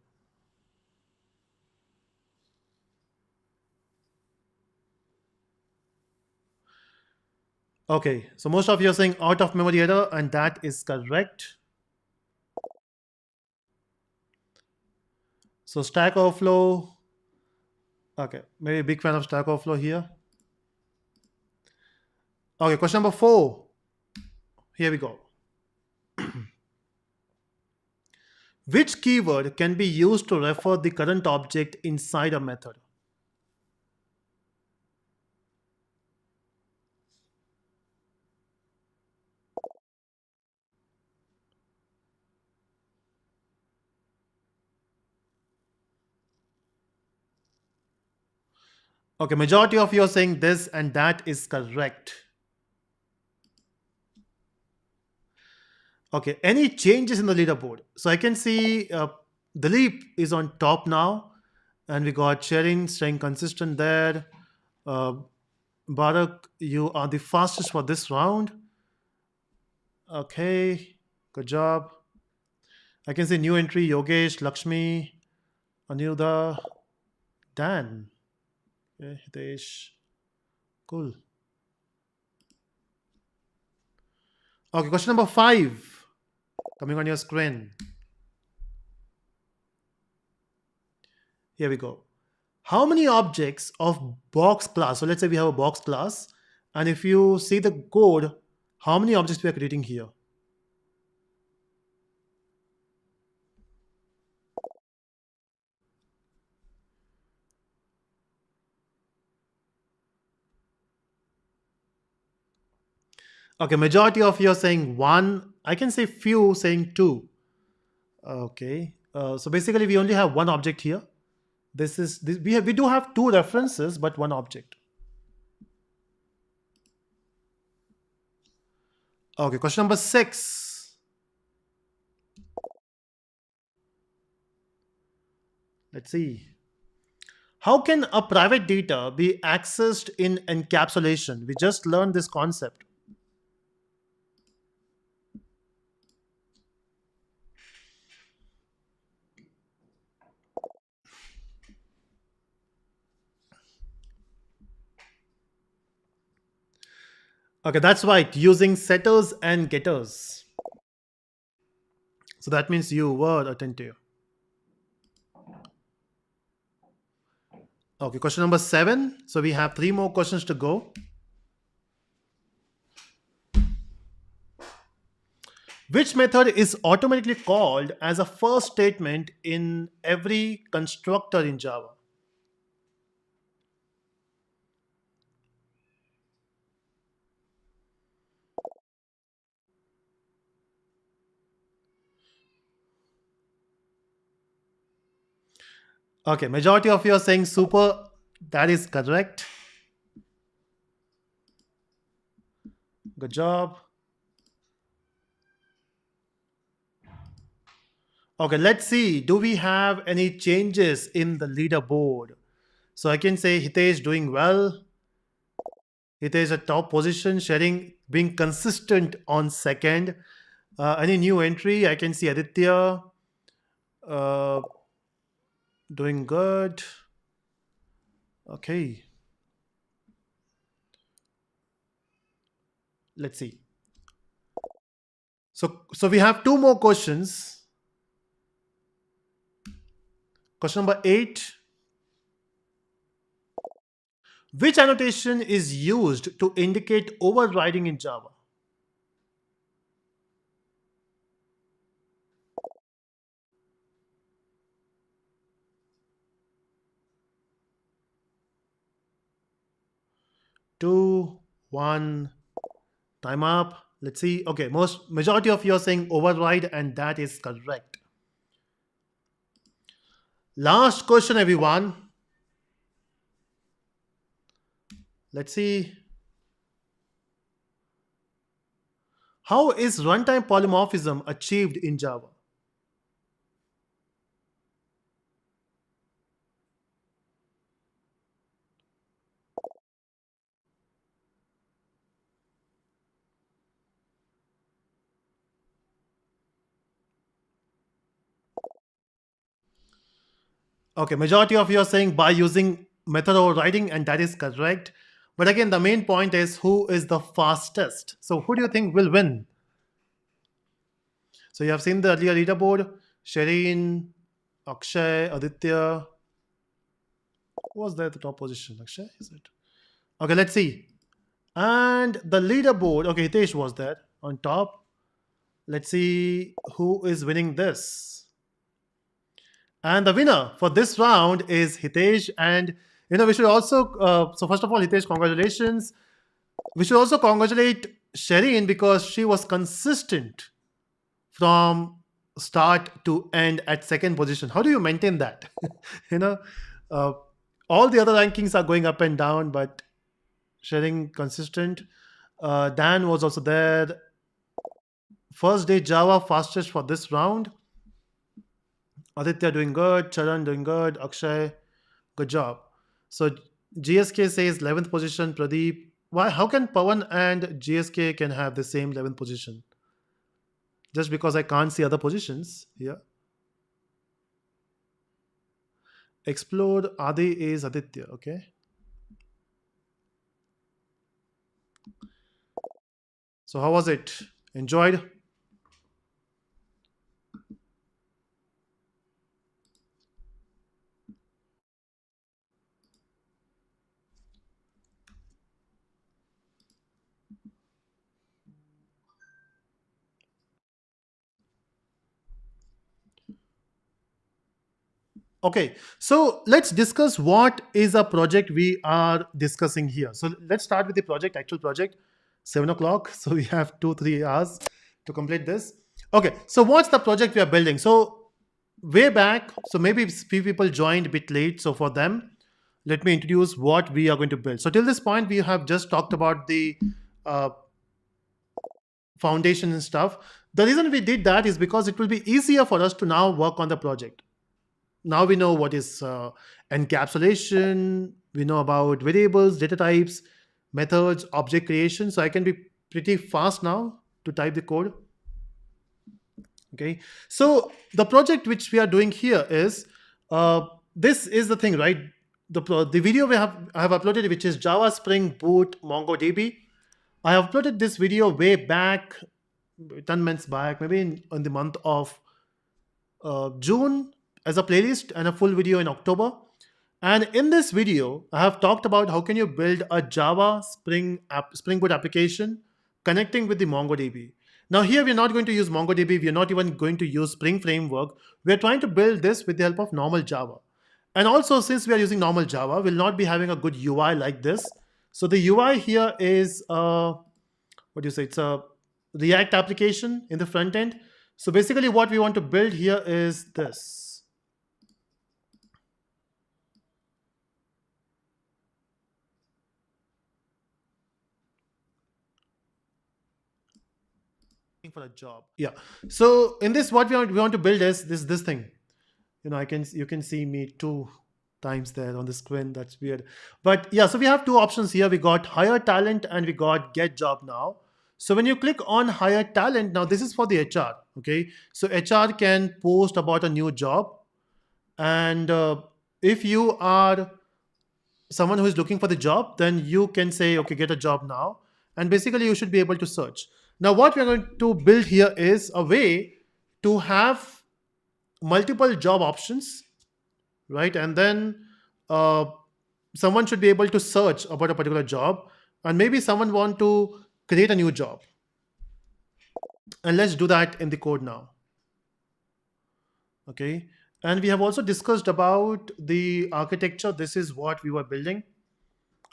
Okay, so most of you are saying out of memory error, and that is correct. So Stack Overflow. Okay, maybe big fan of Stack Overflow here. Okay, question number 4. Here we go. Which keyword can be used to refer the current object inside a method? Okay, majority of you are saying this, and that is correct. Okay, any changes in the leaderboard? So I can see Dilip is on top now, and we got Sherin staying consistent there. Uh, Barak, you are the fastest for this round. Okay, good job. I can see new entry Yogesh, Lakshmi, Aniruddha, Dan. Okay, Hitesh. Cool. Okay, question number 5 coming on your screen. Here we go. How many objects of box class? So let's say we have a box class, and if you see the code, how many objects we are creating here? Okay, majority of you are saying 1. I can say few saying 2. Okay, so basically we only have one object here. We do have 2 references, but 1 object. Okay, question number 6. Let's see. How can a private data be accessed in encapsulation? We just learned this concept. Okay, that's right. Using setters and getters. So that means you were attentive. Okay, question number 7. So we have 3 more questions to go. Which method is automatically called as a first statement in every constructor in Java? Okay, majority of you are saying super. That is correct. Good job. Okay, let's see. Do we have any changes in the leaderboard? So I can say Hitesh doing well. Hitesh at top position, sharing being consistent on second. Any new entry? I can see Aditya uh, doing good. Okay, let's see. So we have 2 more questions. Question number 8. Which annotation is used to indicate overriding in Java? Two, one, time up. Let's see. Okay, most majority of you are saying override, and that is correct. Last question, everyone. Let's see. How is runtime polymorphism achieved in Java? Okay, majority of you are saying by using method overriding, and that is correct. But again, the main point is who is the fastest. So who do you think will win? So you have seen the earlier leaderboard. Shireen, Akshay, Aditya. Who was there at the top position? Akshay, is it? Okay, let's see. And the leaderboard. Okay, Hitesh was there on top. Let's see who is winning this. And the winner for this round is Hitesh. And we should also. So first of all, Hitesh, congratulations. We should also congratulate Shireen because she was consistent from start to end at second position. How do you maintain that? you know, uh, all the other rankings are going up and down, but sharing consistent. Dan was also there. First day Java fastest for this round. Aditya doing good. Charan doing good. Akshay, good job. So GSK says 11th position. Pradeep. Why? How can Pawan and GSK can have the same 11th position? Just because I can't see other positions here. Explode Adi is Aditya. Okay. So how was it? Enjoyed? Okay, so let's discuss what is a project we are discussing here. So let's start with the project, actual project, 7 o'clock. So we have 2, 3 hours to complete this. Okay, so what's the project we are building? So way back, so maybe few people joined a bit late. So for them, let me introduce what we are going to build. So till this point, we have just talked about the uh, foundation and stuff. The reason we did that is because it will be easier for us to now work on the project. Now we know what is encapsulation, we know about variables, data types, methods, object creation. So I can be pretty fast now to type the code. Okay, so the project which we are doing here is this is the thing, right? The video I have uploaded, which is Java Spring Boot MongoDB. I uploaded this video way back, 10 months back, maybe in the month of June as a playlist, and a full video in October. And in this video, I have talked about how can you build a Java Spring Boot application connecting with the MongoDB. Now here we're not going to use MongoDB. We're not even going to use Spring Framework. We're trying to build this with the help of normal Java. And also, since we are using normal Java, we'll not be having a good UI like this. So the UI here is, what do you say? It's a React application in the front end. So basically what we want to build here is this. For a job. Yeah. So in this, what we want to build is this thing. You can see me 2 times there on the screen. That's weird. But yeah, so we have 2 options here. We got hire talent and we got get job now. So when you click on hire talent, now this is for the HR. Okay. So HR can post about a new job. And if you are someone who is looking for the job, then you can say, okay, get a job now. And basically you should be able to search. Now what we're going to build here is a way to have multiple job options, right? And then someone should be able to search about a particular job, and maybe someone want to create a new job. And let's do that in the code now. Okay. And we have also discussed about the architecture. This is what we were building,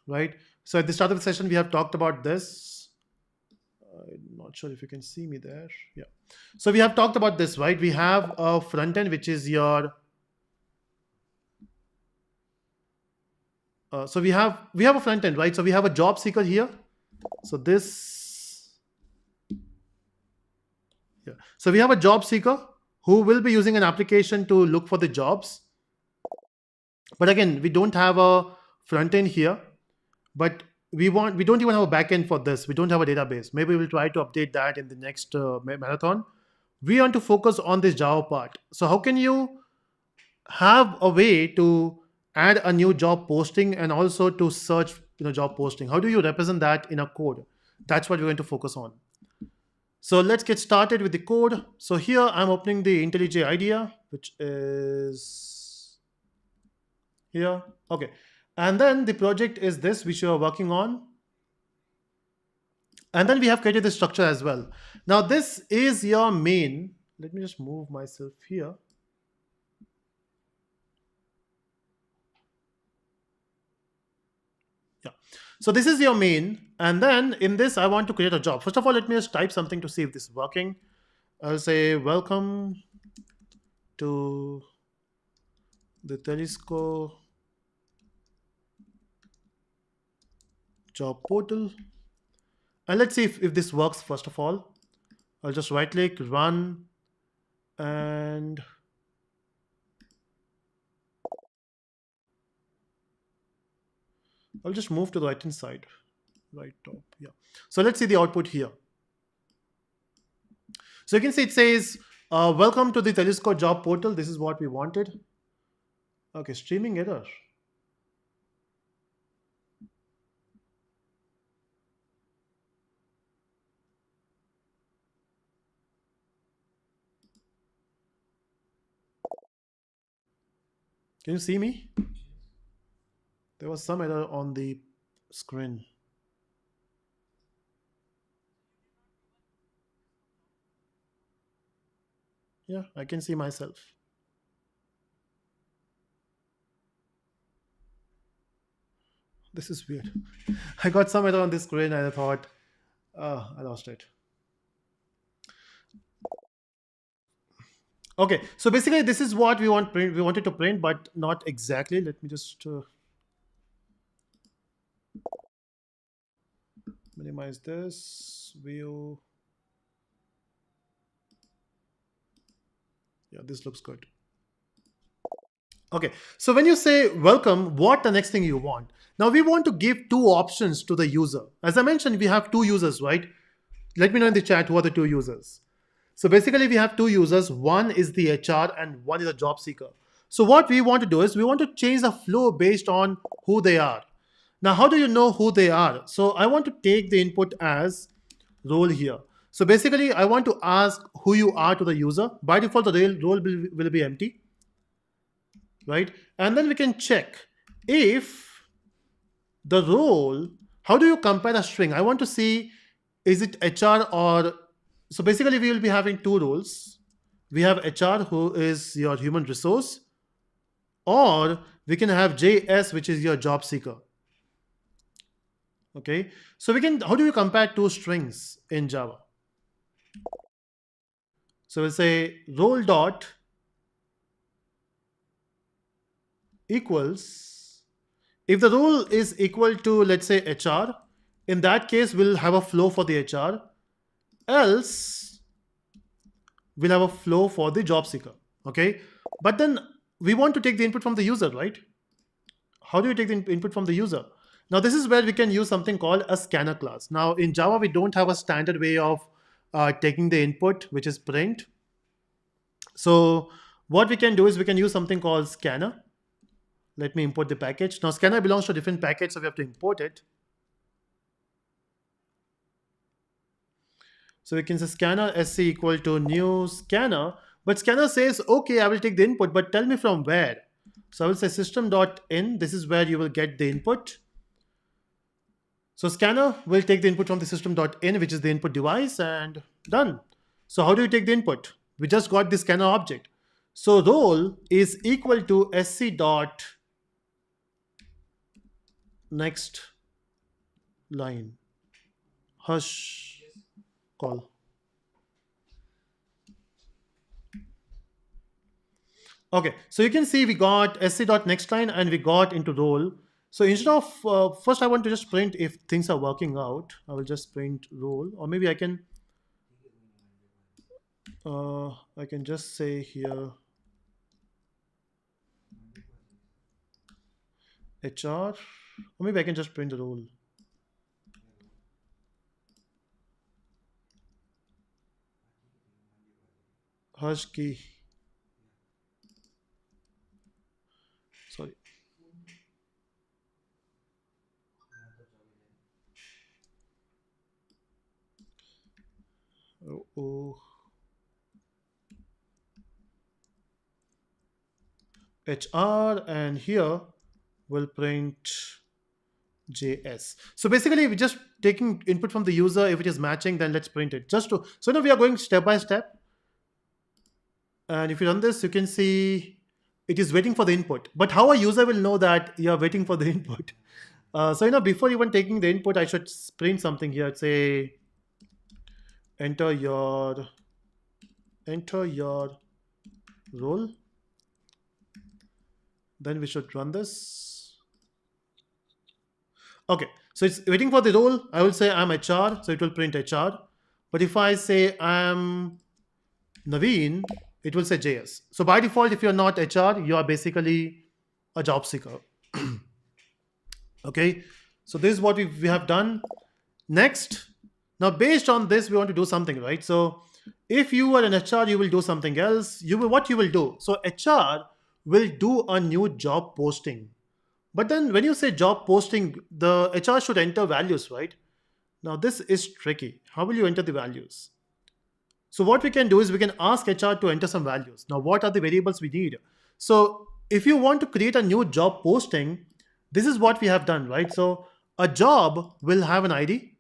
right? So at the start of the session, we have talked about this. I'm not sure if you can see me there. Yeah. So we have talked about this, right? We have a front end, which is your, so we have a front end, right? So we have a job seeker here. So this, yeah. So we have a job seeker who will be using an application to look for the jobs. But again, we don't have a front end here, but we don't even have a backend for this. We don't have a database. Maybe we'll try to update that in the next marathon. We want to focus on this Java part. So how can you have a way to add a new job posting and also to search job posting? How do you represent that in a code? That's what we're going to focus on. So let's get started with the code. So here I'm opening the IntelliJ IDEA, which is here. Okay. And then the project is this, which you are working on. And then we have created the structure as well. Now this is your main. Let me just move myself here. Yeah. So this is your main. And then in this, I want to create a job. First of all, let me just type something to see if this is working. I'll say, welcome to the Telesco job portal. And let's see if this works. First of all, I'll just right click, run, and I'll just move to the right hand side, right top. Yeah. So let's see the output here. So you can see it says, welcome to the Telesco job portal. This is what we wanted. Okay, streaming error. Can you see me? There was some error on the screen. Yeah, I can see myself. This is weird. I got some error on the screen and I thought, oh, I lost it. Okay, so basically this is what we wanted to print, but not exactly. Let me just minimize this view. Yeah, this looks good. Okay, so when you say welcome, what the next thing you want? Now we want to give 2 options to the user. As I mentioned, we have 2 users, right? Let me know in the chat who are the 2 users. So basically we have 2 users. One is the HR and one is a job seeker. So what we want to do is we want to change the flow based on who they are. Now, how do you know who they are? So I want to take the input as role here. So basically, I want to ask who you are to the user. By default, the role will be empty, right? And then we can check if the role, how do you compare a string? I want to see, is it HR or, so basically we will be having two roles. We have HR, who is your human resource, or we can have JS, which is your job seeker. Okay, so we can, how do you compare two strings in Java? So we'll say role dot equals, if the role is equal to, let's say, HR, in that case we'll have a flow for the HR, else we'll have a flow for the job seeker. Okay, but then we want to take the input from the user, right? How do you take the input from the user? Now this is where we can use something called a scanner class. Now in Java we don't have a standard way of taking the input, which is print. So what we can do is we can use something called scanner. Let me import the package. Now scanner belongs to a different package, so we have to import it. So we can say scanner sc equal to new scanner, but scanner says, okay, I will take the input, but tell me from where. So I will say system.in, this is where you will get the input. So scanner will take the input from the system.in, which is the input device, and done. So how do you take the input? We just got the scanner object. So role is equal to sc dot next line hush call. Okay, so you can see we got sc dot next line and we got into role. So instead of first I want to just print if things are working out. I will just print role, or maybe I can just say here HR, or maybe I can just print the role. Hush key. Sorry. Oh. HR, and here we'll print JS. So basically we're just taking input from the user. If it is matching, then let's print it. Just to, so now we are going step by step. And if you run this, you can see it is waiting for the input. But how a user will know that you are waiting for the input? So before even taking the input, I should print something here. Say enter your role. Then we should run this. Okay, so it's waiting for the role. I will say I'm HR, so it will print HR. But if I say I'm Naveen, it will say JS. So by default, if you're not HR, you are basically a job seeker. Okay, so this is what we have done. Next, now based on this, we want to do something, right? So if you are an HR, you will do something else. What you will do? So HR will do a new job posting. But then when you say job posting, the HR should enter values, right? Now this is tricky. How will you enter the values? So what we can do is we can ask HR to enter some values. Now what are the variables we need? So if you want to create a new job posting, this is what we have done, right? So a job will have an ID,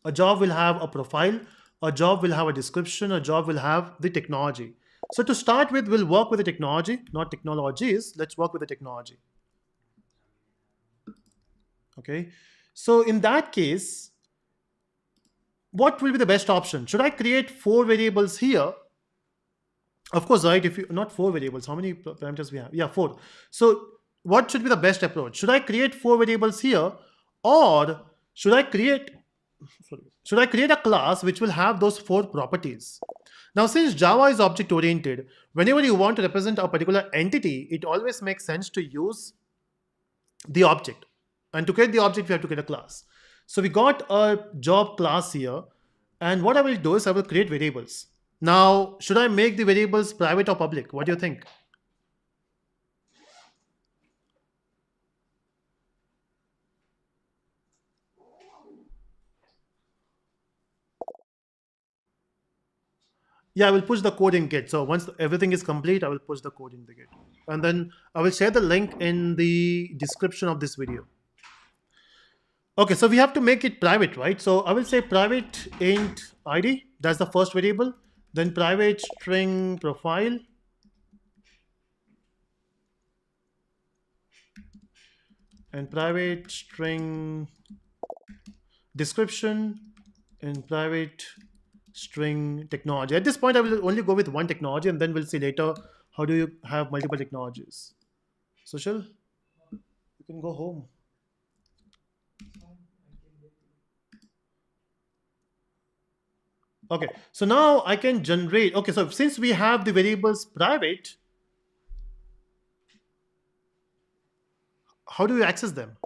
a job will have a profile, a job will have a description, a job will have the technology. So to start with, we'll work with the technology, not technologies. Let's work with the technology. Okay. So in that case, what will be the best option? Should I create 4 variables here? Of course, right? If you not 4 variables, how many parameters we have? Yeah, 4. So what should be the best approach? Should I create 4 variables here, or should I create a class which will have those 4 properties? Now, since Java is object oriented, whenever you want to represent a particular entity, it always makes sense to use the object. And to create the object, we have to create a class. So we got a job class here. And what I will do is I will create variables. Now, should I make the variables private or public? What do you think? Yeah, I will push the code in Git. So once everything is complete, I will push the code in the Git. And then I will share the link in the description of this video. Okay, so we have to make it private, right? So I will say private int ID. That's the first variable. Then private string profile. And private string description. And private string technology. At this point, I will only go with one technology, and then we'll see later how do you have multiple technologies. Social, you can go home. Okay, so now I can generate. Okay, so since we have the variables private, how do you access them?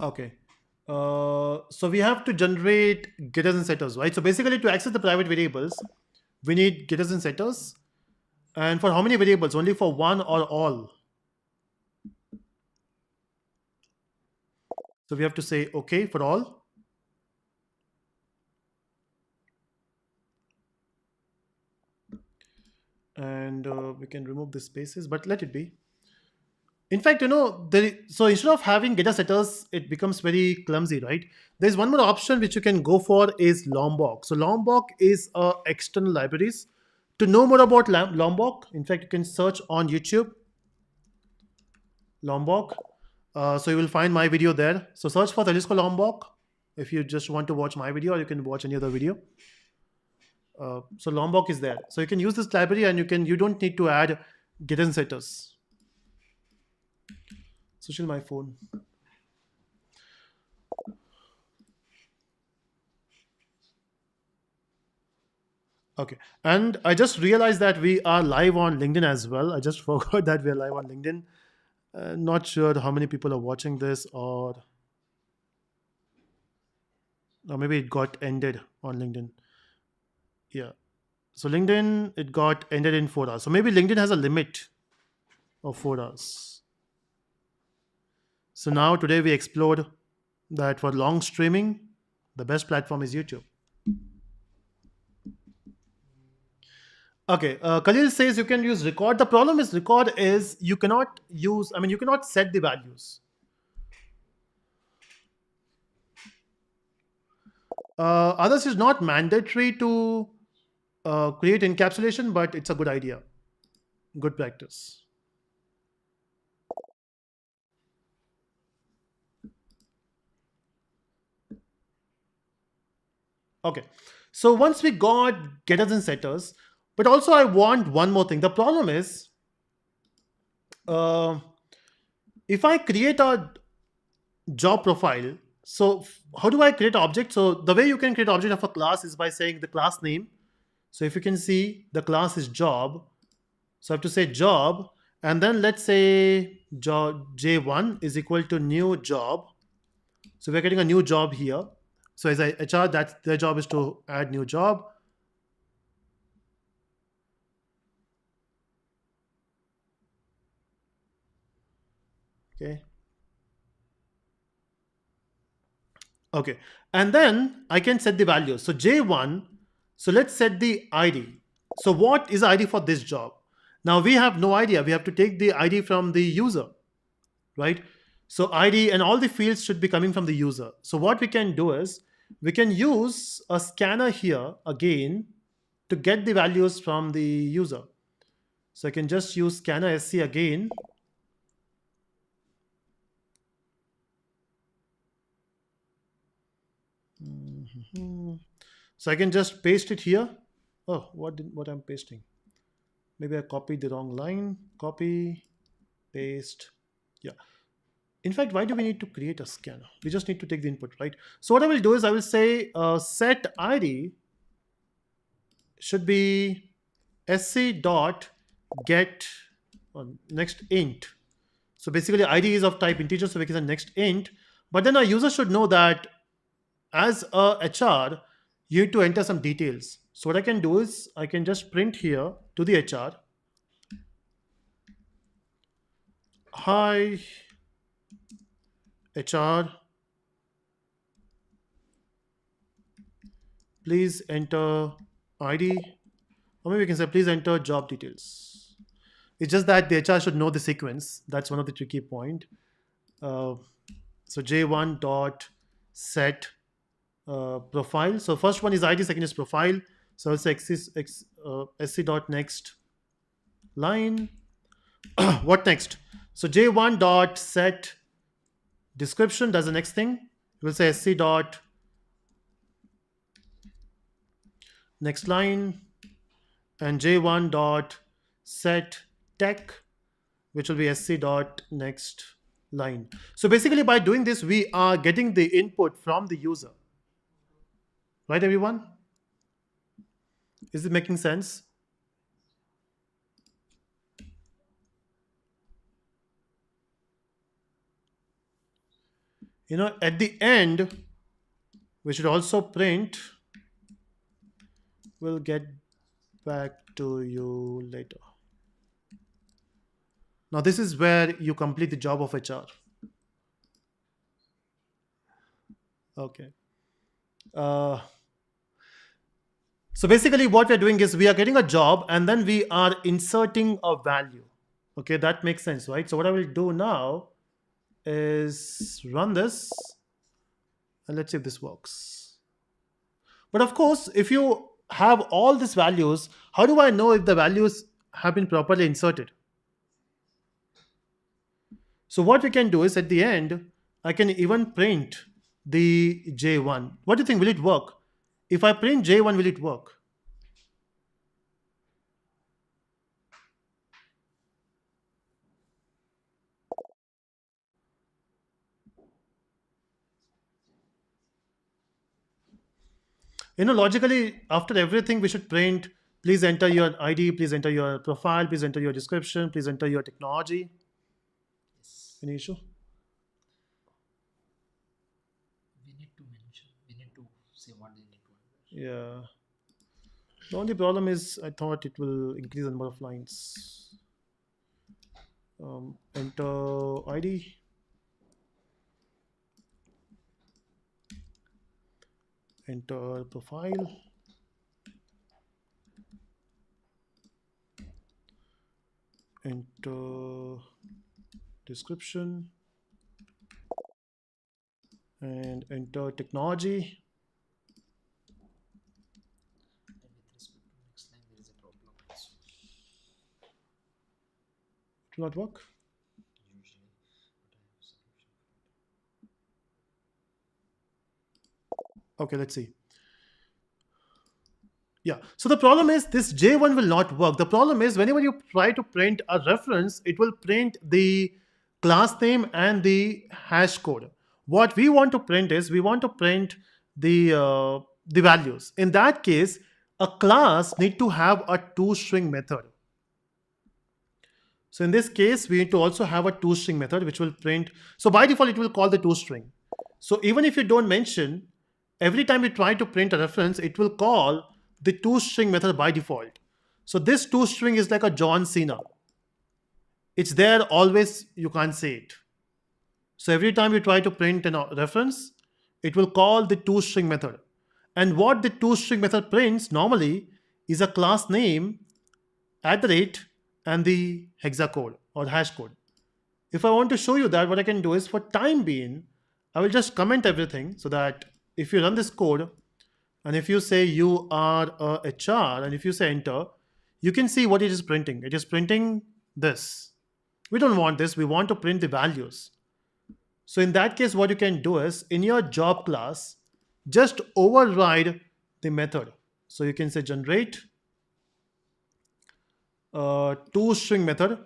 Okay. So we have to generate getters and setters, right? So basically, to access the private variables, we need getters and setters. And for how many variables? Only for one or all? So we have to say okay for all. And we can remove the spaces, but let it be. In fact, so instead of having getter setters, it becomes very clumsy, right? There's one more option which you can go for is Lombok. So Lombok is external libraries. To know more about Lombok, in fact, you can search on YouTube, Lombok. So you will find my video there. So search for Talisco Lombok if you just want to watch my video, or you can watch any other video. So Lombok is there. So you can use this library, and you don't need to add getter and setters. Social, my phone. Okay, and I just realized that we are live on LinkedIn as well. I just forgot that we are live on LinkedIn. Not sure how many people are watching this, or maybe it got ended on LinkedIn. Yeah, so LinkedIn, it got ended in 4 hours. So maybe LinkedIn has a limit of 4 hours. So now today we explored that for long streaming, the best platform is YouTube. Okay, Khalil says you can use record. The problem is record is you cannot use, I mean, you cannot set the values. Others is not mandatory to create encapsulation, but it's a good idea, good practice. Okay, so once we got getters and setters, but also I want one more thing. The problem is, uh, if I create a job profile, so how do I create an object? So the way you can create object of a class is by saying the class name. So if you can see, the class is job. So I have to say job, and then let's say job J1 is equal to new job. So we're getting a new job here. So as HR, that's their job is to add new job. Okay. Okay. And then I can set the values. So J1, so let's set the ID. So what is ID for this job? Now we have no idea. We have to take the ID from the user, right? So ID and all the fields should be coming from the user. So what we can do is we can use a scanner here again to get the values from the user. So I can just use scanner SC again. So I can just paste it here. Oh, what I'm pasting? Maybe I copied the wrong line. Copy, paste. Yeah. In fact, why do we need to create a scanner? We just need to take the input, right? So what I will do is I will say set ID should be sc dot get next int. So basically ID is of type integer, so we can say next int. But then our user should know that as a HR, you need to enter some details. So what I can do is I can just print here to the HR, hi HR, please enter ID, or maybe we can say please enter job details. It's just that the HR should know the sequence. That's one of the tricky point. Uh, so J1 dot set profile. So first one is ID, second is profile. So it's sc dot next line. What next? So J1 dot set description does the next thing. We'll say sc dot next line, and J1 dot set tech, which will be sc dot next line. So basically by doing this, we are getting the input from the user. Right, everyone? Is it making sense? At the end, we should also print, we'll get back to you later. Now, this is where you complete the job of HR. Okay. Uh, so basically what we're doing is we are getting a job and then we are inserting a value. Okay, that makes sense, right? So what I will do now is run this and let's see if this works. But of course, if you have all these values, how do I know if the values have been properly inserted? So what we can do is at the end, I can even print the J1. What do you think? Will it work? If I print J1, will it work? Logically, after everything, we should print, please enter your ID, please enter your profile, please enter your description, please enter your technology. Any issue? We need to mention, we need to say what they need to enter. Yeah. The only problem is I thought it will increase the number of lines. Enter ID. Enter profile. Enter description. And enter technology. And with respect to next line, there is a problem also. It will not work. Usually, but I have a solution. Okay, let's see. Yeah, so the problem is this J1 will not work. The problem is whenever you try to print a reference, it will print the class name and the hash code. What we want to print is we want to print the values. In that case, a class need to have a toString method. So in this case, we need to also have a toString method which will print. So by default, it will call the toString. So even if you don't mention, every time you try to print a reference, it will call the toString method by default. So this toString is like a John Cena. It's there always, you can't say it. So every time you try to print a reference, it will call the toString method. And what the toString method prints normally is a class name, @ and the hexacode or hash code. If I want to show you that, what I can do is for time being, I will just comment everything so that if you run this code and if you say you are a HR and if you say enter, you can see what it is printing. It is printing this. We don't want this. We want to print the values. So in that case, what you can do is in your job class, just override the method. So you can say generate toString method.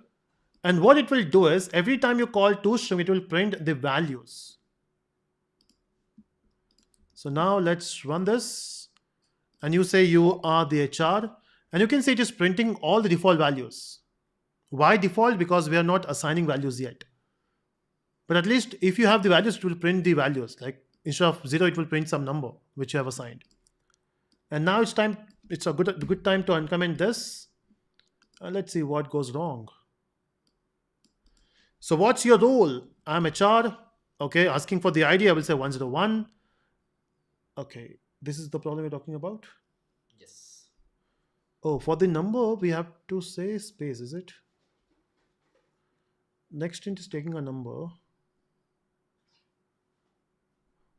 And what it will do is every time you call toString, it will print the values. So now let's run this. And you say you are the HR. And you can see it is printing all the default values. Why default? Because we are not assigning values yet. But at least if you have the values, it will print the values. Like instead of 0, it will print some number which you have assigned. And now it's time. It's a good time to uncomment this. Let's see what goes wrong. So what's your role? I'm HR. Okay, asking for the ID, I will say 101. Okay, this is the problem we're talking about. Yes. Oh, for the number, we have to say space, is it? Next int is taking a number.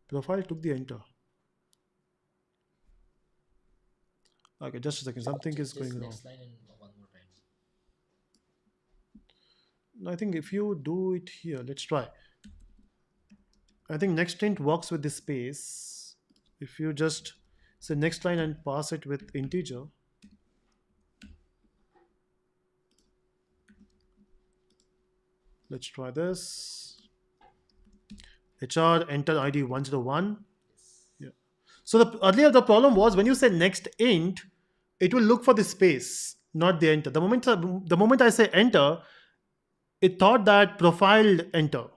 Profile took the enter. Okay, just a second. Something is Just going wrong. next line and one more time. I think if you do it here, let's try. I think next int works with the space. If you just say next line and pass it with integer. Let's try this. HR enter ID 101. Yeah. So earlier the problem was when you say next int, it will look for the space, not the enter. The moment I say enter, it thought that profiled enter.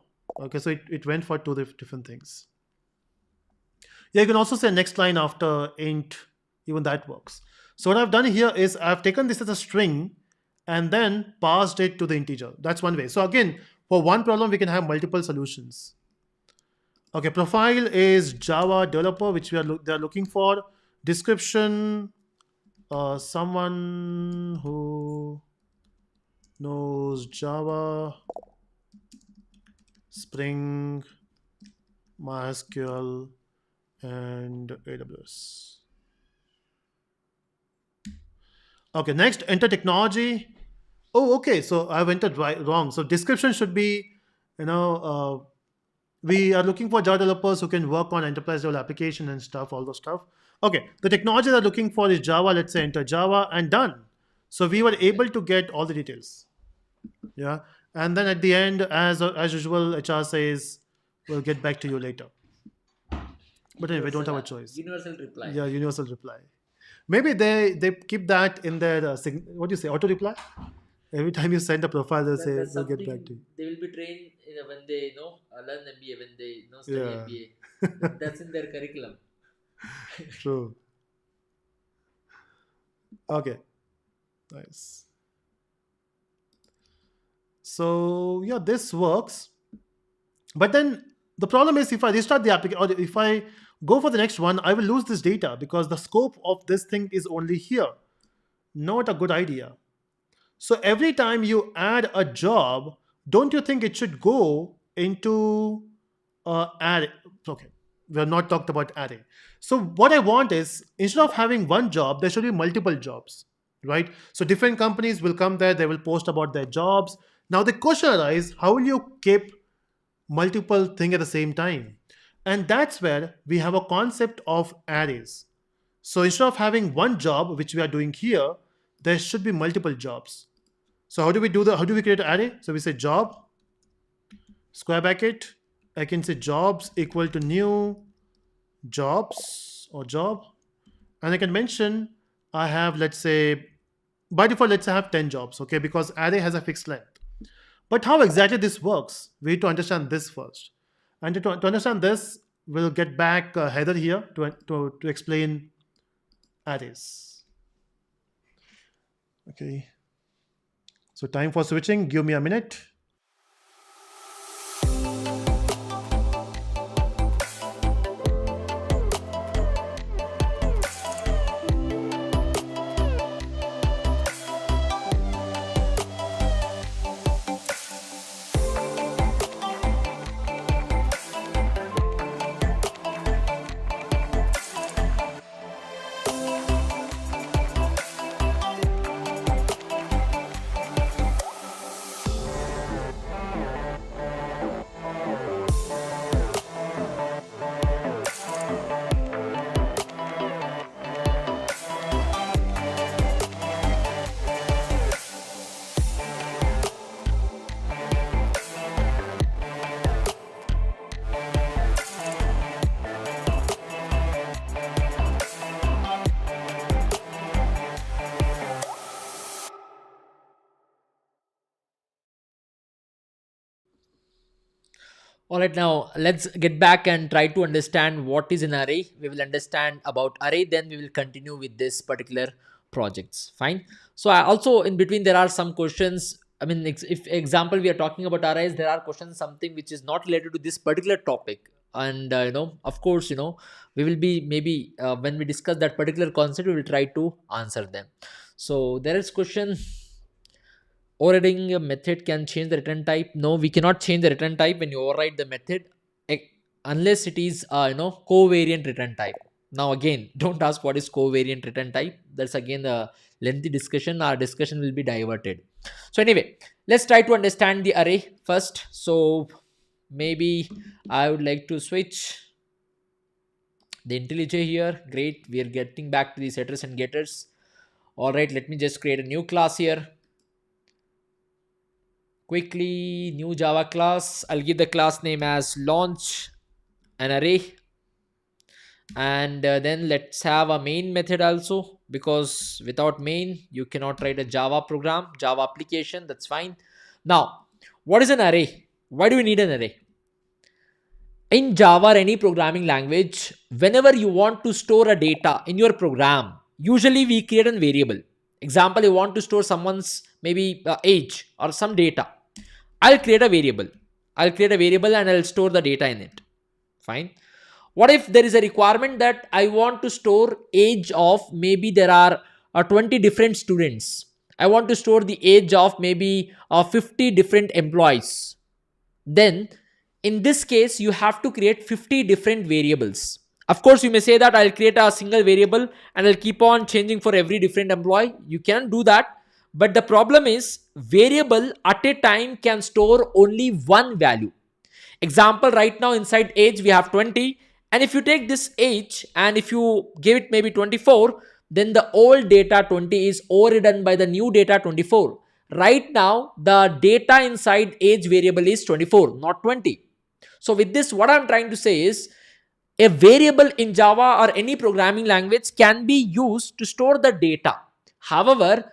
Okay, so it went for two different things. Yeah, you can also say next line after int, even that works. So what I've done here is I've taken this as a string and then passed it to the integer. That's one way. So again, for one problem, we can have multiple solutions. Okay, profile is Java developer, which they're looking for. Description, someone who knows Java, Spring, MySQL, and AWS. Okay, next, enter technology. Oh, okay, so I've entered wrong. So description should be, we are looking for Java developers who can work on enterprise level application and stuff, all those stuff. Okay, the technology they're looking for is Java. Let's say enter Java and done. So we were able to get all the details. Yeah, and then at the end, as usual, HR says, we'll get back to you later. But anyway, we don't have a choice. Universal reply. Yeah, universal reply. Maybe they keep that in their, what do you say, auto reply? Every time you send a profile, they'll say, That's we'll get something back to you. they will be trained when they learn MBA, when they study Yeah. MBA. That's in their curriculum. True. Okay. Nice. So yeah, this works. But then the problem is if I restart the application or if I go for the next one, I will lose this data because the scope of this thing is only here. Not a good idea. So every time you add a job, don't you think it should go into array? Okay, we have not talked about array. So what I want is instead of having one job, there should be multiple jobs, right? So different companies will come there, they will post about their jobs. Now the question arises, how will you keep multiple things at the same time? And that's where we have a concept of arrays. So instead of having one job, which we are doing here, there should be multiple jobs. So how do we create an array? So we say job, square bracket. I can say jobs equal to new jobs or job. And I can mention I have, let's say, by default, let's say I have 10 jobs, okay, because array has a fixed length. But how exactly this works? We need to understand this first. And to understand this, we'll get back Heather here to explain arrays. Okay. So time for switching. Give me a minute. All right, now let's get back and try to understand what is an array. We will understand about array, then we will continue with this particular projects. Fine. So I also in between there are some questions. I mean, if example we are talking about arrays, there are questions something which is not related to this particular topic, and of course, we will be maybe when we discuss that particular concept, we will try to answer them. So there is question, overriding a method can change the return type. No, we cannot change the return type when you override the method, eh, unless it is covariant return type. Now again, don't ask what is covariant return type. That's again a lengthy discussion. Our discussion will be diverted. So anyway, let's try to understand the array first. So maybe I would like to switch the IntelliJ here. Great, we are getting back to the setters and getters. All right, let me just create a new class here. Quickly, new Java class. I'll give the class name as launch an array, and then let's have a main method also, because without main you cannot write a Java program, Java application. That's fine. Now, what is an array? Why do we need an array? In Java or any programming language, whenever you want to store a data in your program, usually we create a variable. Example, you want to store someone's maybe age or some data. I'll create a variable. I'll create a variable and I'll store the data in it. Fine. What if there is a requirement that I want to store age of, maybe there are 20 different students. I want to store the age of maybe 50 different employees. Then in this case, you have to create 50 different variables. Of course, you may say that I'll create a single variable and I'll keep on changing for every different employee. You can do that. But the problem is, variable at a time can store only one value. Example, right now inside age we have 20, and if you take this age and if you give it maybe 24, then the old data 20 is overridden by the new data 24. Right now the data inside age variable is 24, not 20. So with this, what I'm trying to say is, a variable in Java or any programming language can be used to store the data. However,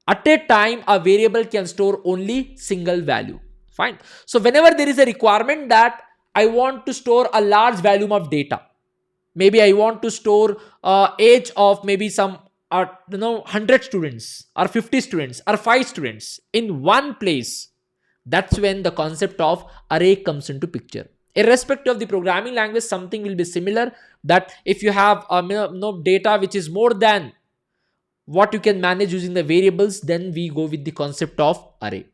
at a time a variable can store only single value. Fine. So whenever there is a requirement that I want to store a large volume of data, maybe I want to store age of maybe some 100 students or 50 students or 5 students in one place, that's when the concept of array comes into picture. Irrespective of the programming language, something will be similar, that if you have data which is more than what you can manage using the variables, then we go with the concept of array.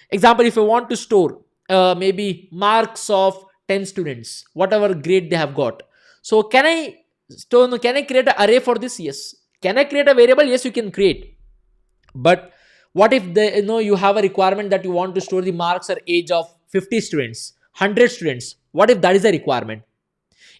Example, if I want to store maybe marks of 10 students, whatever grade they have got. So can I create an array for this? Yes. Can I create a variable? Yes, you can create. But what if you have a requirement that you want to store the marks or age of 50 students, 100 students? What if that is a requirement?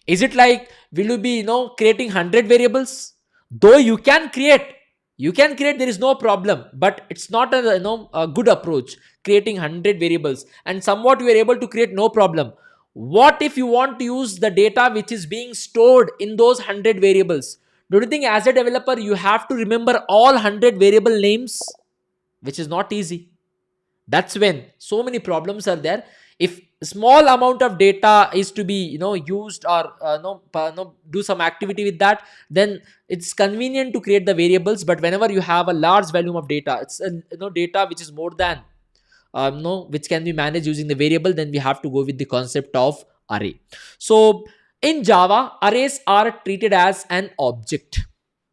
Is it like, will you be creating 100 variables? Though you can create, there is no problem, but it's not a good approach, creating 100 variables, and somewhat you are able to create no problem. What if you want to use the data which is being stored in those 100 variables? Do you think as a developer you have to remember all 100 variable names, which is not easy? That's when so many problems are there. If small amount of data is to be used or do some activity with that, then it's convenient to create the variables. But whenever you have a large volume of data, it's data which is more than which can be managed using the variable, then we have to go with the concept of array. So in Java, arrays are treated as an object.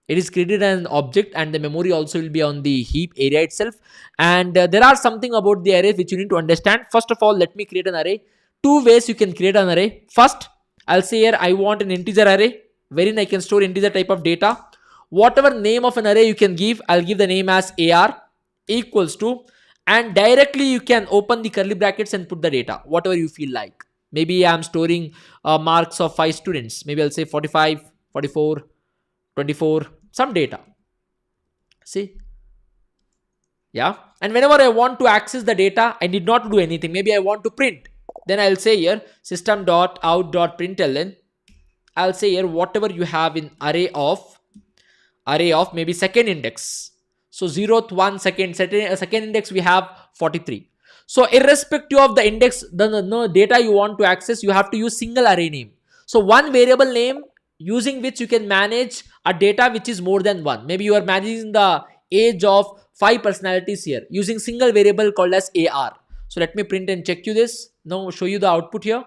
It is created as an object, and the memory also will be on the heap area itself. And there are something about the array which you need to understand. First of all, let me create an array. Two ways you can create an array. First, I'll say here I want an integer array wherein I can store integer type of data. Whatever name of an array you can give, I'll give the name as AR equals to, and directly you can open the curly brackets and put the data, whatever you feel like. Maybe I'm storing marks of 5 students. Maybe I'll say 45, 44, 24, some data. See? Yeah. And whenever I want to access the data, I need not do anything. Maybe I want to print. Then I'll say here system.out.println. I'll say here whatever you have in array of maybe second index. So 0th 1 second index we have 43. So irrespective of the index, the data you want to access, you have to use single array name. So one variable name using which you can manage a data which is more than one. Maybe you are managing the age of 5 personalities here using single variable called as AR. So let me print and check you this. Now show you the output here.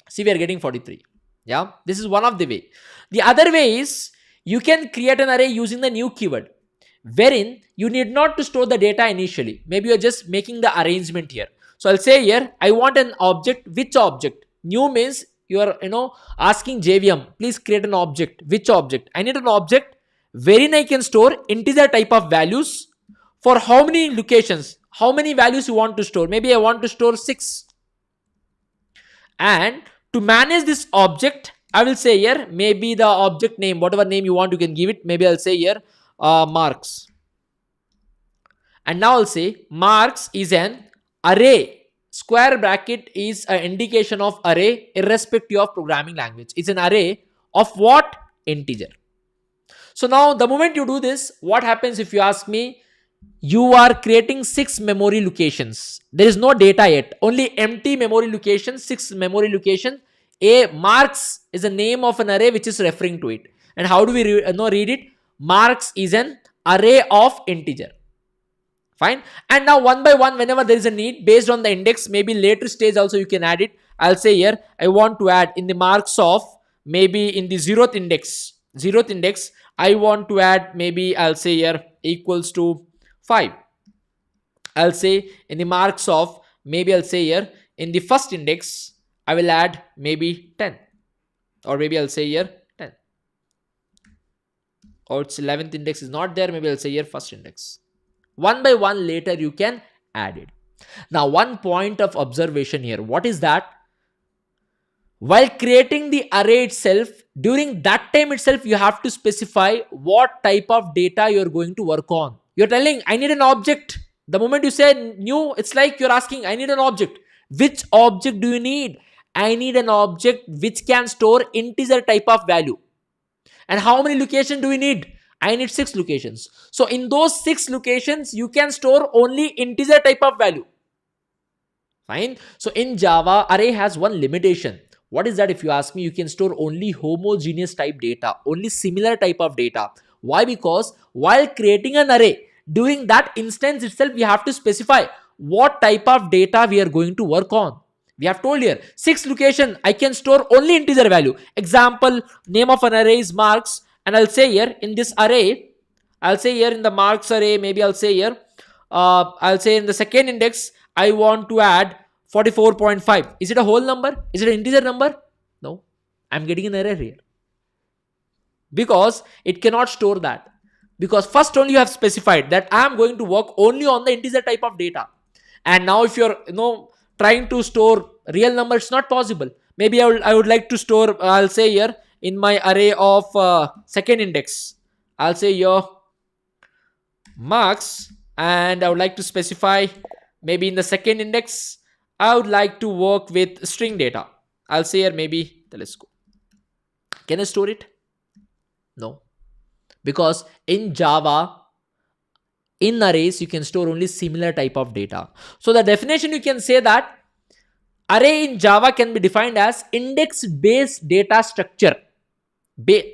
See, we are getting 43. Yeah, this is one of the way. The other way is you can create an array using the new keyword, wherein you need not to store the data initially. Maybe you're just making the arrangement here. So I'll say here, I want an object. Which object? New means you are, asking JVM, please create an object. Which object? I need an object wherein I can store integer type of values for how many locations, how many values you want to store. Maybe I want to store 6. And to manage this object, I will say here, maybe the object name, whatever name you want, you can give it. Maybe I'll say here, marks. And now I'll say marks is an array. Square bracket is an indication of array irrespective of programming language. It's an array of what? Integer. So now the moment you do this, what happens if you ask me? You are creating 6 memory locations. There is no data yet. Only empty memory locations, 6 memory location. A marks is the name of an array which is referring to it. And how do we read it? Marks is an array of integer. Fine. And now one by one, whenever there is a need based on the index, maybe later stage also you can add it. I'll say here, I want to add in the marks of, maybe in the zeroth index, I want to add, maybe I'll say here equals to 5. I'll say in the marks of, maybe I'll say here in the first index, I will add maybe 10, or maybe I'll say here 10, or its 11th index is not there. Maybe I'll say here first index. One by one later you can add it. Now one point of observation here. What is that? While creating the array itself, during that time itself, you have to specify what type of data you're going to work on. You're telling, I need an object. The moment you say new, it's like you're asking, I need an object. Which object do you need? I need an object which can store integer type of value. And how many locations do we need? I need 6 locations. So in those 6 locations, you can store only integer type of value. Fine. So in Java, array has one limitation. What is that? If you ask me, you can store only homogeneous type data, only similar type of data. Why? Because while creating an array, during that instance itself, we have to specify what type of data we are going to work on. We have told here 6 location, I can store only integer value. Example, name of an array is marks, and I'll say here in this array, I'll say here in the marks array, maybe I'll say here, I'll say in the second index, I want to add 44.5. Is it a whole number? Is it an integer number? No, I'm getting an error here because it cannot store that. Because first only you have specified that I am going to work only on the integer type of data. And now if you're trying to store real number, it's not possible. Maybe I would like to store, I'll say here in my array of second index, I'll say here marks, and I would like to specify maybe in the second index, I would like to work with string data. I'll say here maybe, let's go. Can I store it? No. Because in Java, in arrays, you can store only similar type of data. So the definition, you can say that array in Java can be defined as index-based data structure.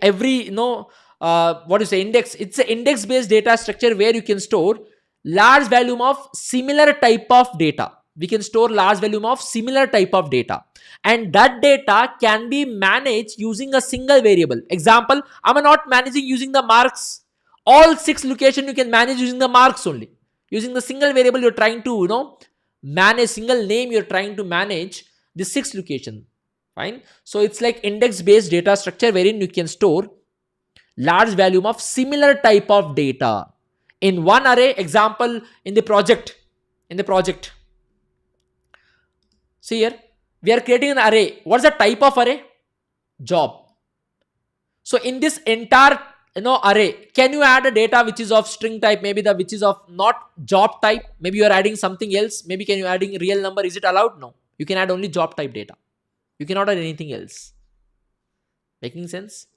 Every, what is the index? It's an index-based data structure where you can store large volume of similar type of data. We can store large volume of similar type of data, and that data can be managed using a single variable. Example, I'm not managing using the marks. All 6 location you can manage using the marks only. Using the single variable you're trying to manage, single name you're trying to manage the 6 location. Fine. So it's like index based data structure wherein you can store large volume of similar type of data in one array. Example, in the project. See here, we are creating an array. What's the type of array? Job. So in this entire array, can you add a data which is of string type, maybe the which is of not job type? Maybe you are adding something else. Maybe can you adding real number? Is it allowed? No. You can add only job type data. You cannot add anything else. Making sense?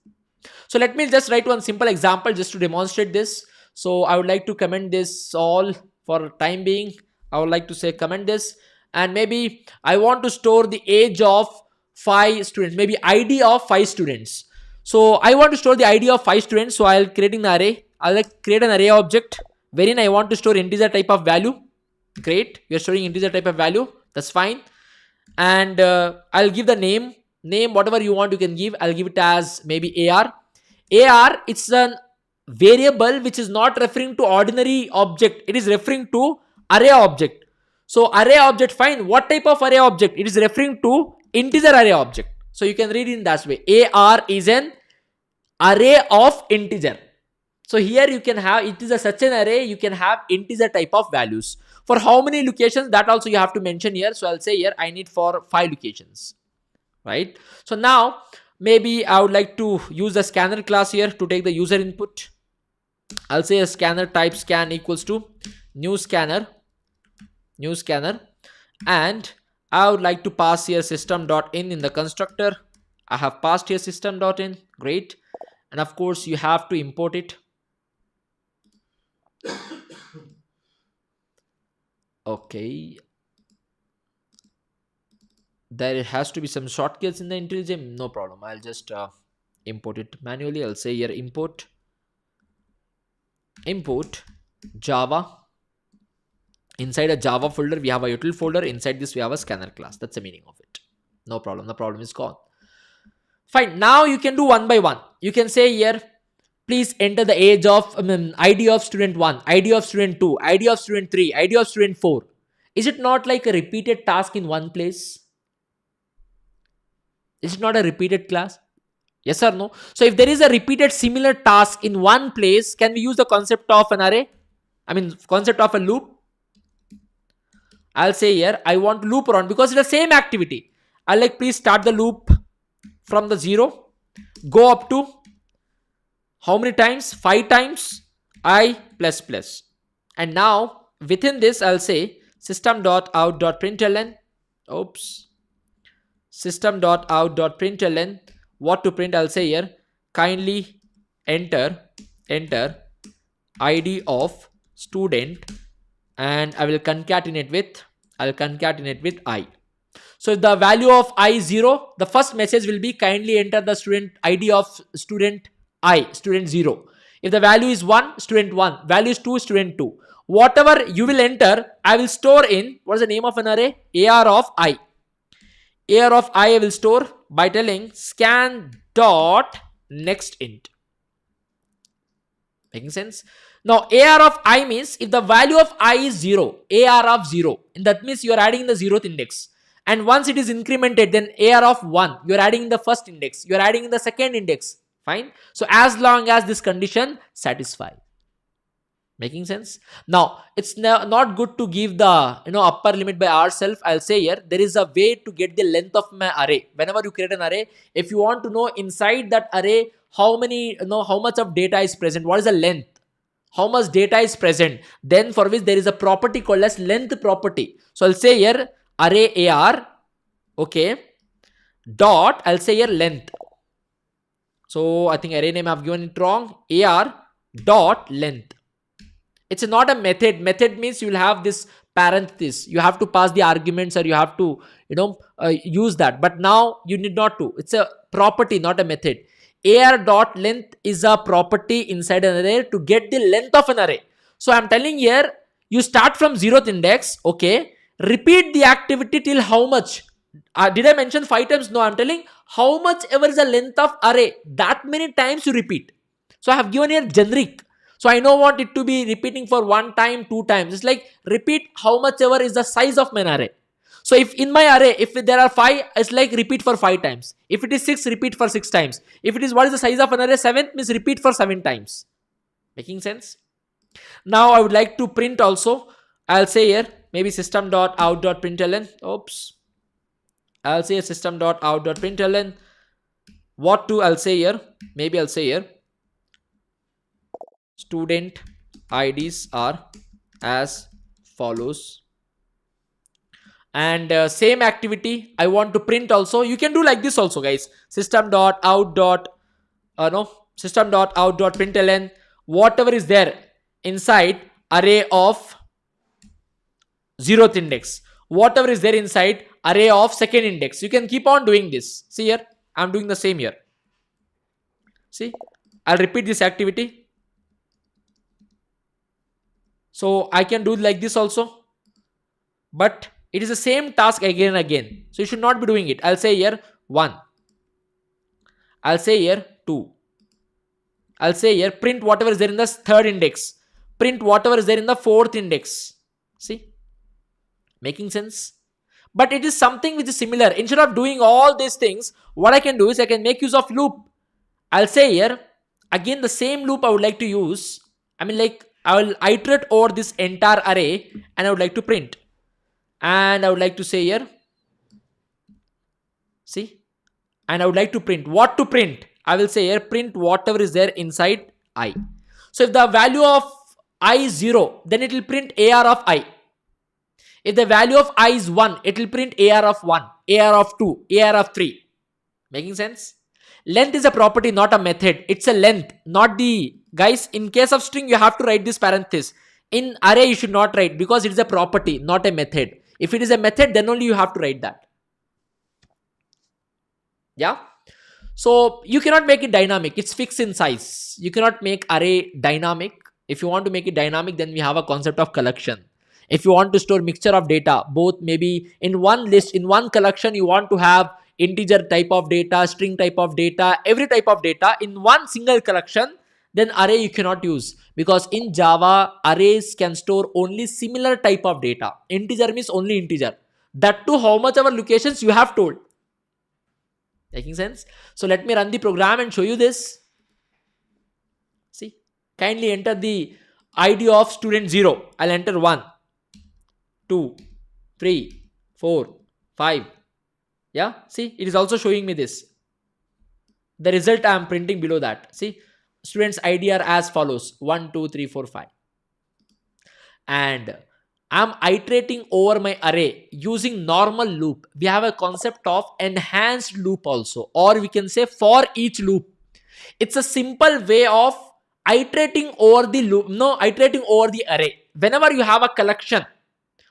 So let me just write one simple example just to demonstrate this. So I would like to comment this all for time being. I would like to say comment this, and maybe I want to store the age of 5 students, maybe ID of 5 students. So I want to store the ID of 5 students. So I'll create an array. I'll like create an array object wherein I want to store integer type of value. Great, you're storing integer type of value. That's fine. And I'll give the name whatever you want. You can give. I'll give it as maybe AR. AR, it's a variable which is not referring to ordinary object. It is referring to array object. So array object, fine. What type of array object? It is referring to integer array object. So you can read it in that way. AR is an array of integer. So here you can have, it is a such an array, you can have integer type of values. For how many locations, that also you have to mention here. So I'll say here I need for 5 locations, right? So now maybe I would like to use the scanner class here to take the user input. I'll say a scanner type scan equals to new scanner, and I would like to pass here system.in in the constructor. I have passed here system.in. Great. And of course you have to import it. Okay, there has to be some shortcuts in the IntelliJ. No problem, I'll just import it manually. I'll say here import Java. Inside a Java folder we have a util folder. Inside this we have a scanner class. That's the meaning of it. No problem, the problem is gone. Fine, now you can do one by one. You can say here, please enter the age of ID of student 1, ID of student 2, ID of student 3, ID of student 4. Is it not like a repeated task in one place? Is it not a repeated class? Yes or no? So if there is a repeated similar task in one place, can we use the concept of an array? I mean concept of a loop. I'll say here I want to loop around because it's the same activity. I'll like please start the loop from the 0, go up to how many times? 5 times I plus plus. And now within this I'll say system.out.println. Oops. System.out.println. What to print? I'll say here kindly enter ID of student, and I will concatenate with I. So if the value of I is 0, the first message will be kindly enter the student ID of student I, student 0. If the value is 1, student 1. Value is 2, student 2. Whatever you will enter, I will store in, what is the name of an array? AR of I. AR of I will store by telling scan dot next int. Making sense? Now AR of I means if the value of I is 0, AR of 0, and that means you are adding the 0th index. And once it is incremented, then AR of 1, you are adding in the first index, you are adding in the second index. Fine. So as long as this condition satisfies. Making sense? Now it's not good to give the upper limit by ourselves. I'll say here there is a way to get the length of my array. Whenever you create an array, if you want to know inside that array how much of data is present, what is the length, how much data is present, then for which there is a property called as length property. So I'll say here array AR, okay, dot, I'll say here length. So I think array name I've given it wrong. AR dot length. It's not a method. Method means you will have this parenthesis. You have to pass the arguments, or you have to use that. But now you need not to. It's a property, not a method. AR dot length is a property inside an array to get the length of an array. So I'm telling here, you start from 0th index. Okay. Repeat the activity till how much? Did I mention 5 times? No, I'm telling how much ever is the length of array, that many times you repeat. So I have given here generic. So I don't want it to be repeating for 1 time, 2 times. It's like repeat how much ever is the size of my array. So if in my array, if there are 5, it's like repeat for 5 times. If it is 6, repeat for 6 times. If it is what is the size of an array? 7 means repeat for 7 times. Making sense? Now I would like to print also. I'll say here maybe system.out.println. Oops. I'll say system.out.println. What to I'll say here? Maybe I'll say here student IDs are as follows. And same activity I want to print also. You can do like this also, guys. System.out.println. Whatever is there inside array of zeroth index. Whatever is there inside array of second index. You can keep on doing this. See here, I'm doing the same here. See, I'll repeat this activity. So I can do like this also, but it is the same task again and again. So you should not be doing it. I'll say here 1. I'll say here 2. I'll say here print whatever is there in the third index. Print whatever is there in the fourth index. See? Making sense? But it is something which is similar. Instead of doing all these things, what I can do is I can make use of loop. I'll say here, again the same loop I would like to use. I mean, like, I will iterate over this entire array and I would like to print. And I would like to say here, see? And I would like to print. What to print? I will say here, print whatever is there inside I. So if the value of I is 0, then it will print AR of I. If the value of I is 1, it will print AR of 1, AR of 2, AR of 3. Making sense? Length is a property, not a method. It's a length, not the... Guys, in case of string, you have to write this parenthesis. In array, you should not write because it is a property, not a method. If it is a method, then only you have to write that. Yeah? So, you cannot make it dynamic. It's fixed in size. You cannot make array dynamic. If you want to make it dynamic, then we have a concept of collection. If you want to store mixture of data, both maybe in one list, in one collection, you want to have integer type of data, string type of data, every type of data in one single collection, then array you cannot use, because in Java, arrays can store only similar type of data. Integer means only integer. That too, how much ever locations you have told. Making sense? So let me run the program and show you this. See, kindly enter the ID of student 0. I'll enter 1, 2, 3, 4, 5. Yeah, see, it is also showing me this. The result I am printing below that. See, students ID are as follows: 1, 2, 3, 4, 5. And I'm iterating over my array using normal loop. We have a concept of enhanced loop also, or we can say for each loop. It's a simple way of iterating over the loop, iterating over the array. Whenever you have a collection,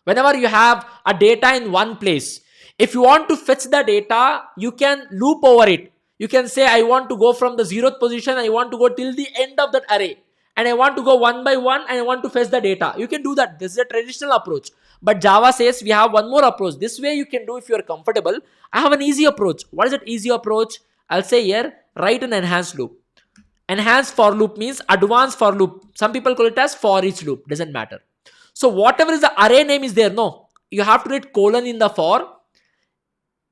whenever you have a data in one place, if you want to fetch the data, you can loop over it. You can say, I want to go from the 0th position, I want to go till the end of that array. And I want to go one by one and I want to fetch the data. You can do that. This is a traditional approach. But Java says we have one more approach. This way you can do if you are comfortable. I have an easy approach. What is that easy approach? I'll say here, write an enhanced loop. Enhanced for loop means advanced for loop. Some people call it as for each loop. Doesn't matter. So whatever is the array name is there, no. You have to write colon in the for.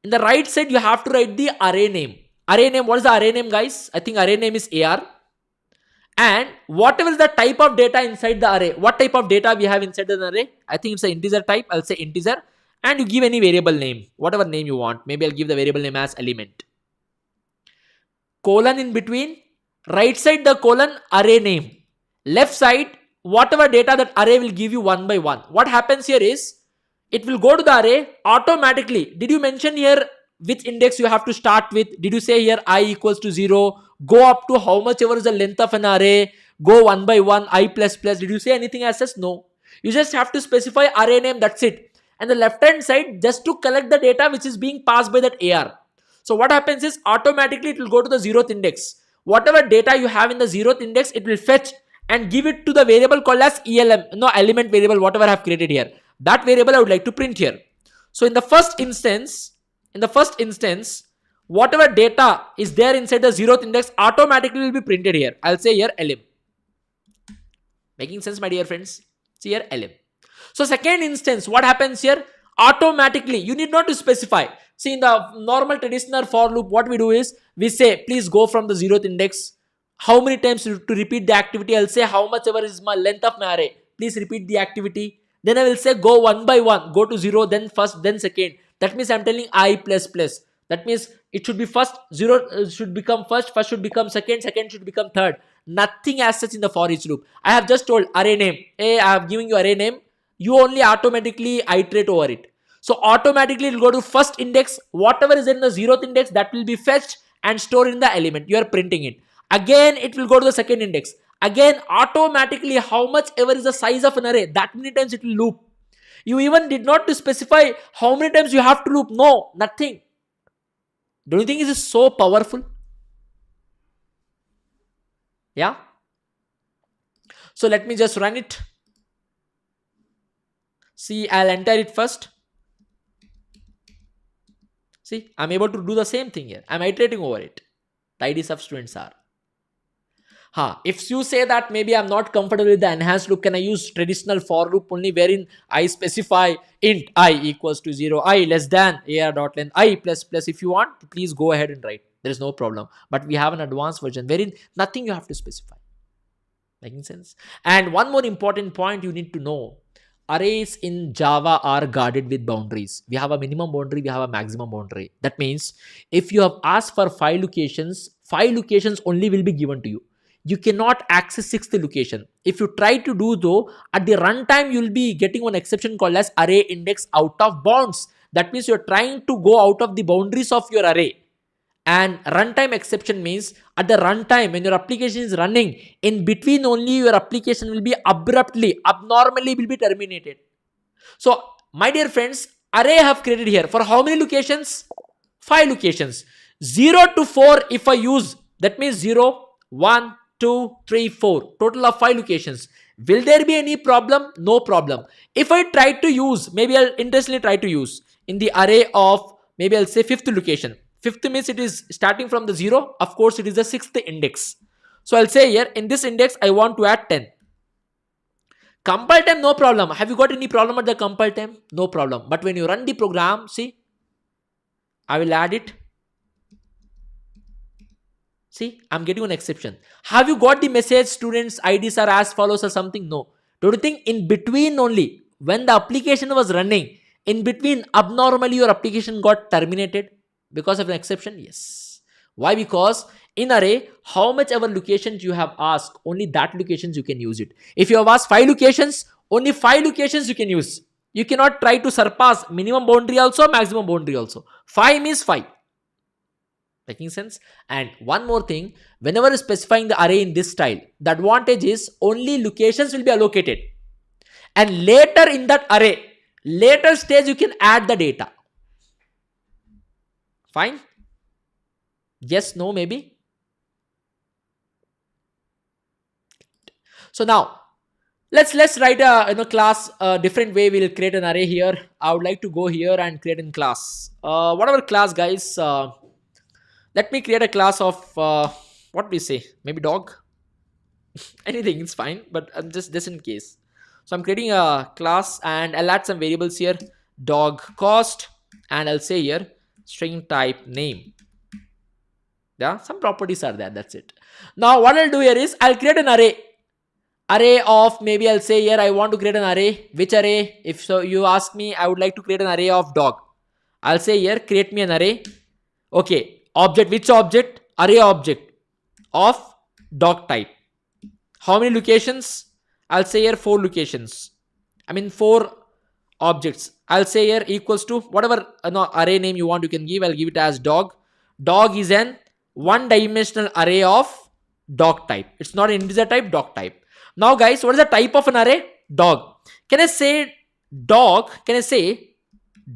In the right side, you have to write the array name. Array name, what is the array name, guys? I think array name is AR. And whatever is the type of data inside the array, what type of data we have inside the array? I think it's an integer type. I'll say integer. And you give any variable name, whatever name you want. Maybe I'll give the variable name as element. Colon in between. Right side the colon, array name. Left side, whatever data that array will give you one by one. What happens here is, it will go to the array automatically. Did you mention here which index you have to start with? Did you say here I equals to 0? Go up to how much ever is the length of an array? Go one by one, I plus plus. Did you say anything as such? No. You just have to specify array name, that's it. And the left hand side, just to collect the data which is being passed by that AR. So what happens is, automatically it will go to the 0th index. Whatever data you have in the 0th index, it will fetch and give it to the variable called as ELM, element variable, whatever I have created here. That variable I would like to print here. So in the first instance, whatever data is there inside the 0th index automatically will be printed here. I'll say here LM. Making sense, my dear friends? See here LM. So second instance, what happens here? Automatically, you need not to specify. See, in the normal traditional for loop, what we do is, we say, please go from the 0th index. How many times to repeat the activity? I'll say how much ever is my length of my array. Please repeat the activity. Then I will say go one by one. Go to 0, then first, then second. That means I'm telling I plus plus. That means it should be first, 0 should become first should become second, second should become third. Nothing as such in the for each loop. I have just told array name. Hey, I have given you array name. You only automatically iterate over it. So automatically it will go to first index. Whatever is in the 0th index, that will be fetched and stored in the element. You are printing it. Again, it will go to the second index. Again, automatically how much ever is the size of an array, that many times it will loop. You even did not to specify how many times you have to loop. No, nothing. Don't you think this is so powerful? Yeah. So let me just run it. See, I'll enter it first. See, I'm able to do the same thing here. I'm iterating over it. The IDs of students are. If you say that maybe I'm not comfortable with the enhanced loop, can I use traditional for loop only, wherein I specify int I equals to 0, I less than ar dot length, I plus plus. If you want, please go ahead and write. There is no problem. But we have an advanced version wherein nothing you have to specify. Making sense? And one more important point you need to know. Arrays in Java are guarded with boundaries. We have a minimum boundary, we have a maximum boundary. That means if you have asked for 5 locations only will be given to you. You cannot access sixth location. If you try to do though, at the runtime you will be getting one exception called as array index out of bounds. That means you're trying to go out of the boundaries of your array. And runtime exception means at the runtime when your application is running, in between only your application will be abnormally will be terminated. So my dear friends, array I have created here for how many locations? 5 locations. 0 to 4 if I use, that means 0, 1, 2, 3, 4. Total of 5 locations. Will there be any problem? No problem. If I try to use, maybe I'll intentionally try to use in the array of, maybe I'll say 5th location. 5th means it is starting from the 0. Of course, it is the 6th index. So I'll say here in this index, I want to add 10. Compile time, no problem. Have you got any problem at the compile time? No problem. But when you run the program, see, I will add it. See, I'm getting an exception. Have you got the message students IDs are as follows or something? No. Don't you think in between only, when the application was running, in between abnormally your application got terminated because of an exception? Yes. Why? Because in array, how much ever locations you have asked, only that locations you can use it. If you have asked 5 locations, only 5 locations you can use. You cannot try to surpass minimum boundary also, maximum boundary also. 5 means 5. Making sense? And one more thing, whenever specifying the array in this style, the advantage is only locations will be allocated. And later in that array, later stage you can add the data. Fine? Yes, no, maybe? So now, let's write a class different way. We'll create an array here. I would like to go here and create in class. Whatever class, guys. Let me create a class of what we say, maybe dog. Anything is fine, but just in case. So I'm creating a class and I'll add some variables here. Dog cost, and I'll say here string type name. Yeah, some properties are there. That's it. Now what I'll do here is I'll create an array of, maybe I'll say here I want to create an array. Which array? If so you ask me, I would like to create an array of dog. I'll say here create me an array. Okay. Object, which object? Array object of dog type. How many locations? I'll say here 4 locations. 4 objects. I'll say here equals to whatever array name you want, you can give. I'll give it as dog. Dog is an one-dimensional array of dog type. It's not an integer type, dog type. Now guys, what is the type of an array? Dog. Can I say dog? Can I say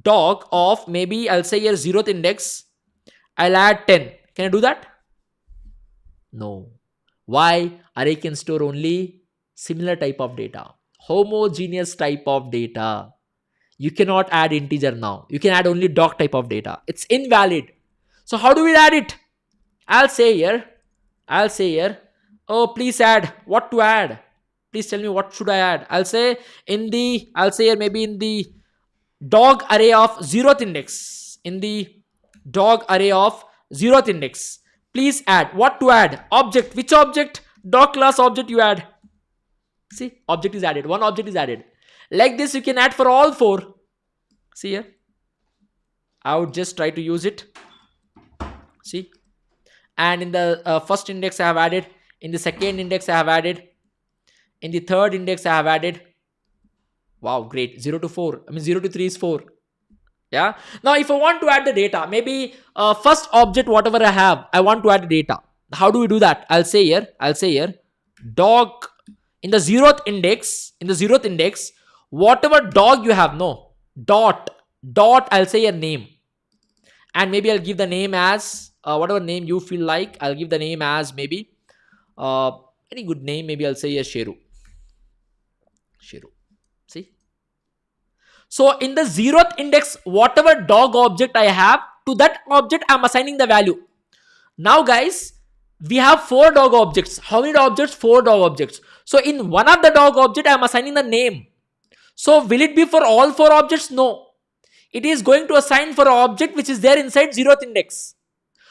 dog of, maybe I'll say here 0th index. I'll add 10. Can I do that? No. Why? Array can store only similar type of data. Homogeneous type of data. You cannot add integer now. You can add only dog type of data. It's invalid. So how do we add it? I'll say here, oh, please add. What to add? Please tell me what should I add? I'll say here maybe in the dog array of 0th index. In the dog array of 0th index. Please add. What to add? Object. Which object? Dog class object you add. See, object is added. One object is added. Like this you can add for all 4. See here. I would just try to use it. See. And in the first index I have added. In the second index I have added. In the third index I have added. Wow, great. 0 to 4. 0 to 3 is 4. Yeah. Now, if I want to add the data, maybe first object, whatever I have, I want to add the data. How do we do that? I'll say here, dog in the 0th index. In the 0th index, whatever dog you have, no, dot I'll say your name, and maybe I'll give the name as whatever name you feel like. I'll give the name as maybe uh, any good name. Maybe I'll say a Sheru. See, so in the 0th index, whatever dog object I have, to that object I'm assigning the value. Now guys, we have 4 dog objects. How many objects? 4 dog objects. So in one of the dog object I'm assigning the name. So will it be for all 4 objects? No. It is going to assign for an object which is there inside 0th index.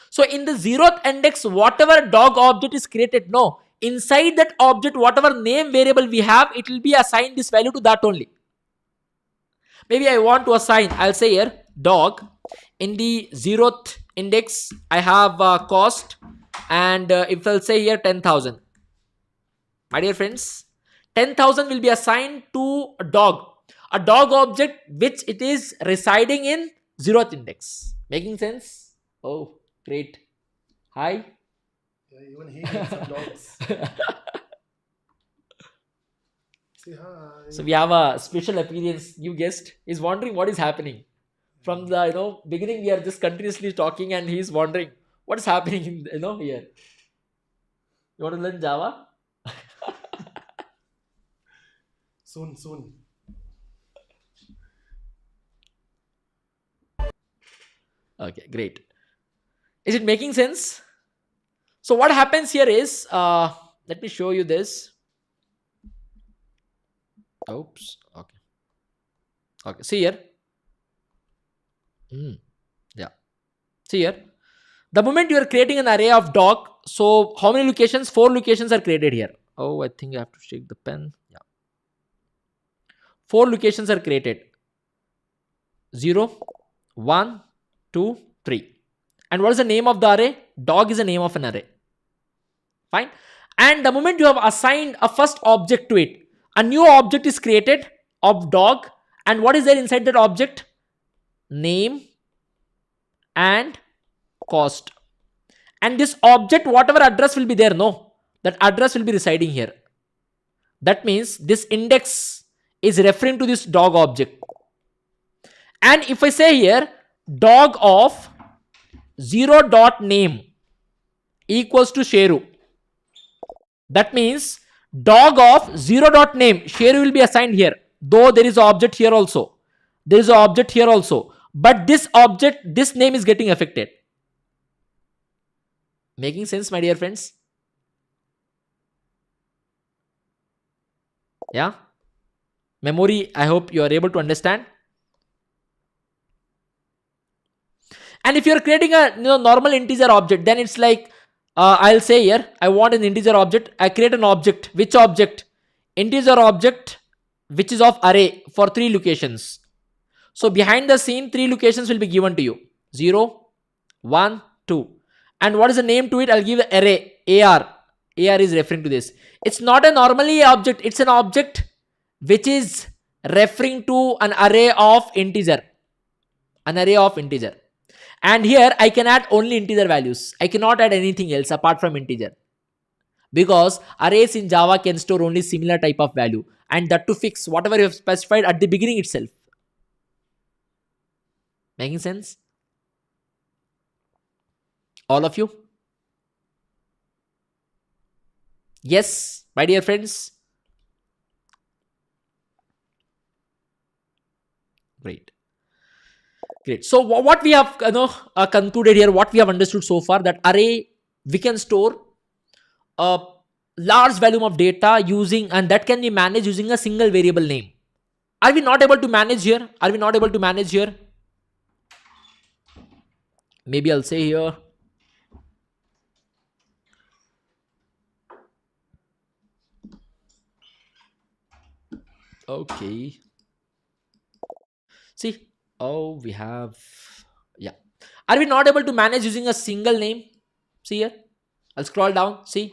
So in the 0th index, whatever dog object is created, no, inside that object, whatever name variable we have, it will be assigned this value to that only. Maybe I want to assign, I'll say here dog. In the 0th index, I have cost, and if I'll say here 10,000, my dear friends, 10,000 will be assigned to a dog object which it is residing in 0th index. Making sense? Oh, great. Hi. Yeah, even he needs some dogs. Say hi. So we have a special appearance. You guessed. He's wondering what is happening. From the beginning, we are just continuously talking, and he's wondering what is happening in here. You want to learn Java? Soon. Okay, great. Is it making sense? So what happens here is, let me show you this. Oops. Okay. See here. Yeah. See here. The moment you are creating an array of dog, so how many locations? 4 locations are created here. Oh, I think I have to shake the pen. Yeah. 4 locations are created. 0, 1, 2, 3. And what is the name of the array? Dog is the name of an array. Fine. And the moment you have assigned a first object to it, a new object is created of dog. And what is there inside that object? Name and cost. And this object, whatever address will be there, no, that address will be residing here. That means this index is referring to this dog object. And if I say here dog of 0.name equals to Sheru, that means dog of 0.name, Sheru will be assigned here. Though there is an object here also. There is an object here also. But this object, this name is getting affected. Making sense, my dear friends? Yeah? Memory, I hope you are able to understand. And if you are creating a normal integer object, then it's like, I'll say here, I want an integer object. I create an object. Which object? Integer object, which is of array for 3 locations. So behind the scene, 3 locations will be given to you. 0, 1, 2. And what is the name to it? I'll give the array, AR. AR is referring to this. It's not a normally object. It's an object which is referring to an array of integer. An array of integer. And here I can add only integer values. I cannot add anything else apart from integer. Because arrays in Java can store only similar type of value. And that to fix whatever you have specified at the beginning itself. Making sense? All of you? Yes, my dear friends? Great. So what we have concluded here, what we have understood so far, that array, we can store a large volume of data using, and that can be managed using a single variable name. Are we not able to manage here? Maybe I'll say here. Okay. See, we have, yeah. Are we not able to manage using a single name? See here. I'll scroll down. See,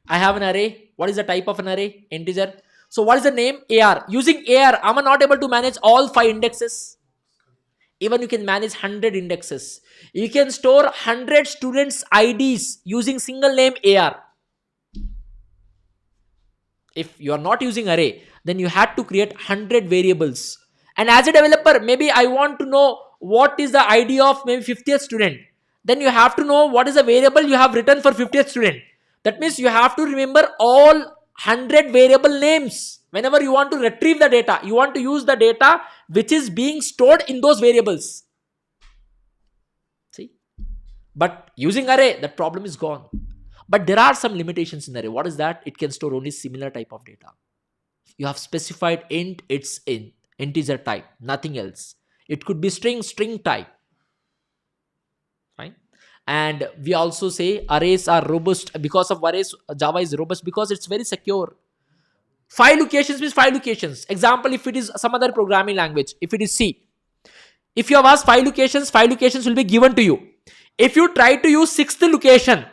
I have an array. What is the type of an array? Integer. So what is the name? AR. Using AR, am I not able to manage all 5 indexes? Even you can manage 100 indexes. You can store 100 students' IDs using single name AR. If you are not using array, then you had to create 100 variables. And as a developer, maybe I want to know what is the ID of maybe 50th student. Then you have to know what is the variable you have written for 50th student. That means you have to remember all 100 variable names. Whenever you want to retrieve the data, you want to use the data which is being stored in those variables. See? But using array, that problem is gone. But there are some limitations in array. What is that? It can store only similar type of data. You have specified int, it's in integer type, nothing else. It could be string type. Fine. And we also say arrays are robust. Because of arrays, Java is robust because it's very secure. 5 locations means 5 locations. Example, if it is some other programming language, if it is C, if you have asked 5 locations will be given to you. If you try to use 6th location,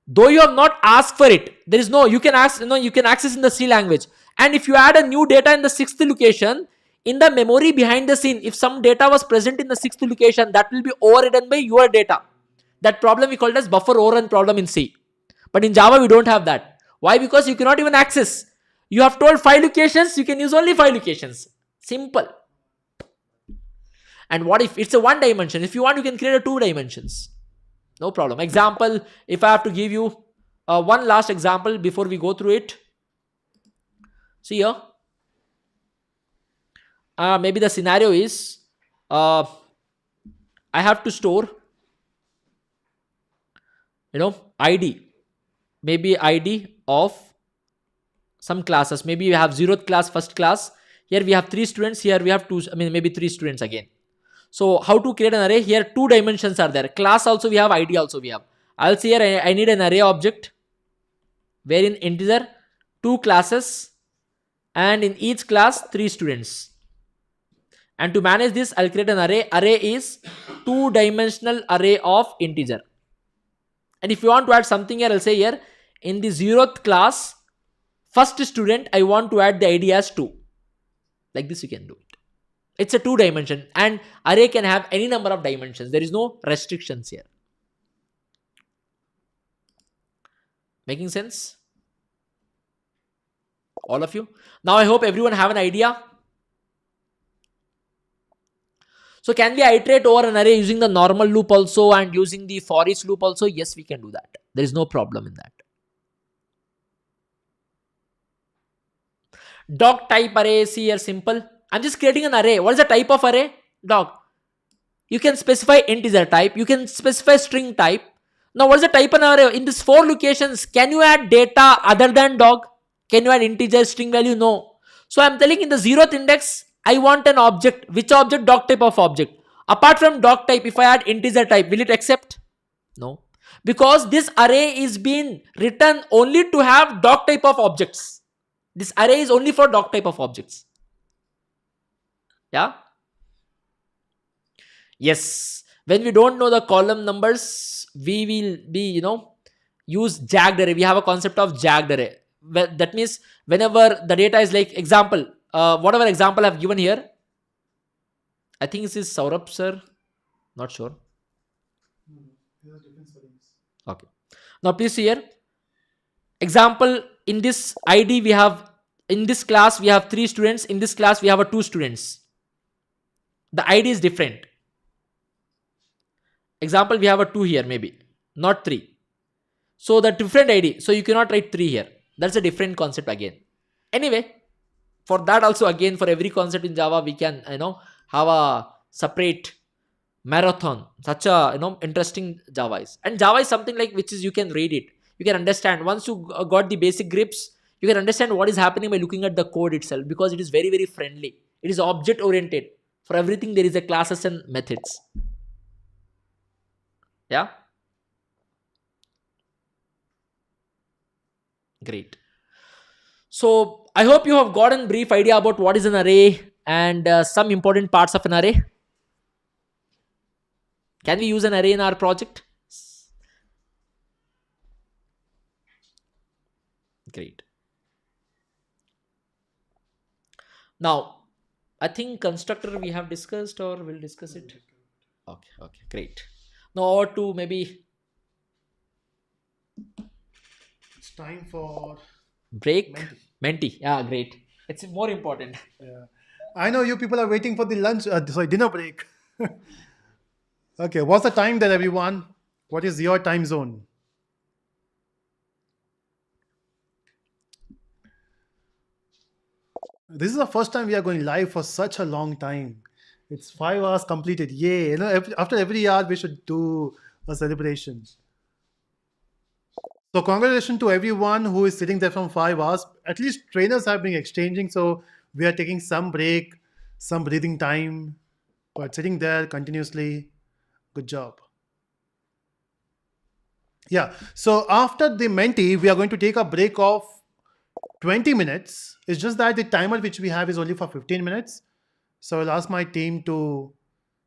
though you have not asked for it, there is no, you can access in the C language. And if you add a new data in the 6th location, in the memory behind the scene, if some data was present in the 6th location, that will be overridden by your data. That problem we call it as buffer overrun problem in C. But in Java, we don't have that. Why? Because you cannot even access. You have told 5 locations, you can use only 5 locations. Simple. And what if it's a 1 dimension? If you want, you can create a 2 dimensions. No problem. Example, if I have to give you one last example before we go through it. See here. Maybe the scenario is I have to store ID, maybe ID of some classes. Maybe we have 0th class, 1st class. Here we have 3 students. Here we have 2, maybe 3 students again. So how to create an array? Here 2 dimensions are there. Class also we have, ID also we have. I'll say here I need an array object wherein integer 2 classes and in each class 3 students. And to manage this, I'll create an array. Array is 2-dimensional array of integer. And if you want to add something here, I'll say here in the 0th class, 1st student, I want to add the ID as 2. Like this you can do it. It's a 2 dimension and array can have any number of dimensions. There is no restrictions here. Making sense? All of you? Now I hope everyone have an idea. So can we iterate over an array using the normal loop also and using the for each loop also? Yes, we can do that. There is no problem in that. Dog type array, see here, simple. I'm just creating an array. What is the type of array? Dog. You can specify integer type. You can specify string type. Now, what is the type of an array? In these 4 locations, can you add data other than dog? Can you add integer, string value? No. So, I'm telling in the 0th index, I want an object. Which object? Dog type of object. Apart from dog type, if I add integer type, will it accept? No. Because this array is being written only to have dog type of objects. This array is only for dog type of objects. Yeah. Yes. When we don't know the column numbers, we will be, use jagged array. We have a concept of jagged array. That means whenever the data is like example, whatever example I've given here, I think this is Saurabh sir. Not sure. Okay. Now please see here. Example, in this ID we have, in this class we have 3 students. In this class we have 2 students. The ID is different. Example, we have a 2 here maybe, not 3. So the different ID. So you cannot write 3 here. That's a different concept again. Anyway, for that also again, for every concept in Java, we can, have a separate marathon. Such a, interesting Java is. And Java is something like which is you can read it. You can understand. Once you got the basic grips, you can understand what is happening by looking at the code itself because it is very, very friendly. It is object oriented. For everything, there is a classes and methods. Yeah. Great. So I hope you have gotten a brief idea about what is an array and some important parts of an array. Can we use an array in our project? Great. Now, I think constructor we have discussed or we'll discuss it. Okay, great. Now over to maybe It's time for break. Menti. Yeah, great. It's more important. Yeah. I know you people are waiting for the lunch, sorry, dinner break. Okay, what's the time there, everyone? What is your time zone? This is the first time we are going live for such a long time. It's 5 hours completed. Yay! After every hour, we should do a celebration. So, congratulations to everyone who is sitting there from 5 hours. At least trainers have been exchanging, so we are taking some break, some breathing time, but sitting there continuously. Good job. Yeah. So after the Menti, we are going to take a break of 20 minutes. It's just that the timer which we have is only for 15 minutes. So I'll ask my team to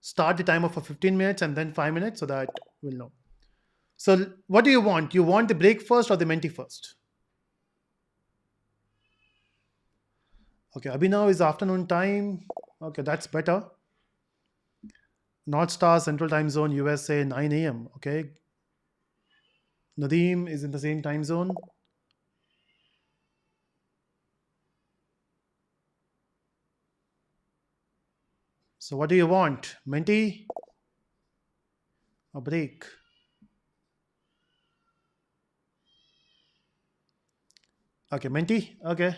start the timer for 15 minutes and then 5 minutes so that we'll know. So what do you want? You want the break first or the Menti first? Okay, Abhinav is afternoon time. Okay, that's better. North Star Central Time Zone, USA, 9 a.m. Okay. Nadeem is in the same time zone. So what do you want? Menti or break? Okay, Menti. Okay.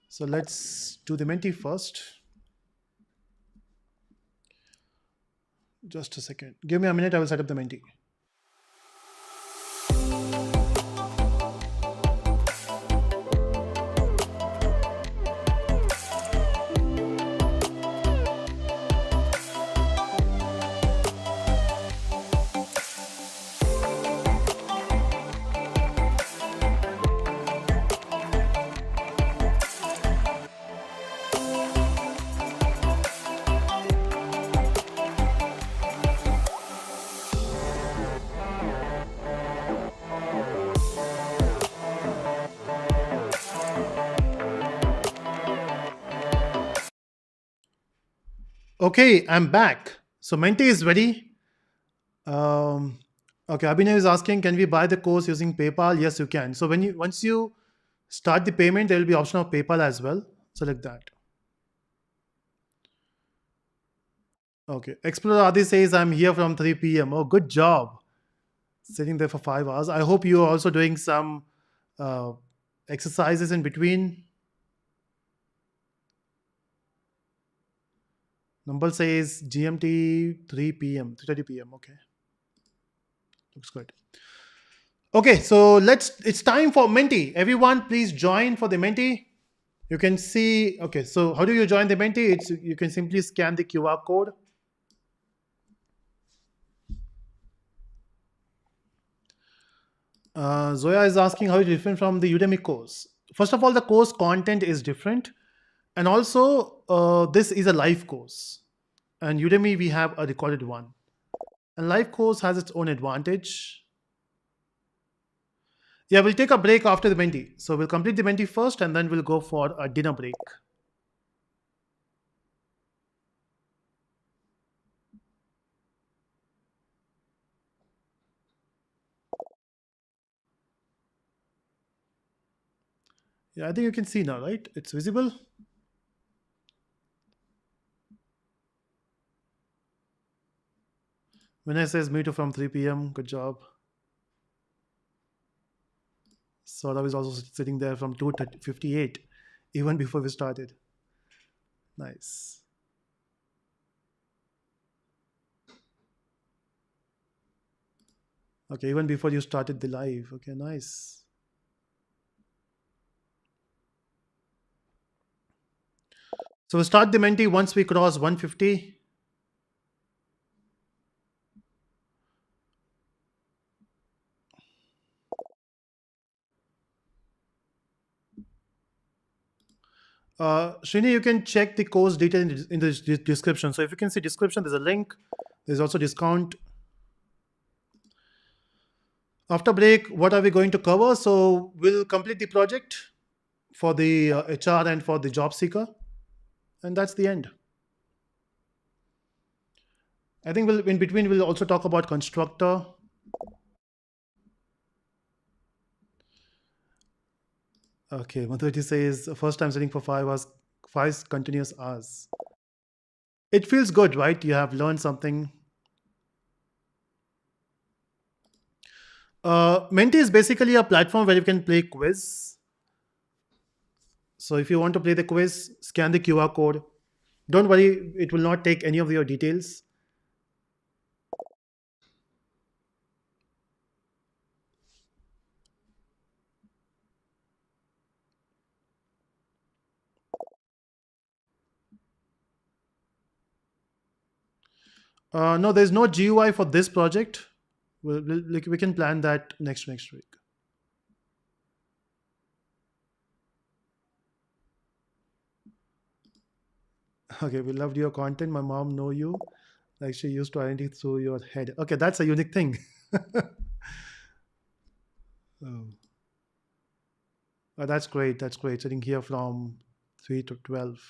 So let's do the Menti first. Just a second. Give me a minute. I will set up the Menti. Okay, I'm back. So Menti is ready. Um, okay, Abhinav is asking, can we buy the course using PayPal? Yes, you can. So once you start the payment, there will be option of PayPal as well. Select that. Okay. Explorer Adi says, I'm here from 3 p.m. Oh, good job. Sitting there for 5 hours. I hope you are also doing some uh, exercises in between. Number says GMT 3 p.m. 3:30 p.m. Okay, looks good. Okay, so it's time for Menti. Everyone, please join for the Menti. You can see. Okay, so how do you join the Menti? It's you can simply scan the QR code. Zoya is asking how it's different from the Udemy course. First of all, the course content is different, and also this is a live course. And Udemy we have a recorded one. And live course has its own advantage. Yeah, we'll take a break after the Menti. So we'll complete the Menti first, and then we'll go for a dinner break. Yeah, I think you can see now, right? It's visible. Vinay says me too from 3 p.m. Good job. Saurav is also sitting there from 2:58, even before we started. Nice. Okay, even before you started the live. Okay, nice. So we'll start the Menti once we cross 150. Srini, you can check the course detail in the description. So if you can see description, there's a link. There's also discount. After break, what are we going to cover? So we'll complete the project for the HR and for the job seeker, and that's the end. I think we'll in between we'll also talk about constructor. Okay, Madhurji says first time sitting for 5 hours, 5 continuous hours. It feels good, right? You have learned something. Menti is basically a platform where you can play quiz. So if you want to play the quiz, scan the QR code. Don't worry, it will not take any of your details. No, there's no GUI for this project. Like, we can plan that next week. Okay, we loved your content. My mom know you. Like she used to identify through your head. Okay, that's a unique thing. Oh, that's great. That's great. Sitting here from 3 to 12.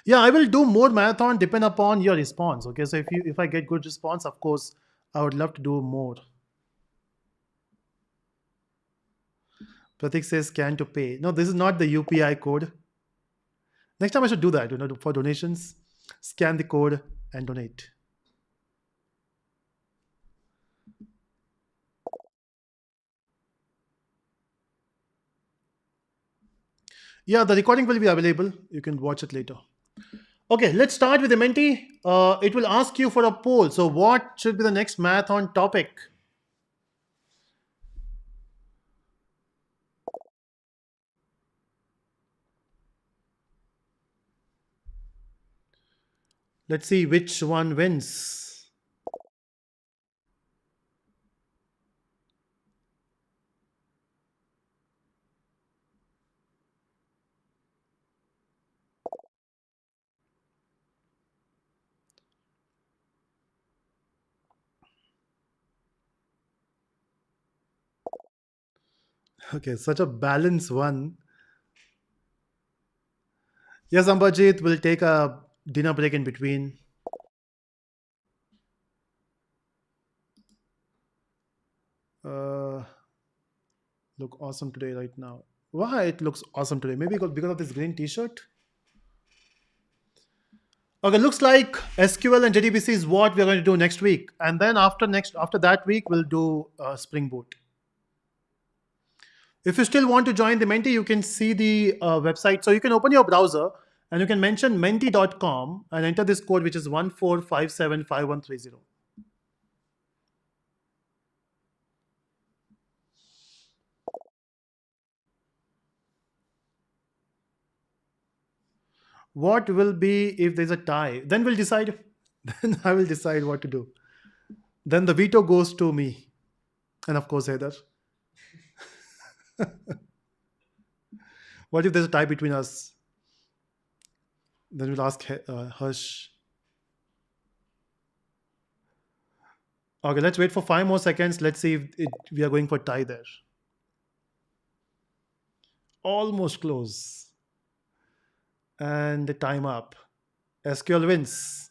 Yeah, I will do more marathon depend upon your response. Okay, so if I get good response, of course, I would love to do more. Pratik says scan to pay. No, this is not the UPI code. Next time I should do that. For donations, scan the code and donate. Yeah, the recording will be available. You can watch it later. Okay, let's start with the Menti. It will ask you for a poll. So, what should be the next marathon topic? Let's see which one wins. Okay, such a balanced one. Yes, Ambajit will take a dinner break in between. Uh, look awesome today right now. Why it looks awesome today? Maybe because of this green T-shirt. Okay, looks like SQL and JDBC is what we're going to do next week, and then after that week we'll do Spring Boot. If you still want to join the Menti, you can see the website. So you can open your browser and you can mention menti.com and enter this code, which is 14575130. What will be if there's a tie? Then we'll decide. Then I will decide what to do. Then the veto goes to me. And of course, Heather. What if there's a tie between us? Then we'll ask Harsh. Okay, let's wait for 5 more seconds. Let's see if we are going for tie there. Almost close. And the time up. SQL wins.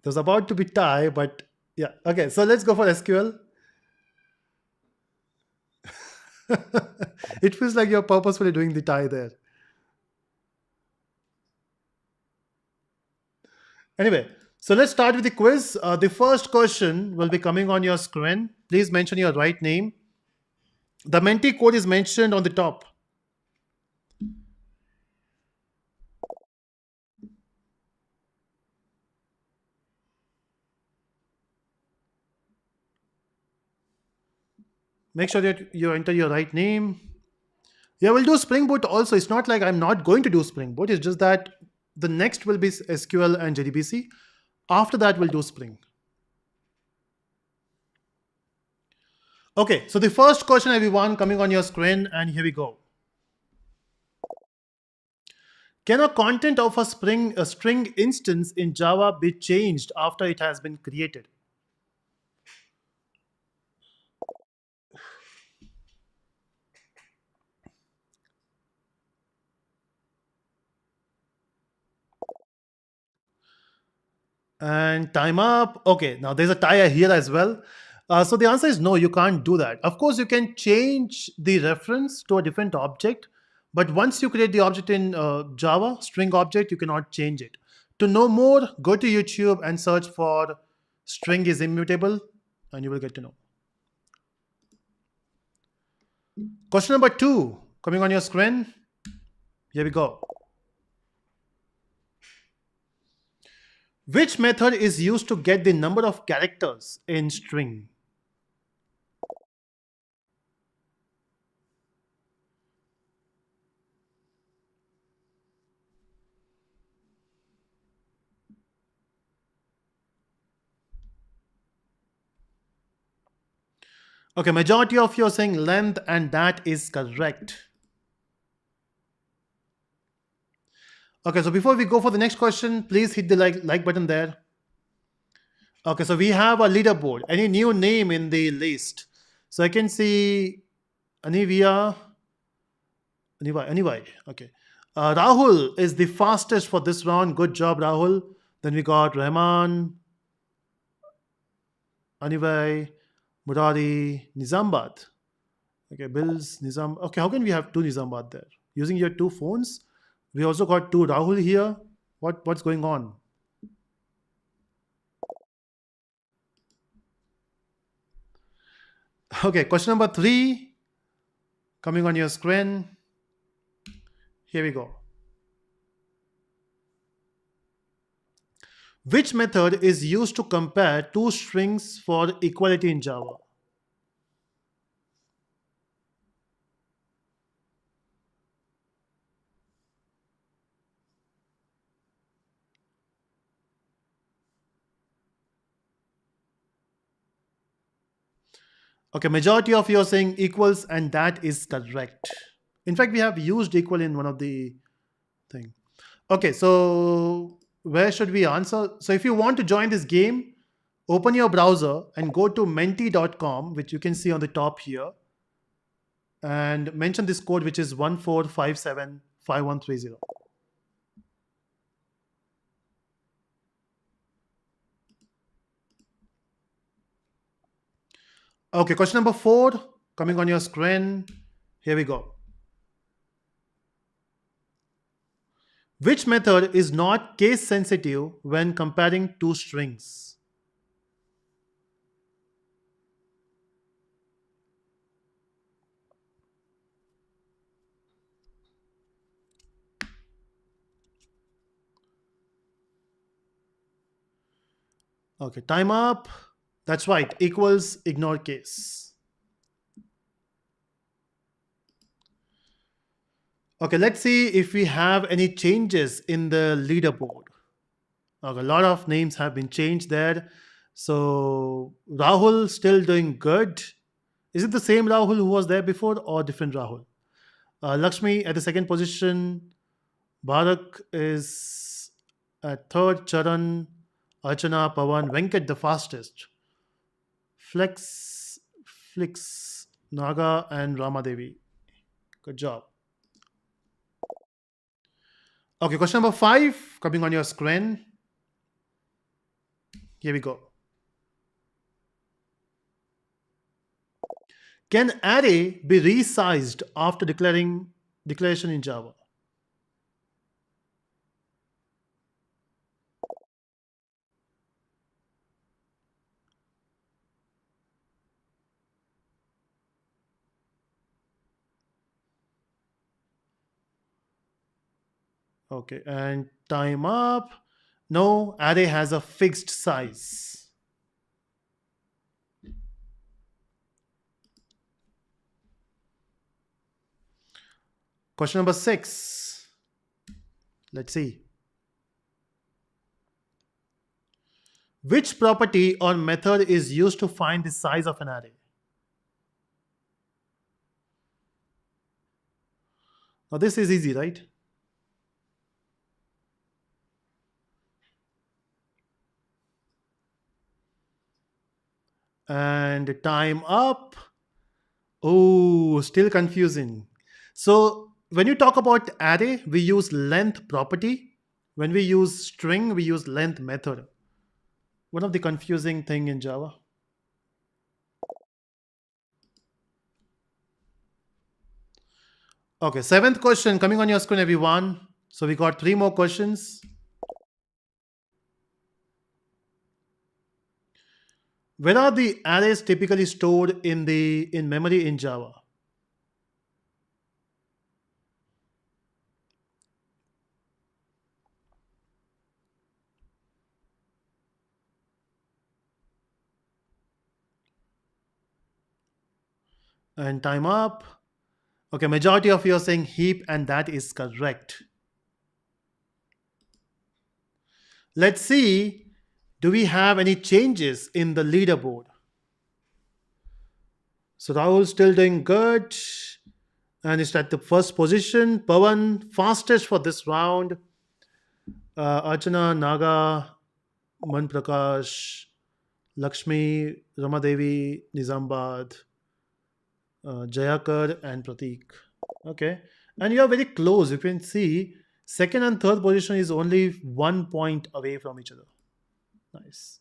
There's about to be tie, but yeah. Okay, so let's go for SQL. It feels like you're purposefully doing the tie there. Anyway, so let's start with the quiz. The first question will be coming on your screen. Please mention your right name. The Menti code is mentioned on the top. Make sure that you enter your right name. Yeah, we'll do Spring Boot also. It's not like I'm not going to do Spring Boot. It's just that the next will be SQL and JDBC. After that, we'll do Spring. Okay, so the first question, everyone, coming on your screen, and here we go. Can a content of a string instance in Java be changed after it has been created? And time up. Okay, now there's a tie here as well. So the answer is no, you can't do that. Of course, you can change the reference to a different object, but once you create the object in Java, string object, you cannot change it. To know more, go to YouTube and search for string is immutable, and you will get to know. Question number two, coming on your screen. Here we go. Which method is used to get the number of characters in string? Okay, majority of you are saying length, and that is correct. Okay, so before we go for the next question, please hit the like button there. Okay, so we have a leaderboard. Any new name in the list? So I can see Anivia, Anyway. Okay. Rahul is the fastest for this round. Good job, Rahul. Then we got Rahman, Anivay, Murari, Nizambad. Okay, Bills, Nizam. Okay, how can we have two Nizambad there? Using your two phones? We also got two Rahul here. What's going on? Okay, question number three coming on your screen. Here we go. Which method is used to compare two strings for equality in Java? Okay, majority of you are saying equals, and that is correct. In fact, we have used equal in one of the thing. Okay, so where should we answer? So if you want to join this game, open your browser and go to menti.com, which you can see on the top here, and mention this code, which is 14575130. Okay, question number four coming on your screen. Here we go. Which method is not case sensitive when comparing two strings? Okay, time up. That's right, equals ignore case. Okay, let's see if we have any changes in the leaderboard. Okay, a lot of names have been changed there. So Rahul still doing good. Is it the same Rahul who was there before or different Rahul? Lakshmi at the second position. Bharak is at third. Charan, Archana, Pawan, Venkat the fastest. Flex, Flix, Naga, and Ramadevi. Good job. Okay, question number five coming on your screen. Here we go. Can array be resized after declaration in Java? Okay, and time up. No, array has a fixed size. Question number six. Let's see. Which property or method is used to find the size of an array? Now, this is easy, right? And time up. Oh, still confusing. So when you talk about array, we use length property. When we use string, we use length method. One of the confusing thing in Java. Okay, seventh question coming on your screen, everyone. So we got three more questions. Where are the arrays typically stored in memory in Java? And time up. Okay, majority of you are saying heap, and that is correct. Let's see, do we have any changes in the leaderboard? So Rahul still doing good, and is at the first position. Pawan fastest for this round. Archana, Naga, Man Prakash, Lakshmi, Ramadevi, Nizambad, Jayakar, and Pratik. Okay, and you are very close. You can see second and third position is only 1 point away from each other. Nice.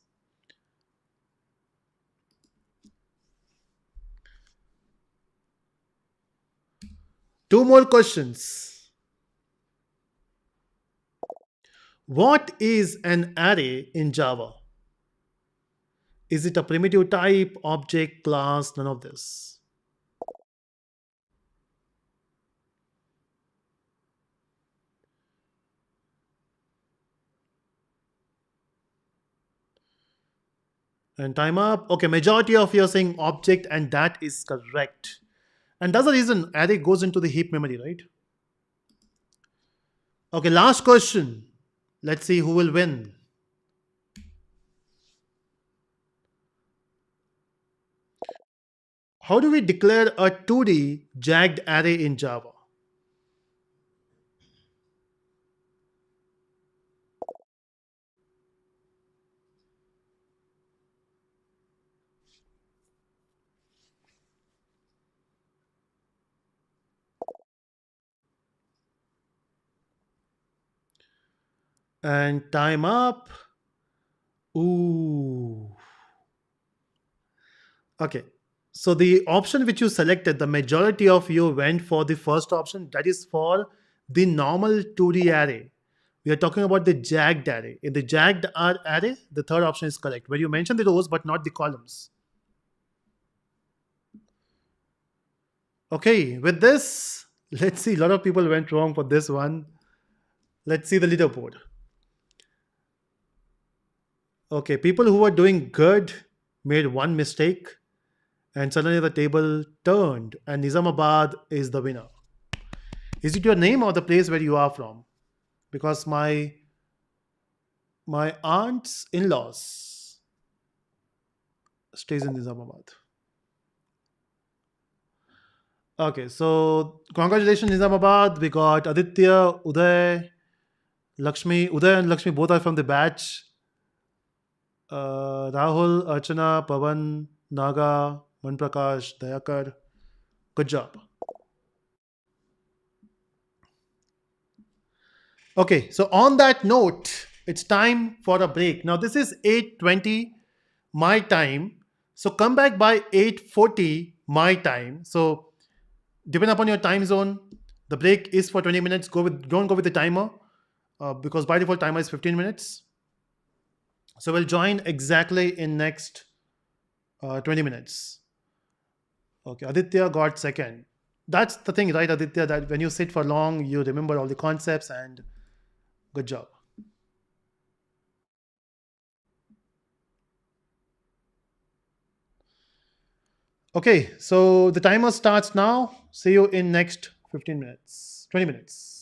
Two more questions. What is an array in Java? Is it a primitive type, object, class? None of this. And time up. Okay, majority of you are saying object, and that is correct. And that's the reason array goes into the heap memory, right? Okay, last question. Let's see who will win. How do we declare a 2D jagged array in Java? And time up. Ooh. Okay. So the option which you selected, the majority of you went for the first option. That is for the normal 2D array. We are talking about the jagged array. In the jagged array, the third option is correct, where you mention the rows but not the columns. Okay, with this, let's see. A lot of people went wrong for this one. Let's see the leaderboard. Okay, people who were doing good made one mistake, and suddenly the table turned, and Nizamabad is the winner. Is it your name or the place where you are from? Because my aunt's in-laws stays in Nizamabad. Okay, so congratulations, Nizamabad. We got Aditya, Uday, Lakshmi. Uday and Lakshmi both are from the batch. Rahul, Archana, Pavan, Naga, Manprakash, Dayakar. Good job. Okay, so on that note, it's time for a break. Now this is 8:20 my time. So come back by 8:40 my time. So depending upon your time zone, the break is for 20 minutes. Don't go with the timer because by default timer is 15 minutes. So we'll join exactly in next 20 minutes. Okay, Aditya got second. That's the thing, right, Aditya? That when you sit for long, you remember all the concepts, and good job. Okay, so the timer starts now. See you in next 15 minutes, 20 minutes.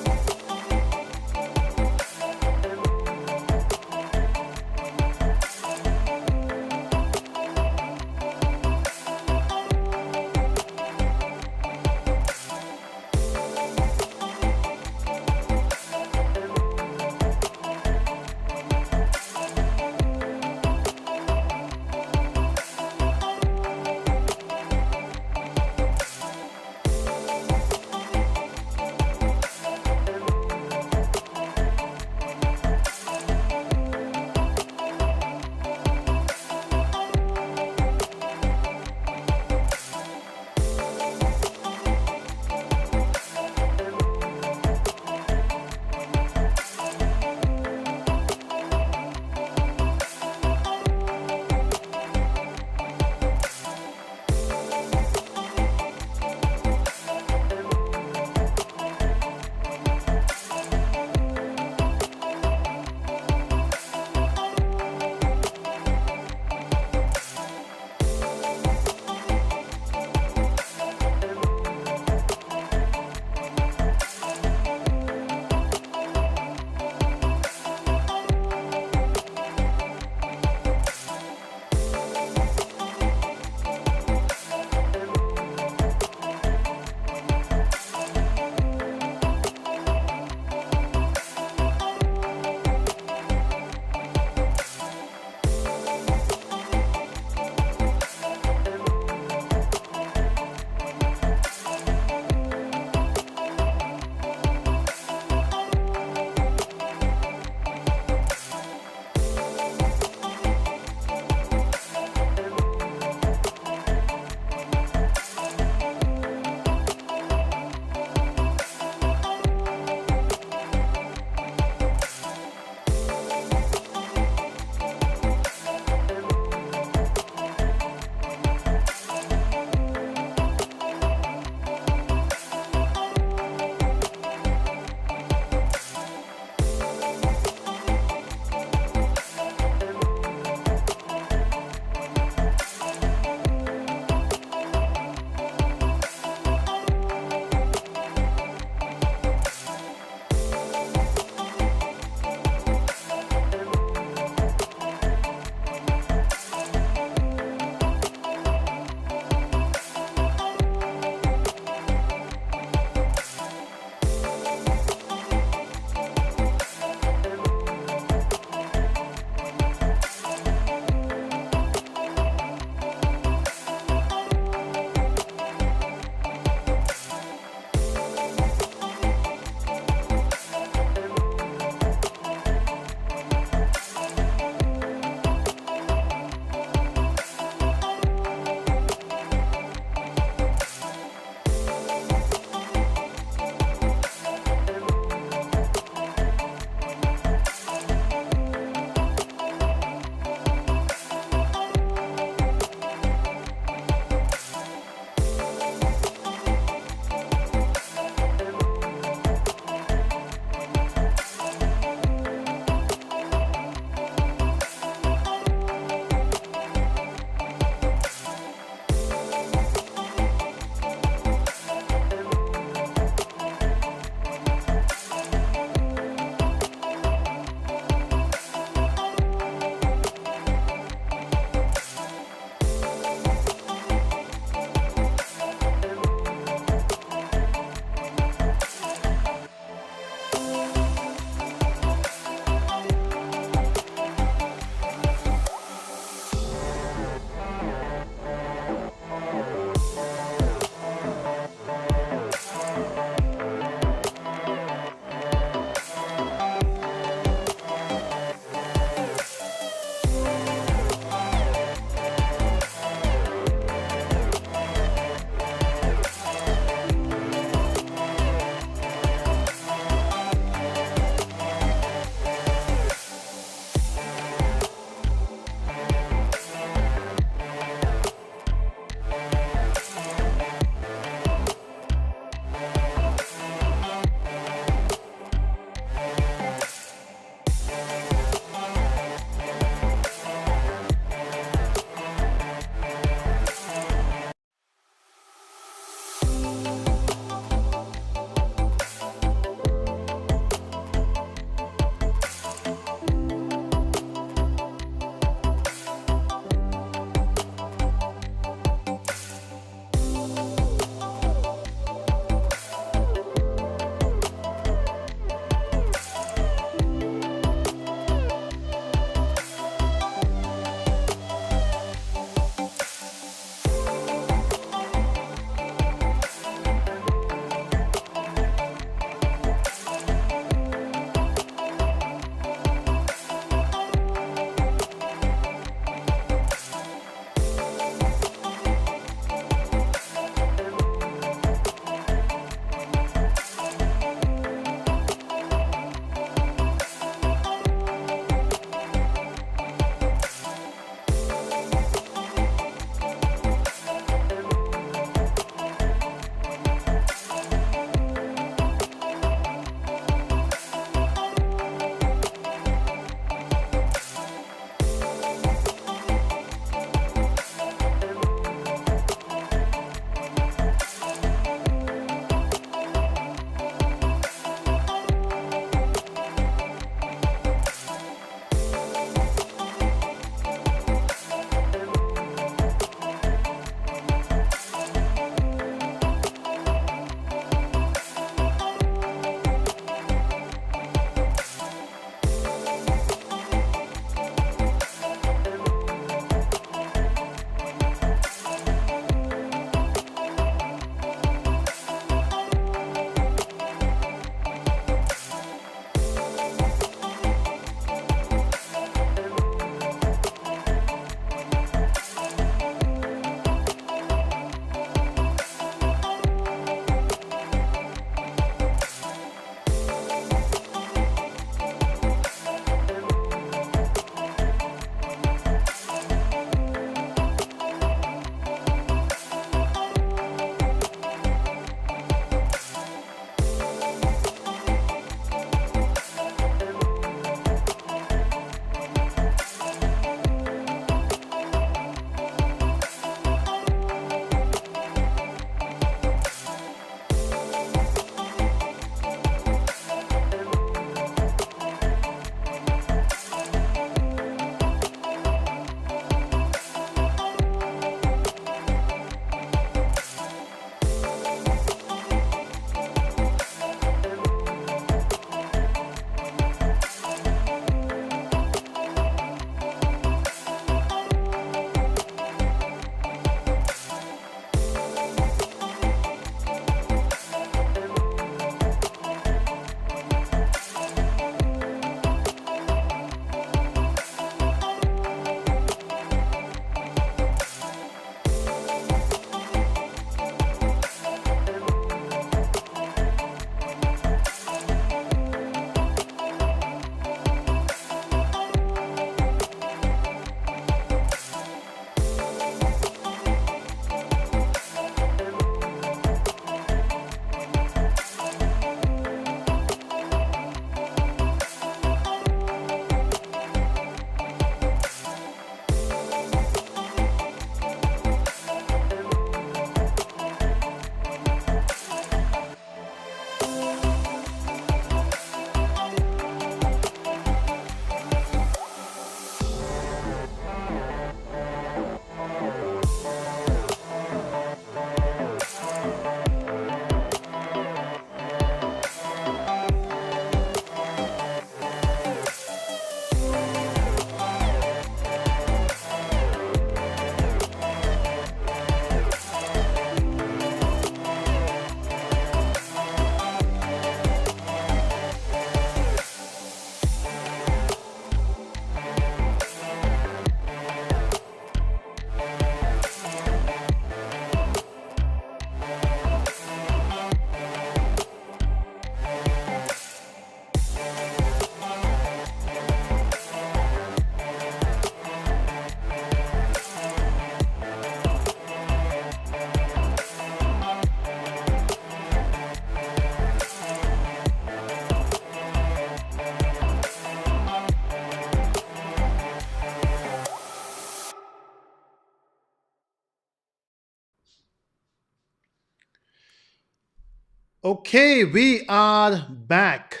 Okay, we are back.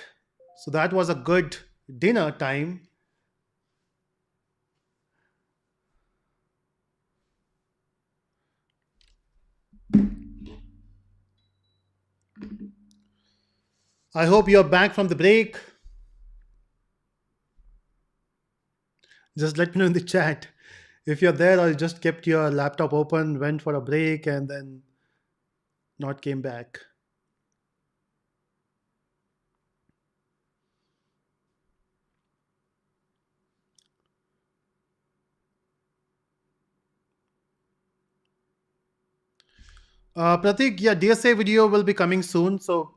So that was a good dinner time. I hope you're back from the break. Just let me know in the chat if you're there or you just kept your laptop open, went for a break, and then not came back. Pratik, yeah, DSA video will be coming soon. So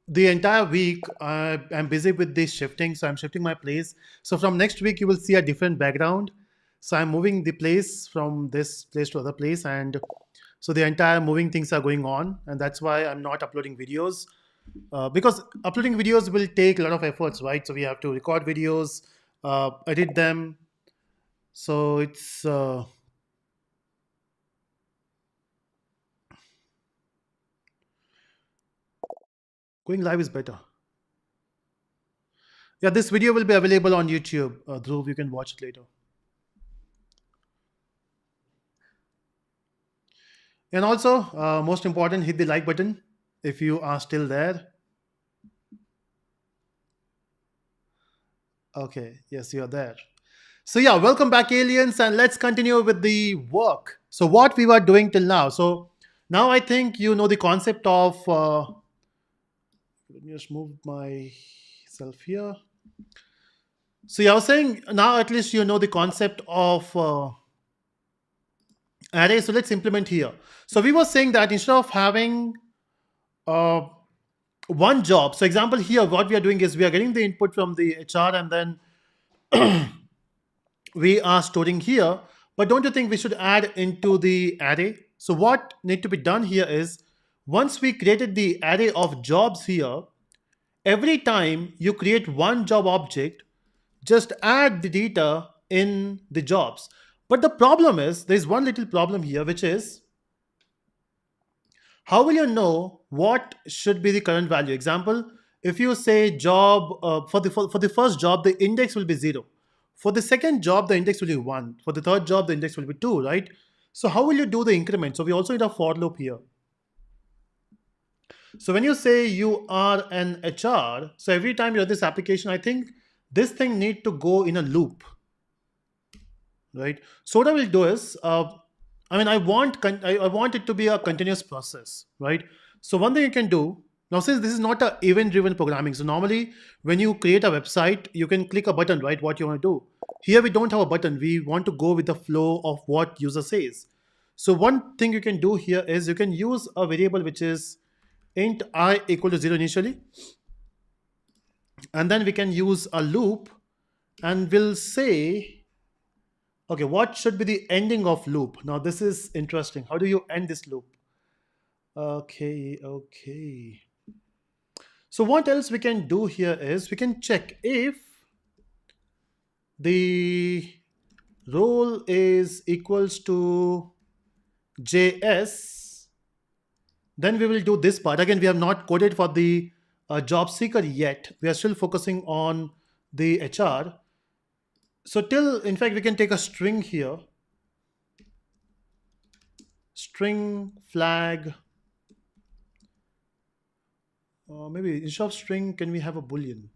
the entire week I'm busy with this shifting, so I'm shifting my place. So from next week you will see a different background. So I'm moving the place from this place to other place, and so the entire moving things are going on, and that's why I'm not uploading videos, because uploading videos will take a lot of efforts, right? So we have to record videos, edit them. So it's going live is better. Yeah, this video will be available on YouTube. Dhruv, you can watch it later. And also, most important, hit the like button if you are still there. Okay, yes, you are there. So, yeah, welcome back, aliens, and let's continue with the work. So, what we were doing till now. So, now I think you know the concept of. Let me just move myself here. So, yeah, I was saying now at least you know the concept of array. So, let's implement here. So, we were saying that instead of having uh, one job. So example here, what we are doing is we are getting the input from the HR and then we are storing here. But don't you think we should add into the array? So what need to be done here is once we created the array of jobs here, every time you create one job object, just add the data in the jobs. But the problem is there's one little problem here, which is how will you know what should be the current value? Example, if you say job for the first job, the index will be 0. For the second job, the index will be 1. For the third job, the index will be 2, right? So how will you do the increment? So we also need a for loop here. So when you say you are an HR, so every time you have this application, I think this thing need to go in a loop, right? So what I will do is, I mean, I want it to be a continuous process, right? So one thing you can do now, since this is not a event-driven programming, so normally when you create a website, you can click a button, right? What you want to do. Here we don't have a button. We want to go with the flow of what user says. So one thing you can do here is you can use a variable which is int I equal to 0 initially, and then we can use a loop, and we'll say, okay, what should be the ending of loop? Now this is interesting. How do you end this loop? Okay. So what else we can do here is we can check if the role is equals to JS, then we will do this part. Again, we have not coded for the job seeker yet. We are still focusing on the HR. So till, in fact, we can take a string here. String flag. Maybe instead of string, can we have a boolean?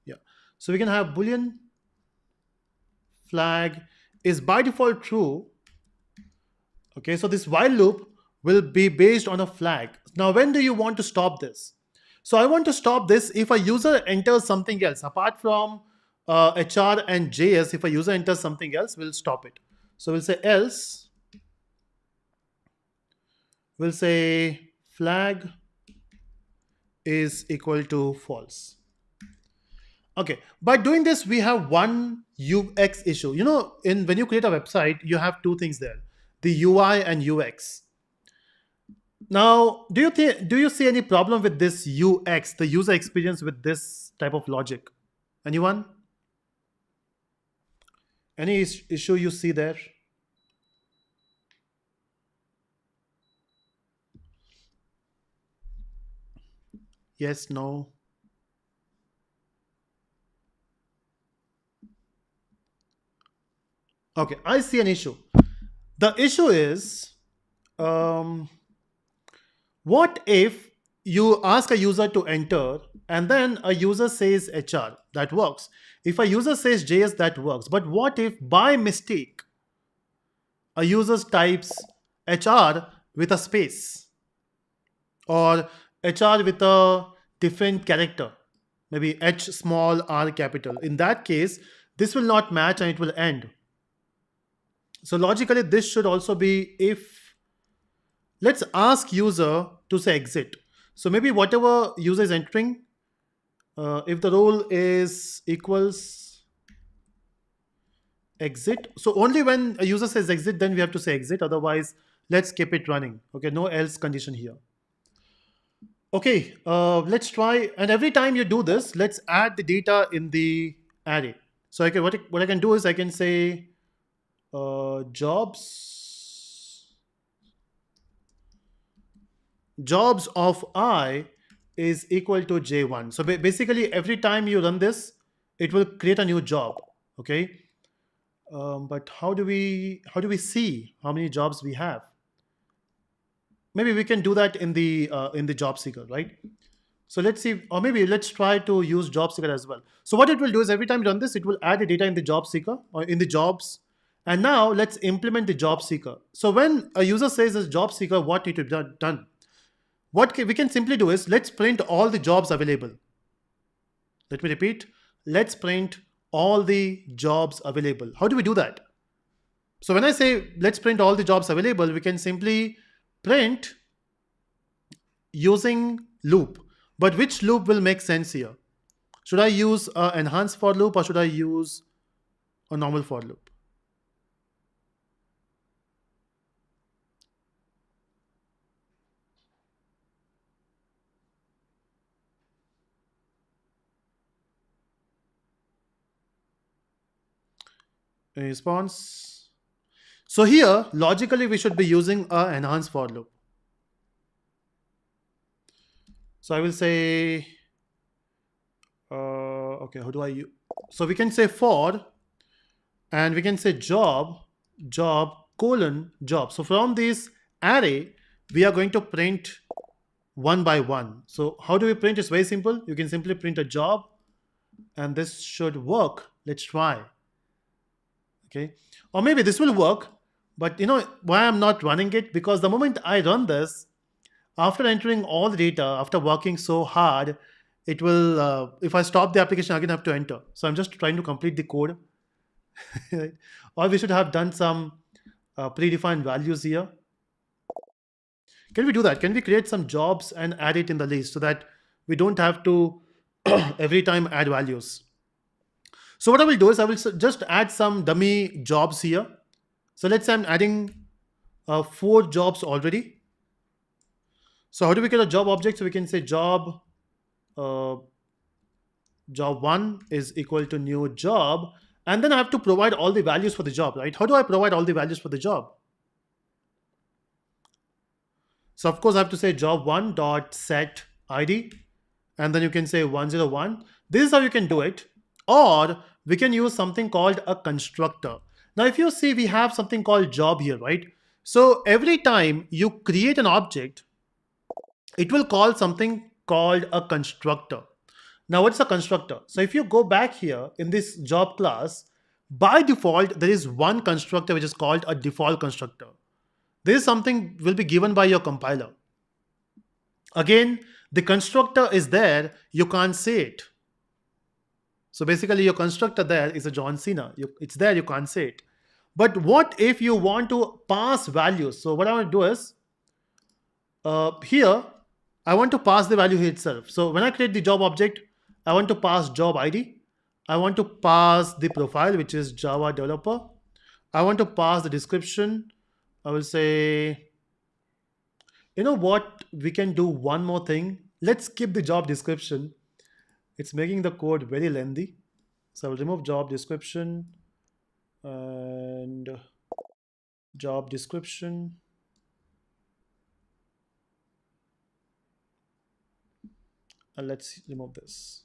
Yeah. So we can have boolean flag is by default true. Okay, so this while loop will be based on a flag. Now, when do you want to stop this? So I want to stop this if a user enters something else apart from HR and JS. If a user enters something else, we'll stop it. So we'll say else. We'll say flag is equal to false. Okay, by doing this, we have one UX issue. You know, in when you create a website, you have two things there: the UI and UX. Now, do you see any problem with this UX, the user experience, with this type of logic? Anyone? Any issue you see there? Yes, no. Okay, I see an issue. The issue is, um, what if you ask a user to enter and then a user says HR? That works. If a user says JS, that works. But what if by mistake a user types HR with a space or HR with a different character, maybe H small r capital? In that case, this will not match and it will end. So logically, this should also be if let's ask user to say exit. So maybe whatever user is entering, if the role is equals exit, so only when a user says exit, then we have to say exit. Otherwise, let's keep it running. Okay, no else condition here. Okay, let's try. And every time you do this, let's add the data in the array. So I can, what I can do is I can say jobs of I is equal to J1. So basically, every time you run this, it will create a new job. Okay, but how do we see how many jobs we have? Maybe we can do that in the job seeker, right? So let's see, or maybe let's try to use job seeker as well. So what it will do is every time you run this, it will add the data in the job seeker or in the jobs. And now let's implement the job seeker. So when a user says this job seeker, what need to be done? We can simply do is let's print all the jobs available. Let me repeat. Let's print all the jobs available. How do we do that? So when I say let's print all the jobs available, we can simply print using loop. But which loop will make sense here? Should I use an enhanced for loop or should I use a normal for loop? A response. So here, logically, we should be using an enhanced for loop. So I will say, okay, how do I use? So we can say for, and we can say job colon job. So from this array, we are going to print one by one. So how do we print? It's very simple. You can simply print a job and this should work. Let's try. Okay. Or maybe this will work, but you know why I'm not running it? Because the moment I run this, after entering all the data, after working so hard, it will, if I stop the application, again I have to enter. So I'm just trying to complete the code. Right? Or we should have done some predefined values here. Can we do that? Can we create some jobs and add it in the list so that we don't have to every time add values? So what I will do is I will just add some dummy jobs here. So let's say I'm adding 4 jobs already. So how do we get a job object? So we can say uh, job1 is equal to new job. And then I have to provide all the values for the job, right? How do I provide all the values for the job? So of course I have to say job1 dot set ID, and then you can say 101. This is how you can do it. Or we can use something called a constructor. Now if you see, we have something called job here, right? So every time you create an object, it will call something called a constructor. Now what's a constructor? So if you go back here in this job class, by default there is one constructor which is called a default constructor. This is something will be given by your compiler. Again, the constructor is there, you can't say it. So basically your constructor there is a John Cena. It's there, you can't say it. But what if you want to pass values? So what I want to do is, here, I want to pass the value here itself. So when I create the job object, I want to pass job ID. I want to pass the profile, which is Java developer. I want to pass the description. I will say, you know what? We can do one more thing. Let's skip the job description. It's making the code very lengthy. So I will remove job description and job description. And let's remove this.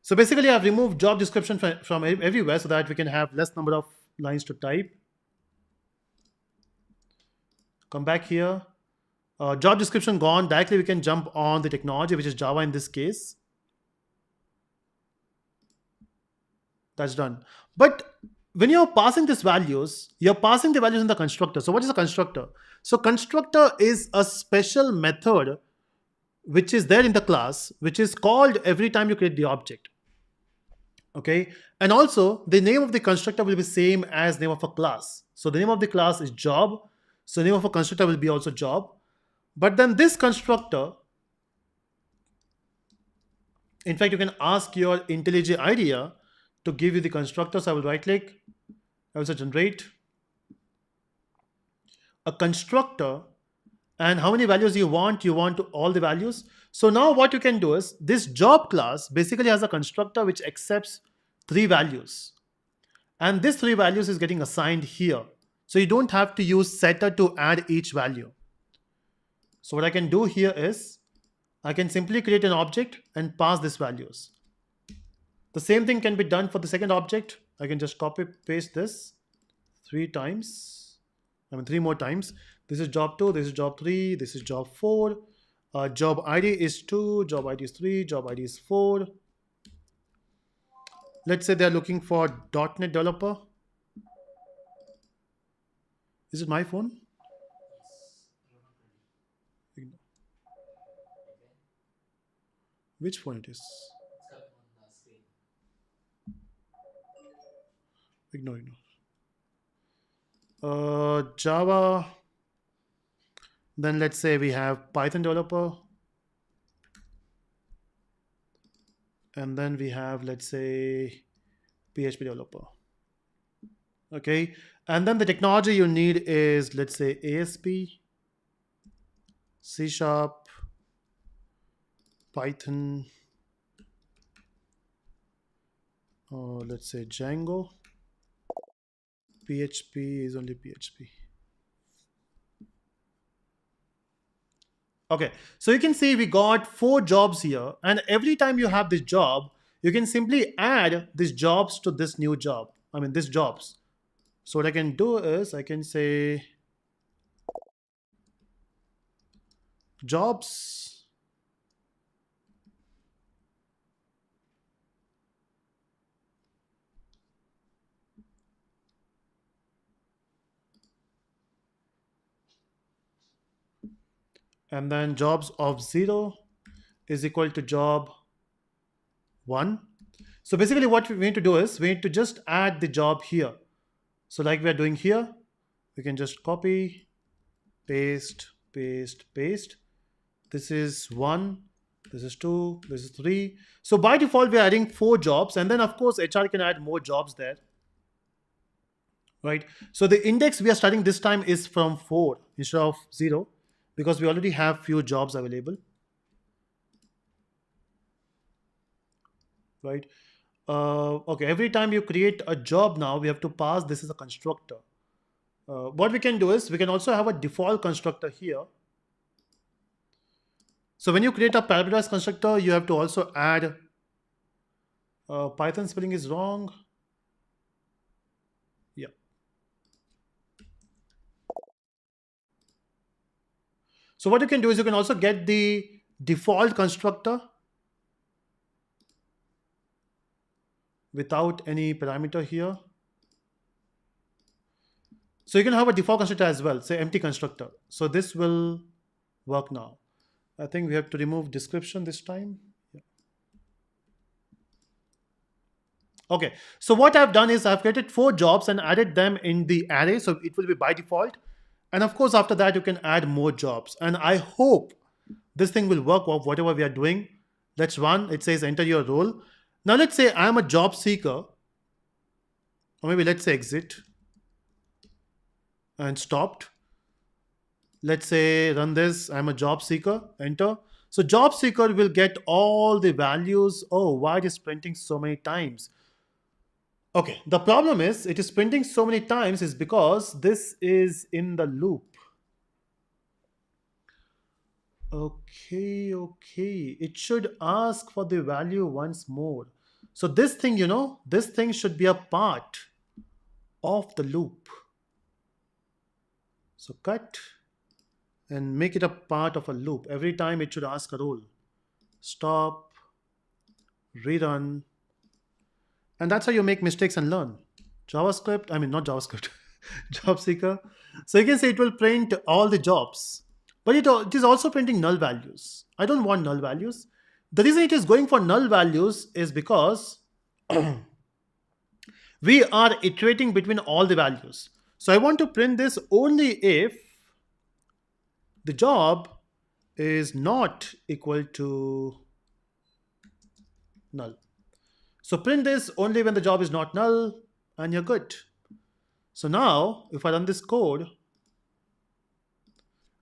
So basically, I've removed job description from everywhere so that we can have less number of lines to type. Come back here. Job description gone. Directly, we can jump on the technology, which is Java in this case. That's done. But when you're passing these values, you're passing the values in the constructor. So what is a constructor? So constructor is a special method which is there in the class, which is called every time you create the object. Okay, and also the name of the constructor will be same as name of a class. So the name of the class is job, so name of a constructor will be also job. But then this constructor, in fact, you can ask your IntelliJ IDEA to give you the constructor. So I will right click, I will say generate a constructor, and how many values you want to all the values. So now what you can do is this job class basically has a constructor which accepts 3 values, and this 3 values is getting assigned here. So you don't have to use setter to add each value. So what I can do here is I can simply create an object and pass these values. The same thing can be done for the second object. I can just copy paste this 3 times. 3 more times. This is job 2, this is job 3, this is job 4. Job ID is 2, job ID is 3, job ID is 4. Let's say they're looking for .NET developer. Is it my phone? Which phone it is? Ignore. Java. Then let's say we have Python developer. And then we have, let's say, PHP developer. Okay. And then the technology you need is, let's say, ASP, C#, Python, let's say Django. PHP is only PHP. Okay, so you can see we got 4 jobs here, and every time you have this job, you can simply add these jobs to this new job. These jobs. So what I can do is I can say jobs. And then jobs of 0 is equal to job 1. So basically what we need to do is we need to just add the job here. So like we are doing here, we can just copy, paste, paste, paste. This is 1, this is 2, this is 3. So by default, we are adding 4 jobs, and then of course HR can add more jobs there. Right? So the index we are starting this time is from 4 instead of 0, because we already have few jobs available. Right? Okay, every time you create a job now, we have to pass this as a constructor. What we can do is we can also have a default constructor here. So when you create a parameterized constructor, you have to also add Python spelling is wrong. Yeah. So what you can do is you can also get the default constructor without any parameter here. So you can have a default constructor as well, say empty constructor. So this will work now. I think we have to remove description this time. Yeah. Okay, so what I've done is I've created 4 jobs and added them in the array. So it will be by default. And of course, after that, you can add more jobs. And I hope this thing will work of whatever we are doing. Let's run. It says enter your role. Now let's say I'm a job seeker, or maybe let's say exit and stopped. Let's say run this. I'm a job seeker, enter. So job seeker will get all the values. Oh, why it is printing so many times? Okay, the problem is it is printing so many times is because this is in the loop. Okay. It should ask for the value once more. So this thing, this thing should be a part of the loop. So cut and make it a part of a loop. Every time it should ask a role. Stop, rerun, and that's how you make mistakes and learn. JavaScript, I mean not JavaScript, job seeker. So you can say it will print all the jobs, but it is also printing null values. I don't want null values. The reason it is going for null values is because we are iterating between all the values. So I want to print this only if the job is not equal to null. So print this only when the job is not null, and you're good. So now, if I run this code,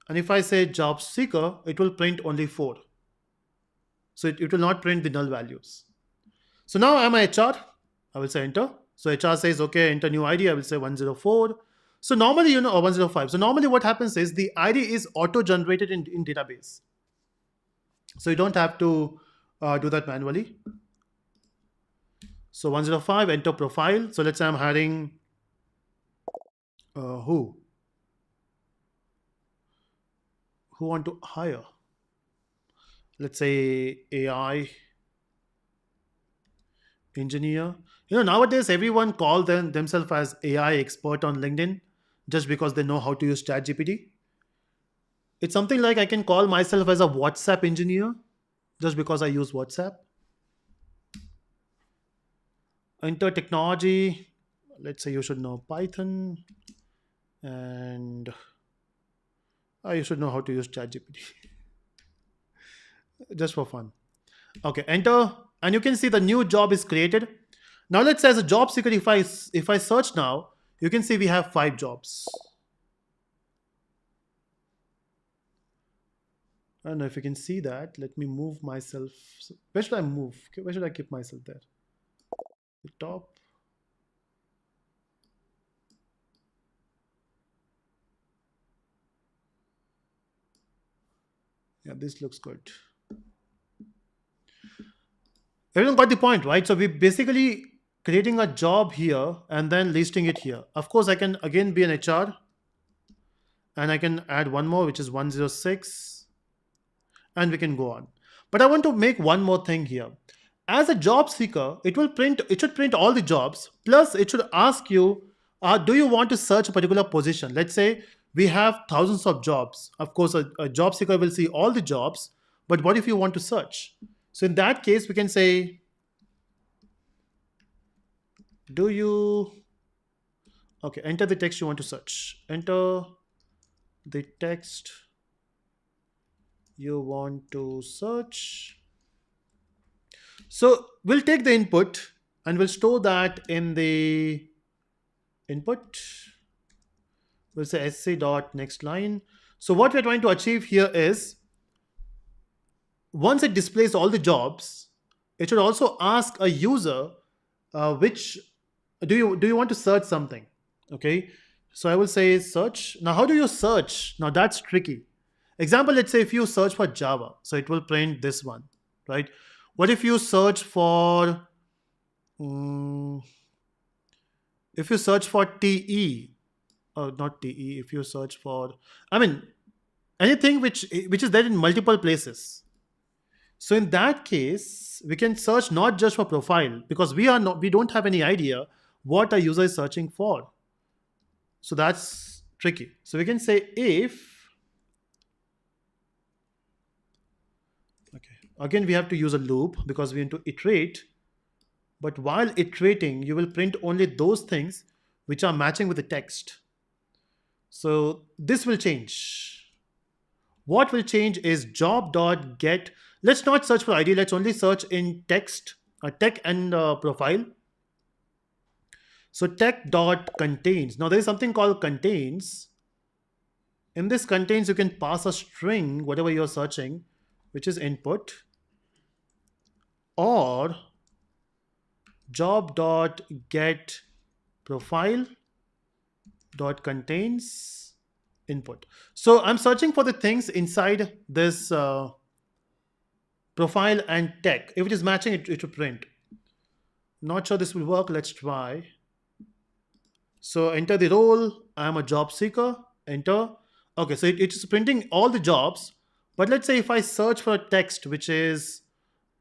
and if I say job seeker, it will print only 4. So it will not print the null values. So now I'm a HR. I will say enter. So HR says, okay, enter new ID. I will say 104. So normally, or 105. So normally what happens is the ID is auto-generated in database. So you don't have to do that manually. So 105, enter profile. So let's say I'm hiring who? Who want to hire? Let's say AI engineer. Nowadays everyone call themselves as AI expert on LinkedIn just because they know how to use ChatGPT. It's something like I can call myself as a WhatsApp engineer just because I use WhatsApp. Enter technology. Let's say you should know Python, and you should know how to use ChatGPT just for fun. Okay, enter, and you can see the new job is created. Now let's say as a job seeker, if I search now, you can see we have 5 jobs. I don't know if you can see that. Let me move myself. Where should I move? Okay, where should I keep myself there? The top. Yeah, this looks good. Everyone got the point, right? So we basically creating a job here and then listing it here. Of course, I can again be an HR, and I can add one more, which is 106, and we can go on. But I want to make one more thing here. As a job seeker, it should print all the jobs, plus it should ask you, do you want to search a particular position? Let's say we have thousands of jobs. Of course, a job seeker will see all the jobs, but what if you want to search? So in that case, we can say, do you, okay, enter the text you want to search. Enter the text you want to search. So we'll take the input and we'll store that in the input. We'll say sc dot next line. So what we're trying to achieve here is, once it displays all the jobs, it should also ask a user, which do you want to search something? Okay, so I will say search. Now how do you search? Now that's tricky. Example, let's say if you search for Java, so it will print this one, right? What if you search for mm, if you search for te, or not te, if you search for, I mean, anything which is there in multiple places. So in that case, we can search not just for profile, because we don't have any idea what a user is searching for. So that's tricky. So we can say if, okay, again we have to use a loop because we need to iterate. But while iterating, you will print only those things which are matching with the text. So this will change. What will change is job.get. Let's not search for ID. Let's only search in text, tech and profile. So tech.contains. Now there is something called contains. In this contains, you can pass a string, whatever you're searching, which is input, or job.get profile dot contains input. So I'm searching for the things inside this profile and tech. If it is matching, it will print. Not sure this will work. Let's try. So enter the role. I'm a job seeker. Enter. Okay, so it's printing all the jobs. But let's say if I search for a text which is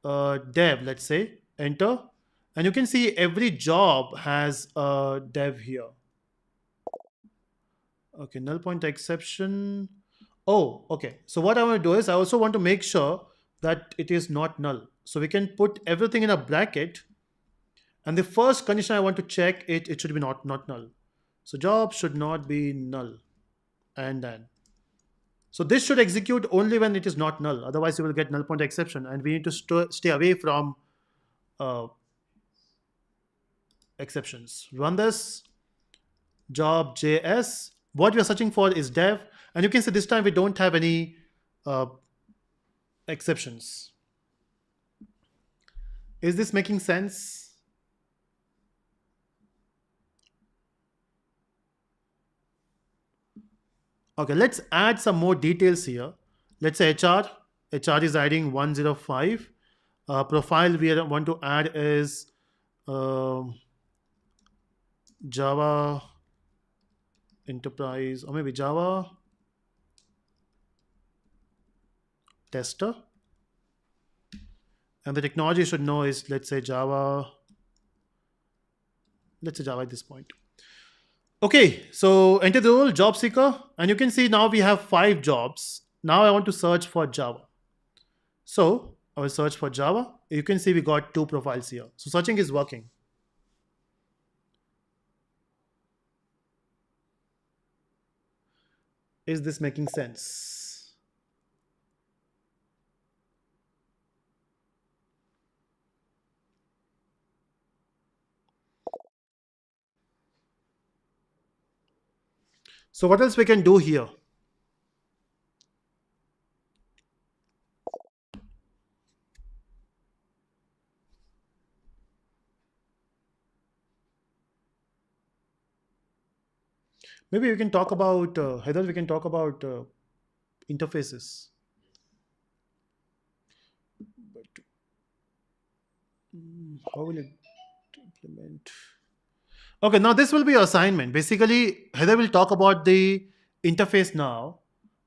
dev, let's say, enter. And you can see every job has a dev here. Okay, null pointer exception. Oh, okay. So what I want to do is I also want to make sure that it is not null. So we can put everything in a bracket. And the first condition I want to check it should be not null. So job should not be null. And then. So this should execute only when it is not null. Otherwise, you will get null pointer exception. And we need to stay away from uh, exceptions. Run this. Job JS. What we are searching for is dev. And you can see this time we don't have any uh, exceptions. Is this making sense? Okay, let's add some more details here. Let's say HR. HR is adding 105. Profile we want to add is Java Enterprise, or maybe Java Tester. And the technology should know is, let's say Java. Let's say Java at this point. Okay, so enter the role, job seeker, and you can see now we have 5 jobs. Now I want to search for Java. So I will search for Java. You can see we got 2 profiles here. So searching is working. Is this making sense? So what else we can do here? Maybe we can talk about, Heather, we can talk about interfaces. But how will it implement? Okay, now this will be your assignment. Basically, Heather will talk about the interface now,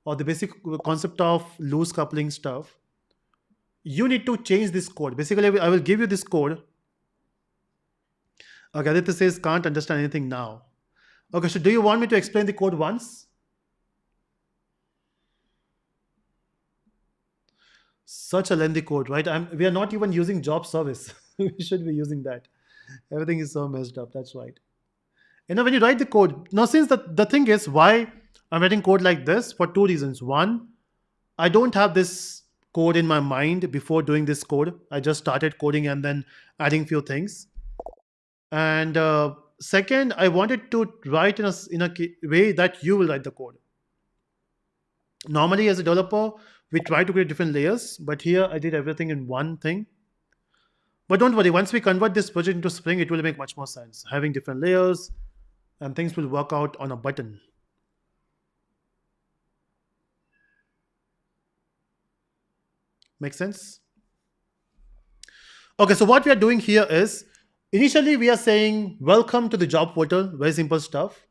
or the basic concept of loose coupling stuff. You need to change this code. Basically, I will give you this code. Okay, Aditya says can't understand anything now. Okay, so do you want me to explain the code once? Such a lengthy code, right? We are not even using job service. We should be using that. Everything is so messed up. That's right. When you write the code, now since the thing is why I'm writing code like this for 2 reasons. One, I don't have this code in my mind before doing this code. I just started coding and then adding few things. And second, I wanted to write in a way that you will write the code. Normally, as a developer, we try to create different layers, but here I did everything in one thing. But don't worry, once we convert this project into Spring, it will make much more sense. Having different layers and things will work out on a button. Make sense? Okay, so what we are doing here is initially we are saying welcome to the job portal, very simple stuff.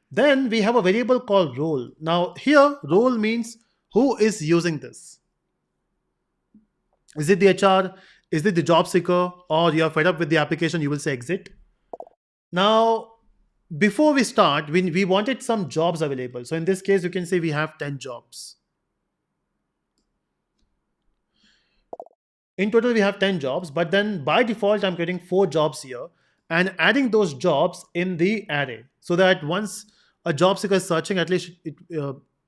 Then we have a variable called role. Now here role means who is using this. Is it the HR? Is it the job seeker? Or you are fed up with the application, you will say exit. Now, before we start, we wanted some jobs available. So in this case, you can say we have 10 jobs. In total, we have 10 jobs, but then by default, I'm creating 4 jobs here and adding those jobs in the array so that once a job seeker is searching, at least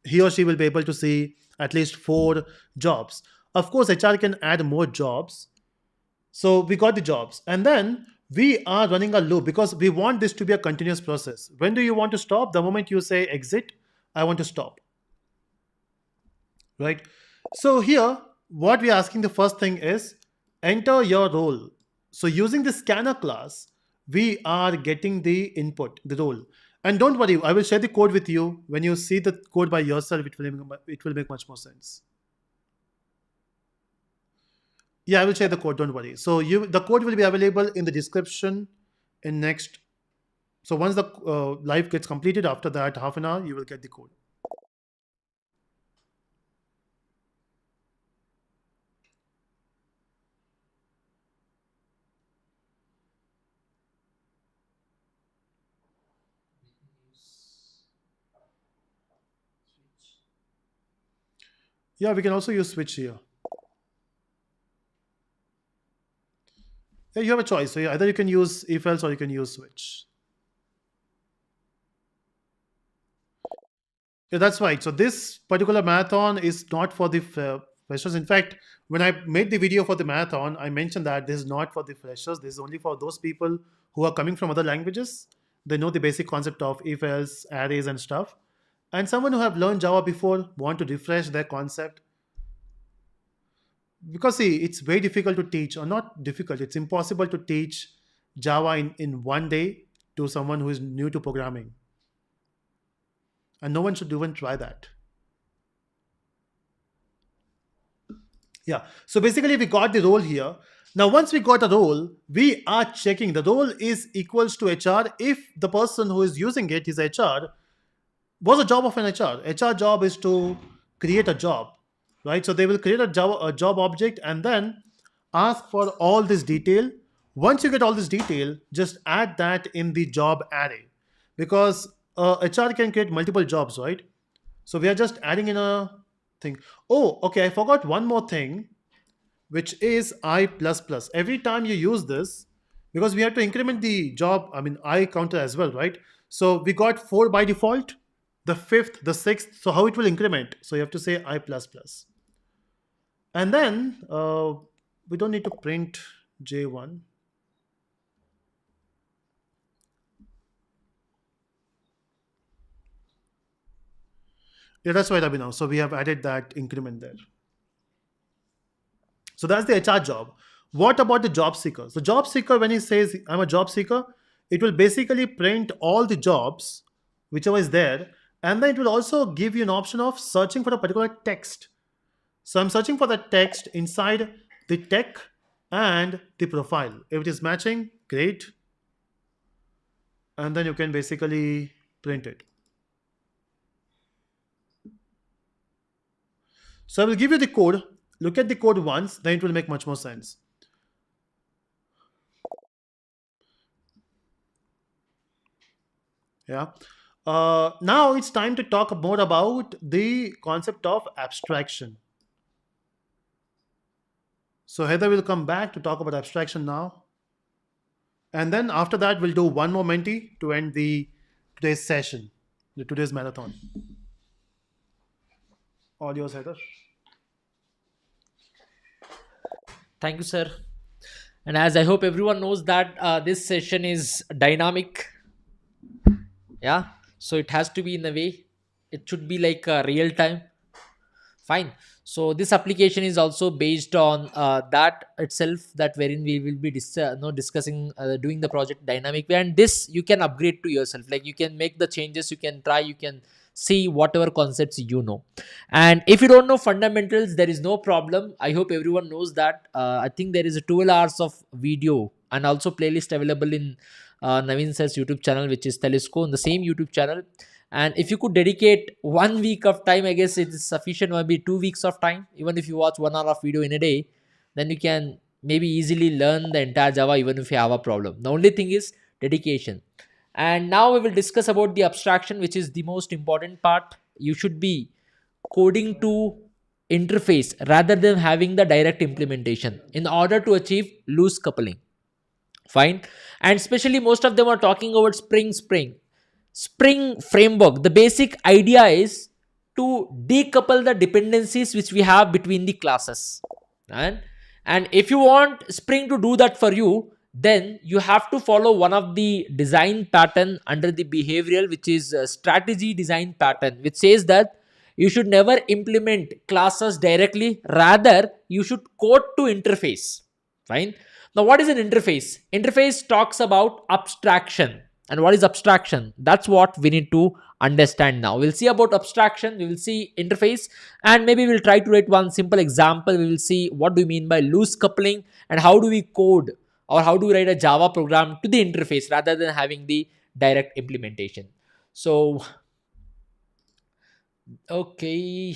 he or she will be able to see at least 4 jobs. Of course, HR can add more jobs. So we got the jobs. And then we are running a loop because we want this to be a continuous process. When do you want to stop? The moment you say exit, I want to stop. Right? So here, what we're asking the first thing is enter your role. So using the scanner class, we are getting the input, the role. And don't worry, I will share the code with you. When you see the code by yourself, it will make much more sense. Yeah, I will share the code. Don't worry. So the code will be available in the description in next. So once the live gets completed, after that half an hour, you will get the code. Yeah, we can also use switch here. Yeah, you have a choice. So yeah, either you can use if else or you can use switch. Yeah, that's right. So this particular marathon is not for the freshers. In fact, when I made the video for the marathon, I mentioned that this is not for the freshers. This is only for those people who are coming from other languages. They know the basic concept of if else, arrays, and stuff. And someone who have learned Java before want to refresh their concept, because see, it's very difficult to teach, or not difficult, it's impossible to teach Java in one day to someone who is new to programming, and no one should even try that. Yeah, so basically we got the role here. Now once we got a role, we are checking the role is equals to HR if the person who is using it is HR. What's the job of an HR job is to create a job, right? So they will create a job object and then ask for all this detail. Once you get all this detail, just add that in the job array, because HR can create multiple jobs, right? So we are just adding in a thing. Oh, okay, I forgot one more thing, which is I plus plus. Every time you use this, because we have to increment the job, I mean I counter as well, right? So we got 4 by default, the fifth, the sixth. So how it will increment? So you have to say I plus plus. And then we don't need to print J1. Yeah, that's right, Abhinav. So we have added that increment there. So that's the HR job. What about the job seeker? The job seeker, when he says I'm a job seeker, it will basically print all the jobs, whichever is there, and then it will also give you an option of searching for a particular text. So I'm searching for that text inside the tech and the profile. If it is matching, great. And then you can basically print it. So I will give you the code. Look at the code once, then it will make much more sense. Yeah. Now it's time to talk more about the concept of abstraction. So Heather will come back to talk about abstraction now. And then after that, we'll do one more Menti to end the today's session, the today's marathon. All yours, Heather. Thank you, sir. And as I hope everyone knows that this session is dynamic. Yeah. So it has to be in a way. It should be like real time. Fine. So this application is also based on that itself, that wherein we will be discussing doing the project dynamic way, and this you can upgrade to yourself. Like you can make the changes, you can try, you can see whatever concepts you know. And if you don't know fundamentals, there is no problem. I hope everyone knows that. I think there is a 12 hours of video and also playlist available in Naveen sir's YouTube channel, which is Telesco, on the same YouTube channel. And if you could dedicate 1 week of time, I guess it is sufficient. Maybe 2 weeks of time, even if you watch 1 hour of video in a day, then you can maybe easily learn the entire Java, even if you have a problem. The only thing is dedication. And now we will discuss about the abstraction, which is the most important part. You should be coding to interface rather than having the direct implementation in order to achieve loose coupling. Fine. And especially most of them are talking about Spring framework. The basic idea is to decouple the dependencies which we have between the classes. And if you want Spring to do that for you, then you have to follow one of the design pattern under the behavioral, which is a strategy design pattern, which says that you should never implement classes directly, rather you should code to interface. Fine. Now what is an interface? Interface talks about abstraction. And what is abstraction? That's what we need to understand now. We'll see about abstraction, we will see interface, and maybe we'll try to write one simple example. We will see what do you mean by loose coupling and how do we code or how do we write a Java program to the interface rather than having the direct implementation. So, okay,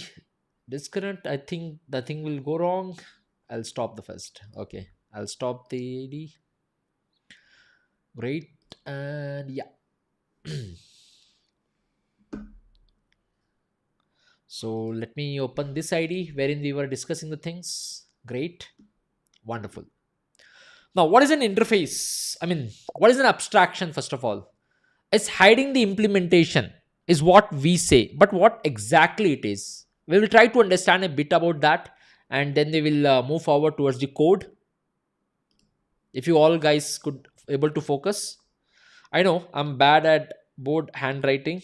disconnect. I think the thing will go wrong. I'll stop the first. Okay, I'll stop the AD. Great. And yeah. So let me open this ID wherein we were discussing the things. Great. Wonderful. Now, what is an interface? I mean, what is an abstraction, first of all? It's hiding the implementation, is what we say. But what exactly it is? We will try to understand a bit about that, and then we will move forward towards the code. If you all guys could able to focus. I know I'm bad at board handwriting.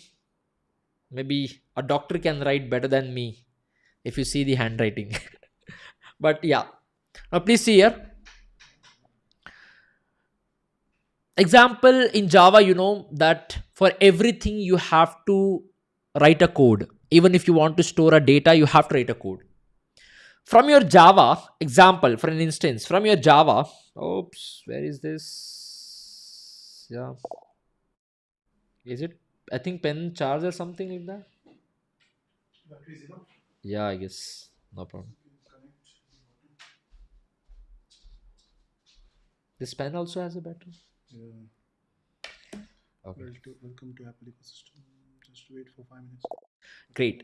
Maybe a doctor can write better than me if you see the handwriting. But yeah. Now please see here. Example in Java, you know that for everything you have to write a code. Even if you want to store a data, you have to write a code. From your Java example, for an instance, from your Java, oops, where is this? Yeah. Is it, I think, pen charge or something like that? Battery zero. Yeah, I guess. No problem. This pen also has a battery? Yeah. Okay. Welcome to Apple ecosystem. Just wait for 5 minutes. Great.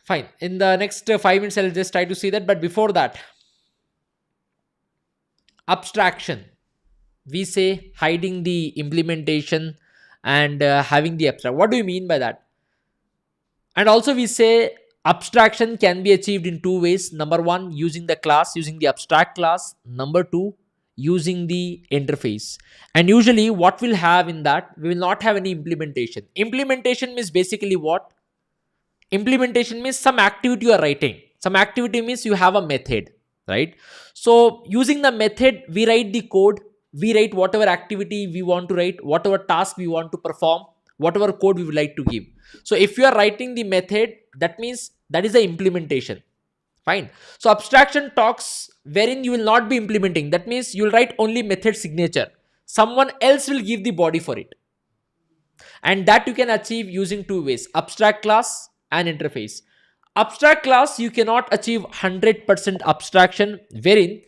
Fine. In the next 5 minutes, I'll just try to see that. But before that, abstraction. We say hiding the implementation and having the abstract. What do you mean by that? And also we say abstraction can be achieved in two ways. Number one, using the class, using the abstract class. Number two, using the interface. And usually what we'll have in that, we will not have any implementation. Implementation means basically what? Implementation means some activity you are writing. Some activity means you have a method, right? So using the method, we write the code, we write whatever activity we want to write, whatever task we want to perform, whatever code we would like to give. So if you are writing the method, that means that is the implementation. Fine. So abstraction talks wherein you will not be implementing. That means you will write only method signature. Someone else will give the body for it. And that you can achieve using two ways: abstract class and interface. Abstract class, you cannot achieve 100% abstraction, wherein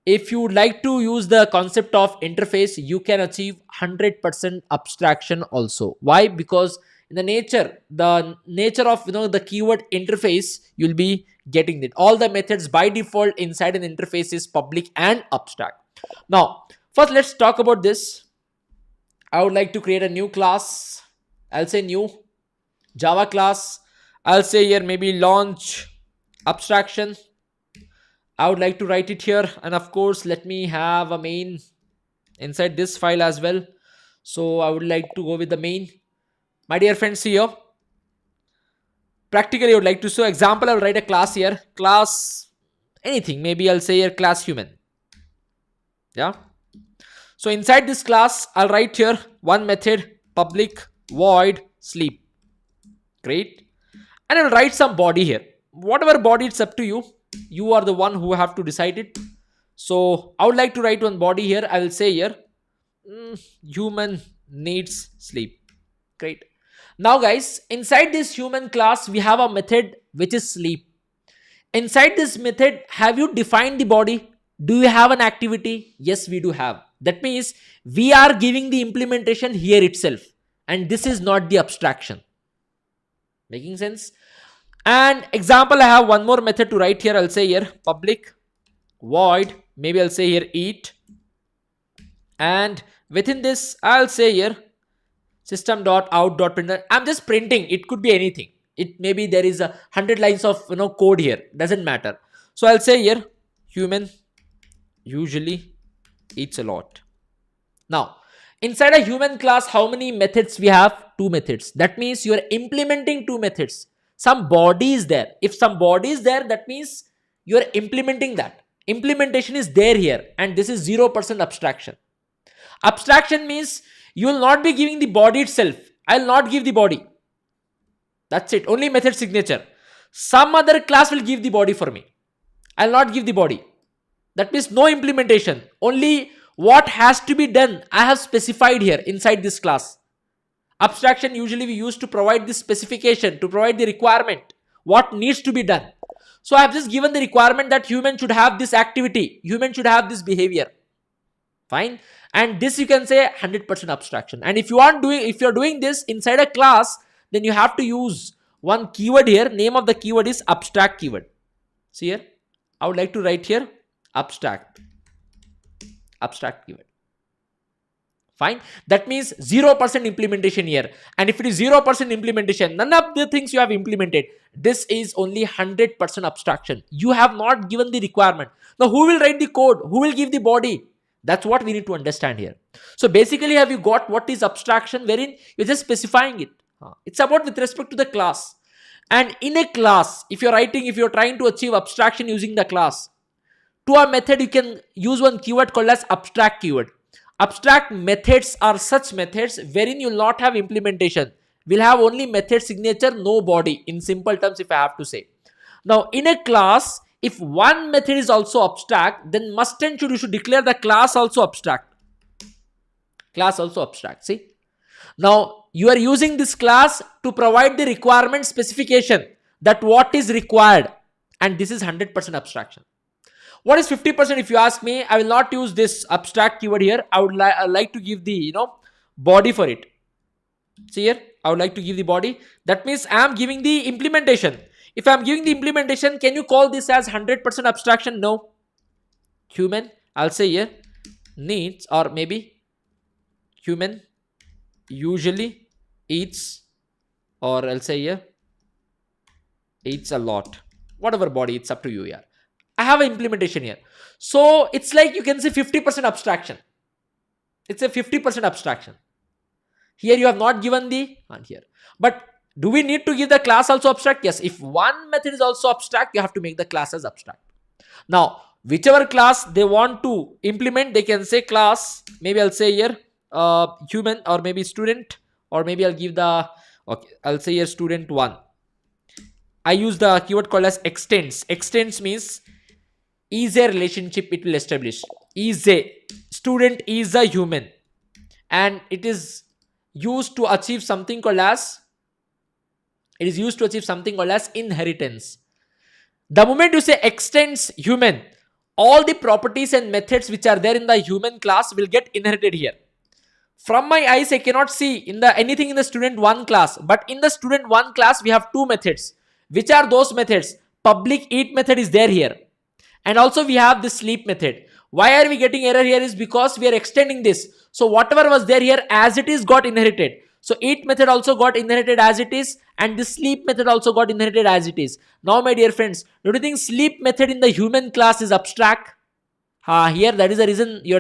if you would like to use the concept of interface, you can achieve 100% abstraction also. Why? Because in the nature of the keyword interface, you'll be getting it. All the methods by default inside an interface is public and abstract. Now, first let's talk about this. I would like to create a new class. I'll say new Java class. I'll say here maybe launch abstraction. I would like to write it here, and of course let me have a main inside this file as well. So I would like to go with the main. My dear friends, here practically I would like to show example. I'll write a class here, class anything, maybe I'll say here class human. Yeah. So inside this class, I'll write here one method, public void sleep. Great. And I'll write some body here. Whatever body, it's up to you. You are the one who have to decide it. So I would like to write one body here. I will say here, human needs sleep. Great. Now guys, inside this human class, we have a method which is sleep. Inside this method, have you defined the body? Do you have an activity? Yes, we do have. That means we are giving the implementation here itself. And this is not the abstraction. Making sense? And example, I have one more method to write here. I'll say here public void, maybe I'll say here eat. And within this, I'll say here system.out.println. I'm just printing. It could be anything. It maybe there is 100 lines of code here. Doesn't matter. So I'll say here human usually eats a lot. Now, inside a human class, how many methods we have? Two methods. That means you are implementing two methods. Some body is there. If some body is there, that means you are implementing that. Implementation is there here, and this is 0% abstraction. Abstraction means You will not be giving the body itself. I'll not give the body. That's it. Only method signature. Some other class will give the body for me. I'll not give the body. That means no implementation. Only what has to be done, I have specified here inside this class. Abstraction usually we use to provide the specification, to provide the requirement, what needs to be done. So I have just given the requirement that human should have this activity, human should have this behavior. Fine. And this you can say 100% abstraction. And if you're doing this inside a class, then you have to use one keyword here. Name of the keyword is abstract keyword. See here, I would like to write here abstract keyword. Fine. That means 0% implementation here. And if it is 0% implementation, none of the things you have implemented, this is only 100% abstraction. You have not given the requirement. Now, who will write the code? Who will give the body? That's what we need to understand here. So basically, have you got what is abstraction, wherein you're just specifying it? It's about with respect to the class. And in a class, if you're trying to achieve abstraction using the class, to a method, you can use one keyword called as abstract keyword. Abstract methods are such methods wherein you will not have implementation. We'll have only method signature, no body, in simple terms if I have to say. Now, in a class, if one method is also abstract, then must and should you should declare the class also abstract. Class also abstract. See? Now, you are using this class to provide the requirement specification that what is required. And this is 100% abstraction. What is 50% if you ask me? I will not use this abstract keyword here. I would like to give the body for it. See here, I would like to give the body. That means I am giving the implementation. If I am giving the implementation, can you call this as 100% abstraction? No. Human, I'll say here, needs, or maybe human usually eats, or I'll say here, eats a lot. Whatever body, it's up to you here. I have an implementation here. So it's like you can say 50% abstraction. It's a 50% abstraction. Here you have not given the and here. But do we need to give the class also abstract? Yes. If one method is also abstract, you have to make the class as abstract. Now, whichever class they want to implement, they can say class. Maybe I'll say here human, or maybe student, or maybe I'll give the, okay, I'll say here student 1. I use the keyword called as extends. Extends means is a relationship it will establish. Is a student is a human, and it is used to achieve something called as inheritance. The moment you say extends human, all the properties and methods which are there in the human class will get inherited here. From my eyes, I cannot see anything in the student 1 class, but in the student 1 class we have 2 methods. Which are those methods? Public eat method is there here. And also we have this sleep method. Why are we getting error here is because we are extending this. So whatever was there here as it is got inherited. So eat method also got inherited as it is, and the sleep method also got inherited as it is. Now my dear friends, do you think sleep method in the human class is abstract? Here that is the reason we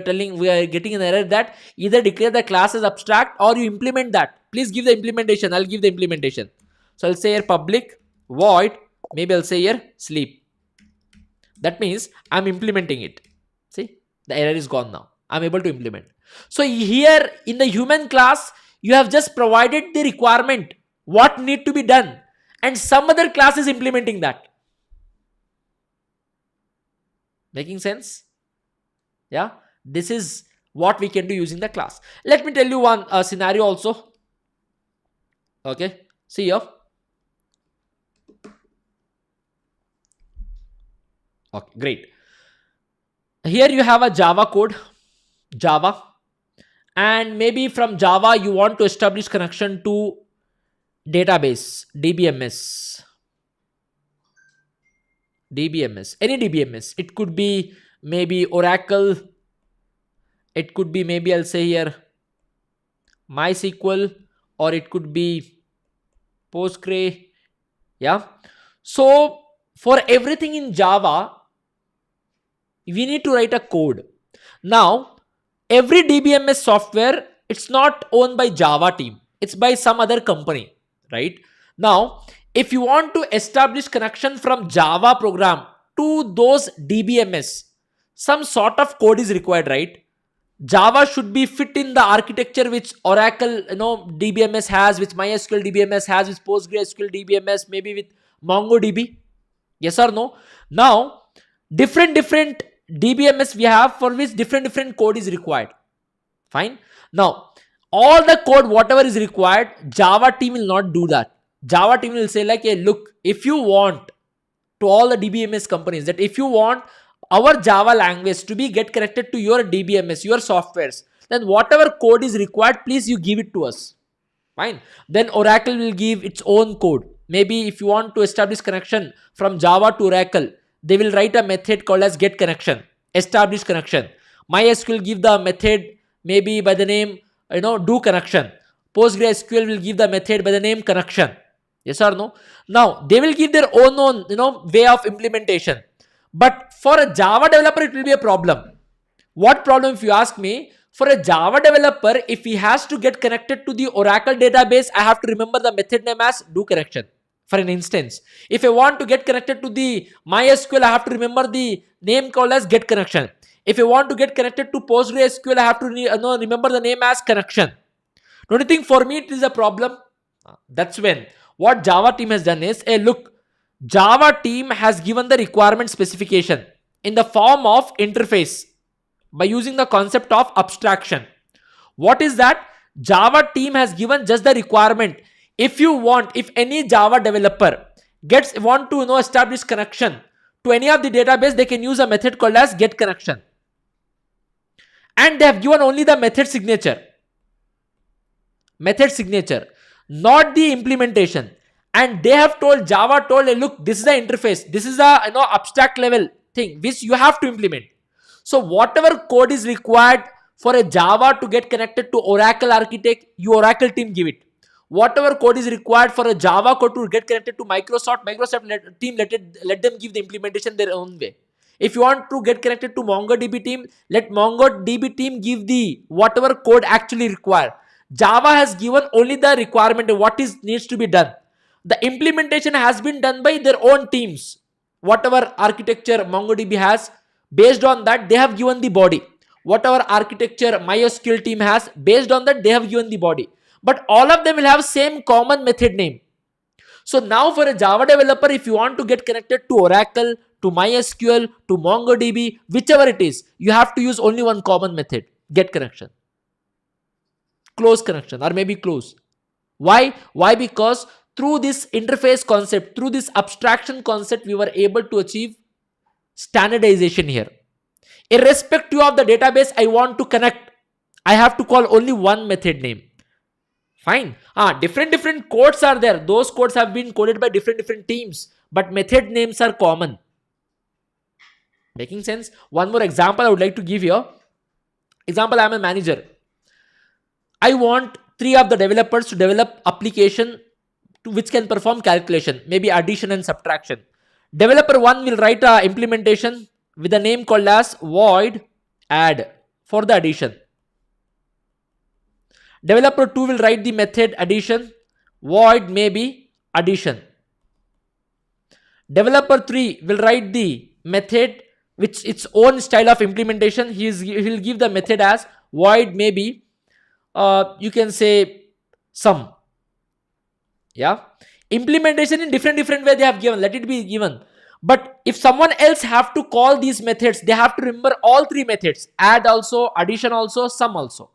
are getting an error, that either declare the class as abstract or you implement that. Please give the implementation. I'll give the implementation. So I'll say here public void, maybe I'll say here sleep. That means I'm implementing it. See, the error is gone now. I'm able to implement. So here in the human class, you have just provided the requirement, what need to be done, and some other class is implementing that. Making sense? Yeah, this is what we can do using the class. Let me tell you one scenario also. Okay, see here. Okay, great. Here you have a Java code, Java, and maybe from Java you want to establish connection to database, DBMS, any DBMS. It could be maybe Oracle, it could be maybe I'll say here MySQL, or it could be Postgre. Yeah. So for everything in Java, we need to write a code. Now, every DBMS software, it's not owned by Java team. It's by some other company, right? Now, if you want to establish connection from Java program to those DBMS, some sort of code is required, right? Java should be fit in the architecture which Oracle, DBMS has, which MySQL DBMS has, which PostgreSQL DBMS, maybe with MongoDB. Yes or no? Now, different DBMS we have for which different code is required. Fine. Now, all the code, whatever is required, Java team will not do that. Java team will say like, hey, look, if you want, to all the DBMS companies, that if you want our Java language to be get connected to your DBMS, your softwares, then whatever code is required, please you give it to us. Fine. Then Oracle will give its own code. Maybe if you want to establish connection from Java to Oracle, they will write a method called as get connection, establish connection. MySQL give the method maybe by the name, do connection. PostgreSQL will give the method by the name connection. Yes or no? Now they will give their own way of implementation. But for a Java developer, it will be a problem. What problem, if you ask me? For a Java developer, if he has to get connected to the Oracle database, I have to remember the method name as do connection. For an instance, if I want to get connected to the MySQL, I have to remember the name called as get connection. If I want to get connected to PostgreSQL, I have to remember the name as connection. Don't you think for me it is a problem? That's when what Java team has done is, hey, look, Java team has given the requirement specification in the form of interface by using the concept of abstraction. What is that? Java team has given just the requirement. If any Java developer want to establish connection to any of the database, they can use a method called as get connection. And they have given only the method signature. Method signature, not the implementation. And they have told, Java told, hey, look, this is the interface. This is a abstract level thing which you have to implement. So whatever code is required for a Java to get connected to Oracle architect, you Oracle team give it. Whatever code is required for a Java code to get connected to Microsoft team let them give the implementation their own way. If you want to get connected to MongoDB team, let MongoDB team give the whatever code actually required. Java has given only the requirement of what needs to be done. The implementation has been done by their own teams. Whatever architecture MongoDB has, based on that, they have given the body. Whatever architecture MySQL team has, based on that, they have given the body. But all of them will have same common method name. So now for a Java developer, if you want to get connected to Oracle, to MySQL, to MongoDB, whichever it is, you have to use only one common method, get connection. Close connection, or maybe close. Why? Because through this interface concept, through this abstraction concept, we were able to achieve standardization here. Irrespective of the database I want to connect, I have to call only one method name. Fine. Different codes are there. Those codes have been coded by different teams, but method names are common. Making sense? One more example I would like to give here. Example, I am a manager. I want 3 of the developers to develop application which can perform calculation, maybe addition and subtraction. Developer 1 will write a implementation with a name called as void add for the addition. Developer 2 will write the method addition, void maybe addition. Developer 3 will write the method which its own style of implementation. He will give the method as void maybe you can say sum. Yeah, implementation in different way they have given, let it be given. But if someone else have to call these methods, they have to remember all 3 methods, add also, addition also, sum also.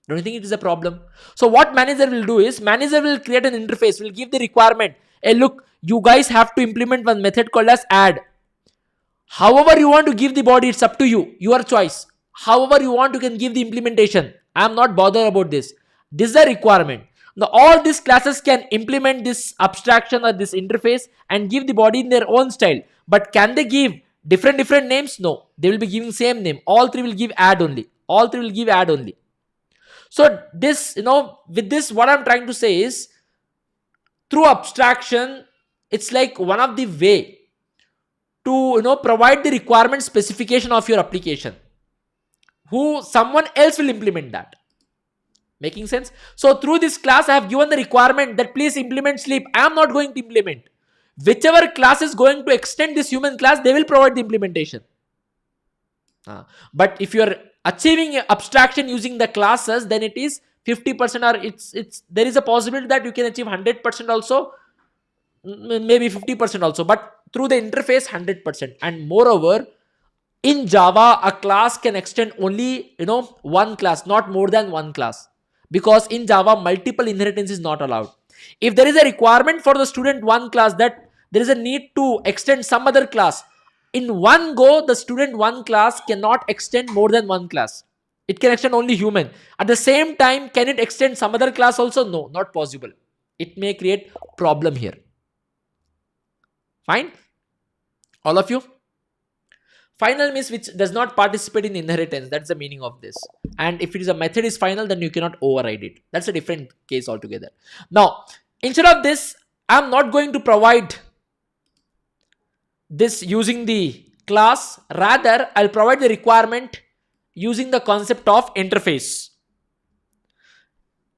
Don't you think it is a problem? So what manager will do is, manager will create an interface, will give the requirement. Hey, look, you guys have to implement one method called as add. However you want to give the body, it's up to you, your choice. However you want, you can give the implementation. I am not bothered about this. This is a requirement. Now all these classes can implement this abstraction or this interface and give the body in their own style. But can they give different names? No. They will be giving same name. All 3 will give add only. All 3 will give add only. So this, with this, what I'm trying to say is, through abstraction, it's like one of the way to, provide the requirement specification of your application. Someone else will implement that. Making sense? So through this class, I have given the requirement that please implement sleep. I am not going to implement. Whichever class is going to extend this human class, they will provide the implementation. But if you are achieving abstraction using the classes, then it is 50%, or it's there is a possibility that you can achieve 100% also, maybe 50% also, but through the interface 100%. And moreover, in Java, a class can extend only one class, not more than one class, because in Java multiple inheritance is not allowed. If there is a requirement for the student one class, that there is a need to extend some other class, in one go the student one class cannot extend more than one class. It can extend only human. At the same time, can it extend some other class also? No, not possible. It may create problem here. Fine, all of you? Final means which does not participate in inheritance. That's the meaning of this. And if it is a method is final, then you cannot override it. That's a different case altogether. Now, instead of this, I'm not going to provide this using the class. Rather, I'll provide the requirement using the concept of interface.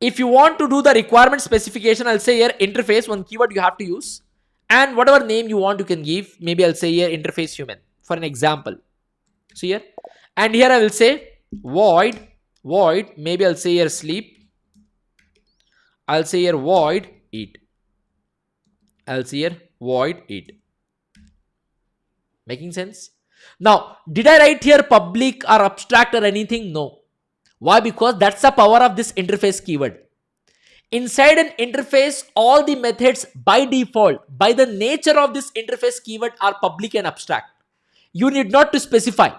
If you want to do the requirement specification, I'll say here interface, one keyword you have to use, and whatever name you want you can give. Maybe I'll say here interface human for an example. See here, and here I will say void, maybe I'll say here sleep, I'll say here void eat, I'll say here void eat. Making sense? Now, did I write here public or abstract or anything? No. Why? Because that's the power of this interface keyword. Inside an interface, all the methods by default, by the nature of this interface keyword, are public and abstract. You need not to specify.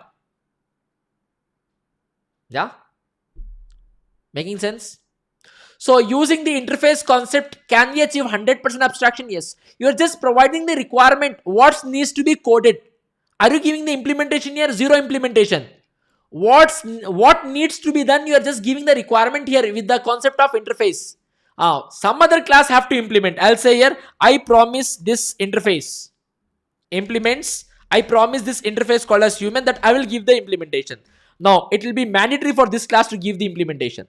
Yeah? Making sense? So using the interface concept, can we achieve 100% abstraction? Yes. You are just providing the requirement, what needs to be coded. Are you giving the implementation here? Zero implementation. What needs to be done? You are just giving the requirement here with the concept of interface. Some other class have to implement. I'll say here, I promise this interface implements. I promise this interface called as human that I will give the implementation. Now, it will be mandatory for this class to give the implementation.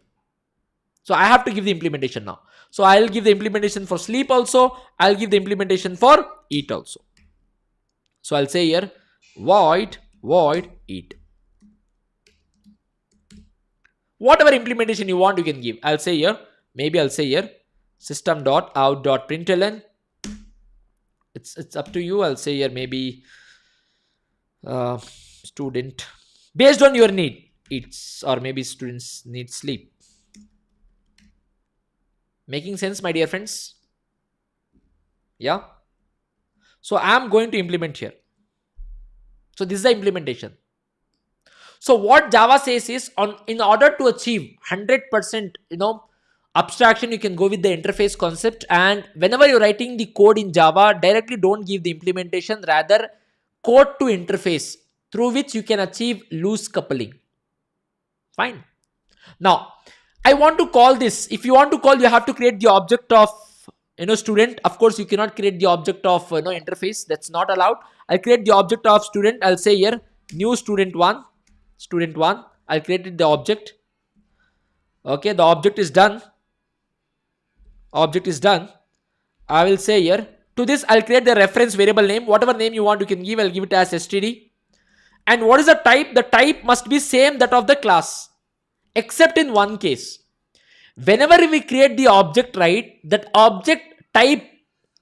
So I have to give the implementation now. So I'll give the implementation for sleep also. I'll give the implementation for eat also. So I'll say here, void eat. Whatever implementation you want, you can give. I'll say here, maybe I'll say here, system.out.println. It's up to you. I'll say here maybe student, based on your need, eats, or maybe students need sleep. Making sense, my dear friends? Yeah. So I am going to implement here. So this is the implementation. So what Java says is, in order to achieve 100% abstraction, you can go with the interface concept. And whenever you're writing the code in Java, directly don't give the implementation, rather code to interface, through which you can achieve loose coupling. Fine. Now, I want to call this. If you want to call, you have to create the object of student. Of course, you cannot create the object of interface. That's not allowed. I'll create the object of student. I'll say here new student one. I'll create the object. Okay, the object is done. I will say here, to this I'll create the reference variable name. Whatever name you want, you can give. I'll give it as std. And what is the type? The type must be same that of the class, except in one case. Whenever we create the object, right, that object type,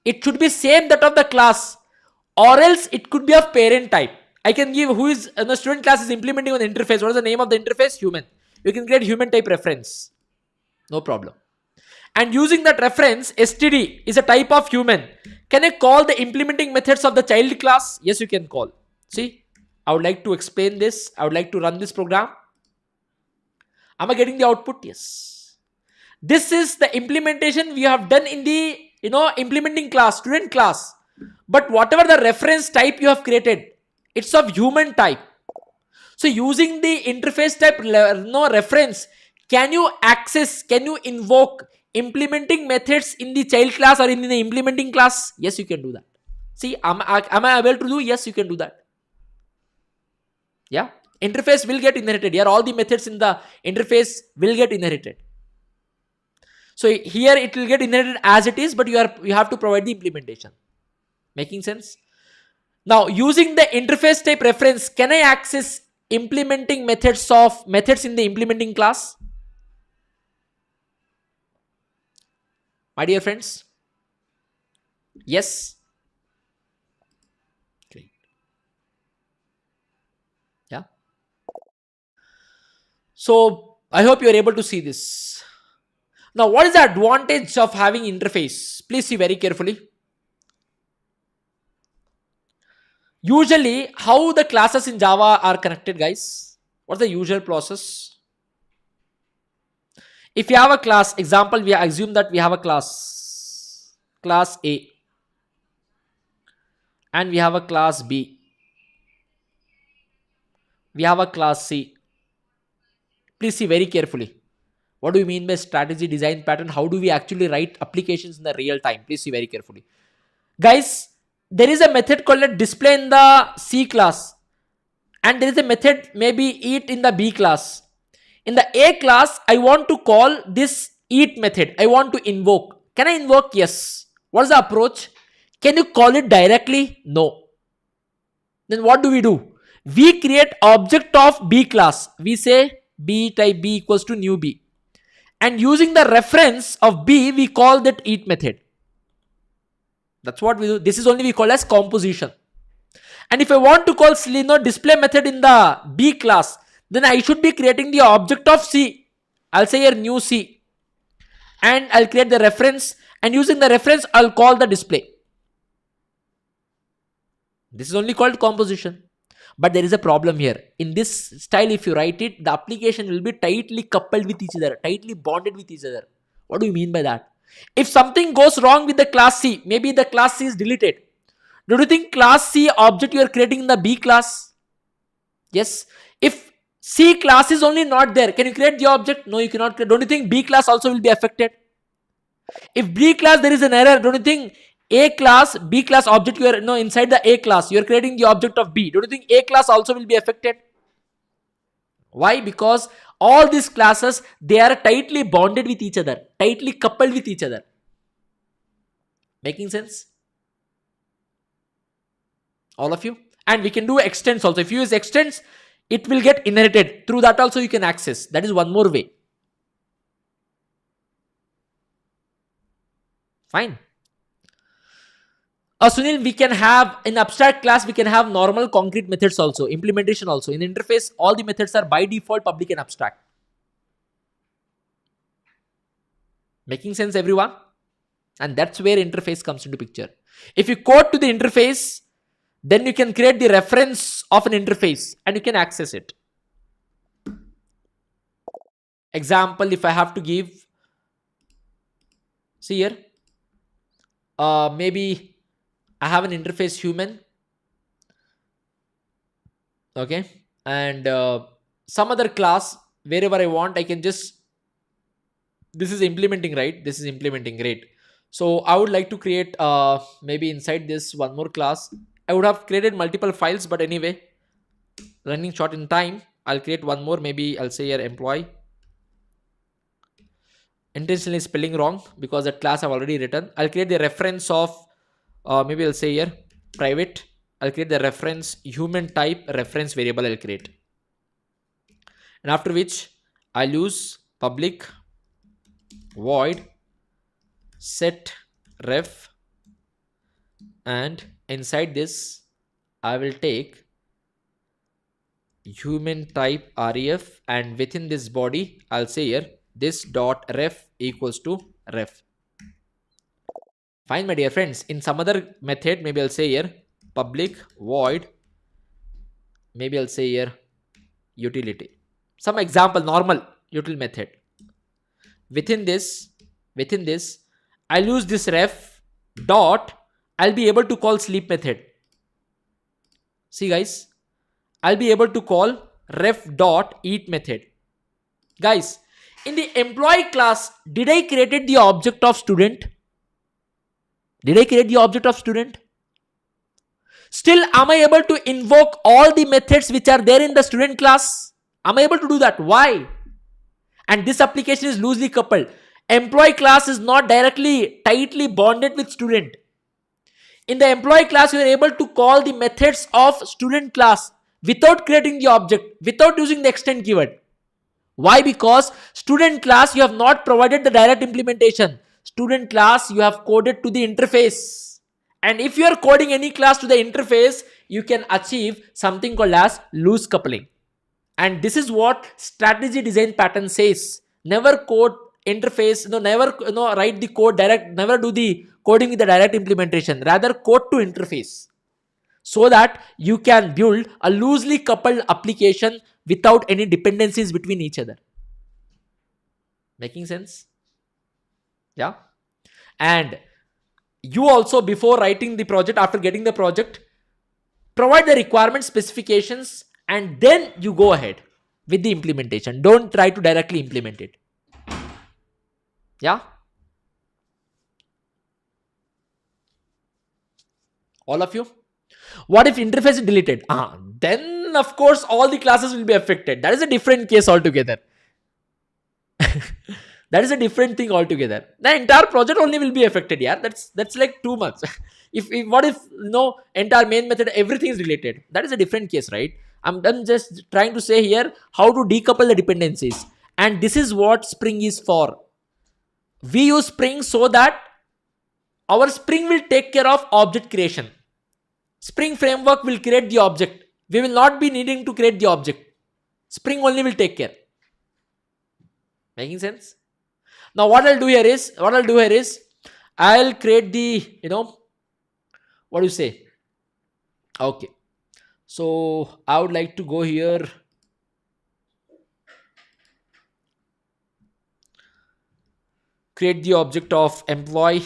it should be same that of the class, or else it could be of parent type. I can give who is the student class is implementing on the interface. What is the name of the interface? Human. You can create human type reference. No problem. And using that reference, std is a type of human. Can I call the implementing methods of the child class? Yes, you can call. See, I would like to explain this. I would like to run this program. Am I getting the output? Yes. This is the implementation we have done in the implementing class, student class. But whatever the reference type you have created, it's of human type. So using the interface type reference, can you invoke implementing methods in the child class or in the implementing class? Yes, you can do that. See, am I able to do? Yes, you can do that. Yeah. Interface will get inherited. Here all the methods in the interface will get inherited. So here it will get inherited as it is, but you have to provide the implementation. Making sense? Now using the interface type reference, can I access implementing methods in the implementing class? My dear friends, yes. Great. Yeah. So I hope you are able to see this. Now, what is the advantage of having interface? Please see very carefully. Usually, how the classes in Java are connected, guys? What's the usual process? If you have a class, example, we assume that we have a class A, and we have a class B, we have a class C. Please see very carefully. What do you mean by strategy design pattern? How do we actually write applications in the real time? Please see very carefully. Guys, there is a method called a display in the C class, and there is a method maybe eat in the B class. In the A class, I want to call this eat method. I want to invoke. Can I invoke? Yes. What is the approach? Can you call it directly? No. Then what do? We create object of B class. We say B type B equals to new B. And using the reference of B, we call that eat method. That's what we do. This is only we call as composition. And if I want to call display method in the B class, then I should be creating the object of C. I'll say here new C. And I'll create the reference. And using the reference, I'll call the display. This is only called composition. But there is a problem here. In this style, if you write it, the application will be tightly coupled with each other, tightly bonded with each other. What do you mean by that? If something goes wrong with the class C, maybe the class C is deleted. Do you think class C object you are creating in the B class? Yes. If C class is only not there, can you create the object? No, you cannot create. Don't you think B class also will be affected? If B class there is an error, don't you think A class, B class object you are inside the A class, you are creating the object of B. Don't you think A class also will be affected? Why? Because all these classes, they are tightly bonded with each other, tightly coupled with each other. Making sense? All of you? And we can do extends also. If you use extends, it will get inherited. Through that also you can access. That is one more way. Fine. Sunil, we can have in abstract class, we can have normal concrete methods also, implementation also. In interface, all the methods are by default public and abstract. Making sense, everyone? And that's where interface comes into picture. If you code to the interface, then you can create the reference of an interface and you can access it. Example, if I have to give, see here, maybe I have an interface human, okay, and some other class, wherever I want, I can just, this is implementing, right? This is implementing, great. So I would like to create maybe inside this one more class. I would have created multiple files, but anyway, running short in time, I'll create one more. Maybe I'll say here employee. Intentionally spelling wrong because that class I've already written. I'll create the reference of maybe I'll say here private. I'll create the reference human type reference variable I'll create. And after which I'll use public void set ref, and inside this I will take human type ref, and within this body I'll say here this dot ref equals to ref. Fine, my dear friends. In some other method, maybe I'll say here public void, maybe I'll say here utility, some example normal util method. Within this I'll use this ref dot, I'll be able to call sleep method. See guys, I'll be able to call ref dot eat method. Guys, in the employee class, did I created the object of student? Did I create the object of student? Still, am I able to invoke all the methods which are there in the student class? Am I able to do that? Why? And this application is loosely coupled. Employee class is not directly tightly bonded with student. In the employee class, you are able to call the methods of student class. without creating the object, without using the extend keyword. Why? Because student class, you have not provided the direct implementation. Student class, you have coded to the interface. And if you are coding any class to the interface, you can achieve something called as loose coupling. And this is what strategy design pattern says. Never code interface, never write the code direct, never do the coding with the direct implementation. Rather code to interface, so that you can build a loosely coupled application without any dependencies between each other. Making sense? Yeah. And you also, before writing the project, after getting the project, provide the requirement specifications, and then you go ahead with the implementation. Don't try to directly implement it. Yeah. All of you. What if interface is deleted? Then of course all the classes will be affected. That is a different case altogether. That is a different thing altogether. The entire project only will be affected. Yeah, that's like too much. if what if entire main method, everything is related? That is a different case, right? I'm just trying to say here how to decouple the dependencies, and this is what Spring is for. We use Spring so that our Spring will take care of object creation. Spring framework will create the object. We will not be needing to create the object. Spring only will take care. Making sense? Now what I'll do here is I'll create the what do you say? Okay. So I would like to go here. Create the object of employee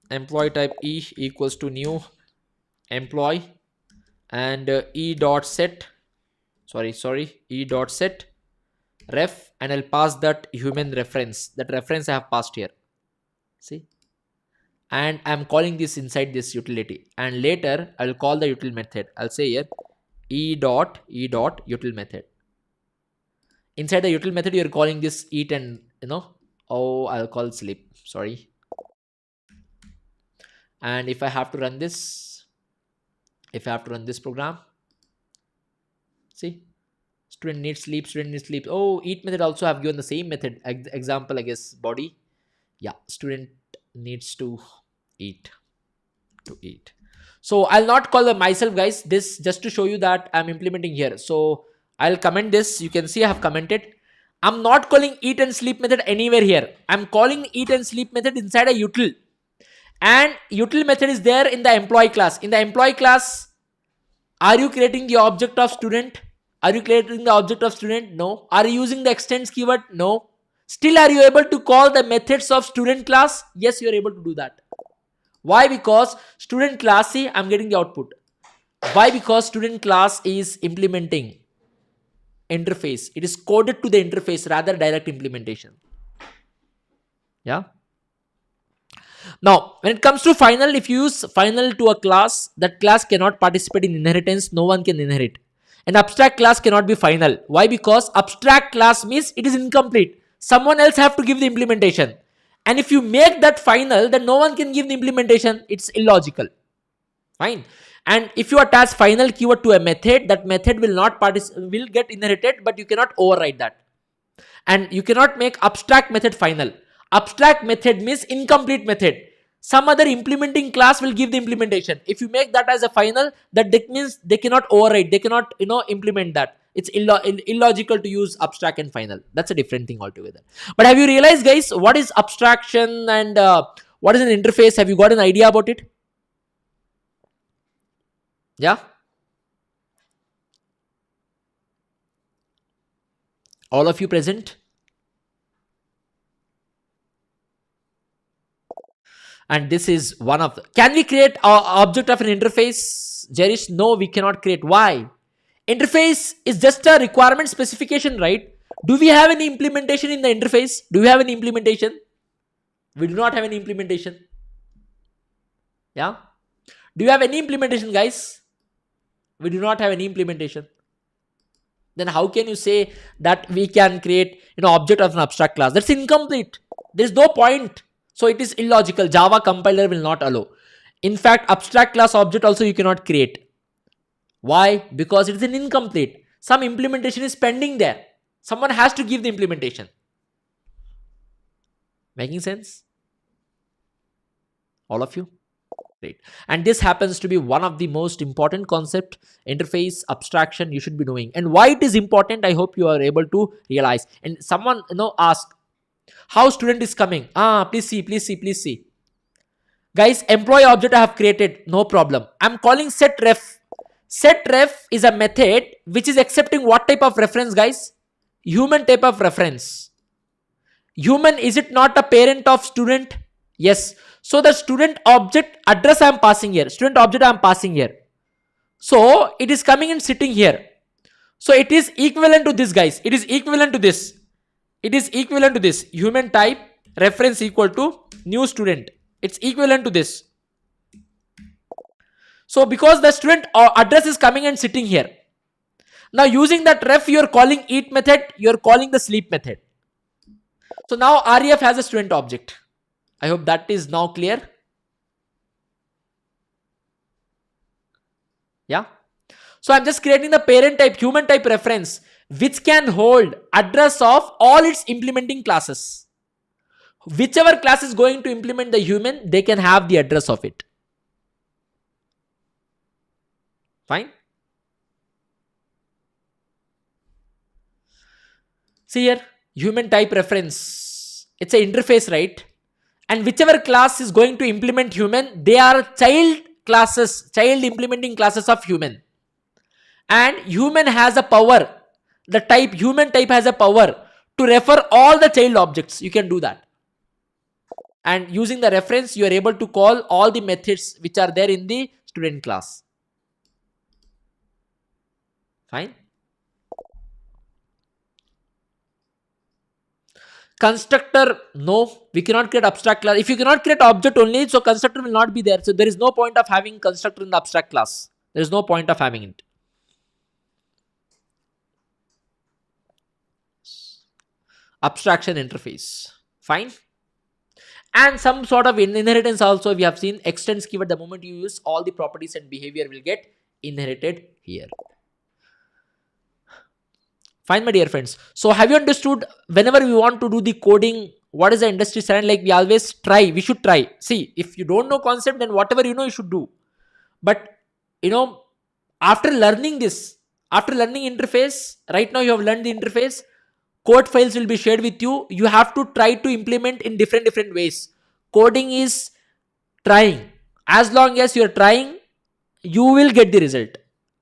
type E equals to new employee, and e dot set ref, and I'll pass that human reference. That reference I have passed here. See? And I'm calling this inside this utility, and later I'll call the util method. I'll say here e dot util method. Inside the util method, you're calling this eat and I'll call sleep. Sorry. And if I have to run this program, see, student needs sleep. Oh, eat method also have given the same method. Example, I guess, body. Yeah, student needs to eat. So I'll not call myself, guys. This just to show you that I'm implementing here. So I'll comment this. You can see I have commented. I'm not calling eat and sleep method anywhere here. I'm calling eat and sleep method inside a util. And util method is there in the employee class. In the employee class, are you creating the object of student? Are you creating the object of student? No. Are you using the extends keyword? No. Still, are you able to call the methods of student class? Yes, you are able to do that. Why? Because student class, see, I'm getting the output. Why? Because student class is implementing interface. It is coded to the interface rather direct implementation. Yeah. Now, when it comes to final, if you use final to a class, that class cannot participate in inheritance. No one can inherit. An abstract class cannot be final. Why? Because abstract class means it is incomplete. Someone else have to give the implementation. And if you make that final, then no one can give the implementation. It's illogical. Fine. And if you attach final keyword to a method, that method will not will get inherited, but you cannot override that. And you cannot make abstract method final. Abstract method means incomplete method. Some other implementing class will give the implementation. If you make that as a final, that means they cannot override. They cannot implement that. It's illogical to use abstract and final. That's a different thing altogether. But have you realized, guys, what is abstraction and what is an interface? Have you got an idea about it? Yeah. All of you present? And this is one of the... Can we create an object of an interface, Jerish? No, we cannot create. Why? Interface is just a requirement specification, right? Do we have any implementation in the interface? Do we have any implementation? We do not have any implementation. Yeah. Do you have any implementation, guys? We do not have any implementation. Then how can you say that we can create object of an abstract class? That's incomplete. There is no point. So it is illogical. Java compiler will not allow. In fact, abstract class object also you cannot create. Why? Because it is an incomplete. Some implementation is pending there. Someone has to give the implementation. Making sense? All of you? Great. And this happens to be one of the most important concept, interface abstraction you should be doing. And why it is important, I hope you are able to realize. And someone ask, how student is coming? Please see, please see, please see. Guys, employee object I have created, no problem. I'm calling set ref. Set ref is a method which is accepting what type of reference, guys? Human type of reference. Human, is it not a parent of student? Yes. So the student object address I am passing here. Student object I am passing here. So it is coming and sitting here. So it is equivalent to this, guys. It is equivalent to this. It is equivalent to this. Human type reference equal to new student. It's equivalent to this. So because the student address is coming and sitting here. Now using that ref, you are calling eat method. You are calling the sleep method. So now ref has a student object. I hope that is now clear. Yeah. So I'm just creating the parent type, human type reference, which can hold address of all its implementing classes. Whichever class is going to implement the human, they can have the address of it. Fine. See here, human type reference. It's an interface, right? And whichever class is going to implement human, they are child classes, child implementing classes of human. And human has a power. The type human type has a power to refer all the child objects. You can do that. And using the reference, you are able to call all the methods which are there in the student class. Fine. Constructor, no, we cannot create abstract class. If you cannot create object only, so constructor will not be there. So there is no point of having constructor in the abstract class. There is no point of having it. Abstraction interface. Fine. And some sort of inheritance also we have seen. Extends keyword, the moment you use, all the properties and behavior will get inherited here. Fine, my dear friends. So have you understood, whenever we want to do the coding, what is the industry standard? Like we always try, we should try. See, if you don't know concept, then whatever you know, you should do. But after learning this, after learning interface, right now you have learned the interface, code files will be shared with you. You have to try to implement in different ways. Coding is trying. As long as you're trying, you will get the result.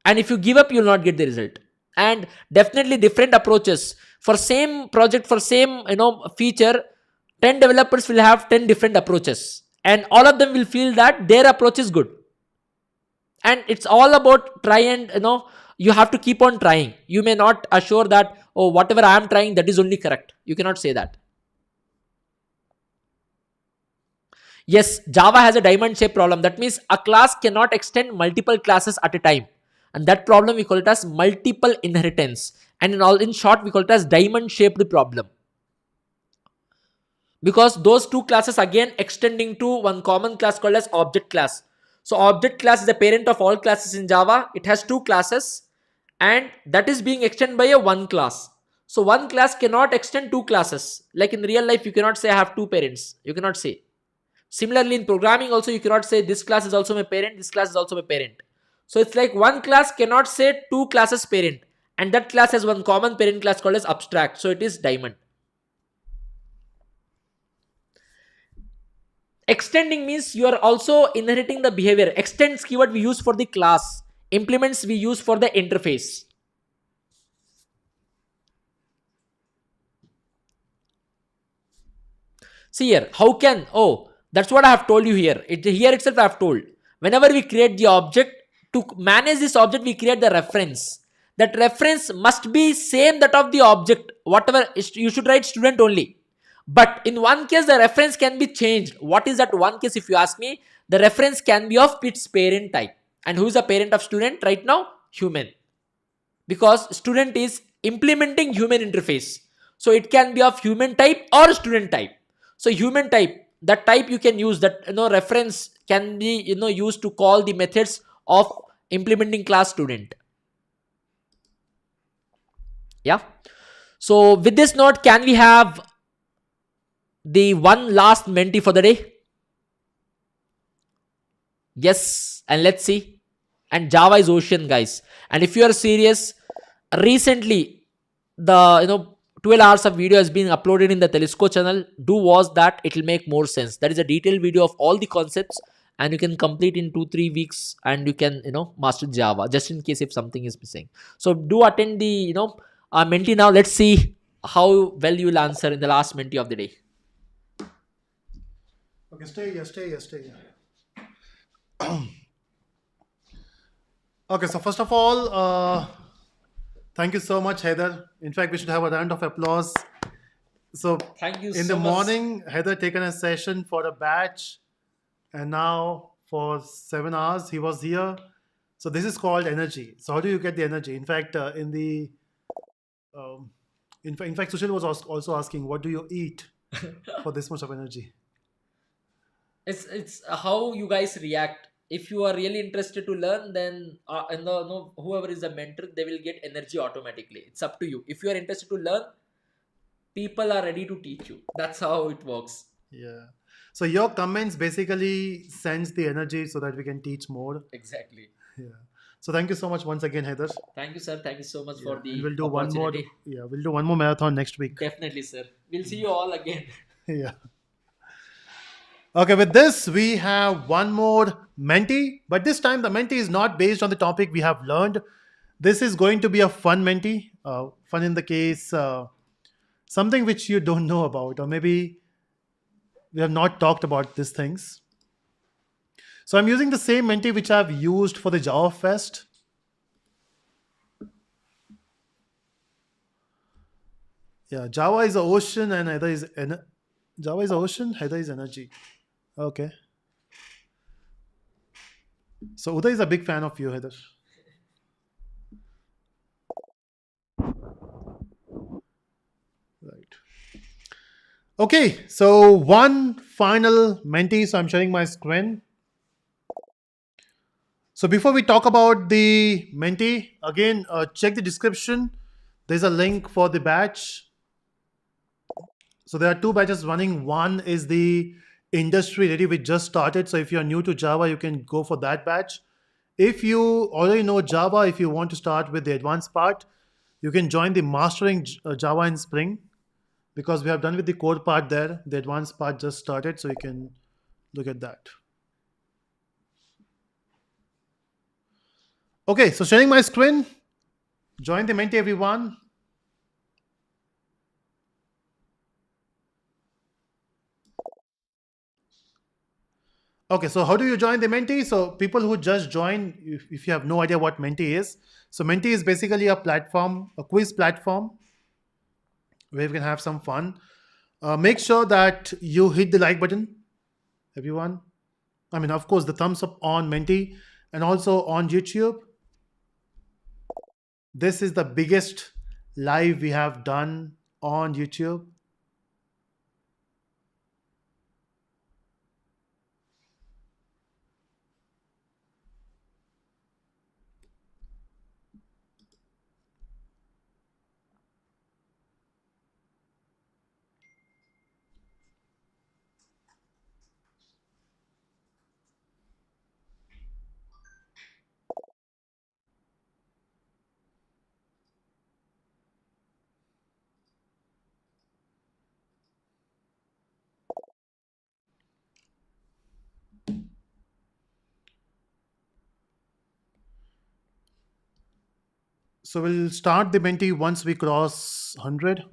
And if you give up, you will not get the result. And definitely different approaches. For same project, for same feature, 10 developers will have 10 different approaches. And all of them will feel that their approach is good. And it's all about try and you have to keep on trying. You may not assure that, oh, whatever I am trying, that is only correct. You cannot say that. Yes, Java has a diamond shape problem. That means a class cannot extend multiple classes at a time. And that problem we call it as multiple inheritance. And in short, we call it as diamond shaped problem. Because those two classes again extending to one common class called as object class. So object class is the parent of all classes in Java. It has two classes. And that is being extended by a one class. So one class cannot extend two classes. Like in real life, you cannot say I have two parents. You cannot say. Similarly, in programming also, you cannot say this class is also my parent, this class is also my parent. So it's like one class cannot say two classes parent. And that class has one common parent class called as abstract. So it is diamond. Extending means you are also inheriting the behavior. Extends keyword we use for the class. Implements we use for the interface. See here, how can, that's what I have told you here. Here itself I have told. Whenever we create the object, to manage this object, we create the reference. That reference must be same that of the object. Whatever, you should write student only. But in one case, the reference can be changed. What is that one case if you ask me? The reference can be of its parent type. And who is the parent of student right now? Human. Because student is implementing human interface. So it can be of human type or student type. So human type, that type you can use, that reference can be used to call the methods of implementing class student. Yeah. So with this note, can we have the one last mentee for the day? Yes, and let's see. And Java is ocean, guys. And if you are serious, recently the 12 hours of video has been uploaded in the Telesco channel. Do watch that; it will make more sense. That is a detailed video of all the concepts, and you can complete in 2-3 weeks, and you can master Java. Just in case if something is missing, so do attend the mentee now. Let's see how well you will answer in the last mentee of the day. Okay, stay here, stay here, stay here. Okay, so first of all, thank you so much, Heather. In fact, we should have a round of applause. So, Thank you in the so much. morning, Heather taken a session for a batch, and now for 7 hours he was here. So this is called energy. So how do you get the energy? In fact, um, in fact, Sushil was also asking, what do you eat for this much of energy? It's how you guys react. If you are really interested to learn, then and no, whoever is a mentor, they will get energy automatically. It's up to you. If you are interested to learn, people are ready to teach you. That's how it works. Yeah. So your comments basically sends the energy so that we can teach more. Exactly. Yeah. So thank you so much once again, Heather. Thank you, sir. Thank you so much Yeah, for and the we'll do one more. opportunity. Yeah, we'll do one more marathon next week. Definitely, sir. We'll see you all again. Yeah. Okay, with this, we have one more mentee, but this time the mentee is not based on the topic we have learned. This is going to be a fun mentee, fun in the case, something which you don't know about, or maybe we have not talked about these things. So I'm using the same mentee which I've used for the Java Fest. Yeah, Java is the ocean and Heather is Java is the ocean, Heather is energy. Okay. So Uday is a big fan of you, Heather. Right. Okay, so one final mentee. So I'm sharing my screen. So before we talk about the mentee, again, check the description. There's a link for the batch. So there are two batches running. One is the industry ready, which just started. So if you're new to Java, you can go for that batch. If you already know Java, if you want to start with the advanced part, you can join the mastering Java in Spring, because we have done with the core part there. The advanced part just started, so you can look at that. Okay, so sharing my screen. Join the mentee, everyone. Okay, so how do you join the mentee? So people who just join, if you have no idea what mentee is, so mentee is basically a platform, a quiz platform where you can have some fun. Make sure that you hit the like button, everyone. I mean, of course, the thumbs up on mentee and also on YouTube. This is the biggest live we have done on YouTube. So we'll start the mentee once we cross 100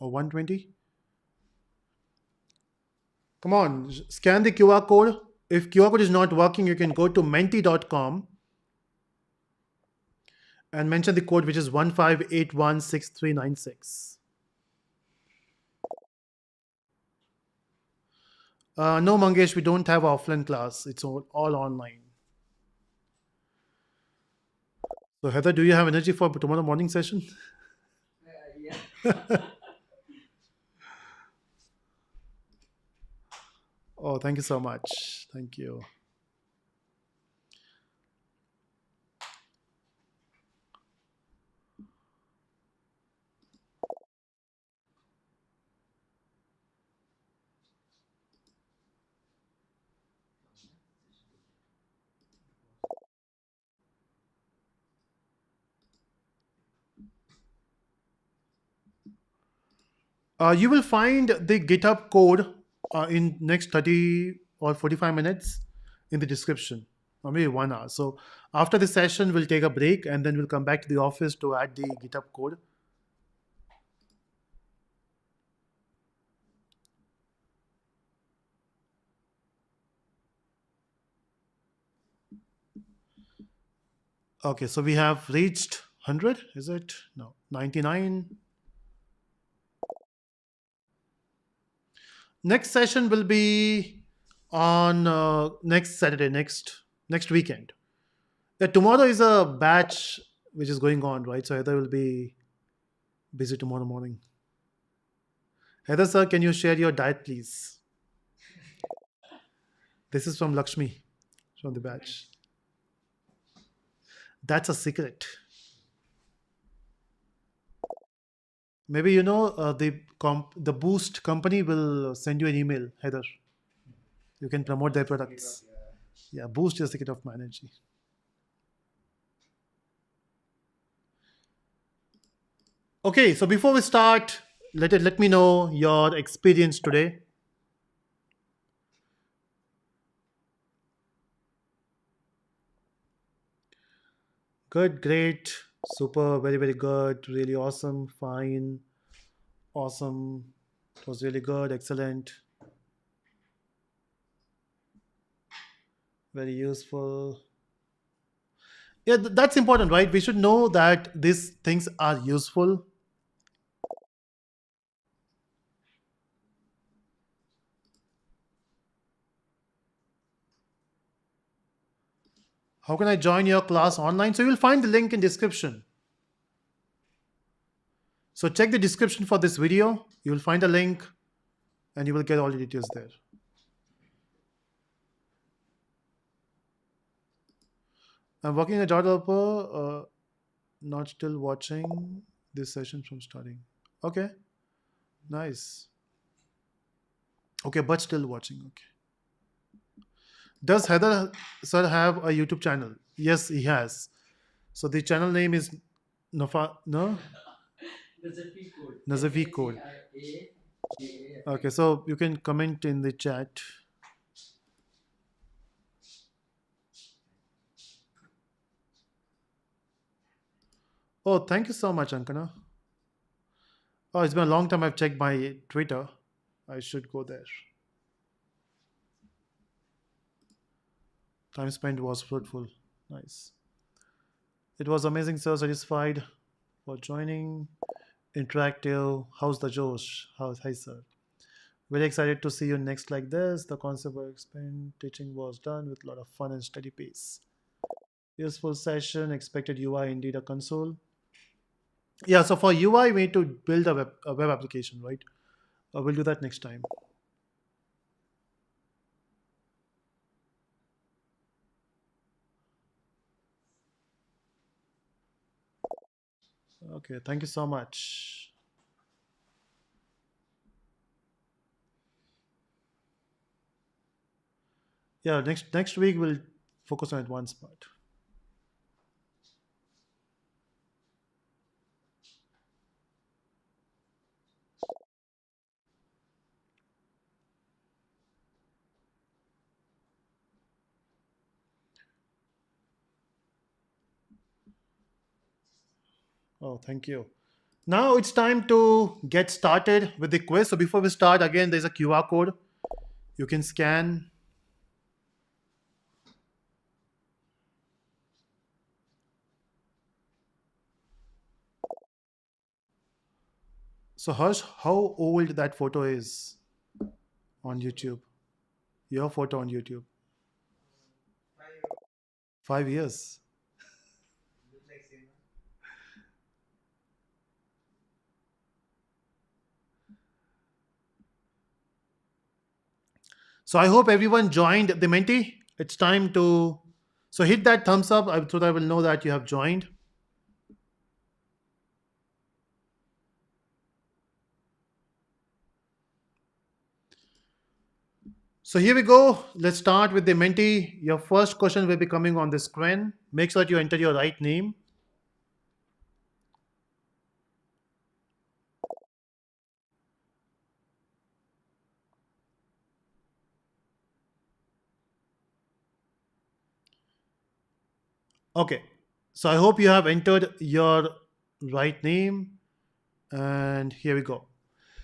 or 120. Come on, scan the QR code. If QR code is not working, you can go to mentee.com and mention the code, which is 15816396. No, Mangesh, we don't have offline class. It's all online. So, Heather, do you have energy for tomorrow morning session? Yeah. Oh, thank you so much. Thank you. You will find the GitHub code in next 30 or 45 minutes in the description, or maybe 1 hour. So after this session, we'll take a break and then we'll come back to the office to add the GitHub code. Okay, so we have reached 100, is it? No, 99. Next session will be on next Saturday, next weekend. Yeah, tomorrow is a batch which is going on, right? So Heather will be busy tomorrow morning. Heather, sir, can you share your diet, please? This is from Lakshmi, from the batch. That's a secret. Maybe you know the Boost company will send you an email, Heather. You can promote their products. Yeah, Boost is the secret of my energy. Okay, so before we start, let me know your experience today. Good, great, super, very, very good, really awesome, fine, awesome. It was really good, excellent, very useful. Yeah, that's important, right? We should know that these things are useful. How can I join your class online? So you'll find the link in description. So check the description for this video. You'll find a link and you will get all the details there. I'm working a Java developer, not still watching this session from starting. Okay, nice. Okay, but still watching. Okay. Does Heather sir have a YouTube channel? Yes, he has. So the channel name is Nafa, no? Nazafi Code. Okay, so you can comment in the chat. Oh, thank you so much, Ankana. Oh, it's been a long time I've checked my Twitter. I should go there. Time spent was fruitful. Nice. It was amazing, sir. Satisfied for joining. Interactive. How's the Josh? Hi, sir. Very excited to see you next like this. The concept of explained teaching was done with a lot of fun and steady pace. Useful session. Expected UI, indeed a console. Yeah, so for UI, we need to build a web application, right? We'll do that next time. Okay, thank you so much. Yeah, next week we'll focus on advanced part. Oh, thank you. Now it's time to get started with the quiz. So before we start, again, there's a QR code you can scan. So Harsh, how old that photo is on YouTube? Your photo on YouTube? 5 years. So I hope everyone joined the Menti. It's time to so hit that thumbs up so that I will know that you have joined. So here we go. Let's start with the Menti. Your first question will be coming on the screen. Make sure that you enter your right name. Okay, so I hope you have entered your right name, and here we go.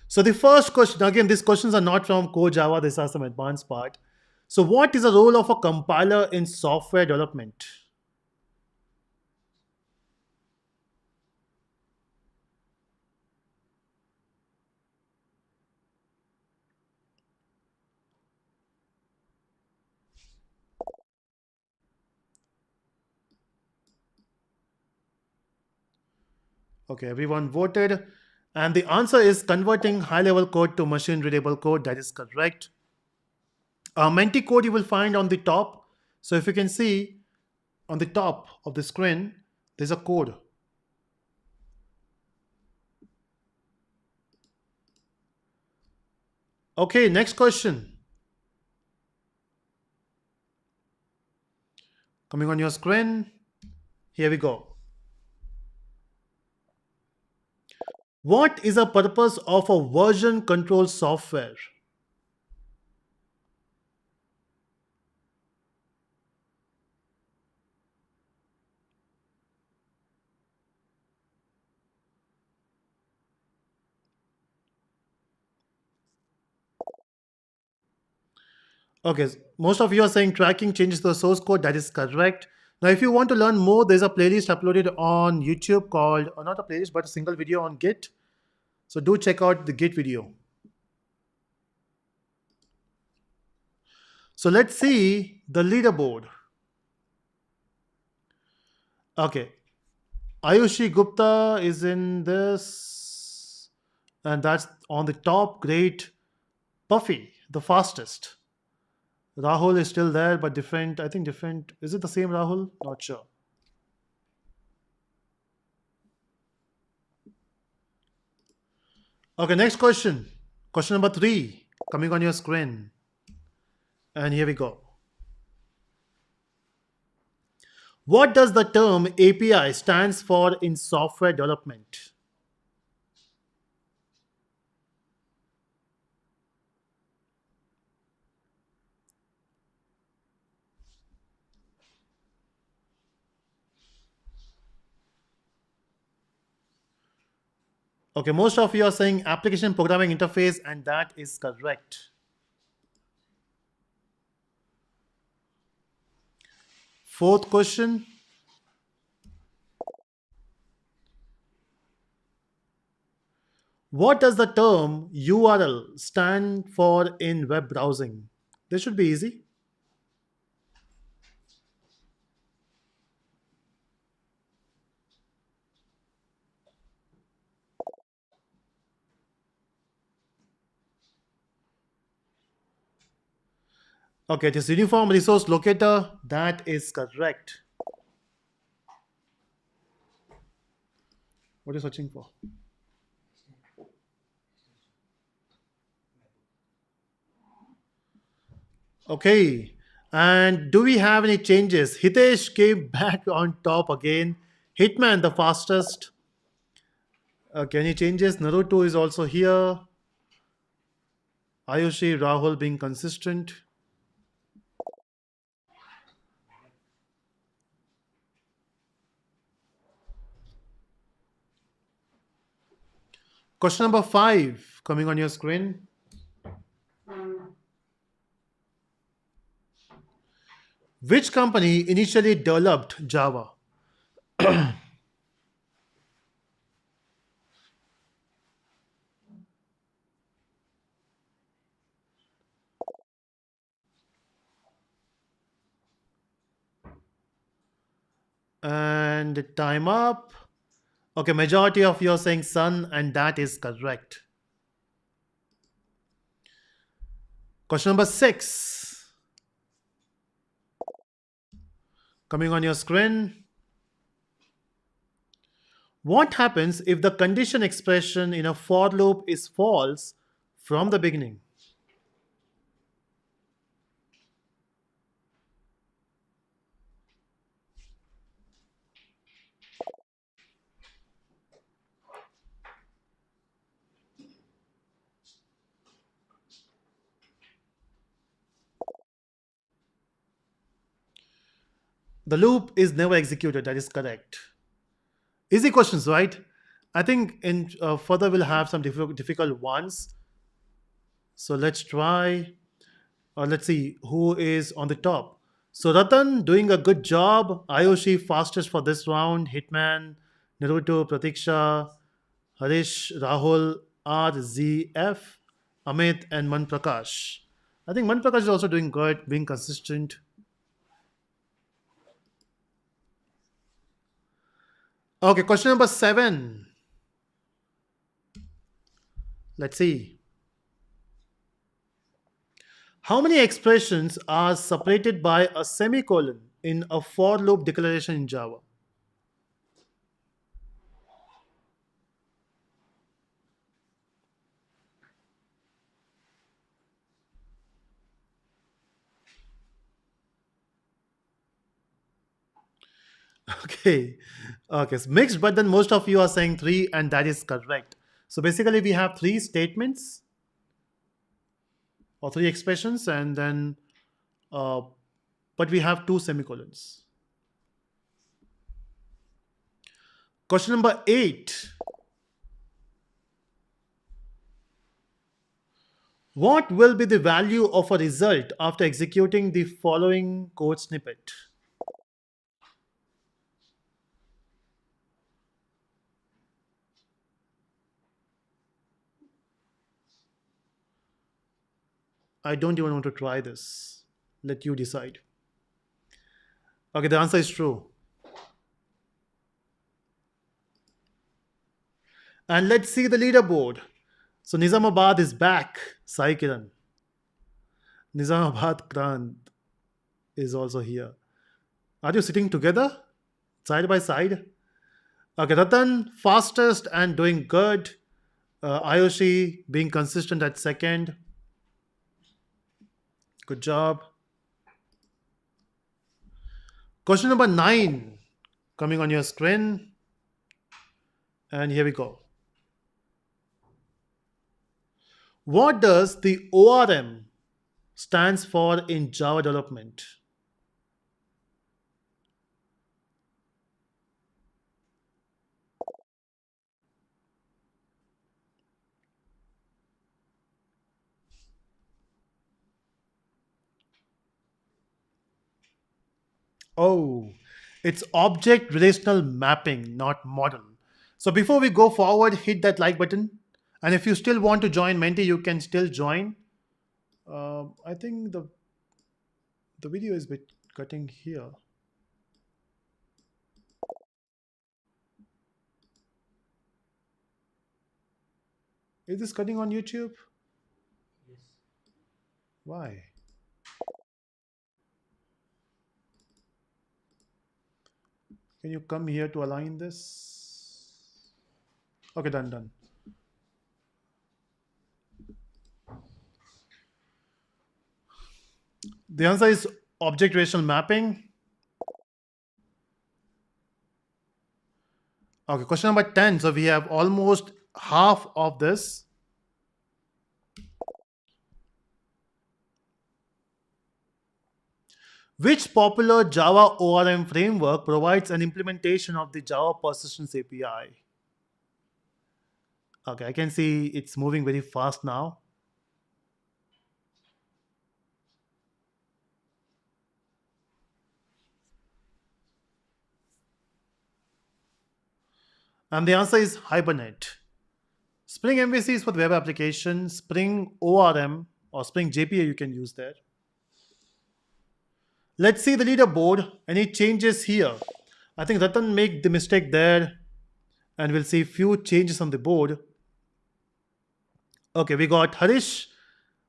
So the first question, again, these questions are not from Core Java, these are some advanced part. So what is the role of a compiler in software development? Okay, everyone voted. And the answer is converting high level code to machine readable code. That is correct. Menti code you will find on the top. So if you can see on the top of the screen, there's a code. Okay, next question. Coming on your screen. Here we go. What is the purpose of a version control software? Okay, most of you are saying tracking changes the source code. That is correct. Now, if you want to learn more, there's a playlist uploaded on YouTube called, or not a playlist, but a single video on Git. So do check out the Git video. So let's see the leaderboard. Okay, Ayushi Gupta is in this, and that's on the top. Great. Puffy, the fastest. Rahul is still there, but different. I think different. Is it the same Rahul? Not sure. Okay, next question. Question number three coming on your screen. And here we go. What does the term API stands for in software development? Okay, most of you are saying application programming interface, and that is correct. Fourth question. What does the term URL stand for in web browsing? This should be easy. Okay, this uniform resource locator, that is correct. What are you searching for? Okay, and do we have any changes? Hitesh came back on top again. Hitman, the fastest. Okay, any changes? Naruto is also here. Ayushi, Rahul being consistent. Question number five coming on your screen. Which company initially developed Java? And time up. Okay, majority of you are saying Sun, and that is correct. Question number six coming on your screen. What happens if the condition expression in a for loop is false from the beginning? The loop is never executed. That is correct. Easy questions, right? I think in further we'll have some difficult ones. So let's try. Let's see who is on the top. So Ratan doing a good job. Ayushi fastest for this round. Hitman, Naruto, Pratiksha, Harish, Rahul, RZF, Amit, and Manprakash. I think Manprakash is also doing good, being consistent. Okay, question number 7. Let's see. How many expressions are separated by a semicolon in a for loop declaration in Java? Okay. Okay. So mixed, but then most of you are saying three, and that is correct. So basically, we have three statements or three expressions, and then, uh, but we have two semicolons. Question number 8. What will be the value of a result after executing the following code snippet? I don't even want to try this. Let you decide. Okay, the answer is true. And let's see the leaderboard. So Nizamabad is back. Sai Kiran. Nizamabad Krant is also here. Are you sitting together? Side by side? Okay, Ratan, fastest and doing good. Ayushi being consistent at second. Good job. Question number 9 coming on your screen. And here we go. What does the ORM stands for in Java development? Oh, it's object relational mapping, not model. So before we go forward, hit that like button. And if you still want to join Menti, you can still join. I think the video is a bit cutting here. Is this cutting on YouTube? Why? Can you come here to align this? Okay, done, done. The answer is object relational mapping. Okay, question number 10. So we have almost half of this. Which popular Java ORM framework provides an implementation of the Java Persistence API? Okay, I can see it's moving very fast now. And the answer is Hibernate. Spring MVC is for the web application. Spring ORM or Spring JPA you can use there. Let's see the leaderboard. Any changes here? I think Ratan made the mistake there, and we'll see few changes on the board. Okay, we got Harish,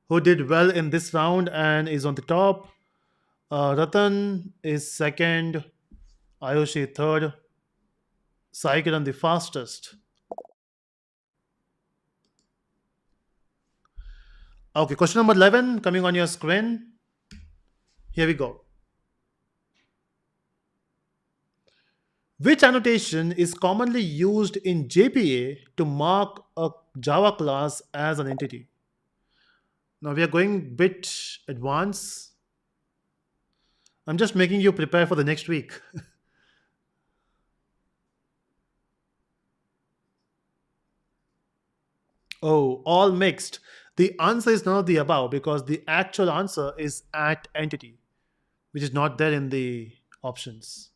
who did well in this round and is on the top. Ratan is second, Ayushi third, Sai Kiran the fastest. Okay, question number 11 coming on your screen. Here we go. Which annotation is commonly used in JPA to mark a Java class as an entity? Now we are going bit advanced. I'm just making you prepare for the next week. Oh, all mixed. The answer is none of the above because the actual answer is at entity, which is not there in the options.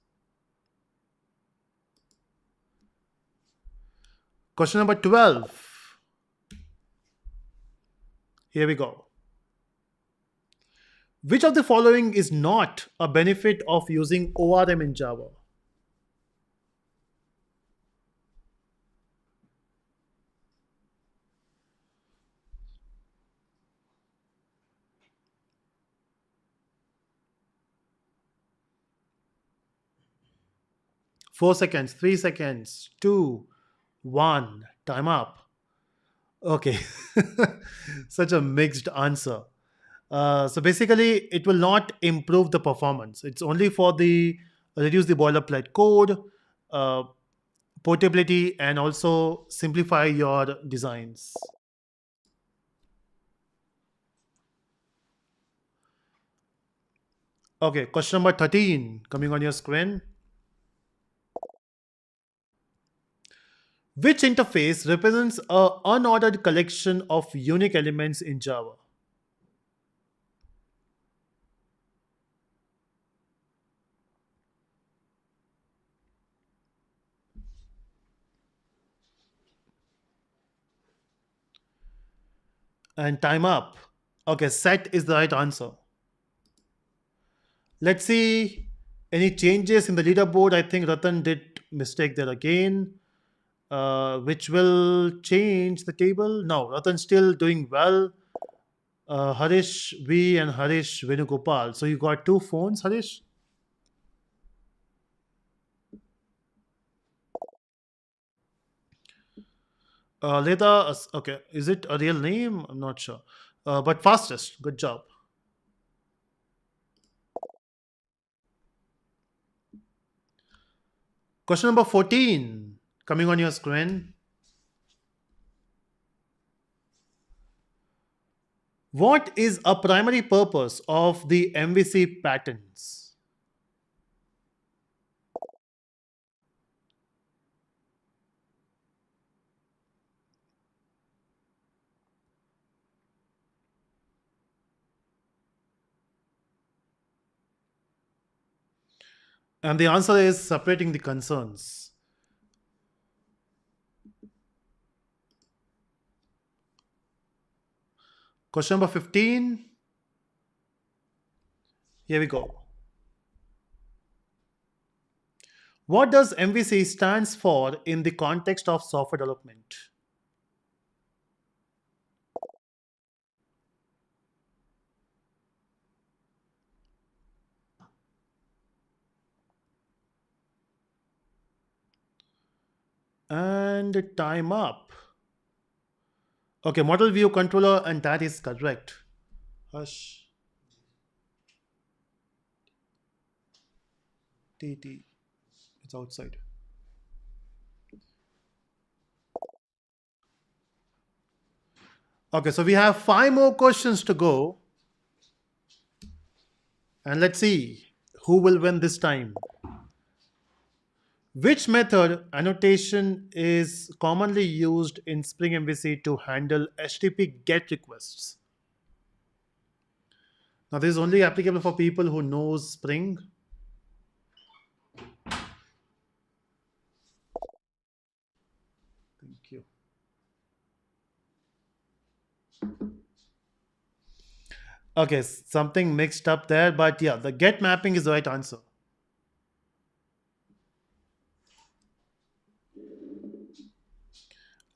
Question number 12. Here we go. Which of the following is not a benefit of using ORM in Java? 4 seconds, 3 seconds, two, one, time up. Okay, such a mixed answer. So basically, it will not improve the performance. It's only for the reduce the boilerplate code, uh, portability, and also simplify your designs. Okay, question number 13 coming on your screen. Which interface represents a unordered collection of unique elements in Java? And time up. Okay, set is the right answer. Let's see any changes in the leaderboard. I think Ratan did mistake there again, which will change the table. No, Ratan still doing well. Harish V and Harish Venugopal. So you got two phones, Harish? Leda, okay, is it a real name? I'm not sure. But fastest, good job. Question number 14 coming on your screen. What is a primary purpose of the MVC patents? And the answer is separating the concerns. Question number 15. Here we go. What does MVC stands for in the context of software development? And time up. Okay, model view controller, and that is correct. Hush. TT. It's outside. Okay, so we have five more questions to go. And let's see who will win this time. Which method annotation is commonly used in Spring MVC to handle HTTP GET requests? Now, this is only applicable for people who knows Spring. Thank you. Okay, something mixed up there, but yeah, the GET mapping is the right answer.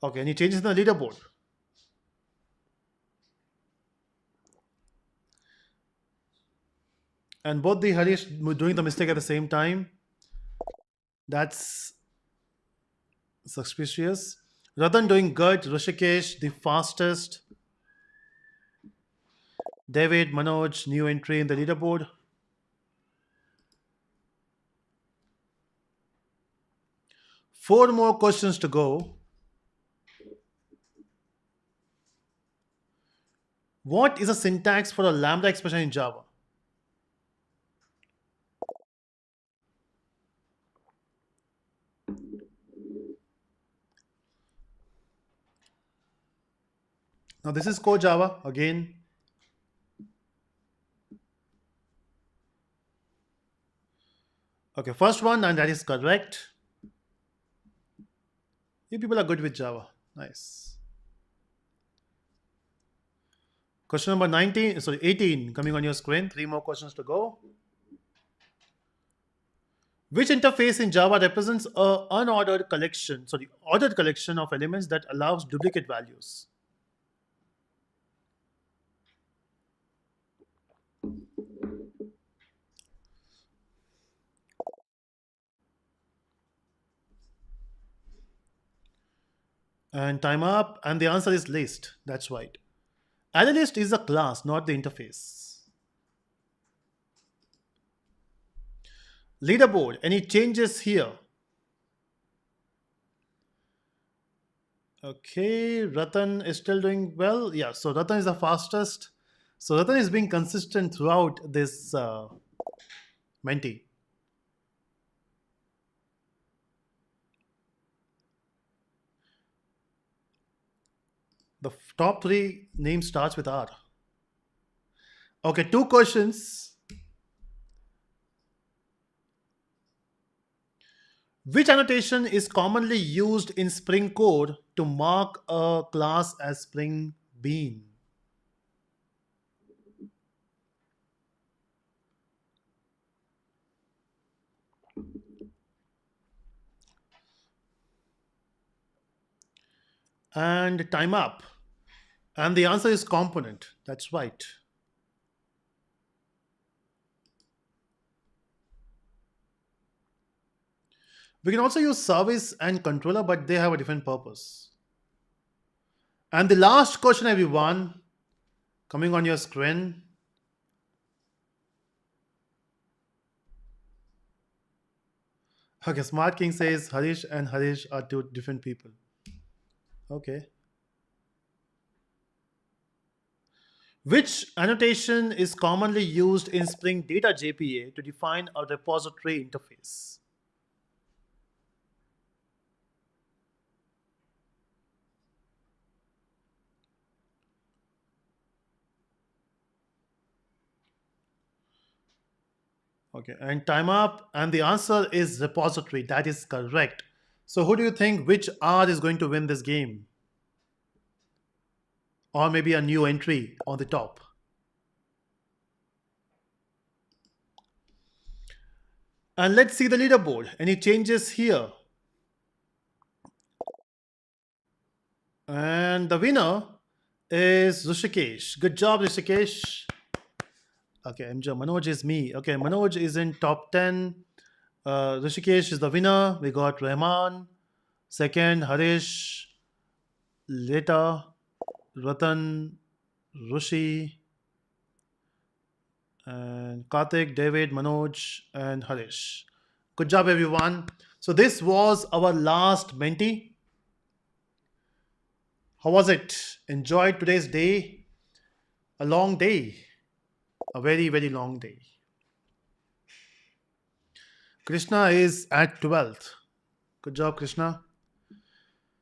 Okay, any changes in the leaderboard? And both the Harish doing the mistake at the same time. That's suspicious. Ratan doing good. Rishikesh, the fastest. David, Manoj, new entry in the leaderboard. Four more questions to go. What is a syntax for a lambda expression in Java? Now this is core Java again. Okay, first one, and that is correct. You people are good with Java. Nice. Question number 19, sorry, 18 coming on your screen. Three more questions to go. Which interface in Java represents a unordered collection, sorry, ordered collection of elements that allows duplicate values? And time up, and the answer is list. That's right. ArrayList is a class, not the interface. Leaderboard, any changes here? Okay, Ratan is still doing well. Yeah, so Ratan is the fastest. So Ratan is being consistent throughout this Menti. The top three name starts with R. Okay, two questions. Which annotation is commonly used in Spring code to mark a class as Spring Bean? And time up. And the answer is component. That's right. We can also use service and controller, but they have a different purpose. And the last question, everyone, coming on your screen. Okay, Smart King says Harish and Harish are two different people. Okay. Which annotation is commonly used in Spring Data JPA to define a repository interface? Okay, and time up, and the answer is repository. That is correct. So, who do you think which R is going to win this game? Or maybe a new entry on the top? And let's see the leaderboard. Any changes here? And the winner is Rishikesh. Good job, Rishikesh. Okay, MJ, Manoj is me. Okay, Manoj is in top 10. Rishikesh is the winner. We got Rahman. Second, Harish. Later, Ratan, Rushi, and Karthik, David, Manoj, and Harish. Good job, everyone. So, this was our last Menti. How was it? Enjoyed today's day? A long day. A very, very long day. Krishna is at 12th. Good job, Krishna.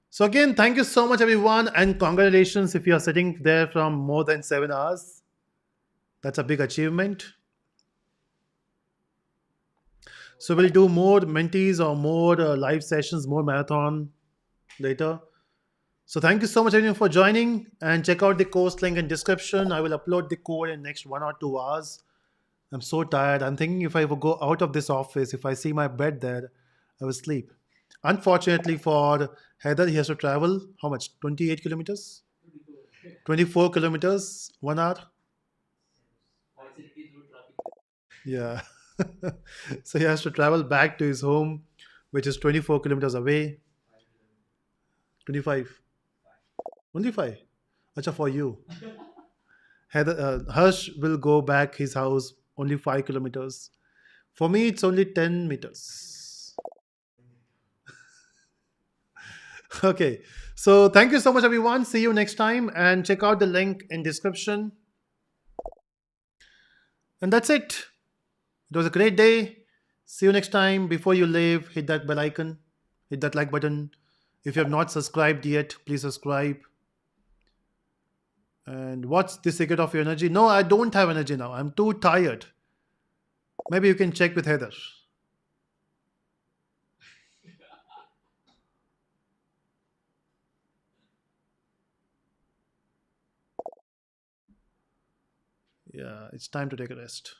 So, again, thank you so much, everyone, and congratulations if you are sitting there from more than 7 hours. That's a big achievement. So, we'll do more mentees or more live sessions, more marathon later. So, thank you so much, everyone, for joining, and check out the course link in description. I will upload the code in next 1 or 2 hours. I'm so tired. I'm thinking if I will go out of this office, if I see my bed there, I will sleep. Unfortunately for Heather, he has to travel how much? 28 kilometers? 24 kilometers, 1 hour? Yeah. So he has to travel back to his home, which is 24 kilometers away. 25. Only 5. Acha, for you. Heather, Harsh will go back his house only 5 kilometers. For me, it's only 10 meters. Okay. So thank you so much, everyone. See you next time, and check out the link in description. And that's it. It was a great day. See you next time. Before you leave, hit that bell icon, hit that like button. If you have not subscribed yet, please subscribe. And what's the secret of your energy? No, I don't have energy now. I'm too tired. Maybe you can check with Heather. Yeah, it's time to take a rest.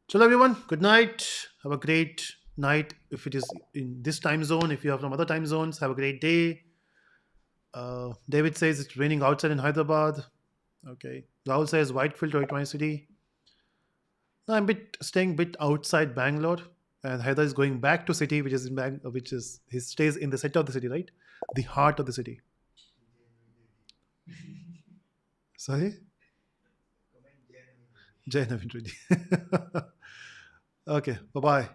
So, everyone, good night. Have a great night. If it is in this time zone, if you have from other time zones, have a great day. David says it's raining outside in Hyderabad. Okay. Rahul says Whitefield to my city. No, I'm staying bit outside Bangalore, and Hyder is going back to city, which is in which is he stays in the center of the city, right? The heart of the city. Sorry, Jai Naveen Reddy. Okay, bye bye.